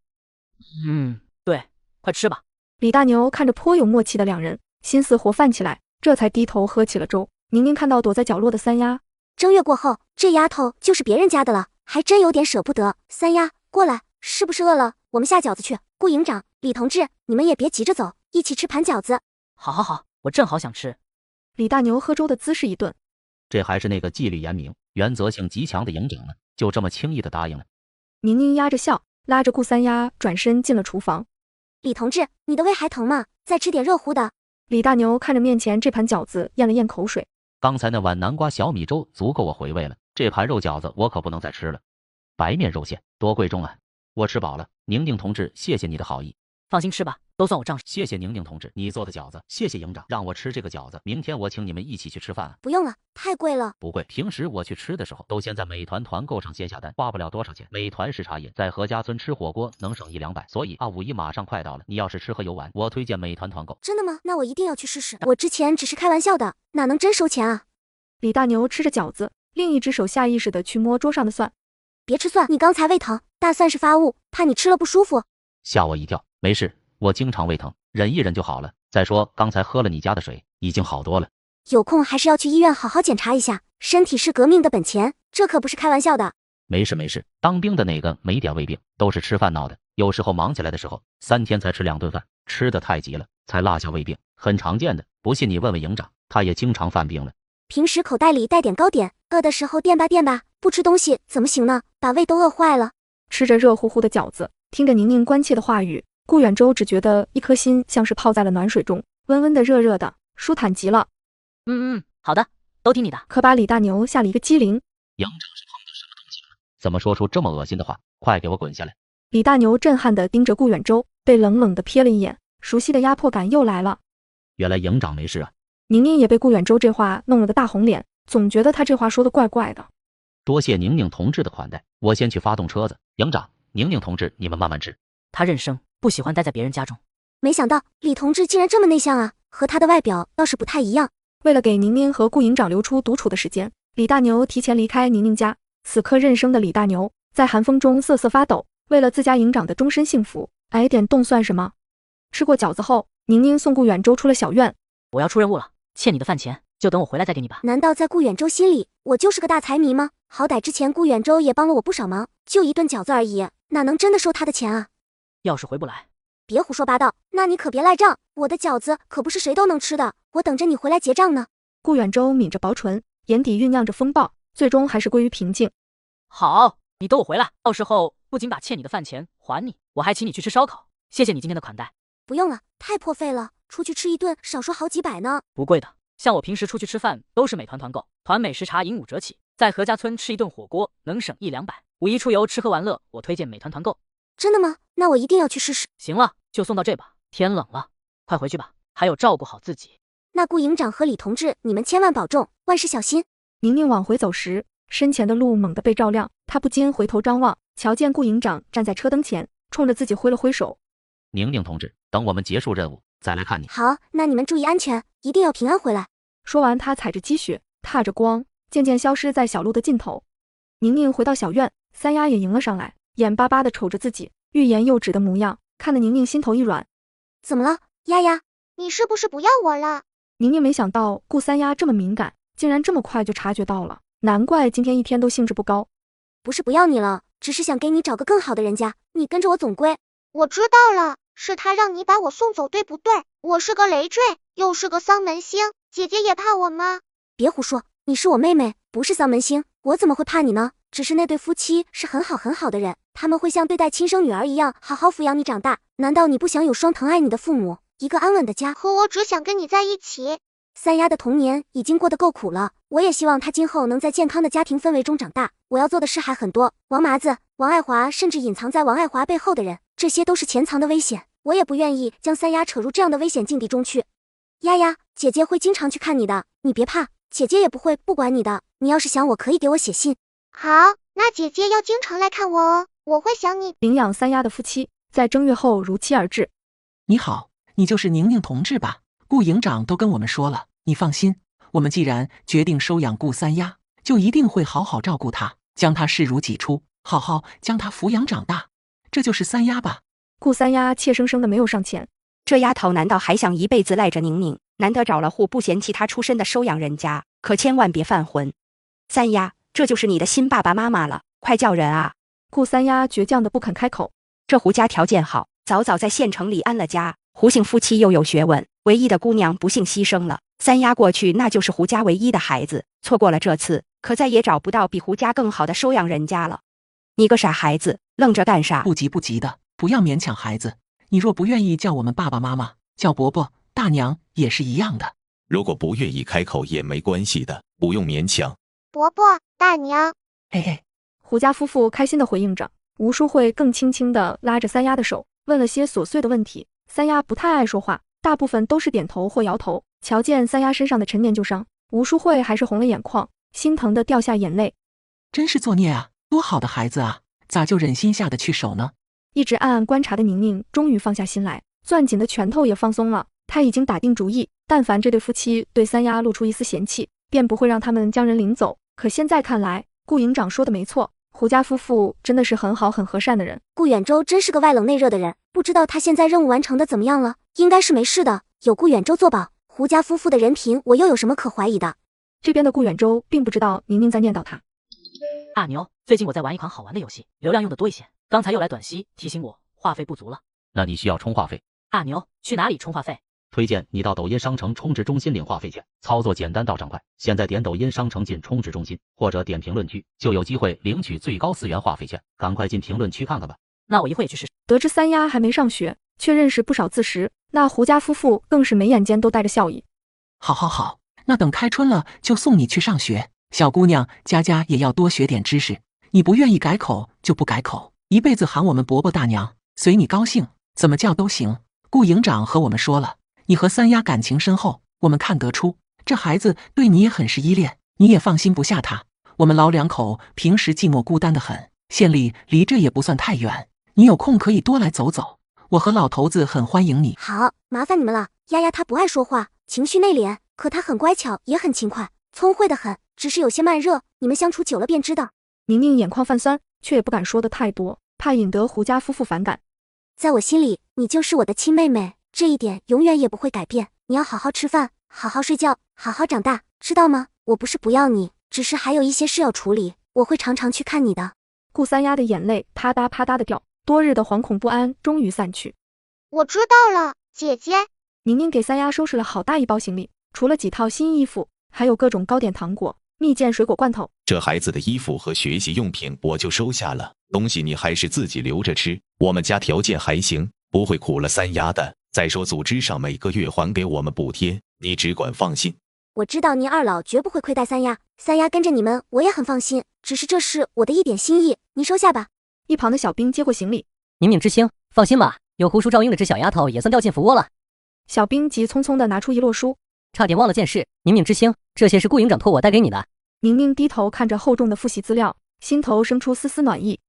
对，快吃吧。李大牛看着颇有默契的两人，心思活泛起来，这才低头喝起了粥。宁宁看到躲在角落的三丫，正月过后，这丫头就是别人家的了，还真有点舍不得。三丫，过来，是不是饿了？我们下饺子去。顾营长，李同志，你们也别急着走，一起吃盘饺子。好，我正好想吃。李大牛喝粥的姿势一顿，这还是那个纪律严明、原则性极强的营长呢，就这么轻易的答应了。宁宁压着笑，拉着顾三丫转身进了厨房。李同志，你的胃还疼吗？再吃点热乎的。李大牛看着面前这盘饺子，咽了咽口水。刚才那碗南瓜小米粥足够我回味了，这盘肉饺子我可不能再吃了。白面肉馅多贵重啊！我吃饱了，宁宁同志，谢谢你的好意。放心吃吧，都算我账上。谢谢宁宁同志，你做的饺子。谢谢营长，让我吃这个饺子，明天我请你们一起去吃饭啊。不用了，太贵了。不贵，平时我去吃的时候，都先在美团团购上先下单，花不了多少钱。美团视察也在何家村吃火锅能省100-200，所以5·1马上快到了。你要是吃喝游玩，我推荐美团团购。真的吗？那我一定要去试试。我之前只是开玩笑的，哪能真收钱啊？李大牛吃着饺子，另一只手下意识地去摸桌上的蒜。别吃蒜，你刚才胃疼，大蒜是发物，怕你吃了不舒服。吓我一跳，没事，我经常胃疼，忍一忍就好了。再说刚才喝了你家的水，已经好多了。有空还是要去医院好好检查一下，身体是革命的本钱，这可不是开玩笑的。没事没事，当兵的那个没点胃病，都是吃饭闹的。有时候忙起来的时候，3天才吃2顿饭，吃的太急了，才落下胃病，很常见的。不信你问问营长，他也经常犯病了。平时口袋里带点糕点，饿的时候垫吧垫吧，不吃东西怎么行呢？把胃都饿坏了。吃着热乎乎的饺子，听着宁宁关切的话语，顾远舟只觉得一颗心像是泡在了暖水中，温温的热热的，舒坦极了。好的，都听你的。可把李大牛吓了一个机灵。营长是碰到什么东西了？怎么说出这么恶心的话？快给我滚下来！李大牛震撼地盯着顾远舟，被冷冷地瞥了一眼，熟悉的压迫感又来了。原来营长没事啊。宁宁也被顾远舟这话弄了个大红脸，总觉得他这话说的怪怪的。多谢宁宁同志的款待，我先去发动车子。营长，宁宁同志，你们慢慢吃。他认生，不喜欢待在别人家中。没想到李同志竟然这么内向啊，和他的外表倒是不太一样。为了给宁宁和顾营长留出独处的时间，李大牛提前离开宁宁家。此刻认生的李大牛在寒风中瑟瑟发抖，为了自家营长的终身幸福，挨点冻算什么？吃过饺子后，宁宁送顾远舟出了小院。我要出任务了，欠你的饭钱就等我回来再给你吧。难道在顾远舟心里，我就是个大财迷吗？好歹之前顾远舟也帮了我不少忙，就一顿饺子而已，哪能真的收他的钱啊？要是回不来，别胡说八道，那你可别赖账，我的饺子可不是谁都能吃的，我等着你回来结账呢。顾远舟抿着薄唇，眼底酝酿着风暴，最终还是归于平静。好，你等我回来，到时候不仅把欠你的饭钱还你，我还请你去吃烧烤。谢谢你今天的款待。不用了，太破费了，出去吃一顿少说好几百呢。不贵的，像我平时出去吃饭都是美团团购，团美食茶饮5折起，在何家村吃一顿火锅能省100-200。5一出游吃喝玩乐，我推荐美团团购。真的吗？那我一定要去试试。行了，就送到这吧，天冷了，快回去吧，还有照顾好自己。那顾营长和李同志，你们千万保重，万事小心。宁宁往回走时，身前的路猛地被照亮，她不禁回头张望，瞧见顾营长站在车灯前，冲着自己挥了挥手。宁宁同志，等我们结束任务再来看你。好，那你们注意安全，一定要平安回来。说完，他踩着积雪，踏着光，渐渐消失在小路的尽头。宁宁回到小院，三丫也迎了上来，眼巴巴地瞅着自己，欲言又止的模样，看得宁宁心头一软。怎么了，丫丫？你是不是不要我了？宁宁没想到顾三丫这么敏感，竟然这么快就察觉到了，难怪今天一天都兴致不高。不是不要你了，只是想给你找个更好的人家，你跟着我总归。我知道了，是他让你把我送走，对不对？我是个累赘，又是个丧门星，姐姐也怕我吗？别胡说，你是我妹妹，不是丧门星，我怎么会怕你呢？只是那对夫妻是很好的人，他们会像对待亲生女儿一样，好好抚养你长大。难道你不想有双疼爱你的父母，一个安稳的家？可我只想跟你在一起。三丫的童年已经过得够苦了，我也希望她今后能在健康的家庭氛围中长大。我要做的事还很多，王麻子、王爱华，甚至隐藏在王爱华背后的人，这些都是潜藏的危险，我也不愿意将三丫扯入这样的危险境地中去。丫丫，姐姐会经常去看你的，你别怕，姐姐也不会不管你的。你要是想我，可以给我写信。好，那姐姐要经常来看我哦，我会想你。领养三丫的夫妻在正月后如期而至。你好，你就是宁宁同志吧？顾营长都跟我们说了，你放心，我们既然决定收养顾三丫，就一定会好好照顾她，将她视如己出，好好将她抚养长大。这就是三丫吧？顾三丫怯生生的没有上前。这丫头难道还想一辈子赖着宁宁？难得找了户不嫌弃她出身的收养人家，可千万别犯浑。三丫，这就是你的新爸爸妈妈了，快叫人啊！顾三丫倔强的不肯开口。这胡家条件好，早早在县城里安了家，胡姓夫妻又有学问，唯一的姑娘不幸牺牲了，三丫过去那就是胡家唯一的孩子，错过了这次，可再也找不到比胡家更好的收养人家了。你个傻孩子，愣着干啥？不急的，不要勉强孩子。你若不愿意叫我们爸爸妈妈，叫伯伯、大娘也是一样的。如果不愿意开口也没关系的，不用勉强。伯伯、大娘，嘿嘿。胡家夫妇开心地回应着，吴淑慧更轻轻地拉着三丫的手，问了些琐碎的问题。三丫不太爱说话，大部分都是点头或摇头。瞧见三丫身上的陈年旧伤，吴淑慧还是红了眼眶，心疼的掉下眼泪。真是作孽啊，多好的孩子啊，咋就忍心下得去手呢？一直暗暗观察的宁宁终于放下心来，攥紧的拳头也放松了。她已经打定主意，但凡这对夫妻对三丫露出一丝嫌弃，便不会让他们将人领走。可现在看来，顾营长说的没错，胡家夫妇真的是很好很和善的人。顾远舟真是个外冷内热的人，不知道他现在任务完成的怎么样了，应该是没事的，有顾远舟作保，胡家夫妇的人品我又有什么可怀疑的？这边的顾远舟并不知道宁宁在念叨他。阿牛，最近我在玩一款好玩的游戏，流量用的多一些，刚才又来短信提醒我话费不足了。那你需要充话费。阿牛，去哪里充话费？推荐你到抖音商城充值中心领话费去，操作简单到账快。现在点抖音商城进充值中心，或者点评论区，就有机会领取最高4元话费券。赶快进评论区看看吧。那我一会也去试试。得知三丫还没上学，却认识不少自食，那胡家夫妇更是眉眼间都带着笑意。好，那等开春了就送你去上学。小姑娘，家家也要多学点知识。你不愿意改口就不改口，一辈子喊我们伯伯大娘，随你高兴，怎么叫都行。顾营长和我们说了，你和三丫感情深厚，我们看得出，这孩子对你也很是依恋，你也放心不下他。我们老两口平时寂寞孤单得很，县里离这也不算太远，你有空可以多来走走，我和老头子很欢迎你。好，麻烦你们了。丫丫她不爱说话，情绪内敛，可她很乖巧，也很勤快，聪慧得很，只是有些慢热，你们相处久了便知道。宁宁眼眶泛酸，却也不敢说的太多，怕引得胡家夫妇反感。在我心里，你就是我的亲妹妹，这一点永远也不会改变。你要好好吃饭，好好睡觉，好好长大，知道吗？我不是不要你，只是还有一些事要处理，我会常常去看你的。顾三丫的眼泪啪嗒啪嗒的掉，多日的惶恐不安终于散去。我知道了，姐姐。宁宁给三丫收拾了好大一包行李，除了几套新衣服，还有各种糕点、糖果、蜜饯、水果罐头。这孩子的衣服和学习用品我就收下了，东西你还是自己留着吃。我们家条件还行，不会苦了三丫的。再说组织上每个月还给我们补贴，你只管放心。我知道您二老绝不会亏待三丫，三丫跟着你们我也很放心，只是这是我的一点心意，您收下吧。一旁的小兵接过行李，宁宁知青，放心吧，有胡叔照应的这小丫头也算掉进腐窝了。小兵急匆匆地拿出一摞书，差点忘了件事，宁宁知青，这些是顾营长托我带给你的。宁宁低头看着厚重的复习资料，心头生出丝丝暖意。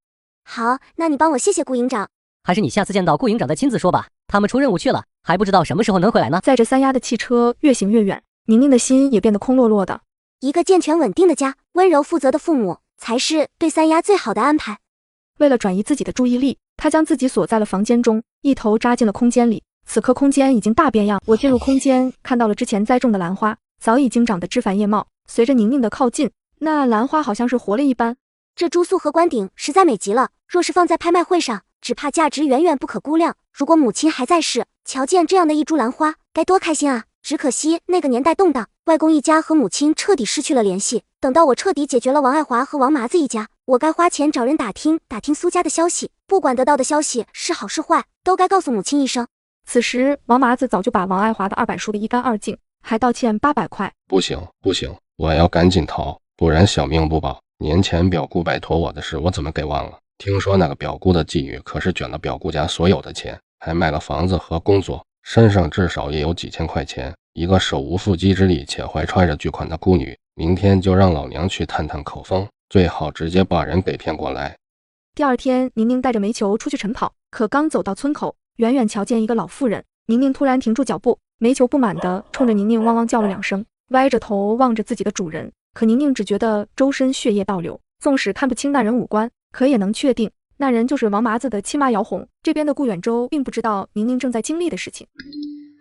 好，那你帮我谢谢顾营长。还是你下次见到顾营长再亲自说吧，他们出任务去了，还不知道什么时候能回来呢。载着三丫的汽车越行越远，宁宁的心也变得空落落的。一个健全稳定的家，温柔负责的父母，才是对三丫最好的安排。为了转移自己的注意力，他将自己锁在了房间中，一头扎进了空间里。此刻空间已经大变样，我进入空间，看到了之前栽种的兰花，早已经长得枝繁叶茂。随着宁宁的靠近，那兰花好像是活了一般。这株素和冠顶实在美极了，若是放在拍卖会上，只怕价值远远不可估量。如果母亲还在世，瞧见这样的一株兰花，该多开心啊！只可惜那个年代动荡，外公一家和母亲彻底失去了联系。等到我彻底解决了王爱华和王麻子一家，我该花钱找人打听苏家的消息，不管得到的消息是好是坏，都该告诉母亲一声。此时王麻子早就把王爱华的200输得一干二净，还道歉800块。不行，我要赶紧逃，不然小命不保。年前表姑拜托我的事，我怎么给忘了？听说那个表姑的际遇可是卷了表姑家所有的钱，还卖了房子和工作，身上至少也有几千块钱。一个手无缚鸡之力且怀揣着巨款的孤女，明天就让老娘去探探口风，最好直接把人给骗过来。第二天，宁宁带着煤球出去晨跑，可刚走到村口，远远瞧见一个老妇人。宁宁突然停住脚步，煤球不满地冲着宁宁汪汪叫了2声，歪着头望着自己的主人。可宁宁只觉得周身血液倒流，纵使看不清那人五官，可也能确定那人就是王麻子的亲妈姚红。这边的顾远舟并不知道宁宁正在经历的事情。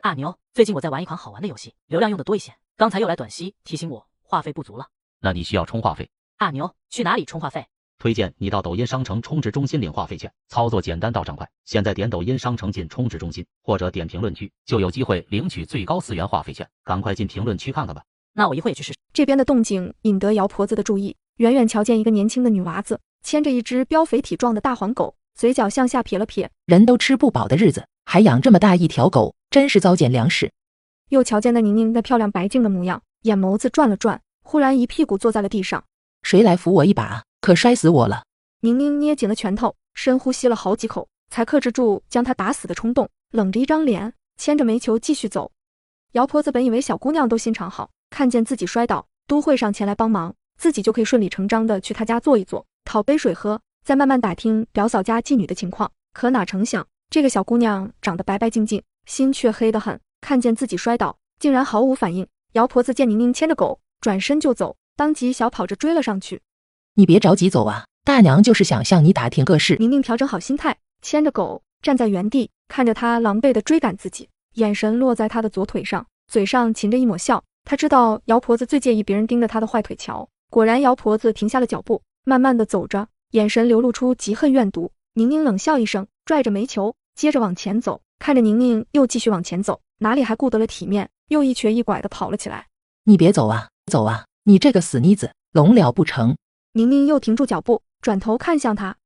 阿牛，最近我在玩一款好玩的游戏，流量用的多一些，刚才又来短信提醒我话费不足了。那你需要充话费。阿牛，去哪里充话费？推荐你到抖音商城充值中心领话费券，操作简单到账快。现在点抖音商城进充值中心，或者点评论区，就有机会领取最高4元话费券。赶快进评论区看看吧。那我一会也去试试。这边的动静引得姚婆子的注意，远远瞧见一个年轻的女娃子牵着一只膘肥体壮的大黄狗，嘴角向下撇了撇。人都吃不饱的日子，还养这么大一条狗，真是糟践粮食。又瞧见那宁宁那漂亮白净的模样，眼眸子转了转，忽然一屁股坐在了地上。谁来扶我一把啊？可摔死我了！宁宁捏紧了拳头，深呼吸了好几口，才克制住将他打死的冲动，冷着一张脸，牵着煤球继续走。姚婆子本以为小姑娘都心肠好，看见自己摔倒，都会上前来帮忙，自己就可以顺理成章的去她家坐一坐，讨杯水喝，再慢慢打听表嫂家妓女的情况。可哪成想，这个小姑娘长得白白净净，心却黑得很，看见自己摔倒，竟然毫无反应。姚婆子见宁宁牵着狗，转身就走，当即小跑着追了上去。你别着急走啊，大娘就是想向你打听个事。宁宁调整好心态，牵着狗站在原地，看着他狼狈地追赶自己，眼神落在他的左腿上，嘴上噙着一抹笑。他知道姚婆子最介意别人盯着他的坏腿瞧。果然，姚婆子停下了脚步，慢慢地走着，眼神流露出嫉恨怨毒。宁宁冷笑一声，拽着煤球，接着往前走。看着宁宁又继续往前走，哪里还顾得了体面，又一瘸一拐地跑了起来。你别走啊，走啊，你这个死妮子，聋了不成？宁宁又停住脚步，转头看向他。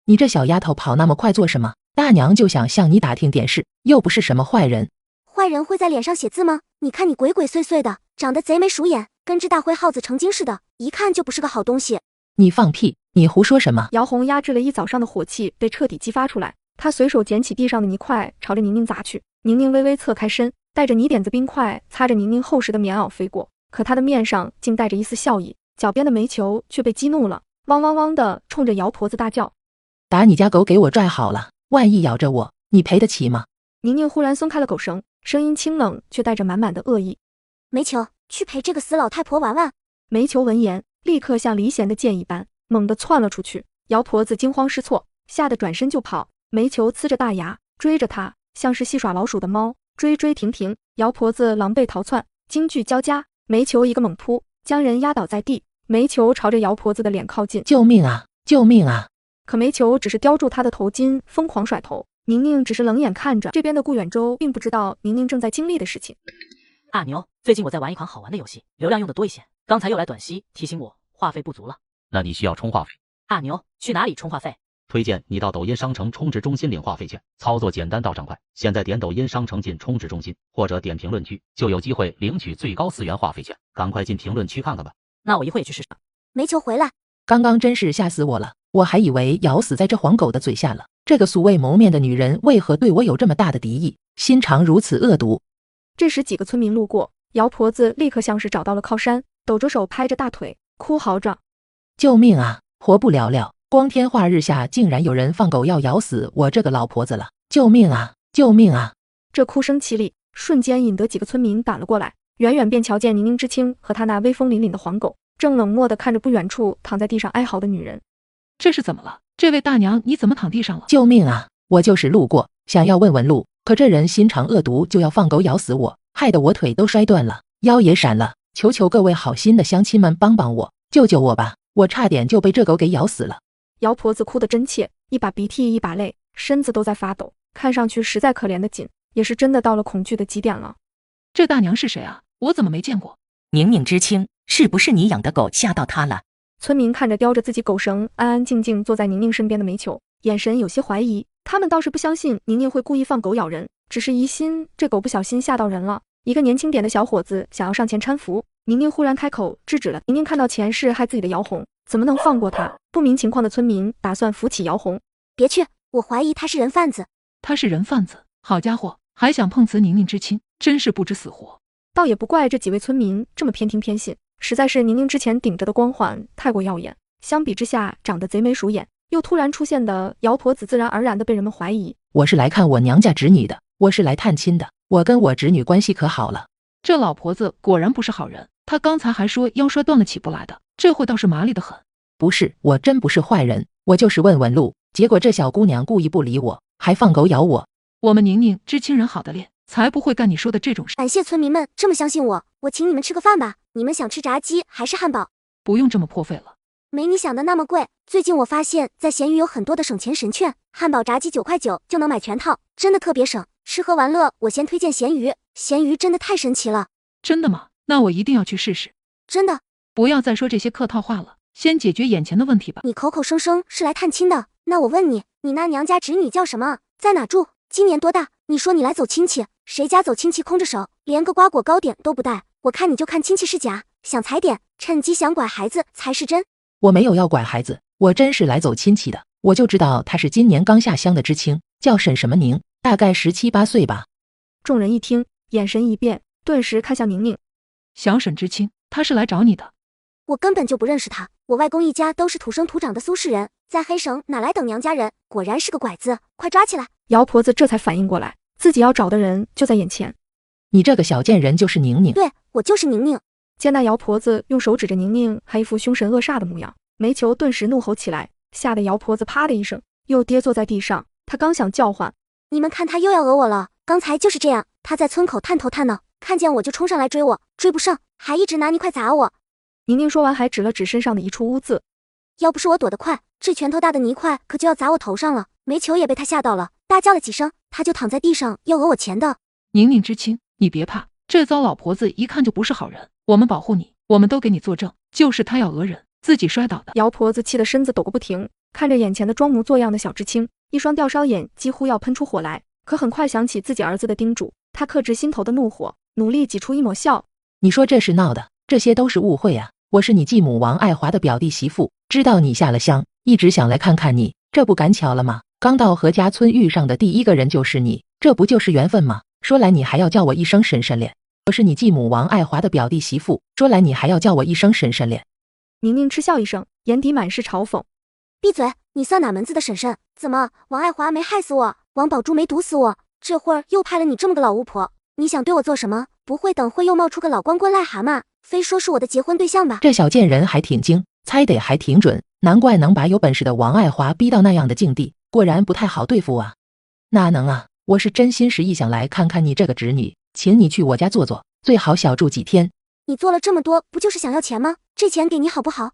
你这小丫头跑那么快做什么？大娘就想向你打听点事，又不是什么坏人。坏人会在脸上写字吗？你看你鬼鬼祟祟的，长得贼眉鼠眼，跟只大灰耗子成精似的，一看就不是个好东西。你放屁，你胡说什么？姚红压制了一早上的火气被彻底激发出来，他随手捡起地上的泥块，朝着宁宁砸去。宁宁微微侧开身，带着泥点子冰块擦着宁宁厚实的棉袄飞过，可他的面上竟带着一丝笑意，脚边的煤球却被激怒了，汪汪汪的冲着姚婆子大叫：打你家狗给我拽好了，万一咬着我，你赔得起吗？宁宁忽然松开了狗绳，声音清冷却带着满满的恶意：煤球，去陪这个死老太婆玩玩。煤球闻言，立刻像离弦的箭一般，猛地窜了出去。姚婆子惊慌失措，吓得转身就跑。煤球呲着大牙追着他，像是戏耍老鼠的猫，追追停停。姚婆子狼狈逃窜，惊惧交加，煤球一个猛扑，将人压倒在地。煤球朝着姚婆子的脸靠近，救命啊！救命啊！可煤球只是叼住她的头巾，疯狂甩头。宁宁只是冷眼看着，这边的顾远洲并不知道宁宁正在经历的事情。阿牛，最近我在玩一款好玩的游戏，流量用的多一些，刚才又来短信提醒我话费不足了。那你需要充话费。阿牛，去哪里充话费？推荐你到抖音商城充值中心领话费券，操作简单到账快。现在点抖音商城进充值中心，或者点评论区，就有机会领取最高4元话费券。赶快进评论区看看吧。那我一会也去试试。煤球回来，刚刚真是吓死我了，我还以为咬死在这黄狗的嘴下了。这个素未谋面的女人为何对我有这么大的敌意，心肠如此恶毒？这时几个村民路过，姚婆子立刻像是找到了靠山，抖着手拍着大腿，哭嚎着：救命啊，活不了了！光天化日下竟然有人放狗要咬死我这个老婆子了！救命啊！救命啊！这哭声凄厉，瞬间引得几个村民赶了过来，远远便瞧见宁宁知青和他那威风凛凛的黄狗，正冷漠地看着不远处躺在地上哀嚎的女人。这是怎么了？这位大娘，你怎么躺地上了？救命啊！我就是路过，想要问问路，可这人心肠恶毒，就要放狗咬死我，害得我腿都摔断了，腰也闪了。求求各位好心的乡亲们帮帮我，救救我吧！我差点就被这狗给咬死了。姚婆子哭得真切，一把鼻涕一把泪，身子都在发抖，看上去实在可怜的紧，也是真的到了恐惧的极点了。这大娘是谁啊？我怎么没见过？宁宁知青，是不是你养的狗吓到她了？村民看着叼着自己狗绳安安静静坐在宁宁身边的煤球，眼神有些怀疑。他们倒是不相信宁宁会故意放狗咬人，只是疑心这狗不小心吓到人了。一个年轻点的小伙子想要上前搀扶，宁宁忽然开口制止了。宁宁看到前世害自己的姚红，怎么能放过他？不明情况的村民打算扶起姚红。别去，我怀疑他是人贩子。他是人贩子？好家伙，还想碰瓷宁宁知青，真是不知死活。倒也不怪这几位村民这么偏听偏信，实在是宁宁之前顶着的光环太过耀眼，相比之下长得贼眉鼠眼，又突然出现的姚婆子自然而然的被人们怀疑。我是来看我娘家侄女的，我是来探亲的，我跟我侄女关系可好了。这老婆子果然不是好人，她刚才还说腰摔断了起不来的，这货倒是麻利得很。不是，我真不是坏人，我就是问问路，结果这小姑娘故意不理我，还放狗咬我。我们宁宁知青人好的练，才不会干你说的这种事。感谢村民们这么相信我，我请你们吃个饭吧。你们想吃炸鸡还是汉堡？不用这么破费了。没你想的那么贵。最近我发现，在闲鱼有很多的省钱神券，汉堡炸鸡9块9就能买全套，真的特别省。吃喝玩乐，我先推荐闲鱼，闲鱼真的太神奇了。真的吗？那我一定要去试试。真的。不要再说这些客套话了，先解决眼前的问题吧。你口口声声是来探亲的，那我问你，你那娘家侄女叫什么？在哪住？今年多大？你说你来走亲戚，谁家走亲戚空着手，连个瓜果糕点都不带？我看你就看亲戚是假，想踩点，趁机想拐孩子才是真。我没有要拐孩子，我真是来走亲戚的。我就知道她是今年刚下乡的知青，叫沈什么宁，大概17、18岁吧。众人一听，眼神一变，顿时看向宁宁。小沈知青，他是来找你的。我根本就不认识他，我外公一家都是土生土长的苏氏人，在黑省哪来等娘家人？果然是个拐子，快抓起来！姚婆子这才反应过来，自己要找的人就在眼前。你这个小贱人就是宁宁。对，我就是宁宁。见那姚婆子用手指着宁宁，还一副凶神恶煞的模样，煤球顿时怒吼起来，吓得姚婆子啪的一声又跌坐在地上。她刚想叫唤，你们看他又要讹我了，刚才就是这样，他在村口探头探脑，看见我就冲上来追我，追不上还一直拿泥块砸我。宁宁说完还指了指身上的一处污渍，要不是我躲得快，这拳头大的泥块可就要砸我头上了。煤球也被他吓到了，大叫了几声，他就躺在地上要讹我钱的。宁宁知青，你别怕，这糟老婆子一看就不是好人，我们保护你，我们都给你作证，就是他要讹人，自己摔倒的。姚婆子气得身子抖个不停，看着眼前的装模作样的小知青，一双吊梢眼几乎要喷出火来，可很快想起自己儿子的叮嘱，他克制心头的怒火，努力挤出一抹笑。你说这是闹的，这些都是误会啊！我是你继母王爱华的表弟媳妇，知道你下了乡，一直想来看看你，这不赶巧了吗？刚到何家村遇上的第一个人就是你，这不就是缘分吗？说来你还要叫我一声婶婶脸，我是你继母王爱华的表弟媳妇，说来你还要叫我一声婶婶脸。宁宁嗤笑一声，眼底满是嘲讽。闭嘴！你算哪门子的婶婶？怎么王爱华没害死我，王宝珠没毒死我，这会儿又派了你这么个老巫婆，你想对我做什么？不会等会又冒出个老光棍癞蛤蟆，非说是我的结婚对象吧？这小贱人还挺精，猜得还挺准，难怪能把有本事的王爱华逼到那样的境地，果然不太好对付啊。哪能啊，我是真心实意想来看看你这个侄女，请你去我家坐坐，最好小住几天。你做了这么多，不就是想要钱吗？这钱给你好不好？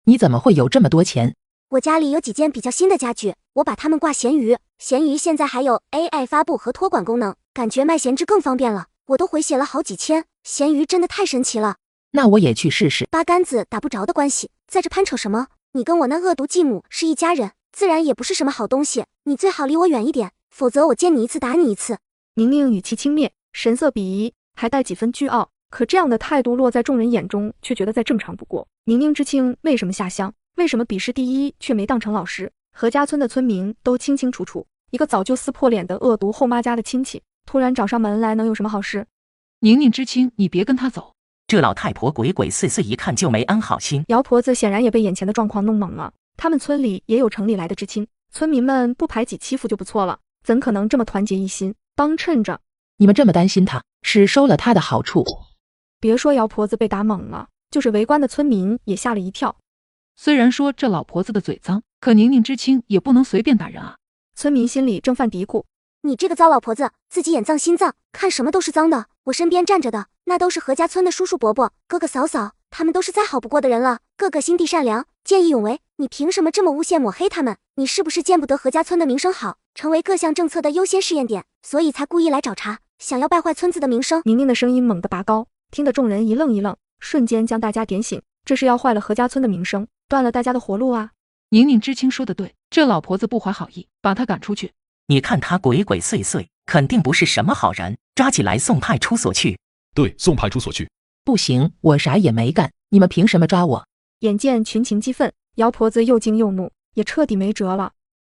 你怎么会有这么多钱？我家里有几件比较新的家具，我把它们挂闲鱼，闲鱼现在还有 AI 发布和托管功能，感觉卖闲置更方便了，我都回血了好几千，闲鱼真的太神奇了。那我也去试试。八竿子打不着的关系，在这攀扯什么？你跟我那恶毒继母是一家人，自然也不是什么好东西，你最好离我远一点，否则我见你一次打你一次。宁宁语气轻蔑，神色鄙夷，还带几分倨傲，可这样的态度落在众人眼中却觉得再正常不过。宁宁知青为什么下乡？为什么笔试第一却没当成老师？何家村的村民都清清楚楚，一个早就撕破脸的恶毒后妈家的亲戚，突然找上门来，能有什么好事？宁宁知青，你别跟他走。这老太婆鬼鬼祟祟，一看就没安好心。姚婆子显然也被眼前的状况弄懵了，他们村里也有城里来的知青，村民们不排挤欺负就不错了，怎可能这么团结一心，帮衬着？你们这么担心他，是收了他的好处。别说姚婆子被打懵了，就是围观的村民也吓了一跳。虽然说这老婆子的嘴脏，可宁宁知青也不能随便打人啊。村民心里正犯嘀咕，你这个糟老婆子，自己眼脏心脏，看什么都是脏的。我身边站着的那都是何家村的叔叔伯伯、哥哥嫂嫂，他们都是再好不过的人了，个个心地善良，见义勇为。你凭什么这么诬陷抹黑他们？你是不是见不得何家村的名声好，成为各项政策的优先试验点，所以才故意来找茬，想要败坏村子的名声？宁宁的声音猛地拔高，听得众人一愣一愣，瞬间将大家点醒，这是要坏了何家村的名声，断了大家的活路啊！宁宁知青说的对，这老婆子不怀好意，把她赶出去。你看她鬼鬼祟祟，肯定不是什么好人，抓起来送派出所去。对，送派出所去。不行，我啥也没干，你们凭什么抓我？眼见群情激愤，姚婆子又惊又怒，也彻底没辙了。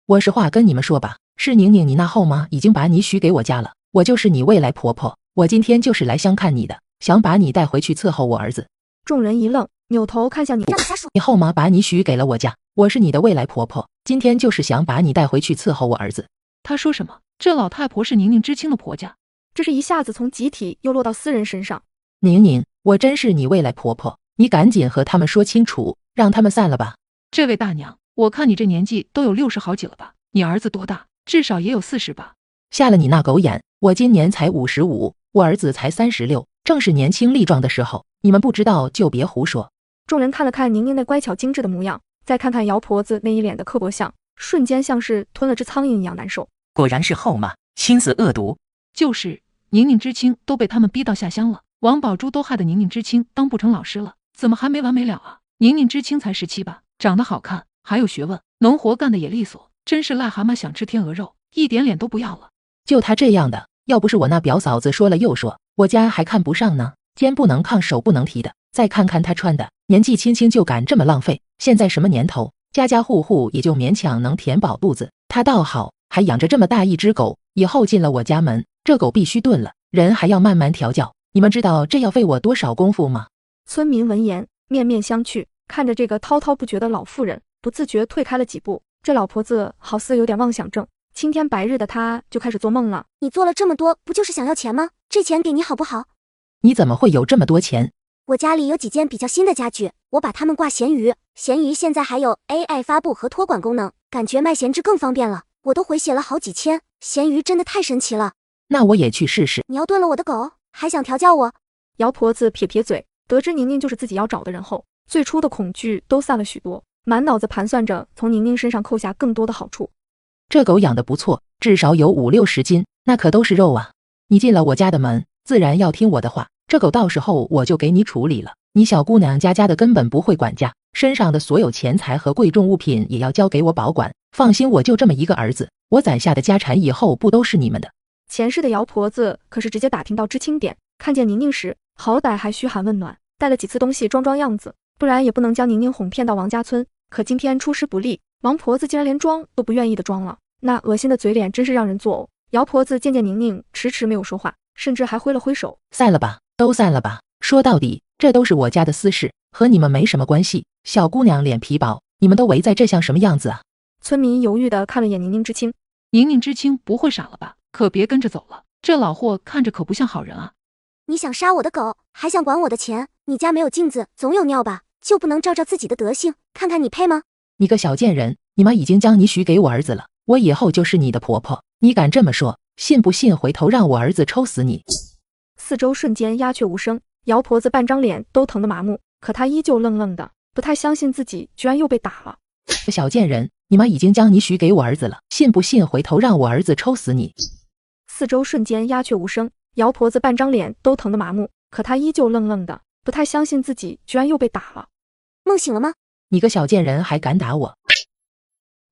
我实话跟你们说吧，是宁宁你那后妈已经把你许给我家了，我就是你未来婆婆，我今天就是来相看你的，想把你带回去伺候我儿子。众人一愣，扭头看向你后妈把你许给了我家，我是你的未来婆婆，今天就是想把你带回去伺候我儿子。他说什么？这老太婆是宁宁知青的婆家？这是一下子从集体又落到私人身上。宁宁，我真是你未来婆婆，你赶紧和他们说清楚，让他们散了吧。这位大娘，我看你这年纪都有60好几了吧？你儿子多大？至少也有40吧？瞎了你那狗眼，我今年才55，我儿子才36，正是年轻力壮的时候，你们不知道就别胡说。众人看了看宁宁那乖巧精致的模样，再看看姚婆子那一脸的刻薄相，瞬间像是吞了只苍蝇一样难受。果然是后妈，心思恶毒。就是宁宁知青都被他们逼到下乡了，王宝珠都害得宁宁知青当不成老师了，怎么还没完没了啊？宁宁知青才17吧，长得好看，还有学问，农活干得也利索，真是癞蛤蟆想吃天鹅肉，一点脸都不要了。就他这样的，要不是我那表嫂子说了又说，我家还看不上呢。肩不能抗，手不能提的。再看看他穿的，年纪轻轻就敢这么浪费。现在什么年头，家家户户也就勉强能填饱肚子，他倒好，还养着这么大一只狗。以后进了我家门，这狗必须炖了，人还要慢慢调教。你们知道这要费我多少功夫吗？村民闻言面面相觑，看着这个滔滔不绝的老妇人，不自觉退开了几步。这老婆子好似有点妄想症，青天白日的她就开始做梦了。你做了这么多，不就是想要钱吗？这钱给你好不好？你怎么会有这么多钱？我家里有几件比较新的家具，我把它们挂闲鱼。闲鱼现在还有 AI 发布和托管功能，感觉卖闲置更方便了。我都回血了好几千，闲鱼真的太神奇了。那我也去试试。你要炖了我的狗，还想调教我？姚婆子撇撇嘴，得知宁宁就是自己要找的人后，最初的恐惧都散了许多，满脑子盘算着从宁宁身上扣下更多的好处。这狗养得不错，至少有50-60斤，那可都是肉啊！你进了我家的门，自然要听我的话。这狗到时候我就给你处理了。你小姑娘家的根本不会管家，身上的所有钱财和贵重物品也要交给我保管。放心，我就这么一个儿子，我攒下的家产以后不都是你们的？前世的姚婆子可是直接打听到知青点，看见宁宁时，好歹还嘘寒问暖，带了几次东西装样子，不然也不能将宁宁哄骗到王家村。可今天出师不利，王婆子竟然连装都不愿意的装了，那恶心的嘴脸真是让人作呕。姚婆子见宁宁迟迟没有说话，甚至还挥了挥手，散了吧，都散了吧。说到底，这都是我家的私事，和你们没什么关系。小姑娘脸皮薄，你们都围在这像什么样子啊？村民犹豫地看了眼宁宁知青，宁宁知青不会傻了吧？可别跟着走了，这老货看着可不像好人啊！你想杀我的狗，还想管我的钱？你家没有镜子，总有尿吧？就不能照照自己的德行，看看你配吗？你个小贱人，你妈已经将你许给我儿子了，我以后就是你的婆婆，你敢这么说，信不信回头让我儿子抽死你？四周瞬间鸦雀无声，姚婆子半张脸都疼得麻木，可她依旧愣愣的，不太相信自己居然又被打了。小贱人，你妈已经将你许给我儿子了，信不信回头让我儿子抽死你？四周瞬间鸦雀无声，姚婆子半张脸都疼得麻木，可她依旧愣愣的，不太相信自己居然又被打了。梦醒了吗？你个小贱人还敢打我！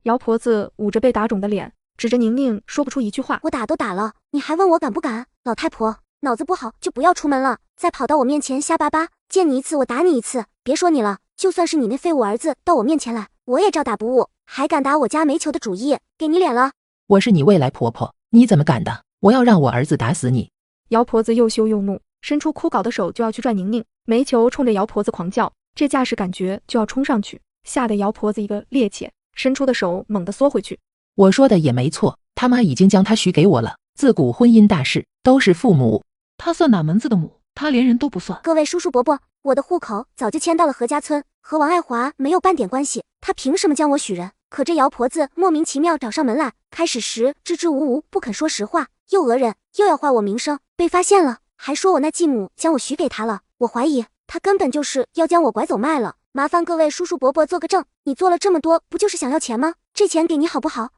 姚婆子捂着被打肿的脸，指着宁宁说不出一句话。我打都打了，你还问我敢不敢？老太婆，脑子不好就不要出门了，再跑到我面前瞎巴巴，见你一次我打你一次。别说你了，就算是你那废物儿子到我面前来，我也照打不误。还敢打我家煤球的主意，给你脸了。我是你未来婆婆，你怎么敢的？我要让我儿子打死你！姚婆子又羞又怒，伸出枯槁的手就要去拽宁宁。煤球冲着姚婆子狂叫，这架势感觉就要冲上去，吓得姚婆子一个趔趄，伸出的手猛地缩回去。我说的也没错，他妈已经将他许给我了。自古婚姻大事都是父母，他算哪门子的母？他连人都不算。各位叔叔伯伯，我的户口早就迁到了何家村，和王爱华没有半点关系。他凭什么将我许人？可这姚婆子莫名其妙找上门来，开始时支支吾吾，不肯说实话，又讹人，又要坏我名声，被发现了，还说我那继母将我许给他了。我怀疑他根本就是要将我拐走卖了。麻烦各位叔叔伯伯做个证，你做了这么多，不就是想要钱吗？这钱给你好不好？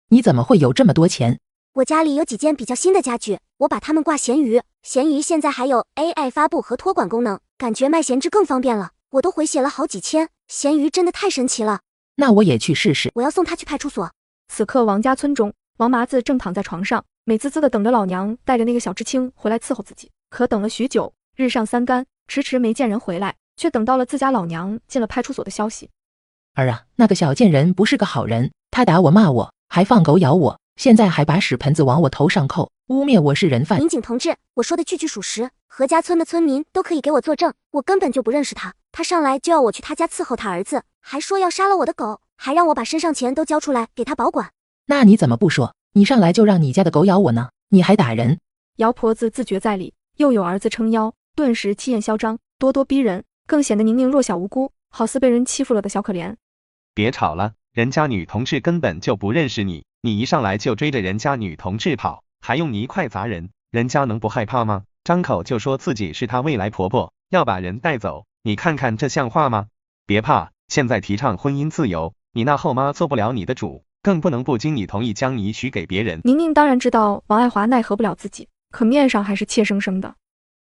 你怎么会有这么多钱？我家里有几件比较新的家具，我把它们挂闲鱼。闲鱼现在还有 AI 发布和托管功能，感觉卖闲置更方便了。我都回血了好几千，闲鱼真的太神奇了。那我也去试试。我要送他去派出所。此刻王家村中，王麻子正躺在床上，美滋滋的等着老娘带着那个小知青回来伺候自己。可等了许久，日上三竿，迟迟没见人回来，却等到了自家老娘进了派出所的消息。儿啊，那个小贱人不是个好人，他打我骂我，还放狗咬我，现在还把屎盆子往我头上扣，污蔑我是人贩。民警同志，我说的句句属实，何家村的村民都可以给我作证，我根本就不认识他。他上来就要我去他家伺候他儿子，还说要杀了我的狗，还让我把身上钱都交出来给他保管。那你怎么不说？你上来就让你家的狗咬我呢？你还打人！姚婆子自觉在理，又有儿子撑腰，顿时气焰嚣张，咄咄逼人，更显得宁宁弱小无辜，好似被人欺负了的小可怜。别吵了，人家女同志根本就不认识你，你一上来就追着人家女同志跑，还用泥块砸人，人家能不害怕吗？张口就说自己是她未来婆婆，要把人带走，你看看这像话吗？别怕，现在提倡婚姻自由，你那后妈做不了你的主，更不能不经你同意将你许给别人。宁宁当然知道王爱华奈何不了自己，可面上还是怯生生的。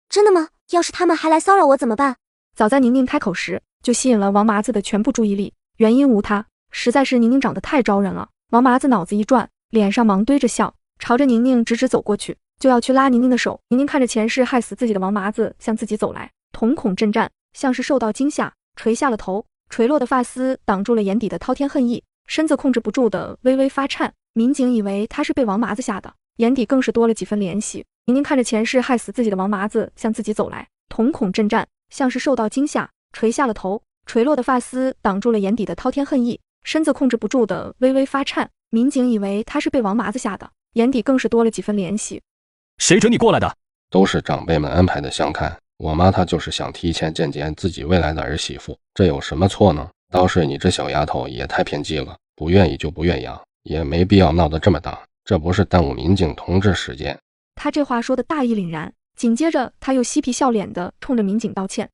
真的吗？要是他们还来骚扰我怎么办？早在宁宁开口时，就吸引了王麻子的全部注意力，原因无他，实在是宁宁长得太招人了。王麻子脑子一转，脸上忙堆着笑，朝着宁宁直直走过去，就要去拉宁宁的手。宁宁看着前世害死自己的王麻子向自己走来，瞳孔震颤，像是受到惊吓，垂下了头，垂落的发丝挡住了眼底的滔天恨意，身子控制不住的微微发颤。民警以为他是被王麻子吓的，眼底更是多了几分怜惜。宁宁看着前世害死自己的王麻子向自己走来，瞳孔震颤，像是受到惊吓，垂下了头，垂落的发丝挡住了眼底的滔天恨意，身子控制不住的微微发颤。民警以为他是被王麻子吓的，眼底更是多了几分怜惜。谁准你过来的？都是长辈们安排的相看，我妈她就是想提前见见自己未来的儿媳妇，这有什么错呢？倒是你这小丫头也太偏激了，不愿意就不愿意啊，也没必要闹得这么大，这不是耽误民警同志时间。他这话说的大义凛然，紧接着他又嬉皮笑脸的冲着民警道歉。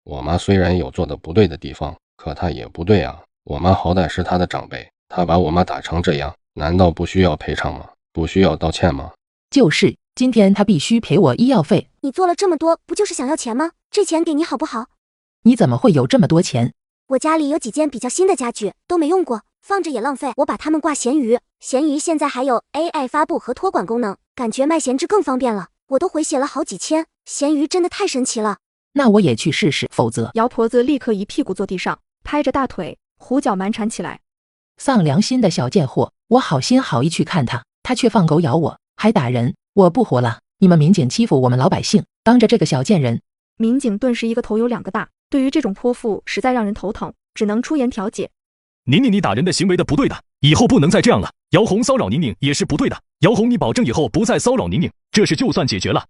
我妈虽然有做的不对的地方，可她也不对啊，我妈好歹是她的长辈，她把我妈打成这样，难道不需要赔偿吗？不需要道歉吗？就是，今天她必须赔我医药费。你做了这么多，不就是想要钱吗？这钱给你好不好？你怎么会有这么多钱？我家里有几件比较新的家具，都没用过，放着也浪费，我把它们挂闲鱼。闲鱼现在还有 AI 发布和托管功能，感觉卖闲置更方便了，我都回血了好几千，闲鱼真的太神奇了。那我也去试试，否则……姚婆子立刻一屁股坐地上，拍着大腿，胡搅蛮缠起来。丧良心的小贱货，我好心好意去看他，他却放狗咬我，还打人，我不活了！你们民警欺负我们老百姓，当着这个小贱人！民警顿时一个头有两个大，对于这种泼妇实在让人头疼，只能出言调解。宁宁，你打人的行为的不对的，以后不能再这样了。姚红骚扰宁宁也是不对的，姚红，你保证以后不再骚扰宁宁，这事就算解决了。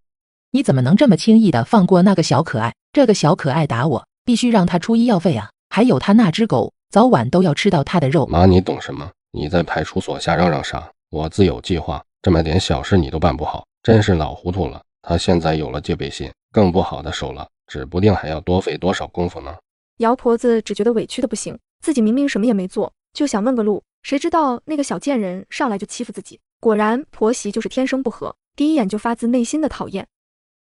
你怎么能这么轻易的放过那个小可爱？这个小可爱打我，必须让他出医药费啊！还有他那只狗，早晚都要吃到他的肉。妈，你懂什么？你在派出所瞎嚷嚷啥？我自有计划，这么点小事你都办不好，真是老糊涂了。他现在有了戒备心，更不好的手了，指不定还要多费多少功夫呢。姚婆子只觉得委屈的不行，自己明明什么也没做，就想问个路，谁知道那个小贱人上来就欺负自己。果然婆媳就是天生不和，第一眼就发自内心的讨厌。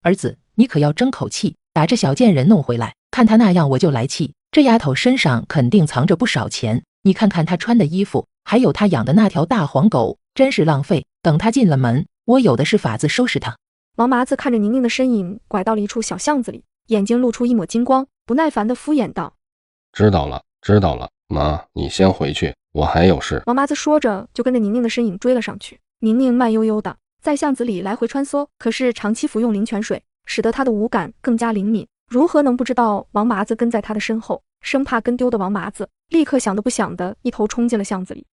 儿子，你可要争口气，把这小贱人弄回来，看他那样我就来气。这丫头身上肯定藏着不少钱，你看看她穿的衣服，还有她养的那条大黄狗，真是浪费。等她进了门，我有的是法子收拾她。王麻子看着宁宁的身影拐到了一处小巷子里，眼睛露出一抹金光，不耐烦地敷衍道：知道了，知道了，妈，你先回去，我还有事。王麻子说着就跟着宁宁的身影追了上去。宁宁慢悠悠的在巷子里来回穿梭，可是长期服用灵泉水，使得她的五感更加灵敏，如何能不知道王麻子跟在她的身后？生怕跟丢的王麻子立刻想都不想的一头冲进了巷子里。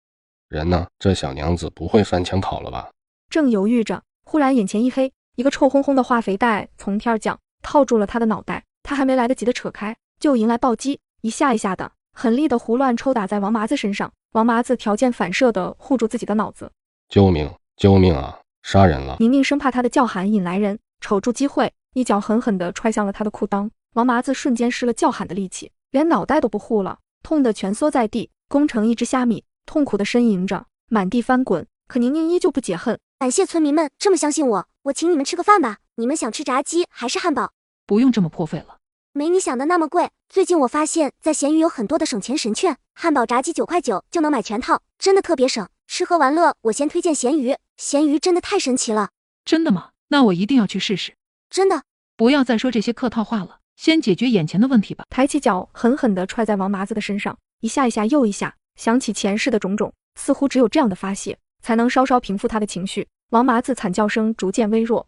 人呢？这小娘子不会翻墙跑了吧？正犹豫着，忽然眼前一黑，一个臭烘烘的化肥袋从天而降，套住了他的脑袋。他还没来得及的扯开，就迎来暴击，一下一下的狠力的胡乱抽打在王麻子身上。王麻子条件反射的护住自己的脑子。救命！救命啊！杀人了！宁宁生怕他的叫喊引来人，瞅住机会，一脚狠狠地踹向了他的裤裆。王麻子瞬间失了叫喊的力气，连脑袋都不护了，痛得蜷缩在地，弓成一只虾米，痛苦地呻吟着，满地翻滚。可宁宁依旧不解恨。感谢村民们这么相信我，我请你们吃个饭吧。你们想吃炸鸡还是汉堡？不用这么破费了，没你想的那么贵。最近我发现在闲鱼有很多的省钱神券，汉堡炸鸡9块9就能买全套，真的特别省。吃喝玩乐我先推荐闲鱼，闲鱼真的太神奇了。真的吗？那我一定要去试试。真的。不要再说这些客套话了，先解决眼前的问题吧。抬起脚狠狠地踹在王麻子的身上，一下一下又一下，想起前世的种种，似乎只有这样的发泄才能稍稍平复他的情绪。王麻子惨叫声逐渐微弱。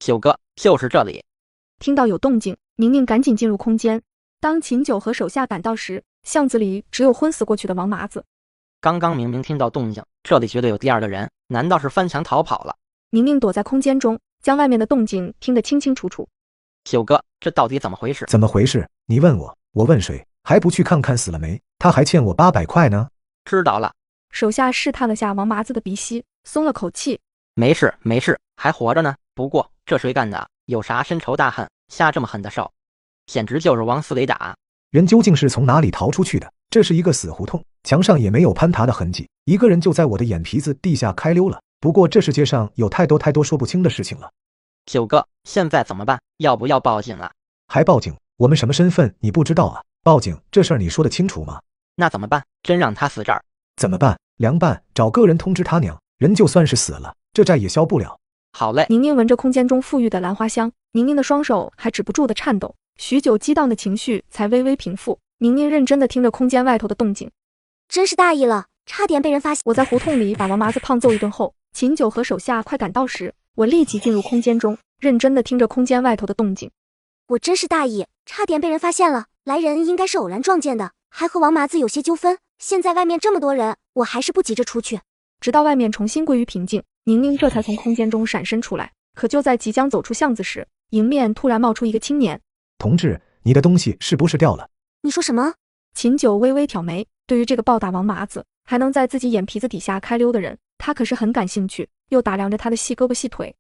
九哥，就是这里。听到有动静，宁宁赶紧进入空间。当秦九和手下赶到时，巷子里只有昏死过去的王麻子。刚刚明明听到动静，这里绝对有第二个人，难道是翻墙逃跑了？宁宁躲在空间中，将外面的动静听得清清楚楚。九哥，这到底怎么回事？怎么回事？你问我，我问谁？还不去看看死了没？他还欠我800块呢。知道了。手下试探了下王麻子的鼻息，松了口气。没事没事，还活着呢。不过这谁干的？有啥深仇大恨，下这么狠的手？简直就是往死里打。人究竟是从哪里逃出去的？这是一个死胡同，墙上也没有攀爬的痕迹，一个人就在我的眼皮子地下开溜了。不过这世界上有太多说不清的事情了。九哥，现在怎么办？要不要报警啊？还报警？我们什么身份你不知道啊？报警这事儿你说得清楚吗？那怎么办？真让他死这儿？怎么办？凉拌，找个人通知他娘，人就算是死了，这债也消不了。好嘞。宁宁闻着空间中馥郁的兰花香，宁宁的双手还止不住的颤抖，许久激荡的情绪才微微平复。宁宁认真的听着空间外头的动静，真是大意了，差点被人发现。我在胡同里把王麻子胖揍一顿后，秦九和手下快赶到时，我立即进入空间中，认真的听着空间外头的动静。我真是大意，差点被人发现了。来人应该是偶然撞见的，还和王麻子有些纠纷。现在外面这么多人，我还是不急着出去。直到外面重新归于平静，宁宁这才从空间中闪身出来。可就在即将走出巷子时，迎面突然冒出一个青年。同志，你的东西是不是掉了？你说什么？秦九微微挑眉，对于这个暴打王麻子还能在自己眼皮子底下开溜的人，他可是很感兴趣，又打量着他的细胳膊细腿，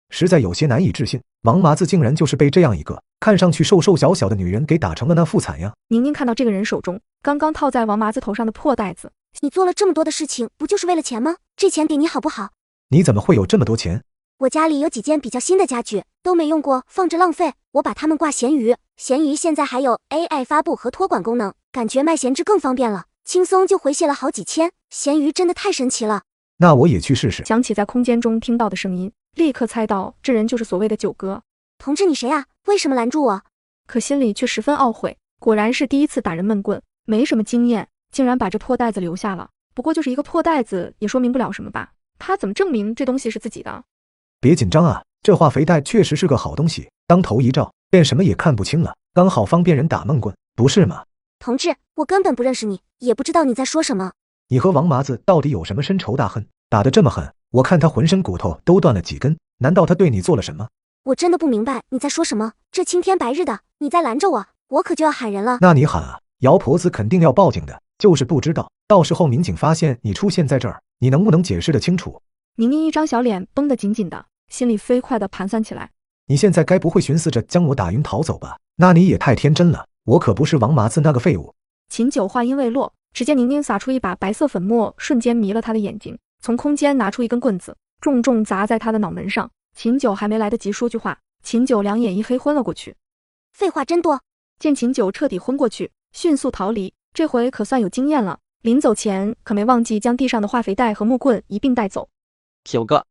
实在有些难以置信，王麻子竟然就是被这样一个看上去瘦小小的女人给打成了那副惨样。宁宁看到这个人手中刚刚套在王麻子头上的破袋子，你做了这么多的事情，不就是为了钱吗？这钱给你好不好？你怎么会有这么多钱？我家里有几件比较新的家具，都没用过，放着浪费，我把它们挂闲鱼。闲鱼现在还有 AI 发布和托管功能，感觉卖闲置更方便了，轻松就回血了好几千。闲鱼真的太神奇了。那我也去试试。想起在空间中听到的声音，立刻猜到这人就是所谓的九哥。同志，你谁啊？为什么拦住我？可心里却十分懊悔，果然是第一次打人闷棍，没什么经验，竟然把这破袋子留下了。不过就是一个破袋子，也说明不了什么吧？他怎么证明这东西是自己的？别紧张啊，这化肥袋确实是个好东西，当头一照，便什么也看不清了，刚好方便人打闷棍，不是吗？同志，我根本不认识你，也不知道你在说什么。你和王麻子到底有什么深仇大恨？打得这么狠，我看他浑身骨头都断了几根，难道他对你做了什么？我真的不明白你在说什么，这青天白日的，你再拦着我，我可就要喊人了。那你喊啊，姚婆子肯定要报警的，就是不知道，到时候民警发现你出现在这儿，你能不能解释得清楚？宁宁一张小脸绷得紧紧的，心里飞快地盘算起来。你现在该不会寻思着将我打晕逃走吧？那你也太天真了，我可不是王麻子那个废物。秦九话音未落，只见宁宁撒出一把白色粉末，瞬间迷了他的眼睛，从空间拿出一根棍子，重重砸在他的脑门上。秦九还没来得及说句话，秦九两眼一黑昏了过去。废话真多。见秦九彻底昏过去，迅速逃离，这回可算有经验了。临走前可没忘记将地上的化肥袋和木棍一并带走。九哥，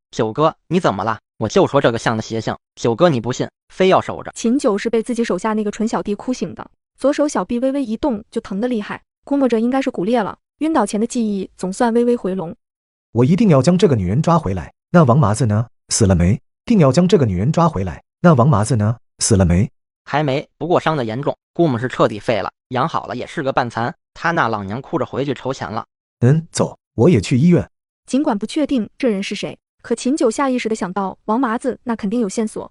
你怎么了？我就说这个像的邪性，九哥你不信，非要守着。秦九是被自己手下那个蠢小弟哭醒的，左手小臂微微一动就疼得厉害，估摸着应该是骨裂了。晕倒前的记忆总算微微回笼。我一定要将这个女人抓回来。那王麻子呢？死了没？定要将这个女人抓回来。那王麻子呢？死了没？还没，不过伤得严重，估摸是彻底废了，养好了也是个半残。他那老娘哭着回去筹钱了。走，我也去医院。尽管不确定这人是谁，可秦九下意识地想到王麻子那肯定有线索。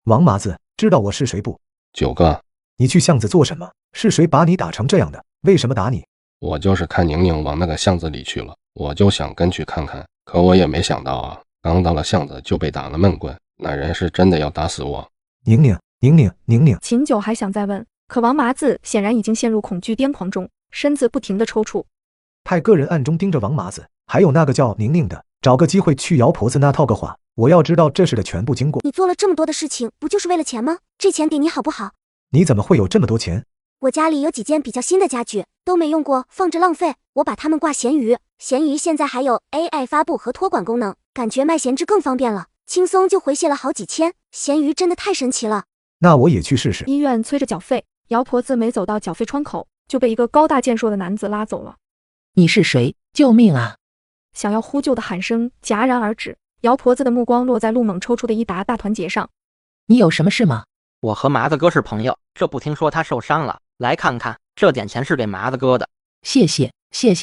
王麻子，知道我是谁不？九哥，你去巷子做什么？是谁把你打成这样的？为什么打你？我就是看宁宁往那个巷子里去了，我就想跟去看看，可我也没想到啊，刚到了巷子就被打了闷棍，那人是真的要打死我。宁宁。秦九还想再问，可王麻子显然已经陷入恐惧癫狂中，身子不停地抽搐。派个人暗中盯着王麻子，还有那个叫宁宁的，找个机会去姚婆子那套个话，我要知道这事的全部经过。你做了这么多的事情，不就是为了钱吗？这钱给你好不好？你怎么会有这么多钱？我家里有几件比较新的家具，都没用过，放着浪费，我把它们挂闲鱼。闲鱼现在还有 AI 发布和托管功能，感觉卖闲置更方便了，轻松就回血了好几千。闲鱼真的太神奇了。那我也去试试。医院催着缴费，姚婆子没走到缴费窗口，就被一个高大健硕的男子拉走了。你是谁？救命啊！想要呼救的喊声戛然而止，姚婆子的目光落在陆猛抽出的一沓大团结上。你有什么事吗？我和麻子哥是朋友，这不听说他受伤了，来看看，这点钱是给麻子哥的。谢谢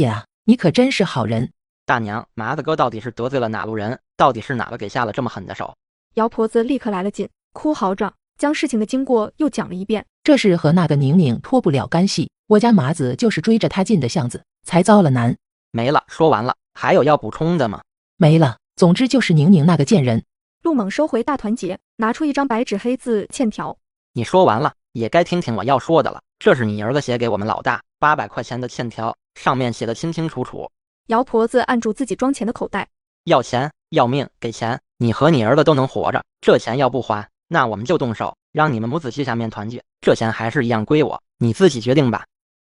啊，你可真是好人。大娘，麻子哥到底是得罪了哪路人？到底是哪个给下了这么狠的手？姚婆子立刻来了劲，哭嚎着将事情的经过又讲了一遍。这事和那个宁宁脱不了干系，我家麻子就是追着他进的巷子，才遭了难。没了，说完了，还有要补充的吗？没了，总之就是宁宁那个贱人。陆猛收回大团结，拿出一张白纸黑字欠条。你说完了？也该听听我要说的了。这是你儿子写给我们老大800块钱的欠条，上面写的清清楚楚。姚婆子按住自己装钱的口袋，要钱要命给钱，你和你儿子都能活着，这钱要不还，那我们就动手，让你们母子膝下面团聚。这钱还是一样归我，你自己决定吧。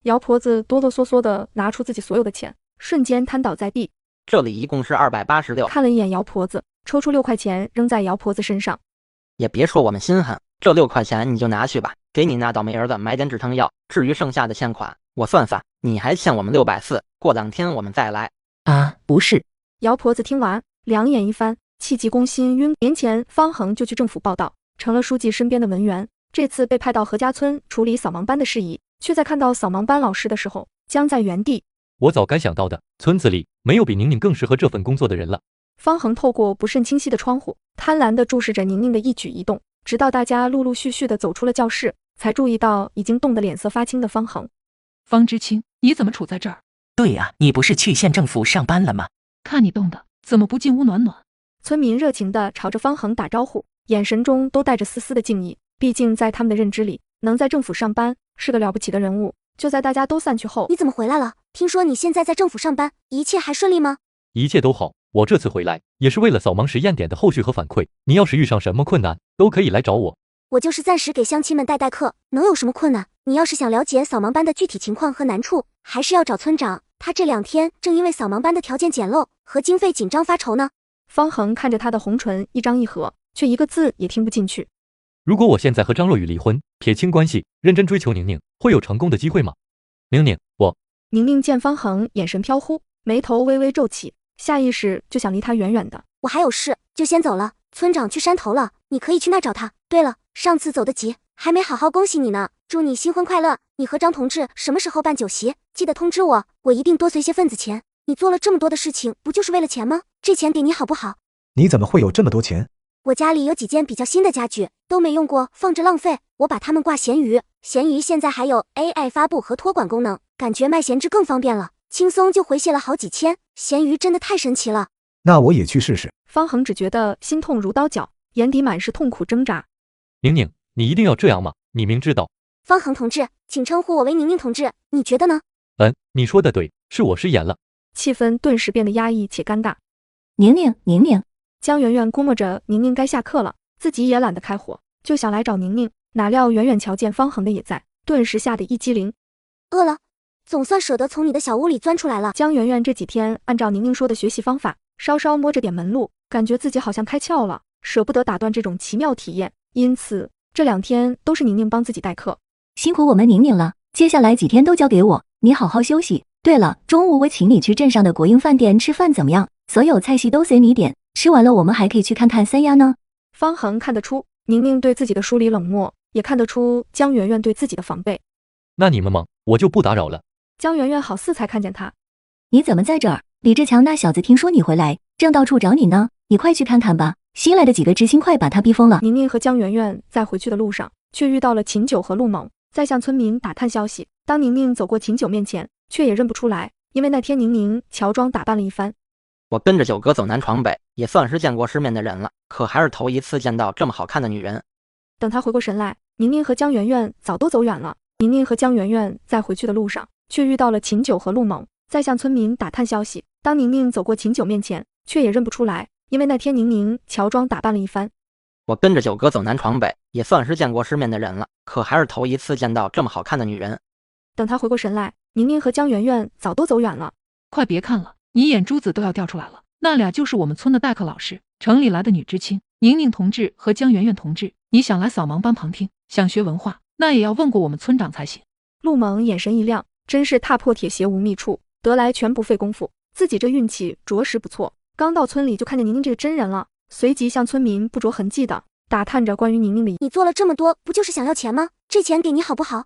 姚婆子哆哆嗦嗦地拿出自己所有的钱，瞬间瘫倒在地。这里一共是286。看了一眼姚婆子，抽出6块钱扔在姚婆子身上。也别说我们心狠，这6块钱你就拿去吧，给你那倒霉儿子买点止疼药。至于剩下的欠款，我算算，你还欠我们640，过2天我们再来。啊，不是。姚婆子听完，两眼一翻，气急攻心晕。年前方恒就去政府报道，成了书记身边的文员，这次被派到何家村处理扫盲班的事宜，却在看到扫盲班老师的时候僵在原地。我早该想到的，村子里没有比宁宁更适合这份工作的人了。方恒透过不甚清晰的窗户，贪婪地注视着宁宁的一举一动，直到大家陆陆续续地走出了教室，才注意到已经冻得脸色发青的方恒。方知青，你怎么处在这儿？对呀，你不是去县政府上班了吗？看你冻的，怎么不进屋暖暖？村民热情地朝着方恒打招呼，眼神中都带着丝丝的敬意。毕竟在他们的认知里，能在政府上班是个了不起的人物。就在大家都散去后，你怎么回来了？听说你现在在政府上班，一切还顺利吗？一切都好，我这次回来也是为了扫盲实验点的后续和反馈。你要是遇上什么困难，都可以来找我。我就是暂时给乡亲们代课，能有什么困难？你要是想了解扫盲班的具体情况和难处，还是要找村长。他这2天正因为扫盲班的条件简陋和经费紧张发愁呢。方恒看着他的红唇一张一合，却一个字也听不进去。如果我现在和张若雨离婚，撇清关系，认真追求宁宁，会有成功的机会吗？宁宁，我……宁宁见方恒眼神飘忽，眉头微微皱起，下意识就想离他远远的。我还有事，就先走了。村长去山头了，你可以去那找他。对了，上次走得急，还没好好恭喜你呢，祝你新婚快乐。你和张同志什么时候办酒席？记得通知我，我一定多随些份子钱。你做了这么多的事情，不就是为了钱吗？这钱给你好不好？你怎么会有这么多钱？我家里有几件比较新的家具，都没用过，放着浪费，我把它们挂闲鱼。闲鱼现在还有 AI 发布和托管功能，感觉卖闲置更方便了，轻松就回血了好几千。闲鱼真的太神奇了。那我也去试试。方恒只觉得心痛如刀绞，眼底满是痛苦挣扎。宁宁，你一定要这样吗？你明知道……方恒同志，请称呼我为宁宁同志，你觉得呢？你说的对，是我失言了。气氛顿时变得压抑且尴尬。宁宁，江圆圆估摸着宁宁该下课了，自己也懒得开火，就想来找宁宁，哪料远远瞧见方恒的也在，顿时吓得一激灵。饿了，总算舍得从你的小屋里钻出来了。江圆圆这几天按照宁宁说的学习方法，稍稍摸着点门路，感觉自己好像开窍了，舍不得打断这种奇妙体验，因此这2天都是宁宁帮自己代课。辛苦我们宁宁了，接下来几天都交给我，你好好休息。对了，中午我请你去镇上的国营饭店吃饭怎么样？所有菜系都随你点，吃完了我们还可以去看看三亚呢。方恒看得出宁宁对自己的疏离冷漠，也看得出江圆圆对自己的防备。那你们忙，我就不打扰了。江圆圆好似才看见他。你怎么在这儿？李志强那小子听说你回来，正到处找你呢，你快去看看吧。新来的几个知青快把他逼疯了。宁宁和江圆圆在回去的路上，却遇到了秦九和陆猛，在向村民打探消息。当宁宁走过秦九面前，却也认不出来，因为那天宁宁乔装打扮了一番。我跟着九哥走南闯北，也算是见过世面的人了，可还是头一次见到这么好看的女人。等他回过神来，宁宁和江圆圆早都走远了。宁宁和江圆圆在回去的路上，却遇到了秦九和陆猛，在向村民打探消息。当宁宁走过秦九面前，却也认不出来，因为那天宁宁乔装打扮了一番。我跟着九哥走南闯北，也算是见过世面的人了，可还是头一次见到这么好看的女人。等他回过神来，宁宁和江圆圆早都走远了。快别看了，你眼珠子都要掉出来了，那俩就是我们村的代课老师，城里来的女知青，宁宁同志和江圆圆同志。你想来扫盲班旁听，想学文化，那也要问过我们村长才行。陆猛眼神一亮，真是踏破铁鞋无觅处，得来全不费功夫，自己这运气着实不错。刚到村里就看见宁宁这个真人了，随即向村民不着痕迹的打探着关于宁宁的。你做了这么多，不就是想要钱吗？这钱给你好不好？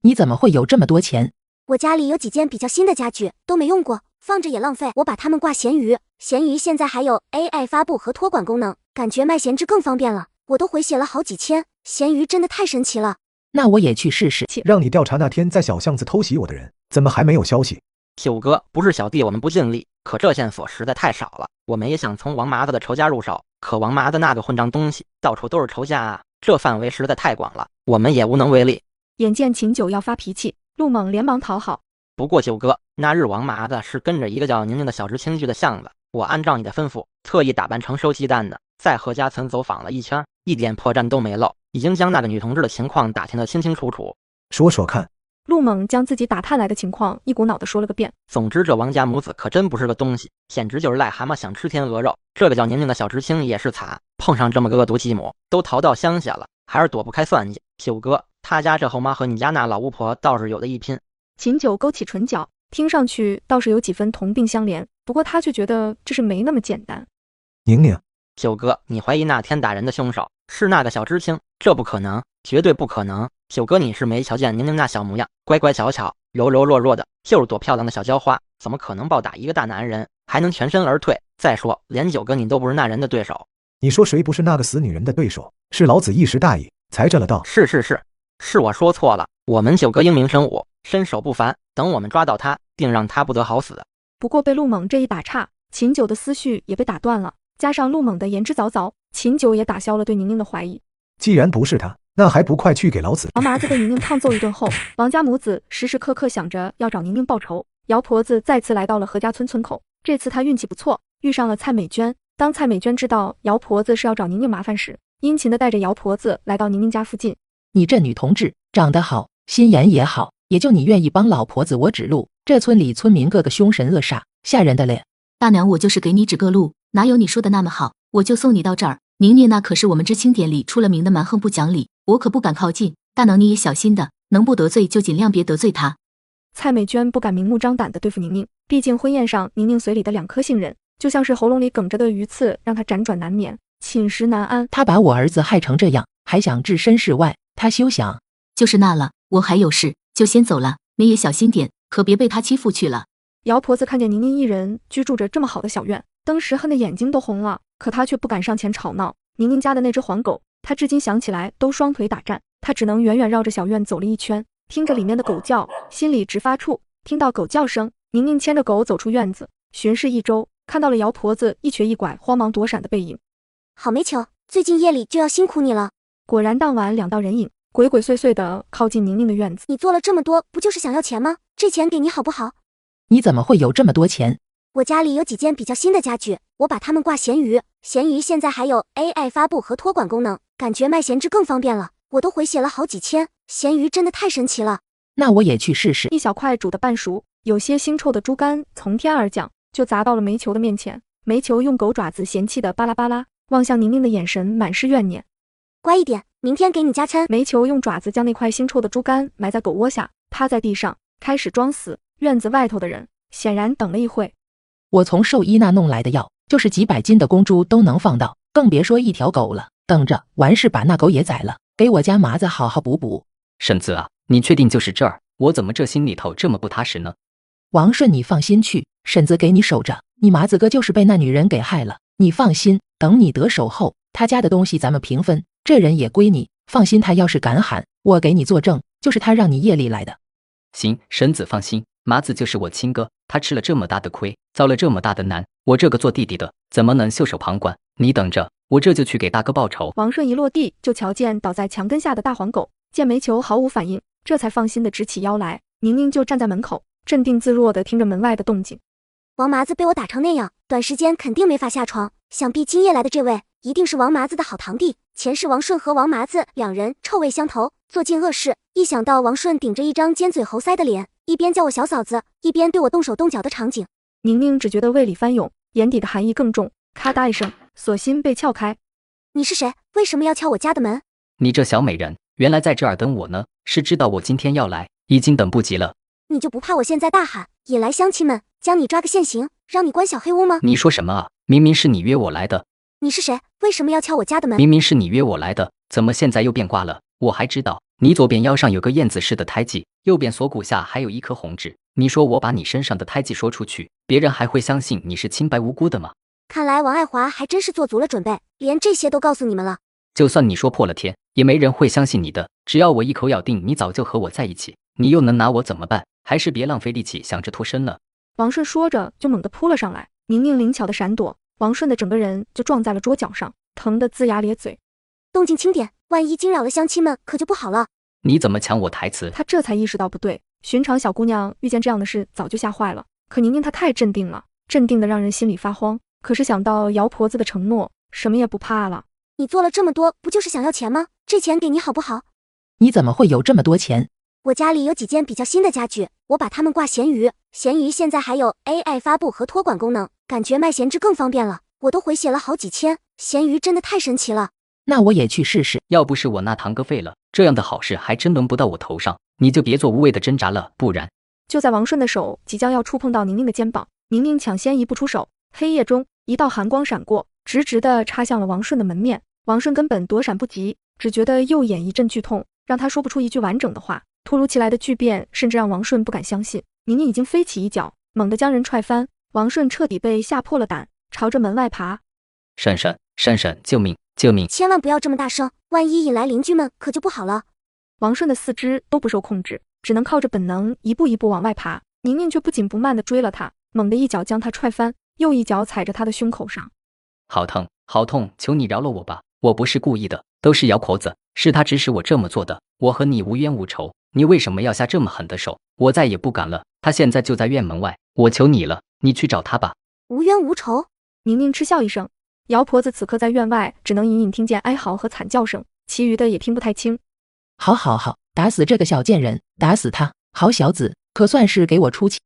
你怎么会有这么多钱？我家里有几件比较新的家具，都没用过，放着也浪费，我把它们挂闲鱼。闲鱼现在还有 AI 发布和托管功能，感觉卖闲置更方便了，我都回血了好几千。闲鱼真的太神奇了。那我也去试试。让你调查那天在小巷子偷袭我的人，怎么还没有消息？九哥，不是小弟我们不尽力，可这线索实在太少了。我们也想从王麻子的仇家入手，可王麻子那个混账东西，到处都是仇家啊，这范围实在太广了。我们也无能为力。眼见秦九要发脾气，陆猛连忙讨好。不过九哥，那日王麻子是跟着一个叫宁宁的小知青去的巷子，我按照你的吩咐，特意打扮成收鸡蛋的，在何家村走访了一圈，一点破绽都没漏，已经将那个女同志的情况打听得清清楚楚。说说看。陆猛将自己打探来的情况一股脑的说了个遍。总之，这王家母子可真不是个东西，简直就是癞蛤蟆想吃天鹅肉。这个叫宁宁的小知青也是惨，碰上这么个恶毒继母，都逃到乡下了，还是躲不开算计。九哥，他家这后妈和你家那老巫婆倒是有的一拼。秦九勾起唇角，听上去倒是有几分同病相怜，不过他却觉得这是没那么简单。宁宁，九哥，你怀疑那天打人的凶手是那个小知青？这不可能，绝对不可能。九哥，你是没瞧见宁宁那小模样，乖乖巧巧，柔柔弱弱的，就是朵漂亮的小娇花，怎么可能暴打一个大男人，还能全身而退？再说，连九哥你都不是那人的对手。你说谁不是那个死女人的对手？是老子一时大意，才这了道。是我说错了。我们九哥英明神武，身手不凡，等我们抓到他，定让他不得好死。不过被陆猛这一打岔，秦九的思绪也被打断了，加上陆猛的言之凿凿，秦九也打消了对宁宁的怀疑。既然不是他，那还不快去给老子！王麻子被宁宁胖揍一顿后，王家母子时时刻刻想着要找宁宁报仇。姚婆子再次来到了何家村村口，这次她运气不错，遇上了蔡美娟。当蔡美娟知道姚婆子是要找宁宁麻烦时，殷勤地带着姚婆子来到宁宁家附近。你这女同志长得好，心眼也好，也就你愿意帮老婆子我指路。这村里村民个个凶神恶煞，吓人的嘞。大娘，我就是给你指个路，哪有你说的那么好？我就送你到这儿。宁宁那可是我们知青点里出了名的蛮横不讲理，我可不敢靠近。大娘你也小心的，能不得罪就尽量别得罪她。蔡美娟不敢明目张胆地对付宁宁，毕竟婚宴上宁宁嘴里的2颗杏仁，就像是喉咙里梗着的鱼刺，让她辗转难眠，寝食难安。她把我儿子害成这样，还想置身事外，她休想。就是那了，我还有事，就先走了。你也小心点，可别被他欺负去了。姚婆子看见宁宁一人居住着这么好的小院，当时恨得眼睛都红了，可她却不敢上前吵闹。宁宁家的那只黄狗，她至今想起来都双腿打颤，她只能远远绕着小院走了一圈，听着里面的狗叫，心里直发怵。听到狗叫声，宁宁牵着狗走出院子，巡视一周，看到了姚婆子一瘸一拐、慌忙躲闪的背影。好没球，最近夜里就要辛苦你了。果然当晚2道人影鬼鬼祟祟地靠近宁宁的院子。你做了这么多，不就是想要钱吗？这钱给你好不好？你怎么会有这么多钱？我家里有几件比较新的家具，我把它们挂闲鱼。闲鱼现在还有 AI 发布和托管功能，感觉卖闲置更方便了。我都回血了好几千，闲鱼真的太神奇了。那我也去试试。一小块煮的半熟，有些腥臭的猪肝从天而降，就砸到了煤球的面前。煤球用狗爪子嫌弃的巴拉巴拉，望向宁宁的眼神满是怨念。乖一点，明天给你加餐。煤球用爪子将那块腥臭的猪肝埋在狗窝下，趴在地上开始装死。院子外头的人显然等了一会。我从兽医那弄来的药，就是几百斤的公猪都能放到，更别说一条狗了。等着，完事把那狗也宰了，给我家麻子好好补补。婶子啊，你确定就是这儿？我怎么这心里头这么不踏实呢？王顺，你放心去，婶子给你守着。你麻子哥就是被那女人给害了，你放心，等你得手后，他家的东西咱们平分，这人也归你。放心，他要是敢喊，我给你作证，就是他让你夜里来的。行，婶子放心，麻子就是我亲哥，他吃了这么大的亏，遭了这么大的难，我这个做弟弟的怎么能袖手旁观？你等着，我这就去给大哥报仇。王顺一落地就瞧见倒在墙根下的大黄狗，见煤球毫无反应，这才放心的直起腰来。宁宁就站在门口，镇定自若的听着门外的动静。王麻子被我打成那样，短时间肯定没法下床，想必今夜来的这位一定是王麻子的好堂弟。前世王顺和王麻子两人臭味相投，做尽恶事。一想到王顺顶着一张尖嘴猴腮的脸，一边叫我小嫂子，一边对我动手动脚的场景，宁宁只觉得胃里翻涌，眼底的寒意更重，咔嗒一声，锁心被撬开。你是谁？为什么要敲我家的门？你这小美人，原来在这儿等我呢，是知道我今天要来，已经等不及了。你就不怕我现在大喊，引来乡亲们将你抓个现行，让你关小黑屋吗？你说什么啊？明明是你约我来的。你是谁？为什么要敲我家的门？明明是你约我来的，怎么现在又变卦了？我还知道你左边腰上有个燕子似的胎记，右边锁骨下还有一颗红痣。你说我把你身上的胎记说出去，别人还会相信你是清白无辜的吗？看来王爱华还真是做足了准备，连这些都告诉你们了。就算你说破了天，也没人会相信你的。只要我一口咬定你早就和我在一起，你又能拿我怎么办？还是别浪费力气想着脱身了。王顺说着就猛地扑了上来，宁宁灵巧的闪躲，王顺的整个人就撞在了桌角上，疼得龇牙咧嘴。动静轻点，万一惊扰了乡亲们，可就不好了。你怎么抢我台词？他这才意识到不对，寻常小姑娘遇见这样的事早就吓坏了，可宁宁她太镇定了，镇定的让人心里发慌。可是想到姚婆子的承诺，什么也不怕了。你做了这么多，不就是想要钱吗？这钱给你好不好？你怎么会有这么多钱？我家里有几件比较新的家具，我把它们挂闲鱼。闲鱼现在还有 AI 发布和托管功能，感觉卖闲置更方便了。我都回血了好几千，闲鱼真的太神奇了。那我也去试试。要不是我那堂哥废了，这样的好事还真轮不到我头上。你就别做无谓的挣扎了，不然……就在王顺的手即将要触碰到宁宁的肩膀，宁宁抢先一步出手，黑夜中一道寒光闪过，直直地插向了王顺的门面。王顺根本躲闪不及，只觉得右眼一阵剧痛，让他说不出一句完整的话。突如其来的巨变甚至让王顺不敢相信，宁宁已经飞起一脚，猛地将人踹翻。王顺彻底被吓破了胆，朝着门外爬。珊珊，珊珊，救命！救命！千万不要这么大声，万一引来邻居们可就不好了。王顺的四肢都不受控制，只能靠着本能一步一步往外爬。宁宁却不紧不慢地追了他，猛地一脚将他踹翻，又一脚踩着他的胸口上。好疼，好痛！求你饶了我吧，我不是故意的，都是姚婆子，是她指使我这么做的。我和你无冤无仇，你为什么要下这么狠的手？我再也不敢了。她现在就在院门外，我求你了，你去找她吧。无冤无仇？宁宁嗤笑一声。姚婆子此刻在院外，只能隐隐听见哀嚎和惨叫声，其余的也听不太清。好，打死这个小贱人，打死他！好小子，可算是给我出气。